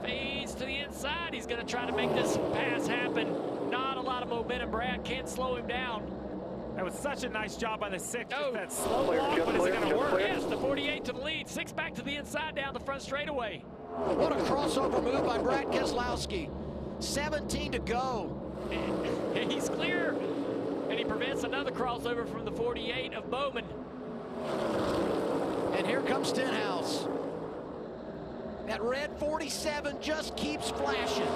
Fades to the inside. He's going to try to make this pass happen. Not a lot of momentum. Brad can't slow him down. That was such a nice job by the 6. Just that slow walk, but is it going to work? Yes, the 48 to the lead. 6 back to the inside down the front straightaway. What a crossover move by Brad Keselowski. 17 to go. And he's clear. And he prevents another crossover from the 48 of Bowman. And here comes Stenhouse. That red 47 just keeps flashing.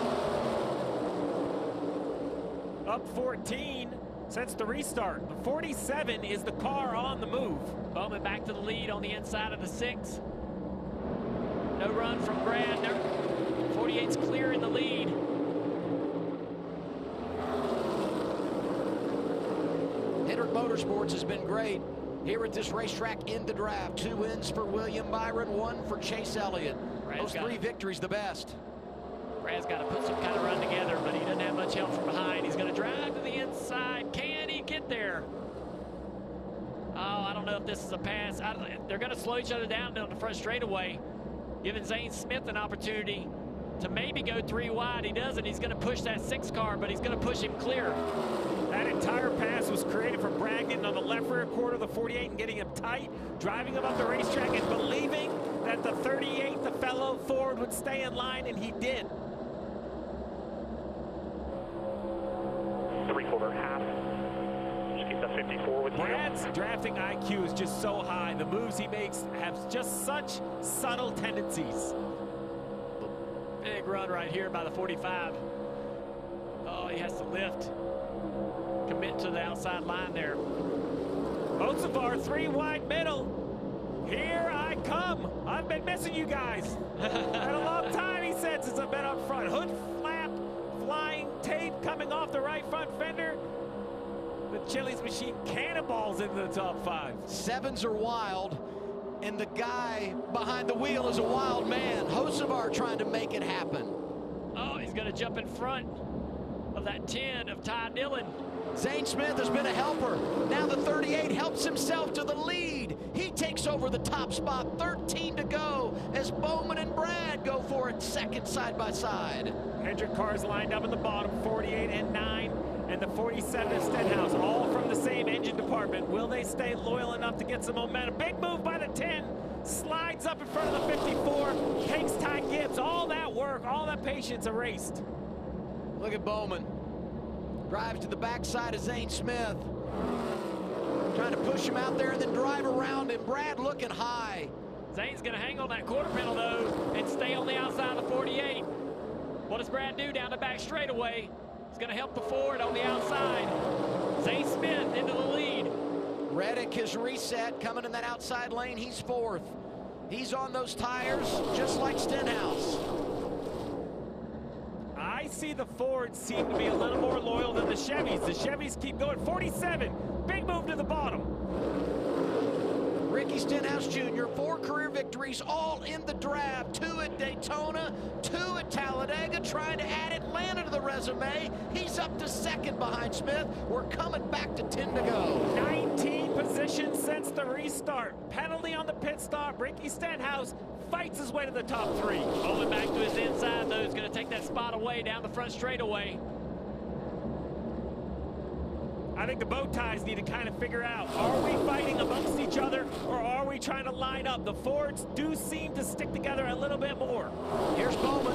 Up 14 since the restart. The 47 is the car on the move. Bowman back to the lead on the inside of the 6. No run from Brad. 48's clear in the lead. Hendrick Motorsports has been great here at this racetrack in the draft. 2 wins for William Byron, 1 for Chase Elliott. Those 3 victories the best. Brad's got to put some kind of run together, but he doesn't have much help from behind. He's going to drive to the inside. Can he get there? Oh, I don't know if this is a pass. They're going to slow each other down the front straightaway, giving Zane Smith an opportunity to maybe go 3 wide. He doesn't. He's going to push that 6 car, but he's going to push him clear. That entire pass was created from Brad getting on the left rear quarter of the 48 and getting him tight, driving him up the racetrack and believing that the 38, the fellow Ford, would stay in line, and he did. 3/4 half. Just keep that 54 with you. Brad's drafting IQ is just so high. The moves he makes have just such subtle tendencies. Big run right here by the 45. Oh, he has to lift. Commit to the outside line there. Hocevar 3 wide middle. Here I come. I've been missing you guys. Had a long time, he said, since I've been up front. Hood flap, flying tape coming off the right front fender. The Chili's machine cannonballs into the top 5. 7s are wild, and the guy behind the wheel is a wild man. Hocevar trying to make it happen. Oh, he's going to jump in front of that 10 of Ty Dillon. Zane Smith has been a helper. Now the 38 helps himself to the lead. He takes over the top spot. 13 to go as Bowman and Brad go for it, second side by side. Hendrick cars lined up in the bottom, 48 and 9, and the 47 of Stenhouse, all from the same engine department. Will they stay loyal enough to get some momentum? Big move by the 10. Slides up in front of the 54. Takes Ty Gibbs. All that work, all that patience erased. Look at Bowman. Drives to the backside of Zane Smith. Trying to push him out there and then drive around him. Brad looking high. Zane's going to hang on that quarter panel, though, and stay on the outside of the 48. What does Brad do down the back straightaway? He's going to help the Ford on the outside. Zane Smith into the lead. Reddick has reset, coming in that outside lane. He's 4th. He's on those tires, just like Stenhouse. I see the Fords seem to be a little more loyal than the Chevys. The Chevys keep going. 47, big move to the bottom. Ricky Stenhouse Jr., 4 career victories, all in the draft. 2 at Daytona, 2 at Talladega, trying to add Atlanta to the resume. He's up to 2nd behind Smith. We're coming back to 10 to go. 19 positions since the restart. Penalty on the pit stop. Ricky Stenhouse fights his way to the top 3. Going back to his inside, though, he's going to take that spot away down the front straightaway. I think the bow ties need to kind of figure out, are we fighting amongst each other or are we trying to line up? The Fords do seem to stick together a little bit more. Here's Bowman.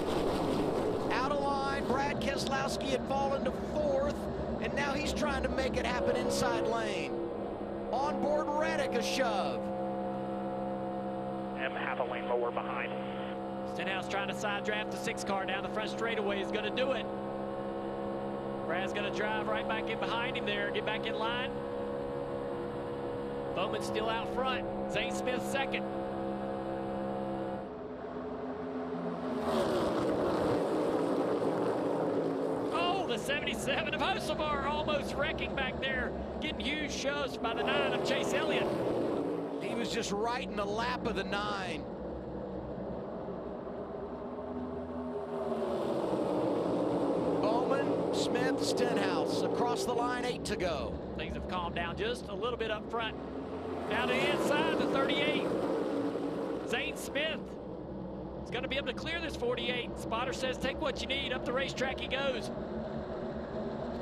Out of line. Brad Keselowski had fallen to 4th, and now he's trying to make it happen inside lane. On board Reddick, a shove. And half a lane lower behind. Stenhouse trying to side draft the 6 car down the front straightaway is going to do it. Brad's going to drive right back in behind him there, get back in line. Bowman still out front. Zane Smith 2nd. Oh, the 77 of Hocevar almost wrecking back there, getting huge shoves by the 9 of Chase Elliott. He was just right in the lap of the 9. Smith, Stenhouse, across the line, 8 to go. Things have calmed down just a little bit up front. Down to the inside, the 38. Zane Smith is going to be able to clear this 48. Spotter says, take what you need. Up the racetrack he goes.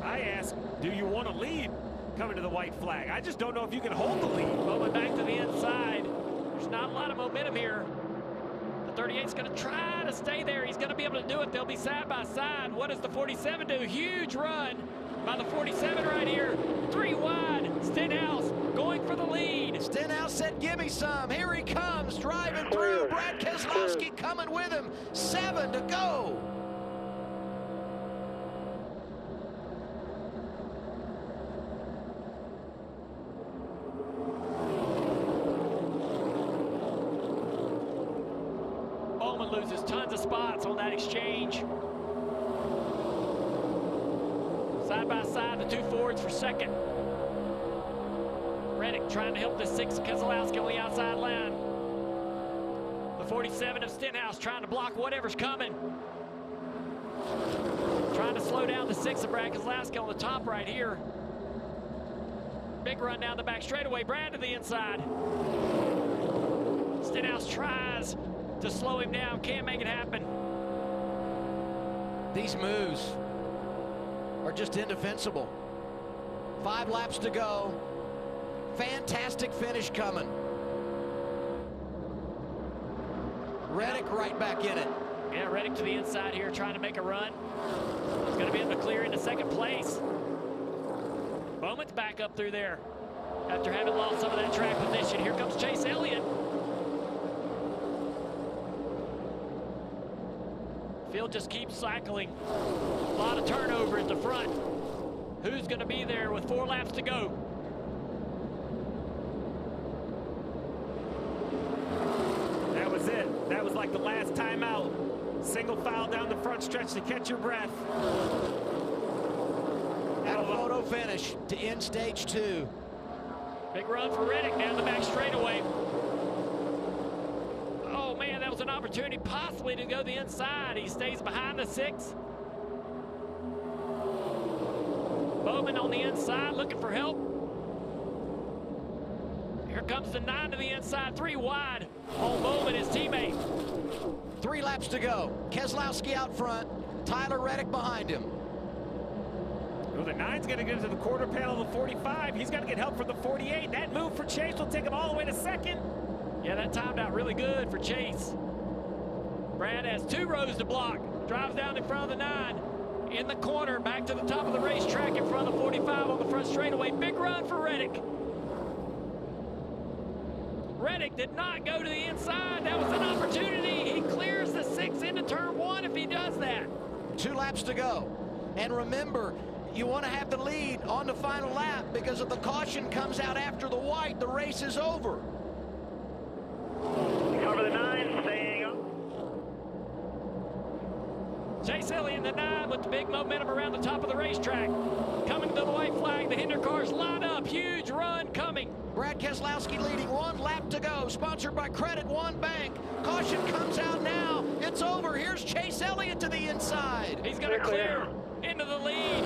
I ask, do you want to lead coming to the white flag? I just don't know if you can hold the lead. Bowman back to the inside. There's not a lot of momentum here. 38's going to try to stay there. He's going to be able to do it. They'll be side by side. What does the 47 do? Huge run by the 47 right here. 3 wide. Stenhouse going for the lead. Stenhouse said, give me some. Here he comes, driving through. Brad Keselowski coming with him. 7 to go. Loses tons of spots on that exchange. Side by side, the 2 Fords for 2nd. Reddick trying to help the 6 Keselowski on the outside line. The 47 of Stenhouse trying to block whatever's coming. Trying to slow down the 6 of Brad Keselowski on the top right here. Big run down the back straightaway. Brad to the inside. Stenhouse tries to slow him down, can't make it happen. These moves are just indefensible. 5 laps to go. Fantastic finish coming. Reddick right back in it. Yeah, Reddick to the inside here, trying to make a run. He's going to be able to clear into 2nd place. Bowman's back up through there after having lost some of that track position. Here comes Chase Elliott. Field just keeps cycling. A lot of turnover at the front. Who's going to be there with 4 laps to go? That was it. That was like the last timeout. Single file down the front stretch to catch your breath. And a photo finish to end stage 2. Big run for Reddick down the back straightaway. Oh man, that was an opportunity possibly to go the inside. He stays behind the 6. Bowman on the inside looking for help. Here comes the 9 to the inside, 3 wide on Bowman, his teammate. 3 laps to go. Keselowski out front, Tyler Reddick behind him. Well, the 9's going to get into the quarter panel of the 45. He's got to get help from the 48. That move for Chase will take him all the way to 2nd. Yeah, that timed out really good for Chase. Brad has 2 rows to block. Drives down in front of the 9. In the corner, back to the top of the racetrack in front of the 45 on the front straightaway. Big run for Reddick. Reddick did not go to the inside. That was an opportunity. He clears the 6 into turn 1 if he does that. 2 laps to go. And remember, you want to have the lead on the final lap because if the caution comes out after the white, the race is over. Cover the 9, staying up. Chase Elliott in the 9 with the big momentum around the top of the racetrack. coming to the white flag. The Hinder cars line up. Huge run coming. Brad Keselowski leading, 1 lap to go. Sponsored by Credit One Bank. Caution comes out now. It's over. Here's Chase Elliott to the inside. He's going to clear into the lead.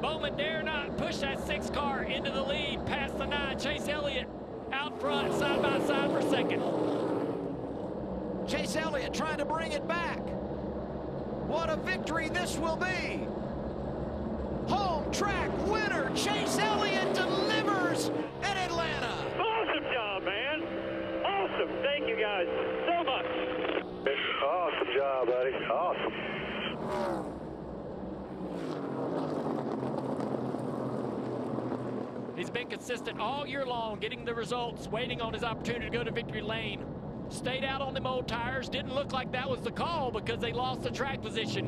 Bowman dare not push that 6 car into the lead past the 9. Chase Elliott out front, side by side for second. Chase Elliott trying to bring it back. What a victory this will be. Home track winner, Chase Elliott delivers at Atlanta. Awesome job, man. Awesome. Thank you guys so much. Awesome job, buddy. Awesome. He's been consistent all year long, getting the results, waiting on his opportunity to go to victory lane. Stayed out on them old tires. Didn't look like that was the call because they lost the track position.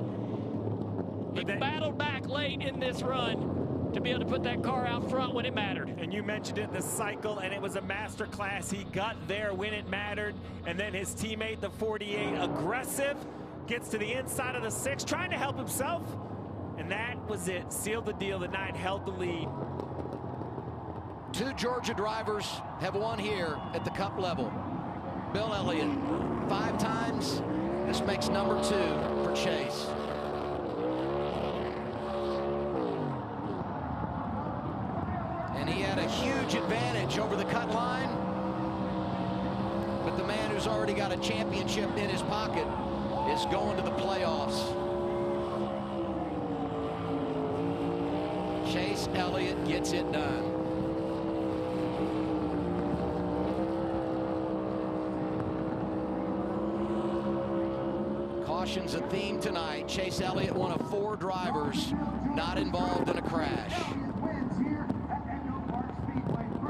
He battled back late in this run to be able to put that car out front when it mattered. And you mentioned it, the cycle, and it was a master class. He got there when it mattered, and then his teammate, the 48, aggressive, gets to the inside of the 6, trying to help himself, and that was it. Sealed the deal. The 9 held the lead. 2 Georgia drivers have won here at the Cup level. Bill Elliott 5 times. This makes number 2 for Chase. And he had a huge advantage over the cut line. But the man who's already got a championship in his pocket is going to the playoffs. Chase Elliott gets it done. Caution's a theme tonight. Chase Elliott, one of 4 drivers not involved in a crash.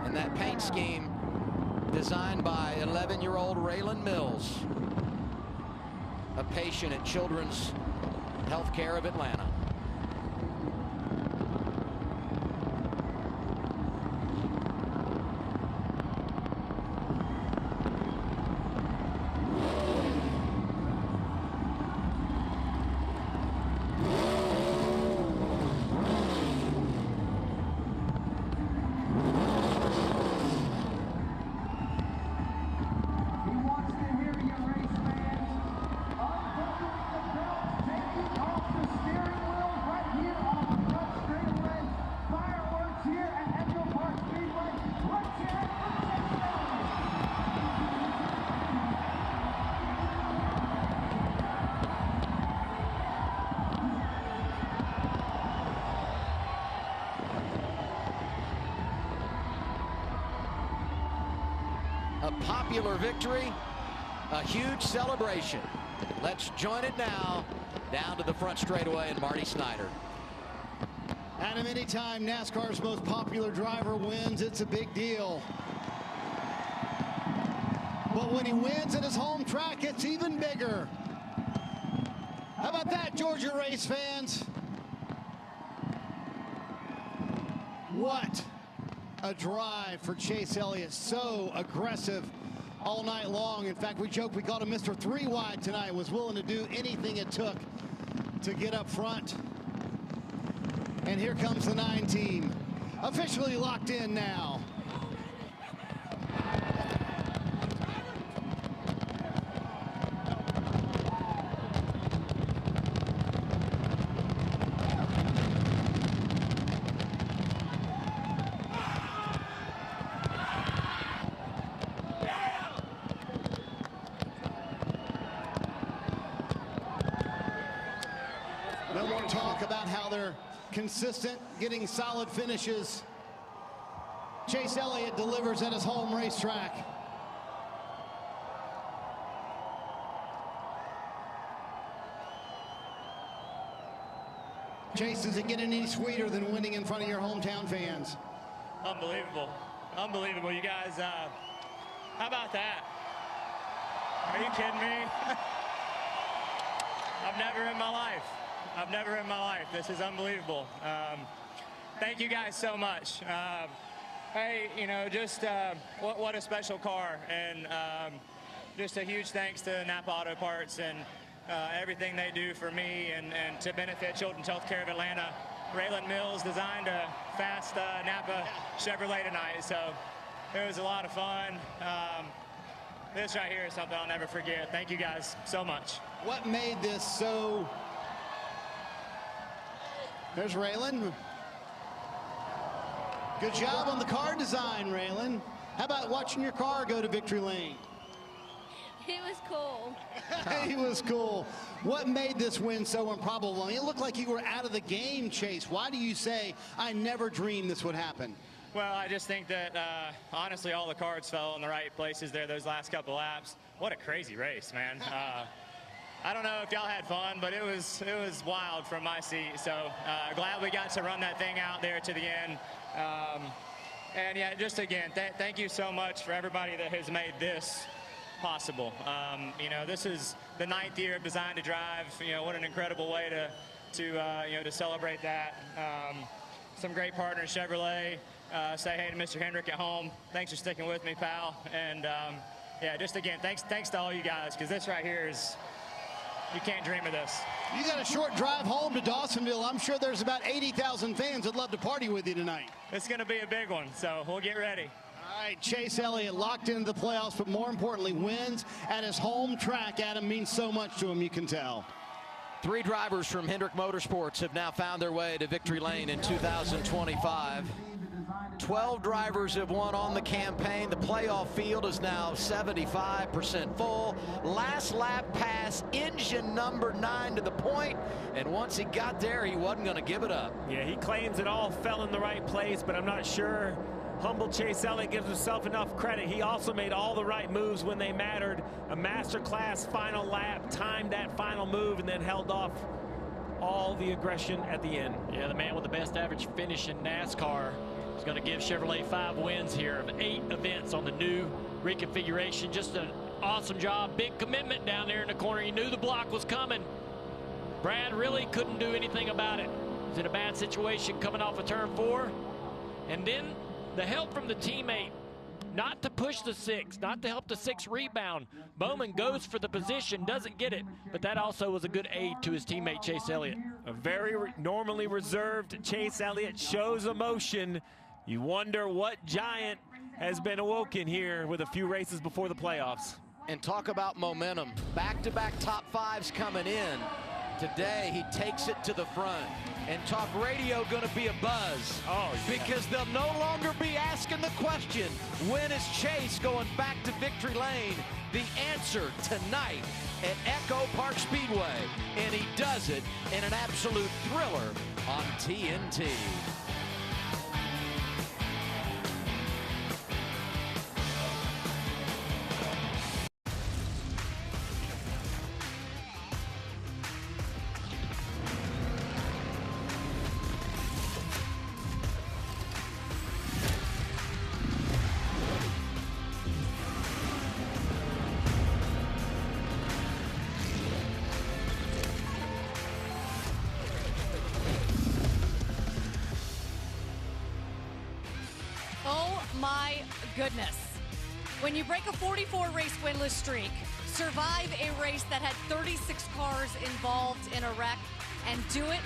And that paint scheme designed by 11-year-old Raylan Mills, a patient at Children's Healthcare of Atlanta. A popular victory, a huge celebration. Let's join it now down to the front straightaway and Marty Snyder. Adam, anytime NASCAR's most popular driver wins, it's a big deal. But when he wins at his home track, it's even bigger. How about that, Georgia race fans? What a drive for Chase Elliott. So aggressive all night long. In fact, we joked we called him Mr. 3 Wide tonight. Was willing to do anything it took to get up front. And here comes the 9 team, officially locked in now. No more talk about how they're consistent, getting solid finishes. Chase Elliott delivers at his home racetrack. Chase, does it get any sweeter than winning in front of your hometown fans? Unbelievable. Unbelievable, you guys. How about that? Are you kidding me? I've never in my life. This is unbelievable. Thank you guys so much. Hey, you know, just what a special car, and just a huge thanks to Napa Auto Parts and everything they do for me and to benefit Children's Healthcare of Atlanta. Raylan Mills designed a fast Napa Chevrolet tonight, so it was a lot of fun. This right here is something I'll never forget. Thank you guys so much. What made this so... There's Raylan. Good job on the car design, Raylan. How about watching your car go to victory lane? It was cool. It was cool. What made this win so improbable? It looked like you were out of the game, Chase. Why do you say, I never dreamed this would happen? Well, I just think that, honestly, all the cards fell in the right places there those last couple laps. What a crazy race, man. I don't know if y'all had fun, but it was wild from my seat. So glad we got to run that thing out there to the end. And, yeah, just again, thank you so much for everybody that has made this possible. You know, this is the 9th year of Design to Drive. You know, what an incredible way to celebrate that. Some great partners, Chevrolet. Say hey to Mr. Hendrick at home. Thanks for sticking with me, pal. And yeah, just again, thanks to all you guys, because this right here is, you can't dream of this. You got a short drive home to Dawsonville. I'm sure there's about 80,000 fans that'd love to party with you tonight. It's going to be a big one, so we'll get ready. All right, Chase Elliott locked into the playoffs, but more importantly, wins at his home track. Adam, means so much to him, you can tell. 3 drivers from Hendrick Motorsports have now found their way to victory lane in 2025. 12 drivers have won on the campaign. The playoff field is now 75% full. Last lap pass, engine number 9 to the point, and once he got there, he wasn't going to give it up. Yeah, he claims it all fell in the right place, but I'm not sure humble Chase Elliott gives himself enough credit. He also made all the right moves when they mattered. A masterclass final lap, timed that final move, and then held off all the aggression at the end. Yeah, the man with the best average finish in NASCAR is going to give Chevrolet 5 wins here of 8 events on the new reconfiguration. Just an awesome job. Big commitment down there in the corner. He knew the block was coming. Brad really couldn't do anything about it. He was in a bad situation coming off of turn 4. And then the help from the teammate, not to push the 6, not to help the 6 rebound. Bowman goes for the position, doesn't get it, but that also was a good aid to his teammate Chase Elliott. A very normally reserved Chase Elliott shows emotion. You wonder what giant has been awoken here with a few races before the playoffs. And talk about momentum. Back-to-back top 5s coming in. Today, he takes it to the front. And talk radio going to be a buzz. Oh, yeah. Because they'll no longer be asking the question, when is Chase going back to victory lane? The answer tonight at Echo Park Speedway. And he does it in an absolute thriller on TNT. My goodness. When you break a 44 race winless streak, survive a race that had 36 cars involved in a wreck, and do it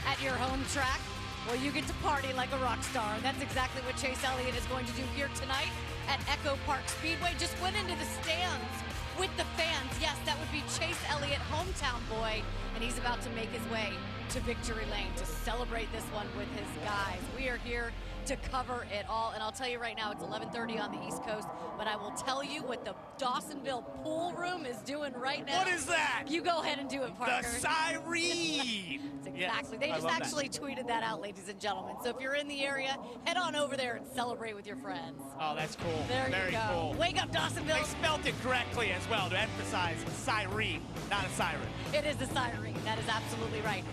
at your home track, well, you get to party like a rock star. And that's exactly what Chase Elliott is going to do here tonight at Echo Park Speedway. Just went into the stands with the fans. Yes, that would be Chase Elliott, hometown boy, and he's about to make his way to victory lane to celebrate this one with his guys. We are here to cover it all, and I'll tell you right now, it's 11:30 on the East Coast, but I will tell you what the Dawsonville pool room is doing right now. What is that? You go ahead and do it, Parker. The siren. Exactly. Yes, They just actually tweeted that out, ladies and gentlemen. So if you're in the area, head on over there and celebrate with your friends. Oh, that's cool. There Very you go. cool. Wake up, Dawsonville. They spelled it correctly as well to emphasize siren, not a siren. It is the siren. That is absolutely right.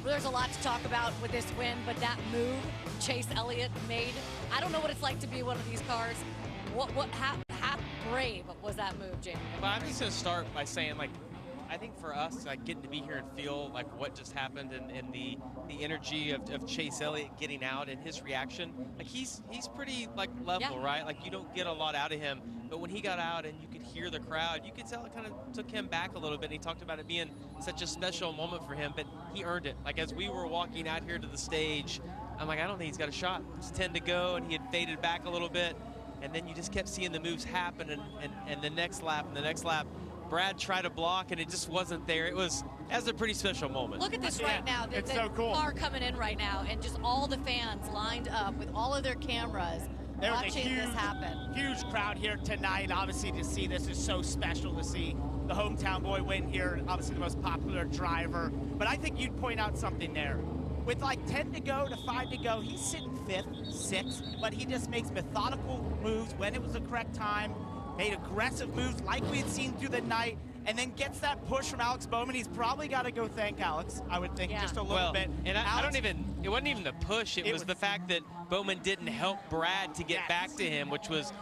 There's a lot to talk about with this win, but that move Chase Elliott made, I don't know what it's like to be one of these cars. How brave was that move, Jamie? Well, I'm just going to start by saying, like, I think for us, like, getting to be here and feel like what just happened and the energy of Chase Elliott getting out and his reaction, like he's pretty like level, right? Like you don't get a lot out of him. but when he got out and you could hear the crowd, you could tell it kind of took him back a little bit. He talked about it being such a special moment for him, but he earned it. Like, as we were walking out here to the stage, I'm like, I don't think he's got a shot. It's 10 to go, and he had faded back a little bit, and then you just kept seeing the moves happen, and the next lap and the next lap, Brad tried to block, and it just wasn't there. It was a pretty special moment. Look at this right now. It's so cool. Car coming in right now, and just all the fans lined up with all of their cameras There was watching this happen. Huge crowd here tonight. Obviously, to see this is so special to see the hometown boy win here. Obviously, the most popular driver. But I think you'd point out something there. With like 10 to go to 5 to go, he's sitting 5th, 6th, but he just makes methodical moves when it was the correct time, made aggressive moves like we had seen through the night, and then gets that push from Alex Bowman. He's probably got to go thank Alex, I would think, just a little bit. And I don't even, it wasn't even the push. It was the fact that Bowman didn't help Brad to get back to him, which was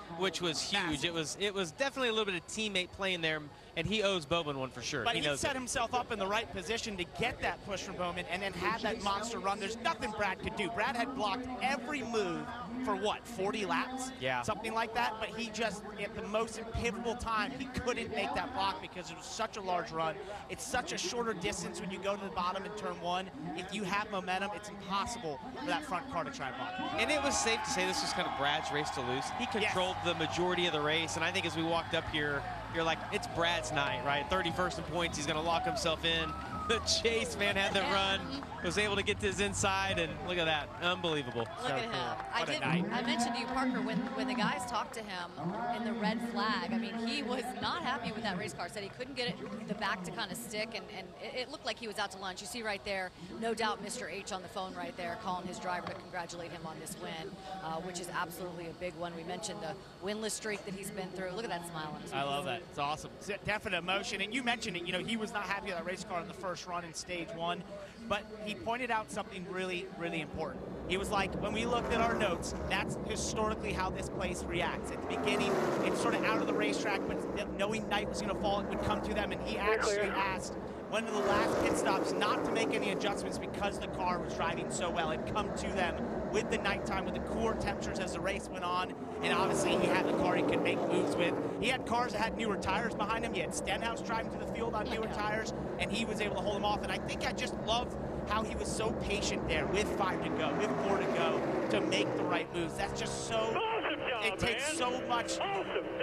huge. It was definitely a little bit of teammate playing there, and he owes Bowman one for sure. But he set himself up in the right position to get that push from Bowman and then had that monster run. There's nothing Brad could do. Brad had blocked every move for what, 40 laps? Yeah. Something like that. But he just, at the most pivotal time, he couldn't make that block because it was such a large run. It's such a shorter distance when you go to the bottom in turn 1. If you have momentum, it's impossible for that front car to try and block. And it was safe to say this was kind of Brad's race to lose. He controlled the majority of the race, and I think as we walked up here, you're like, it's Brad's night, right? 31st in points, he's going to lock himself in. The chase, man, had the run, was able to get to his inside, and look at that, unbelievable. Look at him. I mentioned to you, Parker, when the guys talked to him in the red flag, I mean, he was not happy with that race car. Said he couldn't get the back to kind of stick, and it looked like he was out to lunch. You see right there, no doubt Mr. H on the phone right there, calling his driver to congratulate him on this win, which is absolutely a big one. We mentioned the winless streak that he's been through. Look at that smile on his face. I love that. It's awesome. It's definite emotion. And you mentioned it, he was not happy with that race car in the first run in stage 1, but he pointed out something really, really important. He was like, when we looked at our notes, that's historically how this place reacts. At the beginning, it's sort of out of the racetrack, but knowing night was going to fall, it would come to them, and he actually asked one of the last pit stops not to make any adjustments because the car was driving so well. It come to them with the nighttime, with the cooler temperatures as the race went on, and obviously he had the car he could make moves with. He had cars that had newer tires behind him. He had Stenhouse driving to the field on newer tires, and he was able to hold them off. And I think I just love how he was so patient there with 5 to go, with 4 to go, to make the right moves. That's just so, awesome job, it takes so much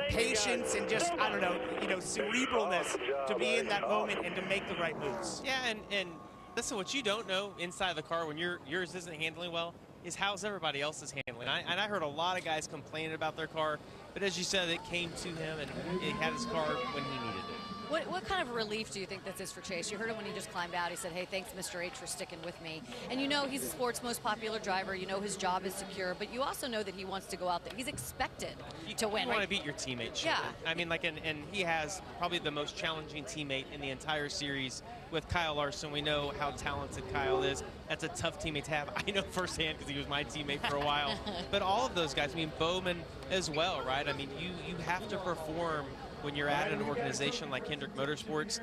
patience and just, I don't know, cerebralness to be in that moment and to make the right moves. Yeah, and listen, what you don't know inside of the car when yours isn't handling well is how's everybody else's handling. And I heard a lot of guys complaining about their car, but as you said, it came to him and he had his car when he needed it. What kind of relief do you think this is for Chase? You heard him when he just climbed out. He said, hey, thanks, Mr. H, for sticking with me. And you know he's the sport's most popular driver. You know his job is secure, but you also know that he wants to go out there. He's expected to win. You want to beat your teammate. Yeah. I mean, and he has probably the most challenging teammate in the entire series with Kyle Larson. We know how talented Kyle is. That's a tough teammate to have. I know firsthand because he was my teammate for a while. But all of those guys, I mean, Bowman as well, right? I mean, you have to perform when you're at an organization like Hendrick Motorsports.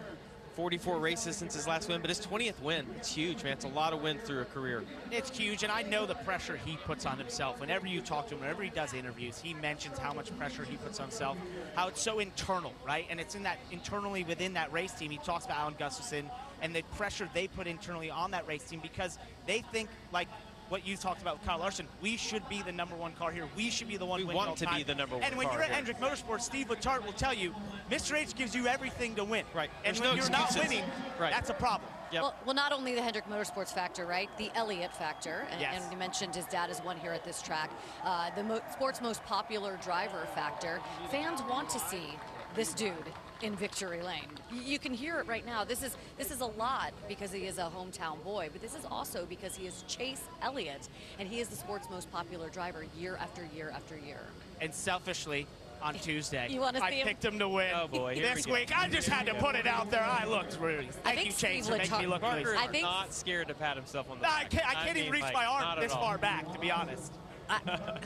44 races since his last win, but his 20th win. It's huge, man. It's a lot of wins through a career. It's huge, and I know the pressure he puts on himself. Whenever you talk to him, whenever he does interviews, he mentions how much pressure he puts on himself, how it's so internal, right? And it's in that internally within that race team. He talks about Alan Gustafson and the pressure they put internally on that race team because they think, like what you talked about with Kyle Larson, we should be the #1 car here. We should be the one winning all want to time. be the #1 car. And when you're at Hendrick Motorsports, Steve Letarte will tell you, Mr. H gives you everything to win. Right. And There's when no you're not excuses. winning, right. That's a problem. Yep. Well, not only the Hendrick Motorsports factor, right? The Elliott factor, and, Yes. and you mentioned his dad is one here at this track. The sport's most popular driver factor. Fans want to see this dude in victory lane. You can hear it right now. This is a lot because he is a hometown boy, but this is also because he is Chase Elliott, and he is the sport's most popular driver year after year after year. And selfishly, on Tuesday, You wanna see I him? picked him to win Oh, boy, here this we go. week. I just had to put it out there. I looked rude. Thank think you, Chase, Steve for making me look Parker rude. I think- not scared to pat himself on the No, back. I can't even reach like, my not arm at this all. far back, to be honest.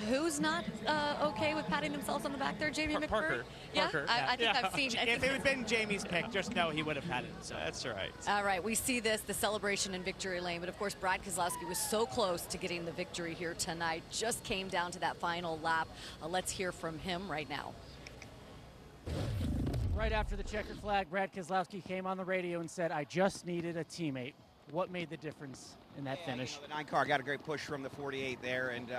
Who's not okay with patting themselves on the back there, Jamie McMurray? Parker. Yeah, Parker. I think Yeah. I've seen. If it had been Jamie's pick, just know he would have had it. So. That's right. All right, we see this, the celebration in victory lane, but of course Brad Keselowski was so close to getting the victory here tonight, just came down to that final lap. Let's hear from him right now. Right after the checkered flag, Brad Keselowski came on the radio and said, I just needed a teammate. What made the difference in that finish? You know, the 9 car got a great push from the 48 there, and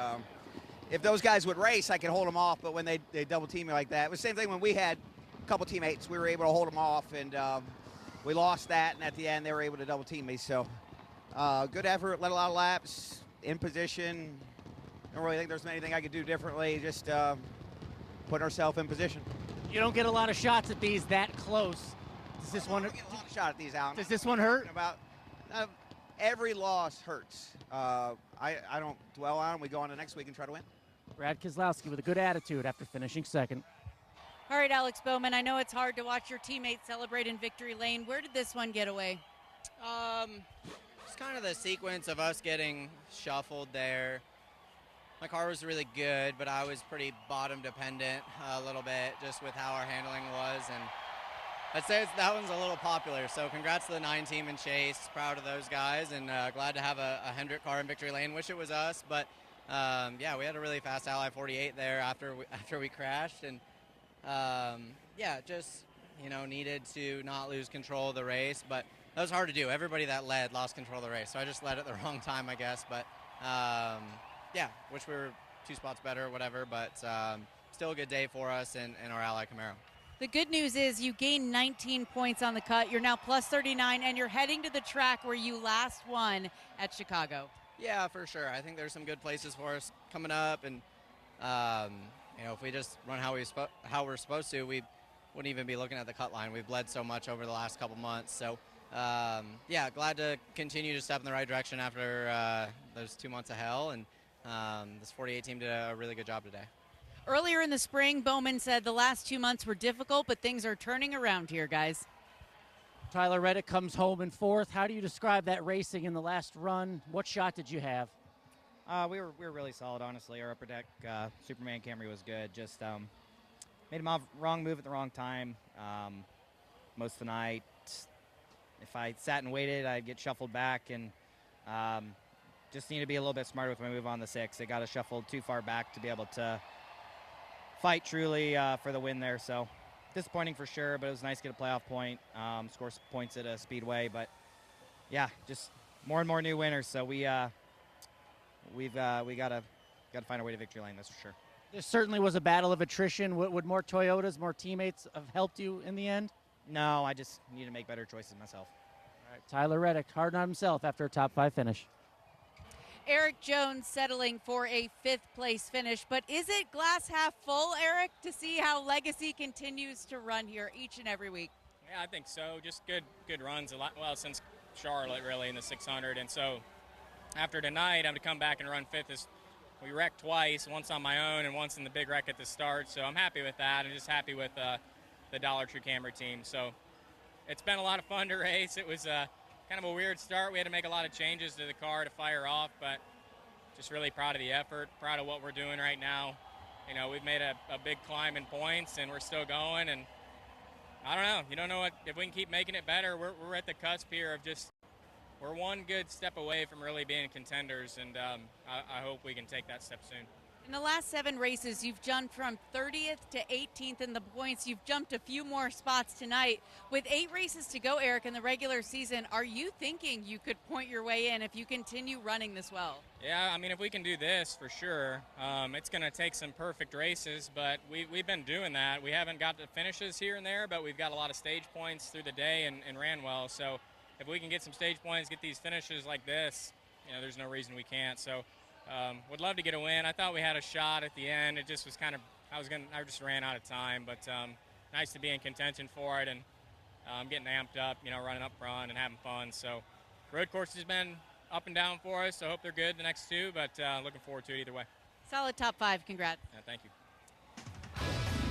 if those guys would race, I could hold them off, but when they double team me like that, it was the same thing when we had a couple teammates. We were able to hold them off, and we lost that, and at the end, they were able to double team me. So good effort, led a lot of laps, in position. I don't really think there's anything I could do differently, just putting ourselves in position. You don't get a lot of shots at these that close. Does this one? Get a lot of shot at these, Alan. Does this one hurt? Every loss hurts. I don't dwell on them. We go on to next week and try to win. Brad Keselowski with a good attitude after finishing second. All right, Alex Bowman, I know it's hard to watch your teammates celebrate in victory lane. Where did this one get away? It's kind of the sequence of us getting shuffled there. My car was really good, but I was pretty bottom dependent a little bit just with how our handling was. And I'd say that one's a little popular. So congrats to the 9 team and Chase. Proud of those guys, and glad to have a Hendrick car in victory lane. Wish it was us, but yeah, we had a really fast Ally 48 there after we crashed. And yeah, just, you know, needed to not lose control of the race, but that was hard to do. Everybody that led lost control of the race, so I just led at the wrong time, I guess. But yeah, wish we were 2 spots better or whatever, but still a good day for us and our Ally Camaro. The good news is you gained 19 points on the cut. You're now plus 39, and you're heading to the track where you last won at Chicago. Yeah, for sure. I think there's some good places for us coming up, and you know, if we just run how we're supposed to, we wouldn't even be looking at the cut line. We've bled so much over the last couple months, so yeah, glad to continue to step in the right direction after those 2 months of hell, and this 48 team did a really good job today. Earlier in the spring, Bowman said the last 2 months were difficult, but things are turning around here, guys. Tyler Reddick comes home in 4th. How do you describe that racing in the last run? What shot did you have? We were really solid, honestly. Our upper deck Superman Camry was good. Just made a wrong move at the wrong time most of the night. If I sat and waited, I'd get shuffled back, and just need to be a little bit smarter with my move on the 6. It got us shuffled too far back to be able to fight truly for the win there. So disappointing for sure, but it was nice to get a playoff point, score some points at a speedway. But yeah, just more and more new winners. So we got to find our way to victory lane. That's for sure. There certainly was a battle of attrition. Would more Toyotas, more teammates have helped you in the end? No, I just need to make better choices myself. All right, Tyler Reddick, hard on himself after a top 5 finish. Eric Jones settling for a 5th place finish, but is it glass half full, Eric, to see how Legacy continues to run here each and every week? Yeah, I think so. Just good runs since Charlotte, really, in the 600. And so after tonight, I'm to come back and run 5th. We wrecked twice, once on my own and once in the big wreck at the start. So I'm happy with that. I'm just happy with the Dollar Tree Camry team. So it's been a lot of fun to race. It was kind of a weird start. We had to make a lot of changes to the car to fire off, but just really proud of the effort, proud of what we're doing right now. You know, we've made a big climb in points, and we're still going, and I don't know. You don't know if we can keep making it better. We're at the cusp here of just, we're one good step away from really being contenders, and I hope we can take that step soon. In the last 7 races, you've jumped from 30th to 18th in the points. You've jumped a few more spots tonight. With 8 races to go, Eric, in the regular season, are you thinking you could point your way in if you continue running this well? Yeah, I mean, if we can do this, for sure. It's going to take some perfect races, but we've been doing that. We haven't got the finishes here and there, but we've got a lot of stage points through the day and ran well. So if we can get some stage points, get these finishes like this, you know, there's no reason we can't. So would love to get a win. I thought we had a shot at the end. It just was kind of, I just ran out of time, but nice to be in contention for it, and getting amped up, you know, running up front and having fun. So road course has been up and down for us, so I hope they're good the next 2, but looking forward to it either way. Solid top 5. Congrats. Thank you.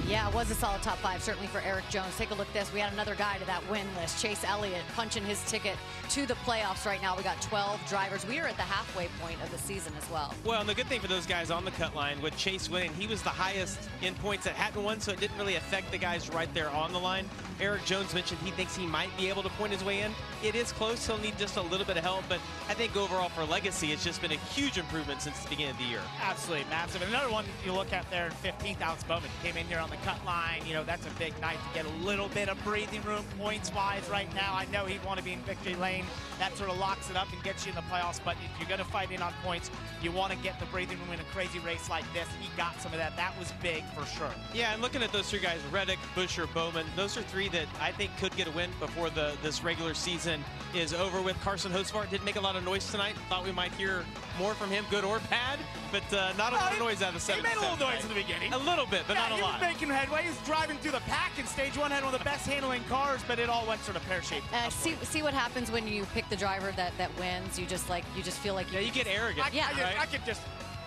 Yeah, it was a solid top 5, certainly for Eric Jones. Take a look at this. We had another guy to that win list, Chase Elliott, punching his ticket to the playoffs right now. We got 12 drivers. We are at the halfway point of the season as well. Well, and the good thing for those guys on the cut line, with Chase winning, he was the highest in points that hadn't won, so it didn't really affect the guys right there on the line. Eric Jones mentioned he thinks he might be able to point his way in. It is close. He'll need just a little bit of help, but I think overall for Legacy, it's just been a huge improvement since the beginning of the year. Absolutely massive. And another one you look at there in 15th, Alex Bowman came in here on the the cut line, that's a big night to get a little bit of breathing room points-wise right now. I know he'd want to be in victory lane. That sort of locks it up and gets you in the playoffs, but if you're going to fight in on points, you want to get the breathing room in a crazy race like this. He got some of that. That was big for sure. Yeah, and looking at those three guys, Reddick, Buescher, Bowman, those are three that I think could get a win before this regular season is over with. Carson Hocevar didn't make a lot of noise tonight. Thought we might hear more from him, good or bad, but not a lot of noise out of the 7. He made a little noise in the beginning. A little bit, but not a lot. He was making headway. He was driving through the pack in stage 1, had one of the best handling cars, but it all went sort of pear-shaped. See what happens when you pick the driver that wins. You just feel like you get arrogant.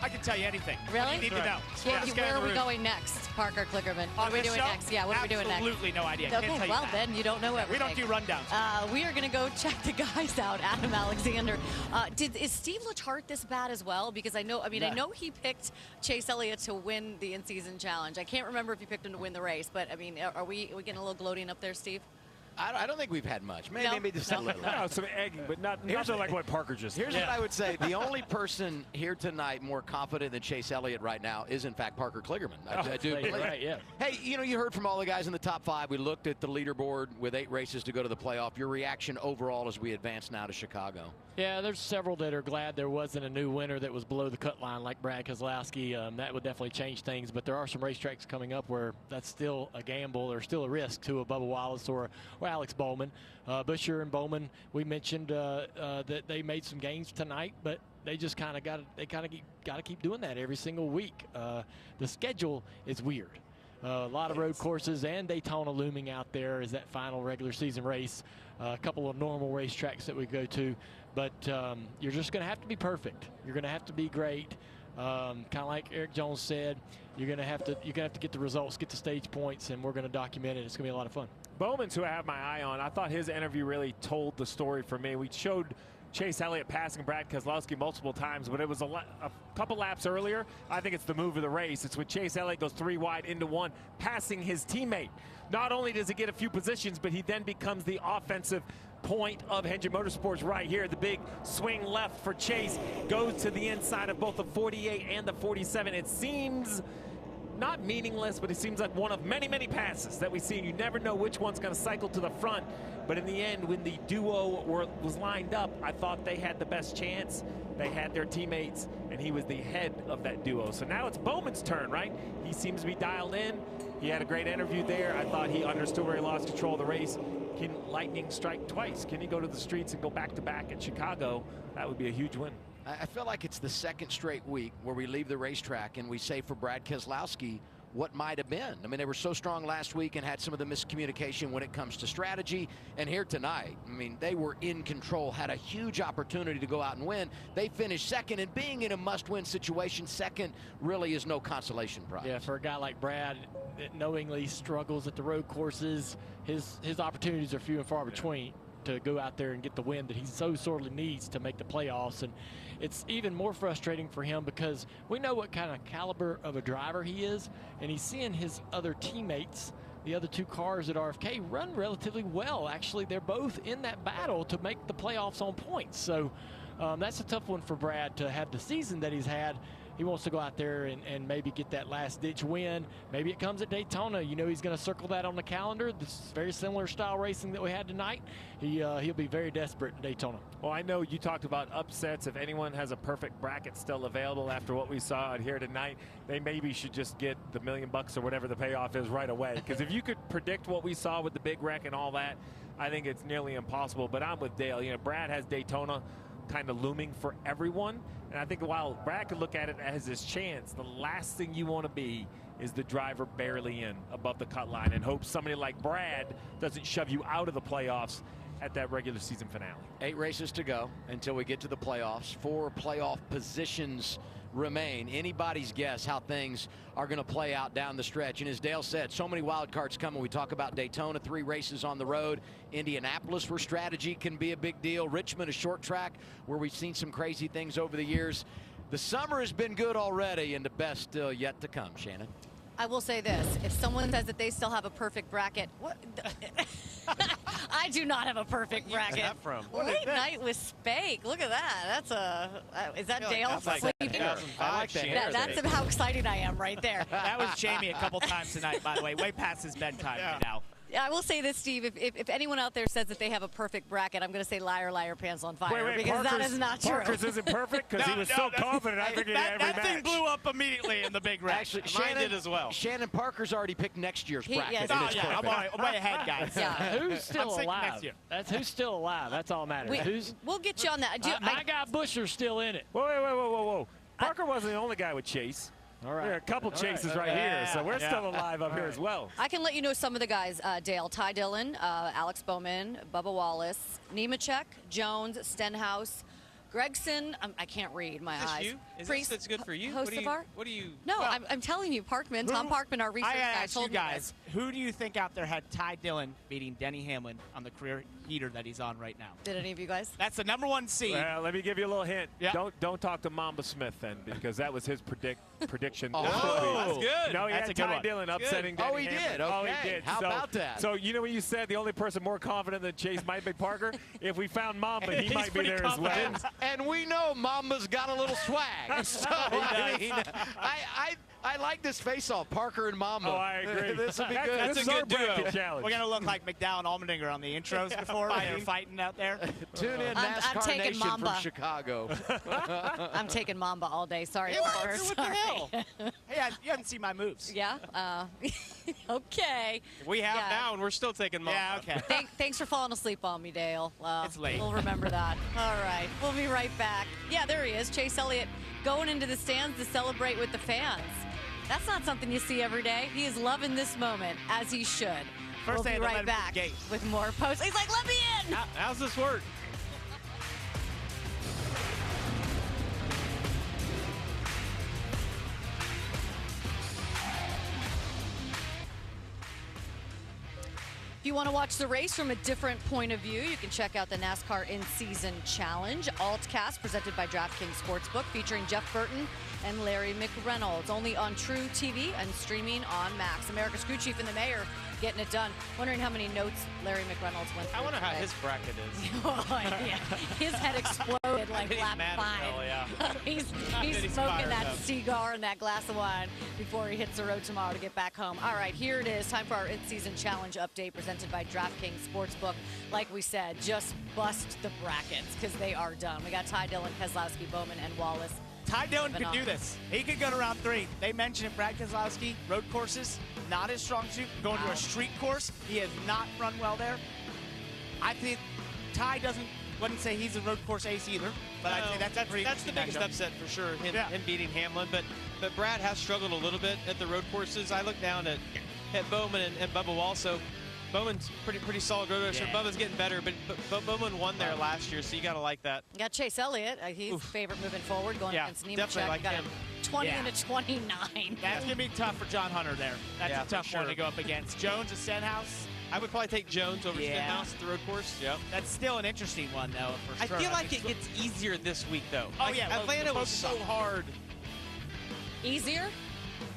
I can tell you anything. Really? What do you need to know? Where are we going next, Parker Klickerman? What are we doing next? Yeah, what are we doing next? Absolutely no idea. Okay, well then you don't know everything. We don't do rundowns. We are going to go check the guys out. Adam Alexander. Is Steve Letarte this bad as well? Because I know he picked Chase Elliott to win the in-season challenge. I can't remember if you picked him to win the race, but I mean, are we getting a little gloating up there, Steve? I don't think we've had much. Maybe just a little. No, some egging, but nothing like what Parker just did. Here's what I would say. The only person here tonight more confident than Chase Elliott right now is, in fact, Parker Kligerman. I do believe. Right, yeah. Hey, you heard from all the guys in the top 5. We looked at the leaderboard with 8 races to go to the playoff. Your reaction overall as we advance now to Chicago? Yeah, there's several that are glad there wasn't a new winner that was below the cut line like Brad Keselowski. That would definitely change things, but there are some racetracks coming up where that's still a gamble or still a risk to a Bubba Wallace or Alex Bowman. Buescher and Bowman, we mentioned that they made some gains tonight, but they just kind of got to keep doing that every single week. The schedule is weird. A lot of road courses and Daytona looming out there as that final regular season race. A couple of normal racetracks that we go to, but you're just going to have to be perfect. You're going to have to be great. Kind of like Eric Jones said, you're going to have to get the results, get the stage points, and we're going to document it. It's going to be a lot of fun. Bowman's who I have my eye on. I thought his interview really told the story for me. We showed Chase Elliott passing Brad Keselowski multiple times, but it was a couple laps earlier. I think it's the move of the race. It's when Chase Elliott goes 3 wide into 1, passing his teammate. Not only does he get a few positions, but he then becomes the offensive point of Hendrick Motorsports right here. The big swing left for Chase goes to the inside of both the 48 and the 47. It seems not meaningless, but it seems like one of many, many passes that we see. You never know which one's going to cycle to the front. But in the end, when the duo was lined up, I thought they had the best chance. They had their teammates, and he was the head of that duo. So now it's Bowman's turn, right? He seems to be dialed in. He had a great interview there. I thought he understood where he lost control of the race. Can lightning strike twice? Can he go to the streets and go back-to-back at Chicago? That would be a huge win. I feel like it's the second straight week where we leave the racetrack and we say for Brad Keselowski what might have been. I mean, they were so strong last week and had some of the miscommunication when it comes to strategy. And here tonight, I mean, they were in control, had a huge opportunity to go out and win. They finished second, and being in a must-win situation, second really is no consolation prize. Yeah, for a guy like Brad that knowingly struggles at the road courses, his opportunities are few and far between to go out there and get the win that he so sorely needs to make the playoffs. And it's even more frustrating for him because we know what kind of caliber of a driver he is, and he's seeing his other teammates, the other 2 cars at RFK, run relatively well. Actually, they're both in that battle to make the playoffs on points. So that's a tough one for Brad to have the season that he's had. He wants to go out there and maybe get that last-ditch win. Maybe it comes at Daytona. You know he's going to circle that on the calendar. This is very similar style racing that we had tonight. He'll be very desperate in Daytona. Well, I know you talked about upsets. If anyone has a perfect bracket still available after what we saw out here tonight, they maybe should just get the $1 million or whatever the payoff is right away. Because if you could predict what we saw with the big wreck and all that, I think it's nearly impossible. But I'm with Dale. You know, Brad has Daytona kind of looming for everyone. And I think while Brad could look at it as his chance, the last thing you want to be is the driver barely in above the cut line and hope somebody like Brad doesn't shove you out of the playoffs at that regular season finale. 8 races to go until we get to the playoffs. 4 playoff positions remain. Anybody's guess how things are going to play out down the stretch. And as Dale said, so many wild cards coming. We talk about Daytona, 3 races on the road. Indianapolis, where strategy can be a big deal. Richmond, a short track where we've seen some crazy things over the years. The summer has been good already, and the best still yet to come, Shannon. I will say this. If someone says that they still have a perfect bracket, what? I do not have a perfect bracket. Where's that from? Late night with Spake. Look at that. That's a. Is that Dale? That's like sleeping? 2005 I like that. That's how excited I am right there. That was Jamie a couple times tonight, by the way. Way past his bedtime right now. I will say this, Steve. If anyone out there says that they have a perfect bracket, I'm going to say liar, liar, pants on fire. Wait, because that is not true. Parker's isn't perfect because he was so confident. I figured every match. That thing blew up immediately in the big race. Actually, Mine Shannon did as well. Shannon Parker's already picked next year's bracket. Yes, and it's I'm perfect. way ahead, guys. Yeah. Who's still I'm alive? next year. That's who's still alive. That's all that matters. We'll get you on that. My guy Busher's still in it. Whoa. Parker wasn't the only guy with Chase. All right. There are a couple chases right here, so we're still alive up here as well. I can let you know some of the guys, Dale. Ty Dillon, Alex Bowman, Bubba Wallace, Nemechek, Jones, Stenhouse, Gregson. I can't read my eyes. You? Is Priest, this that's good for you? Hocevar? What do you? No, I'm telling you, Parkman, Tom Parkman, our research I guy, asked told you me guys, who do you think out there had Ty Dillon beating Denny Hamlin on the career heater that he's on right now? Did any of you guys? That's the #1 seed. Well, let me give you a little hint. Yeah. Don't talk to Mamba Smith then, because that was his prediction. Oh, that's good. No, he That's had a good Ty one. Dillon upsetting Oh, Denny he Hamlin. did? Oh, he Okay. did. How So- about that? So you know when you said the only person more confident than Chase might be Parker? If we found Mamba, he He's might be pretty there as well. confident. And we know Mamba's got a little swag. So, I mean, I like this face-off, Parker and Mamba. Oh, I agree. This will be good. That's That's a our good duo. bracket challenge. We're going to look like McDowell and Allmendinger on the intros before they were fighting out there. Tune in, I'm NASCAR taking Nation Mamba. from Chicago. I'm taking Mamba all day. Sorry, Yeah, Parker. what the Sorry. hell? Hey, you haven't seen my moves. Yeah. Okay. We have Yeah. now, and we're still taking Mamba. Yeah, okay. Thanks for falling asleep on me, Dale. It's late. We'll remember that. All right. We'll be right back. Yeah, there he is. Chase Elliott going into the stands to celebrate with the fans. That's not something you see every day. He is loving this moment, as he should. First we'll they be had to let right him through back the gate. with more posts. He's like, let me in. How's this work? If you want to watch the race from a different point of view, you can check out the NASCAR In-Season Challenge. Altcast presented by DraftKings Sportsbook featuring Jeff Burton and Larry McReynolds. Only on True TV and streaming on Max. America's crew chief and the mayor getting it done. Wondering how many notes Larry McReynolds went through. I wonder how today. his bracket is. Oh, yeah. His head exploded like He's lap mad as 5. hell, yeah. he's he's smoking fired that up. cigar and that glass of wine before he hits the road tomorrow to get back home. All right, here it is. Time for our in-season challenge update presented by DraftKings Sportsbook. Like we said, just bust the brackets because they are done. We got Ty Dillon, Keselowski, Bowman, and Wallace. Ty Dillon could do Phenomenal. this. He could go to round 3. They mentioned it, Brad Keselowski, road courses, not his strong suit. Going to a street course, he has not run well there. I think Ty wouldn't say he's a road course ace either, but I think that's pretty That's the biggest matchup. upset for sure, him Yeah. beating Hamlin. But Brad has struggled a little bit at the road courses. I look down at Bowman and Bubba Wall. So Bowman's pretty solid road racer. Yeah. Bubba's getting better, but Bowman won there last year, so you got to like that. We got Chase Elliott. He's favorite moving forward, going Yeah, against Nemechek. definitely like We got him. a 20 Yeah. and a 29. That's going to be tough for John Hunter there. That's Yeah, a tough for one sure. to go up against. Jones and Stenhouse. I would probably take Jones over Yeah. Stenhouse at the road course. Yeah. That's still an interesting one, though. For I sure. feel like mean, it gets easier this week, though. Oh, Like, yeah, well, Atlanta the was focus so on- hard. Easier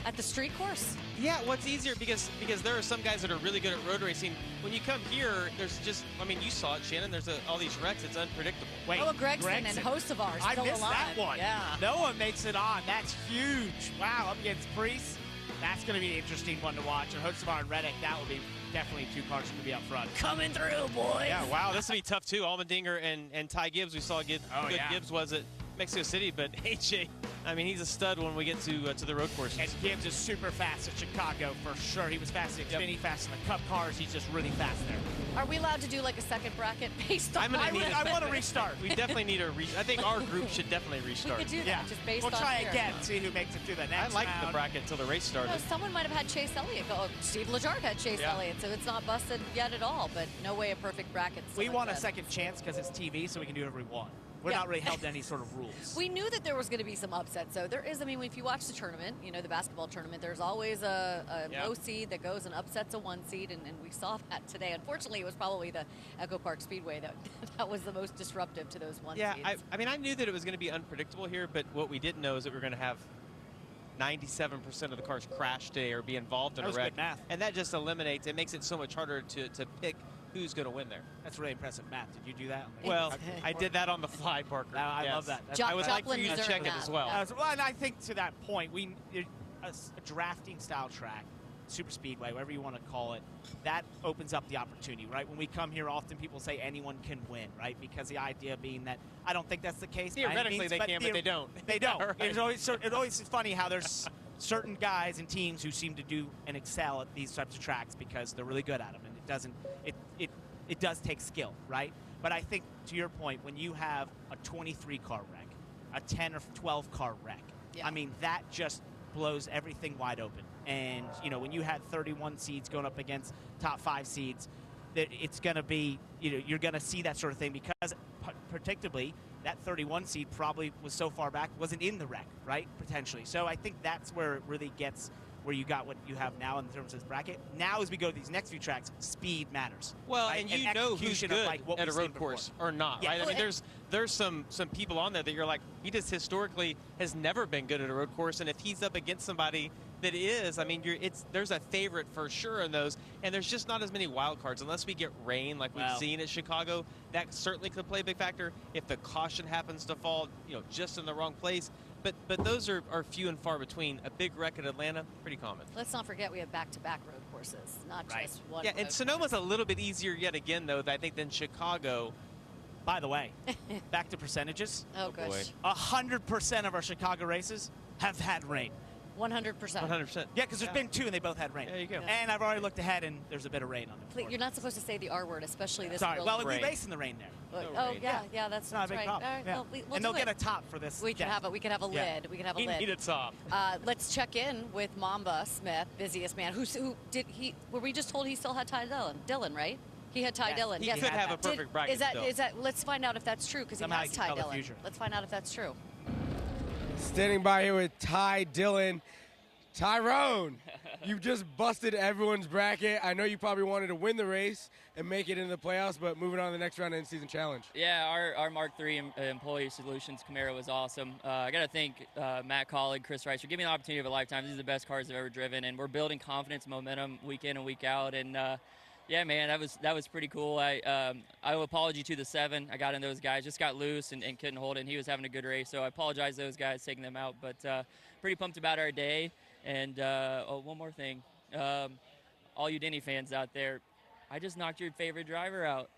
at the street course. Yeah, what's easier because there are some guys that are really good at road racing. When you come here, there's just, I mean, you saw it, Shannon. There's all these wrecks. It's unpredictable. Wait, Oh, Gregson and Hocevar I still missed alive. that one. Yeah. Noah makes it on. That's huge. Wow, up against Priest. That's going to be an interesting one to watch. And Hocevar and Reddick, that will be definitely 2 cars that could be up front. Coming through, boys. Yeah, wow, this will be tough too. Allmendinger and Ty Gibbs. We saw how good yeah. Gibbs was at Mexico City, but AJ, I mean, he's a stud when we get to the road courses. And Gibbs is super fast at Chicago for sure. He was fast at Xfinity, fast in the Cup cars. He's just really fast there. Are we allowed to do like a second bracket based on? I want to restart. We definitely need I think our group should definitely restart. We could do that just based We'll on try here. again, see who makes it through the I next liked round. the bracket until the race started. No, someone might have had Chase Elliott go. Steve Lajard had Chase Yeah. Elliott, so it's not busted yet at all. But no way a perfect bracket. We someone want a said. second chance because it's TV, so we can do whatever we want. We're Yeah. not really held to any sort of rules. We knew that there was going to be some upsets. So there is. I mean, if you watch the tournament, you know the basketball tournament. There's always a Yeah. low seed that goes and upsets a 1 seed, and we saw that today. Unfortunately, it was probably the Echo Park Speedway that was the most disruptive to those 1 Yeah, seeds. I mean, I knew that it was going to be unpredictable here, but what we didn't know is that we were going to have 97% of the cars crash today or be involved in That a was wreck. good math. And that just eliminates, it makes it so much harder to pick who's going to win there. That's really impressive math. Did you do that? Well, I did that on the fly, Parker. I Yes. love that. I would like for you to check it as well. Well, and I think to that point, a drafting style track, super speedway, whatever you want to call it, that opens up the opportunity, right? When we come here, often people say anyone can win, right? Because the idea being that I don't think that's the case. Theoretically, they can, but they don't. They don't. Right. It's always funny how there's certain guys and teams who seem to do and excel at these types of tracks because they're really good at them, and it does take skill, right? But I think to your point, when you have a 23 car wreck, a 10 or 12 car wreck, I mean that just blows everything wide open. And when you had 31 seeds going up against top 5 seeds, that it's going to be you're going to see that sort of thing because predictably that 31 seed probably was so far back wasn't in the wreck, right? Potentially. So I think that's where it really gets where you got what you have now in terms of this bracket. Now as we go to these next few tracks, speed matters. Well, right? and you know who's good what at a we've road seen before. course or not, Yeah. right? I Well, mean, there's some people on there that you're like, he just historically has never been good at a road course, and if he's up against somebody that is, I mean, there's a favorite for sure in those, and there's just not as many wild cards unless we get rain like we've seen at Chicago. That certainly could play a big factor if the caution happens to fall, just in the wrong place. But those are few and far between. A big wreck at Atlanta, pretty common. Let's not forget we have back-to-back road courses, not just one. Yeah, and road Sonoma's a little bit easier yet again, though, I think, than Chicago. By the way, back to percentages. Oh, gosh. 100% of our Chicago races have had rain. 100%. 100%. Yeah, because there's been 2 and they both had rain. There you go. And I've already looked ahead and there's a bit of rain on Please, you're not supposed to say the R word, especially this. Sorry. building. Well, we race in the rain there. Oh, yeah, that's not a big right. problem. All right, Yeah. well, we'll And do they'll get it. a top for this. We can have it. We can have a Yeah. lid. We can have a He lid. needed top. Let's check in with Mamba Smith, busiest man. Were we just told he still had Ty Dillon, right? He had Ty Yes, Dillon. he Yes. could have a perfect bracket still. Is that? Let's find out if that's true because he Somehow has he can Ty tell the Dillon. future. Let's find out if that's true. Standing by here with Ty Dillon. Tyrone, you just busted everyone's bracket. I know you probably wanted to win the race and make it into the playoffs, but moving on to the next round of the in-season challenge. Yeah, our Mark III Employee Solutions Camaro was awesome. I got to thank Matt Collig, Chris Rice for giving me the opportunity of a lifetime. These are the best cars I've ever driven, and we're building confidence and momentum week in and week out. And yeah, man, that was pretty cool. I owe apology to the 7. I got in those guys, just got loose and couldn't hold it. And he was having a good race, so I apologize to those guys taking them out. But pretty pumped about our day. And one more thing, all you Denny fans out there, I just knocked your favorite driver out.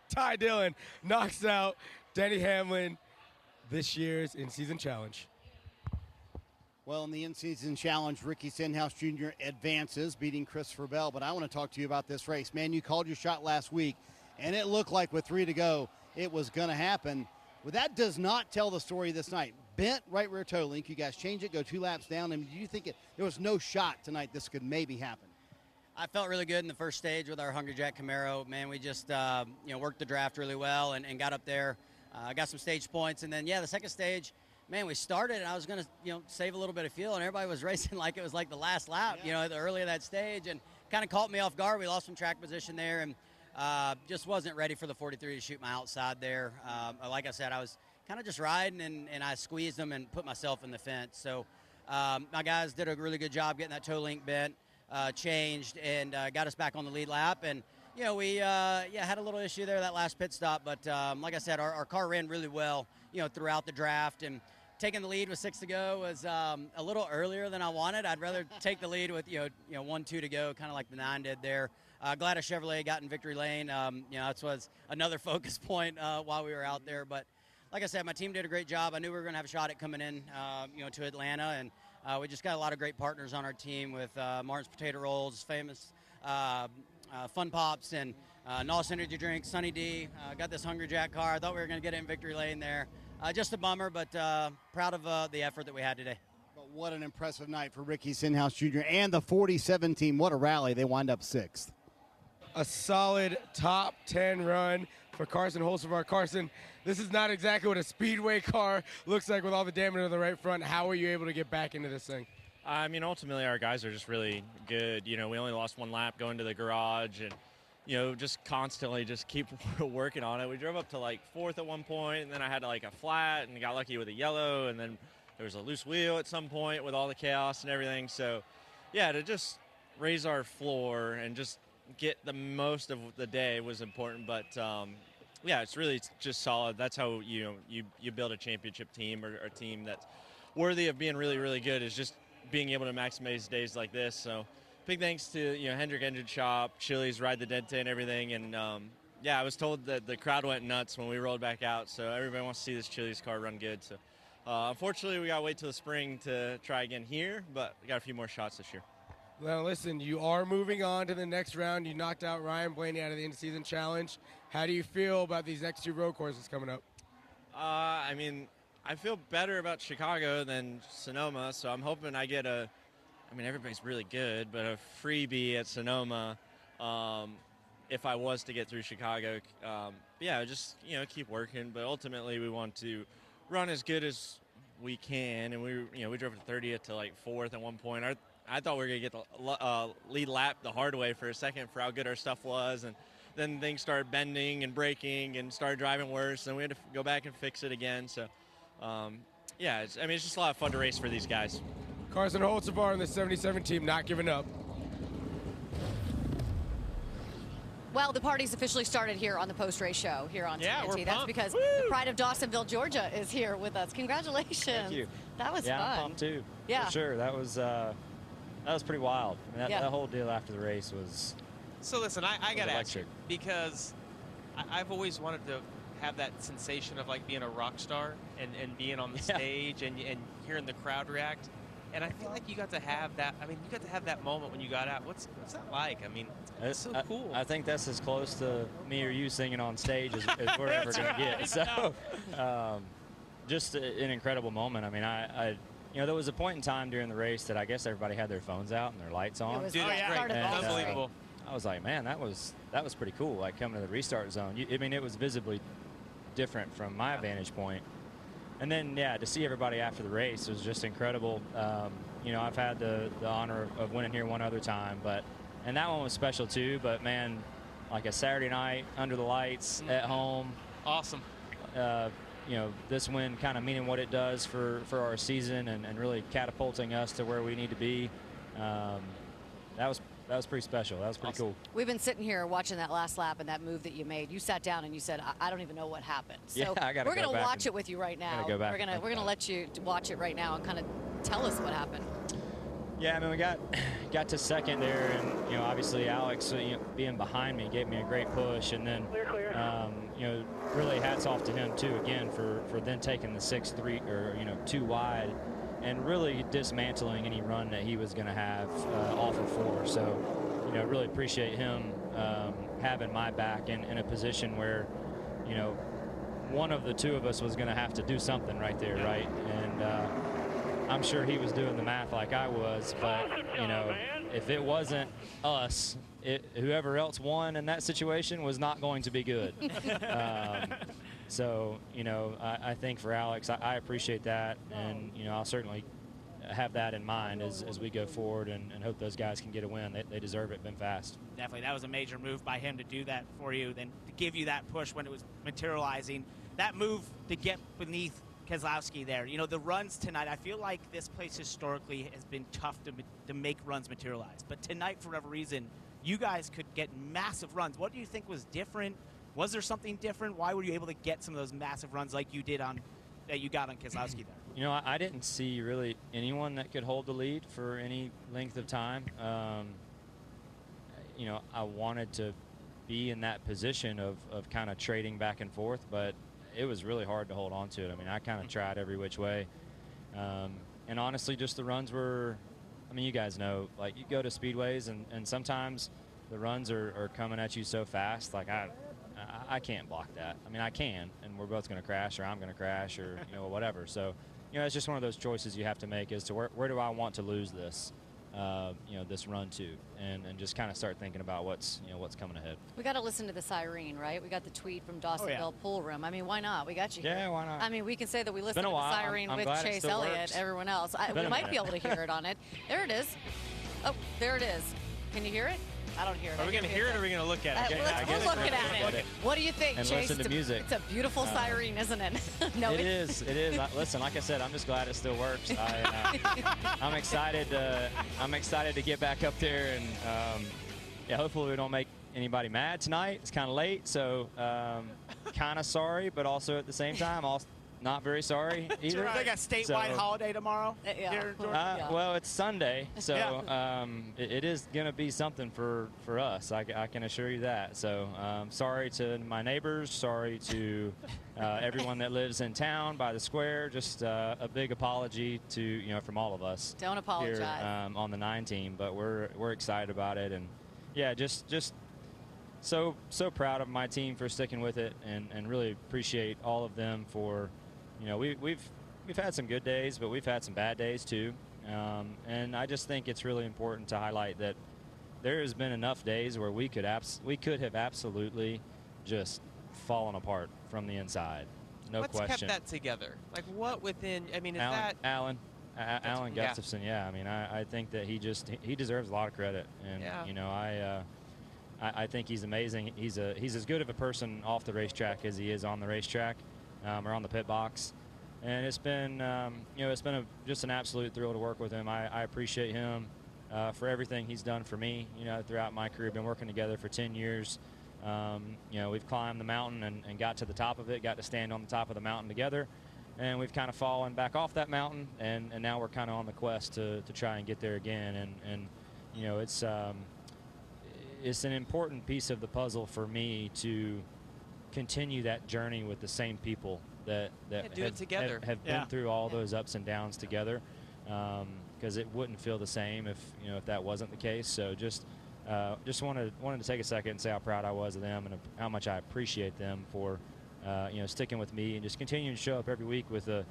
Ty Dillon knocks out Denny Hamlin this year's in-season challenge. Well, in the in-season challenge, Ricky Stenhouse Jr. advances, beating Christopher Bell. But I want to talk to you about this race. Man, you called your shot last week, and it looked like with 3 to go, it was going to happen. Well, that does not tell the story this night. Bent right rear toe link. You guys change it, go 2 laps down. And do you think there was no shot tonight this could maybe happen? I felt really good in the first stage with our Hungry Jack Camaro. Man, we just worked the draft really well and got up there. Got some stage points, and then the second stage, man, we started and I was going to save a little bit of fuel, and everybody was racing like it was like the last lap, the early of that stage, and kind of caught me off guard. We lost some track position there, and just wasn't ready for the 43 to shoot my outside there. Like I said, I was kind of just riding, and I squeezed them and put myself in the fence. So my guys did a really good job getting that toe link bent, changed, and got us back on the lead lap. And, we had a little issue there that last pit stop. But like I said, our car ran really well, throughout the draft. And taking the lead with 6 to go was a little earlier than I wanted. I'd rather take the lead with, 1-2 to go, kind of like the 9 did there. Glad a Chevrolet got in victory lane. That was another focus point while we were out there. But like I said, my team did a great job. I knew we were going to have a shot at coming in, to Atlanta, and we just got a lot of great partners on our team with Martin's Potato Rolls, famous Fun Pops, and Noss Energy Drink, Sunny D. Got this Hungry Jack car. I thought we were going to get it in victory lane there. Just a bummer, but proud of the effort that we had today. But what an impressive night for Ricky Stenhouse Jr. and the 47 team. What a rally. They wind up 6th. A solid top 10 run for Carson Holzvar. Carson, this is not exactly what a speedway car looks like with all the damage on the right front. How were you able to get back into this thing? I mean, ultimately, our guys are just really good. We only lost 1 lap going to the garage, and, just constantly just keep working on it. We drove up to, 4th at one point, and then I had, a flat, and got lucky with a yellow, and then there was a loose wheel at some point with all the chaos and everything. So, yeah, to just raise our floor and just get the most of the day was important. But, yeah, it's really just solid. That's how, you build a championship team or a team that's worthy of being really, really good, is just being able to maximize days like this. So big thanks to, Hendrick Engine Shop, Chili's, Ride the Dente and everything. And, yeah, I was told that the crowd went nuts when we rolled back out. So everybody wants to see this Chili's car run good. So unfortunately, we got to wait till the spring to try again here, but we got a few more shots this year. Well, listen, you are moving on to the next round. You knocked out Ryan Blaney out of the in-season challenge. How do you feel about these next 2 road courses coming up? I mean, I feel better about Chicago than Sonoma, so I'm hoping I get everybody's really good, but a freebie at Sonoma if I was to get through Chicago. Yeah, just, keep working, but ultimately we want to run as good as we can, and we drove to 30th to, 4th at one point. I thought we were going to get the lead lap the hard way for a second for how good our stuff was, and then things started bending and breaking and started driving worse, and we had to go back and fix it again. So, yeah, it's just a lot of fun to race for these guys. Carson Holtzevar and the 77 team not giving up. Well, the party's officially started here on the post-race show here on TNT. We're That's pumped. because Woo! the pride of Dawsonville, Georgia is here with us. Congratulations. Thank you. That was yeah, fun. I'm pumped too. Yeah. For sure. That was pretty wild. I mean, Yeah. that whole deal after the race was So listen, I got to ask you, electric. because I've always wanted to have that sensation of being a rock star and being on the stage and hearing the crowd react. And I feel like you got to have that. I mean, you got to have that moment when you got out. What's that like? I mean, it's so cool. I think that's as close to me or you singing on stage as we're ever going to get. So, just an incredible moment. I mean, I there was a point in time during the race that I guess everybody had their phones out and their lights on. It was Dude, that's great. and, Unbelievable. I was like, man, that was pretty cool. Like coming to the restart zone. It was visibly different from my vantage point. And then, yeah, to see everybody after the race was just incredible. I've had the honor of winning here one other time, and that one was special too. But man, like a Saturday night under the lights at home, awesome. This win kind of meaning what it does for our season and really catapulting us to where we need to be. That was pretty special. That was pretty cool. We've been sitting here watching that last lap and that move that you made. You sat down and you said, I don't even know what happened. So Yeah, I gotta we're go going to back watch and- it with you right now. gotta go back We're and going think to about let you watch it right now and kind of tell us what happened. Yeah, I mean, we got to second there, and obviously Alex, being behind me, gave me a great push, and then really hats off to him too again for then taking the 6-3 or 2 wide, and really dismantling any run that he was going to have off of 4. So really appreciate him having my back in a position where one of the 2 of us was going to have to do something right there, right? And I'm sure he was doing the math like I was, but if it wasn't us, whoever else won in that situation was not going to be good. So I think for Alex, I appreciate that, and I'll certainly have that in mind as we go forward and hope those guys can get a win. They deserve it. Been fast. Definitely, that was a major move by him to do that for you, then to give you that push when it was materializing. That move to get beneath Keselowski there. The runs tonight, I feel like this place historically has been tough to make runs materialize. But tonight, for whatever reason, you guys could get massive runs. What do you think was different? Was there something different? Why were you able to get some of those massive runs like you did that you got on Keselowski there? I didn't see really anyone that could hold the lead for any length of time. I wanted to be in that position of kind of trading back and forth, but it was really hard to hold on to it. I mean, I kind of tried every which way. And honestly, just the runs were, you guys know, like you go to speedways and sometimes the runs are coming at you so fast. Like I can't block that. I mean, I can, and we're both going to crash, or I'm going to crash, or whatever. So, it's just one of those choices you have to make as to where do I want to lose this, this run to, and just kind of start thinking about what's coming ahead. We got to listen to the siren, right? We got the tweet from Dawsonville Pool Room. I mean, why not? We got you here. Yeah, why not? I mean, we can say that we listened been to a the while. siren I'm with glad it Chase still Elliott, works. everyone else. We Been a might be minute. able to hear it on it. There it is. Oh, there it is. Can you hear it? I don't hear it. Are we going to hear it or are we going to look at it? We're looking at it. What do you think, And Chase? listen to music. It's a beautiful siren, isn't it? No, It is. Listen, like I said, I'm just glad it still works. I'm excited. I'm excited to get back up there, and yeah, hopefully we don't make anybody mad tonight. It's kind of late, so kind of sorry, but also at the same time, not very sorry either. Like a statewide holiday tomorrow. Here in Georgia? Well, it's Sunday, so it is going to be something for us. I can assure you that. So sorry to my neighbors. Sorry to everyone that lives in town by the square. Just a big apology to from all of us. Don't apologize. Here, on the 9 team, but we're excited about it, and yeah, just so proud of my team for sticking with it, and really appreciate all of them for. We've had some good days, but we've had some bad days too, and I just think it's really important to highlight that there has been enough days where we could have absolutely just fallen apart from the inside, no question. What's kept that together? Like what within? I mean, is Alan Gustafson? Yeah, I mean, I think that he deserves a lot of credit, and I think he's amazing. He's as good of a person off the racetrack as he is on the racetrack. Or on the pit box, and it's been just an absolute thrill to work with him. I appreciate him for everything he's done for me. Throughout my career, been working together for 10 years. We've climbed the mountain and got to the top of it, got to stand on the top of the mountain together, and we've kind of fallen back off that mountain, and now we're kind of on the quest to try and get there again. And it's an important piece of the puzzle for me to continue that journey with the same people that have been through all those ups and downs together, because it wouldn't feel the same if that wasn't the case. So just wanted to take a second and say how proud I was of them and how much I appreciate them for sticking with me and just continuing to show up every week with a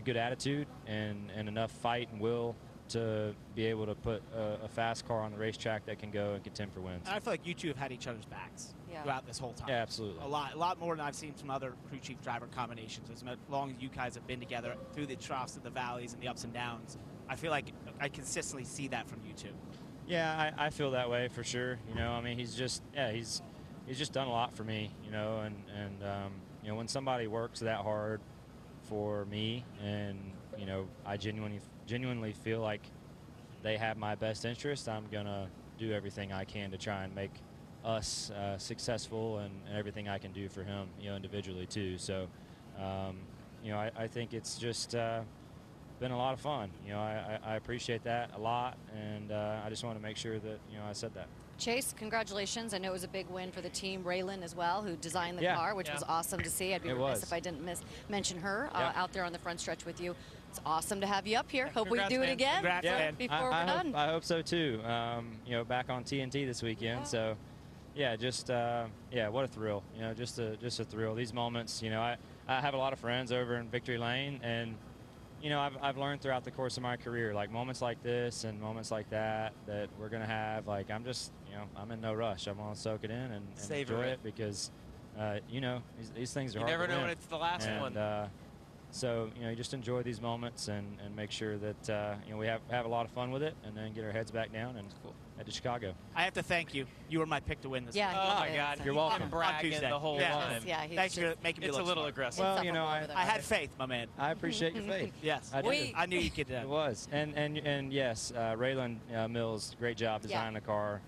good attitude and enough fight and will to be able to put a fast car on the racetrack that can go and contend for wins. And I feel like you two have had each other's backs throughout this whole time. Yeah, absolutely. A lot more than I've seen from other crew chief driver combinations. As long as you guys have been together through the troughs and the valleys and the ups and downs, I feel like I consistently see that from you two. Yeah, I feel that way for sure. I mean, he's just done a lot for me. And when somebody works that hard for me, and I genuinely feel like they have my best interest, I'm gonna do everything I can to try and make us successful, and everything I can do for him, individually too. So, I think it's just been a lot of fun. I appreciate that a lot, and I just want to make sure that I said that. Chase, congratulations. I know it was a big win for the team. Raylan as well, who designed the car, which was awesome to see. I'd be remiss if I didn't mention her out there on the front stretch with you. It's awesome to have you up here. Hope we do it again before we're done. I hope so too. Back on TNT this weekend. So, yeah, just what a thrill. Just a thrill. These moments. I have a lot of friends over in Victory Lane, and I've learned throughout the course of my career, like moments like this and moments like that we're gonna have. Like I'm just I'm in no rush. I'm gonna soak it in and enjoy it because these things are hard to win. You never know when it's the last one. So you just enjoy these moments and make sure that we have a lot of fun with it, and then get our heads back down and head to Chicago. I have to thank you. You were my pick to win this. Yeah. Oh my God. You're welcome. Bragging the whole time. Yeah. Thanks for making me look look a little smart. aggressive. Well, I had faith, my man. I appreciate your faith. Yes. I did. I knew you could do that. It was. And yes, Raylan Mills, great job designing the car.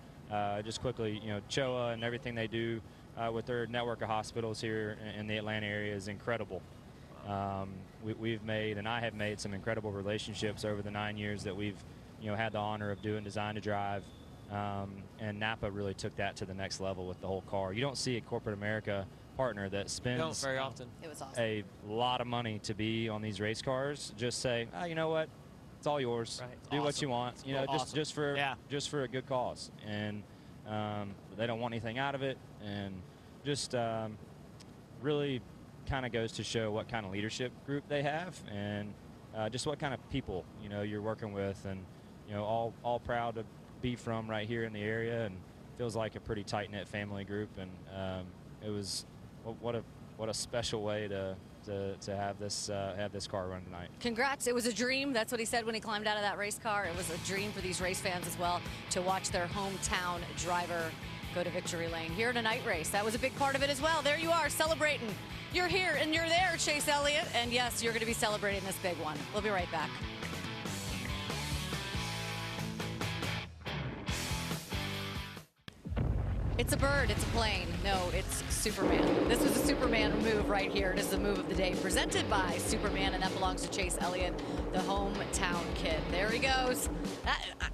Just quickly, CHOA and everything they do with their network of hospitals here in the Atlanta area is incredible. We've made, and I have made, some incredible relationships over the 9 years that we've had the honor of doing Design to Drive. And Napa really took that to the next level with the whole car. You don't see a corporate America partner that spends very often. It was awesome. a lot of money to be on these race cars. Just say, you know what, it's all yours. Right. Do what you want. Just for a good cause. And they don't want anything out of it. And just really kind of goes to show what kind of leadership group they have, and just what kind of people you're working with, and all proud to be from right here in the area, and feels like a pretty tight-knit family group. And it was what a special way to to have this car run tonight. Congrats. It was a dream. That's what he said when he climbed out of that race car. It was a dream for these race fans as well to watch their hometown driver go to victory lane here in a night race. That was a big part of it as well. There you are celebrating. You're here and you're there, Chase Elliott. And yes, you're going to be celebrating this big one. We'll be right back. It's a bird, it's a plane. No, it's Superman. This was a Superman move right here. This is the move of the day presented by Superman, and that belongs to Chase Elliott, the hometown kid. There he goes.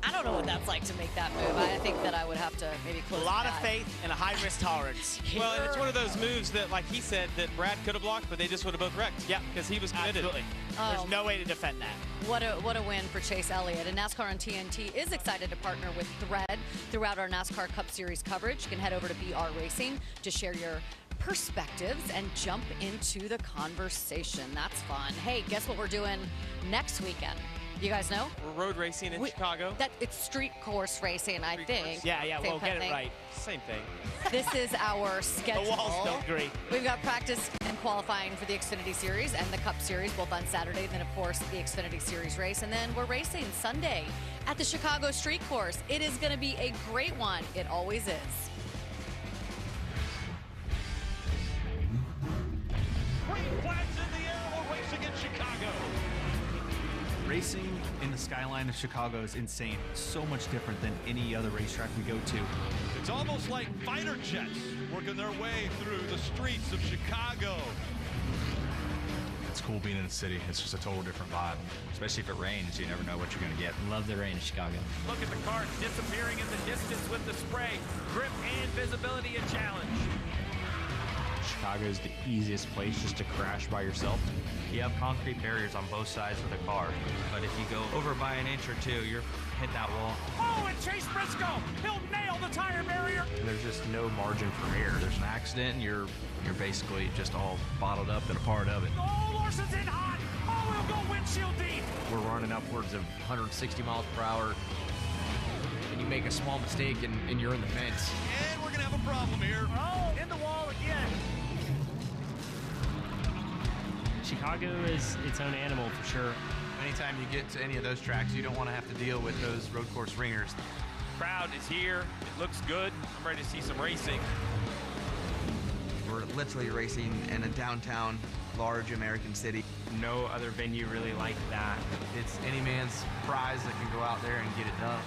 I don't know what that's like to make that move. I think that I would have to maybe close a lot of faith and a high risk tolerance. Well, and it's one of those moves that, like he said, that Brad could have blocked, but they just would have both wrecked. Yeah, because he was committed. Absolutely. There's no way to defend that. What a win for Chase Elliott. And NASCAR on TNT is excited to partner with Thread throughout our NASCAR Cup Series coverage. You can head over to BR Racing to share your perspectives and jump into the conversation. That's fun. Hey, guess what we're doing next weekend? You guys know? We're road racing in Chicago. It's street course racing, I think. Yeah, Same we'll get it right. Same thing. This is our schedule. The walls don't agree. We've got practice and qualifying for the Xfinity Series and the Cup Series, both on Saturday. Then, of course, the Xfinity Series race. And then we're racing Sunday at the Chicago Street Course. It is going to be a great one. It always is. Green flags in the air. We're racing in Chicago. Racing in the skyline of Chicago is insane. So much different than any other racetrack we go to. It's almost like fighter jets working their way through the streets of Chicago. It's cool being in the city. It's just a total different vibe. Especially if it rains, you never know what you're going to get. Love the rain in Chicago. Look at the cars disappearing in the distance with the spray. Grip and visibility a challenge. Chicago is the easiest place just to crash by yourself. You have concrete barriers on both sides of the car, but if you go over by an inch or two, you're hit that wall. Oh, and Chase Briscoe, he'll nail the tire barrier. And there's just no margin for error. There's an accident, and you're basically just all bottled up and a part of it. Oh, Larson's in hot. Oh, he'll go windshield deep. We're running upwards of 160 miles per hour, and you make a small mistake, and you're in the fence. And we're going to have a problem here. Oh, in the wall again. Chicago is its own animal for sure. Anytime you get to any of those tracks, you don't want to have to deal with those road course ringers. Crowd is here. It looks good. I'm ready to see some racing. We're literally racing in a downtown, large American city. No other venue really like that. It's any man's prize that can go out there and get it done.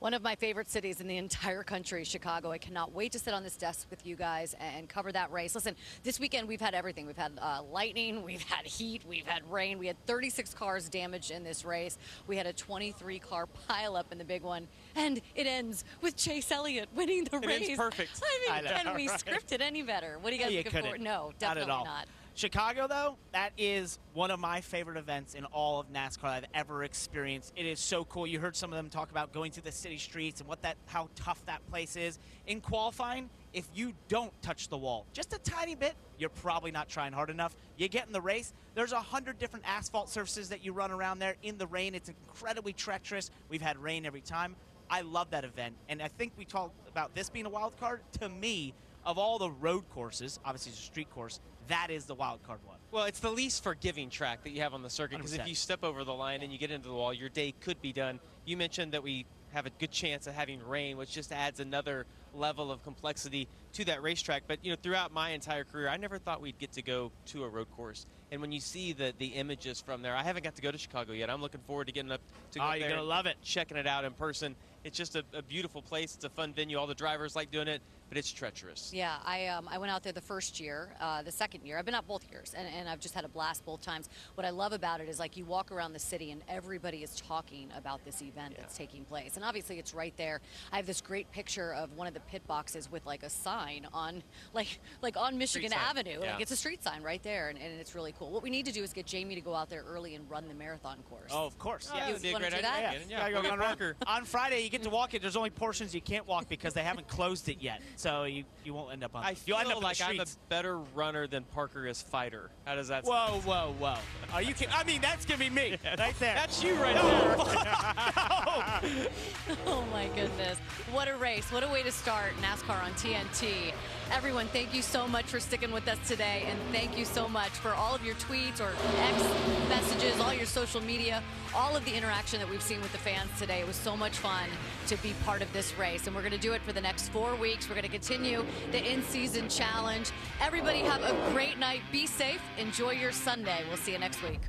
One of my favorite cities in the entire country, Chicago. I cannot wait to sit on this desk with you guys and cover that race. Listen, this weekend we've had everything. We've had lightning, we've had heat, we've had rain. We had 36 cars damaged in this race. We had a 23-car pileup in the big one. And it ends with Chase Elliott winning the race. It ends perfect. I mean, can we script it any better? What do you guys looking for? No, definitely not. Chicago, though, that is one of my favorite events in all of NASCAR I've ever experienced. It is so cool. You heard some of them talk about going through the city streets and how tough that place is. In qualifying, if you don't touch the wall just a tiny bit, you're probably not trying hard enough. You get in the race, there's 100 different asphalt surfaces that you run around there in the rain. It's incredibly treacherous. We've had rain every time. I love that event, and I think we talked about this being a wild card. To me, of all the road courses, obviously it's a street course, that is the wild card one. Well, it's the least forgiving track that you have on the circuit, because if you step over the line and you get into the wall, your day could be done. You mentioned that we have a good chance of having rain, which just adds another level of complexity to that racetrack. But, you know, throughout my entire career, I never thought we'd get to go to a road course. And when you see the images from there, I haven't got to go to Chicago yet. I'm looking forward to getting up to go there. You're going to love it. Checking it out in person. It's just a beautiful place. It's a fun venue. All the drivers like doing it, but it's treacherous. Yeah, I went out there the first year, the second year. I've been out both years, and I've just had a blast both times. What I love about it is, like, you walk around the city and everybody is talking about this event that's taking place. And obviously it's right there. I have this great picture of one of the pit boxes with like a sign on, like on Michigan Avenue. Yeah. Like, it's a street sign right there, and it's really cool. What we need to do is get Jamie to go out there early and run the marathon course. Oh, of course. Yeah, That'd be a wanna great do that? idea. Yeah, go on Friday, you get to walk it. There's only portions you can't walk because they haven't closed it yet. so you won't end up on. I feel you'll end up like in the I'm a streets. better runner than Parker is fighter. How does that Whoa, sound? whoa, whoa! Are you kidding? I mean, that's gonna be me right there. That's you right there. Oh my goodness. What a race. What a way to start NASCAR on TNT. Everyone, thank you so much for sticking with us today, and thank you so much for all of your tweets or X messages, all your social media, all of the interaction that we've seen with the fans today. It was so much fun to be part of this race, and we're going to do it for the next 4 weeks. We're going to continue the in-season challenge. Everybody have a great night. Be safe. Enjoy your Sunday. We'll see you next week.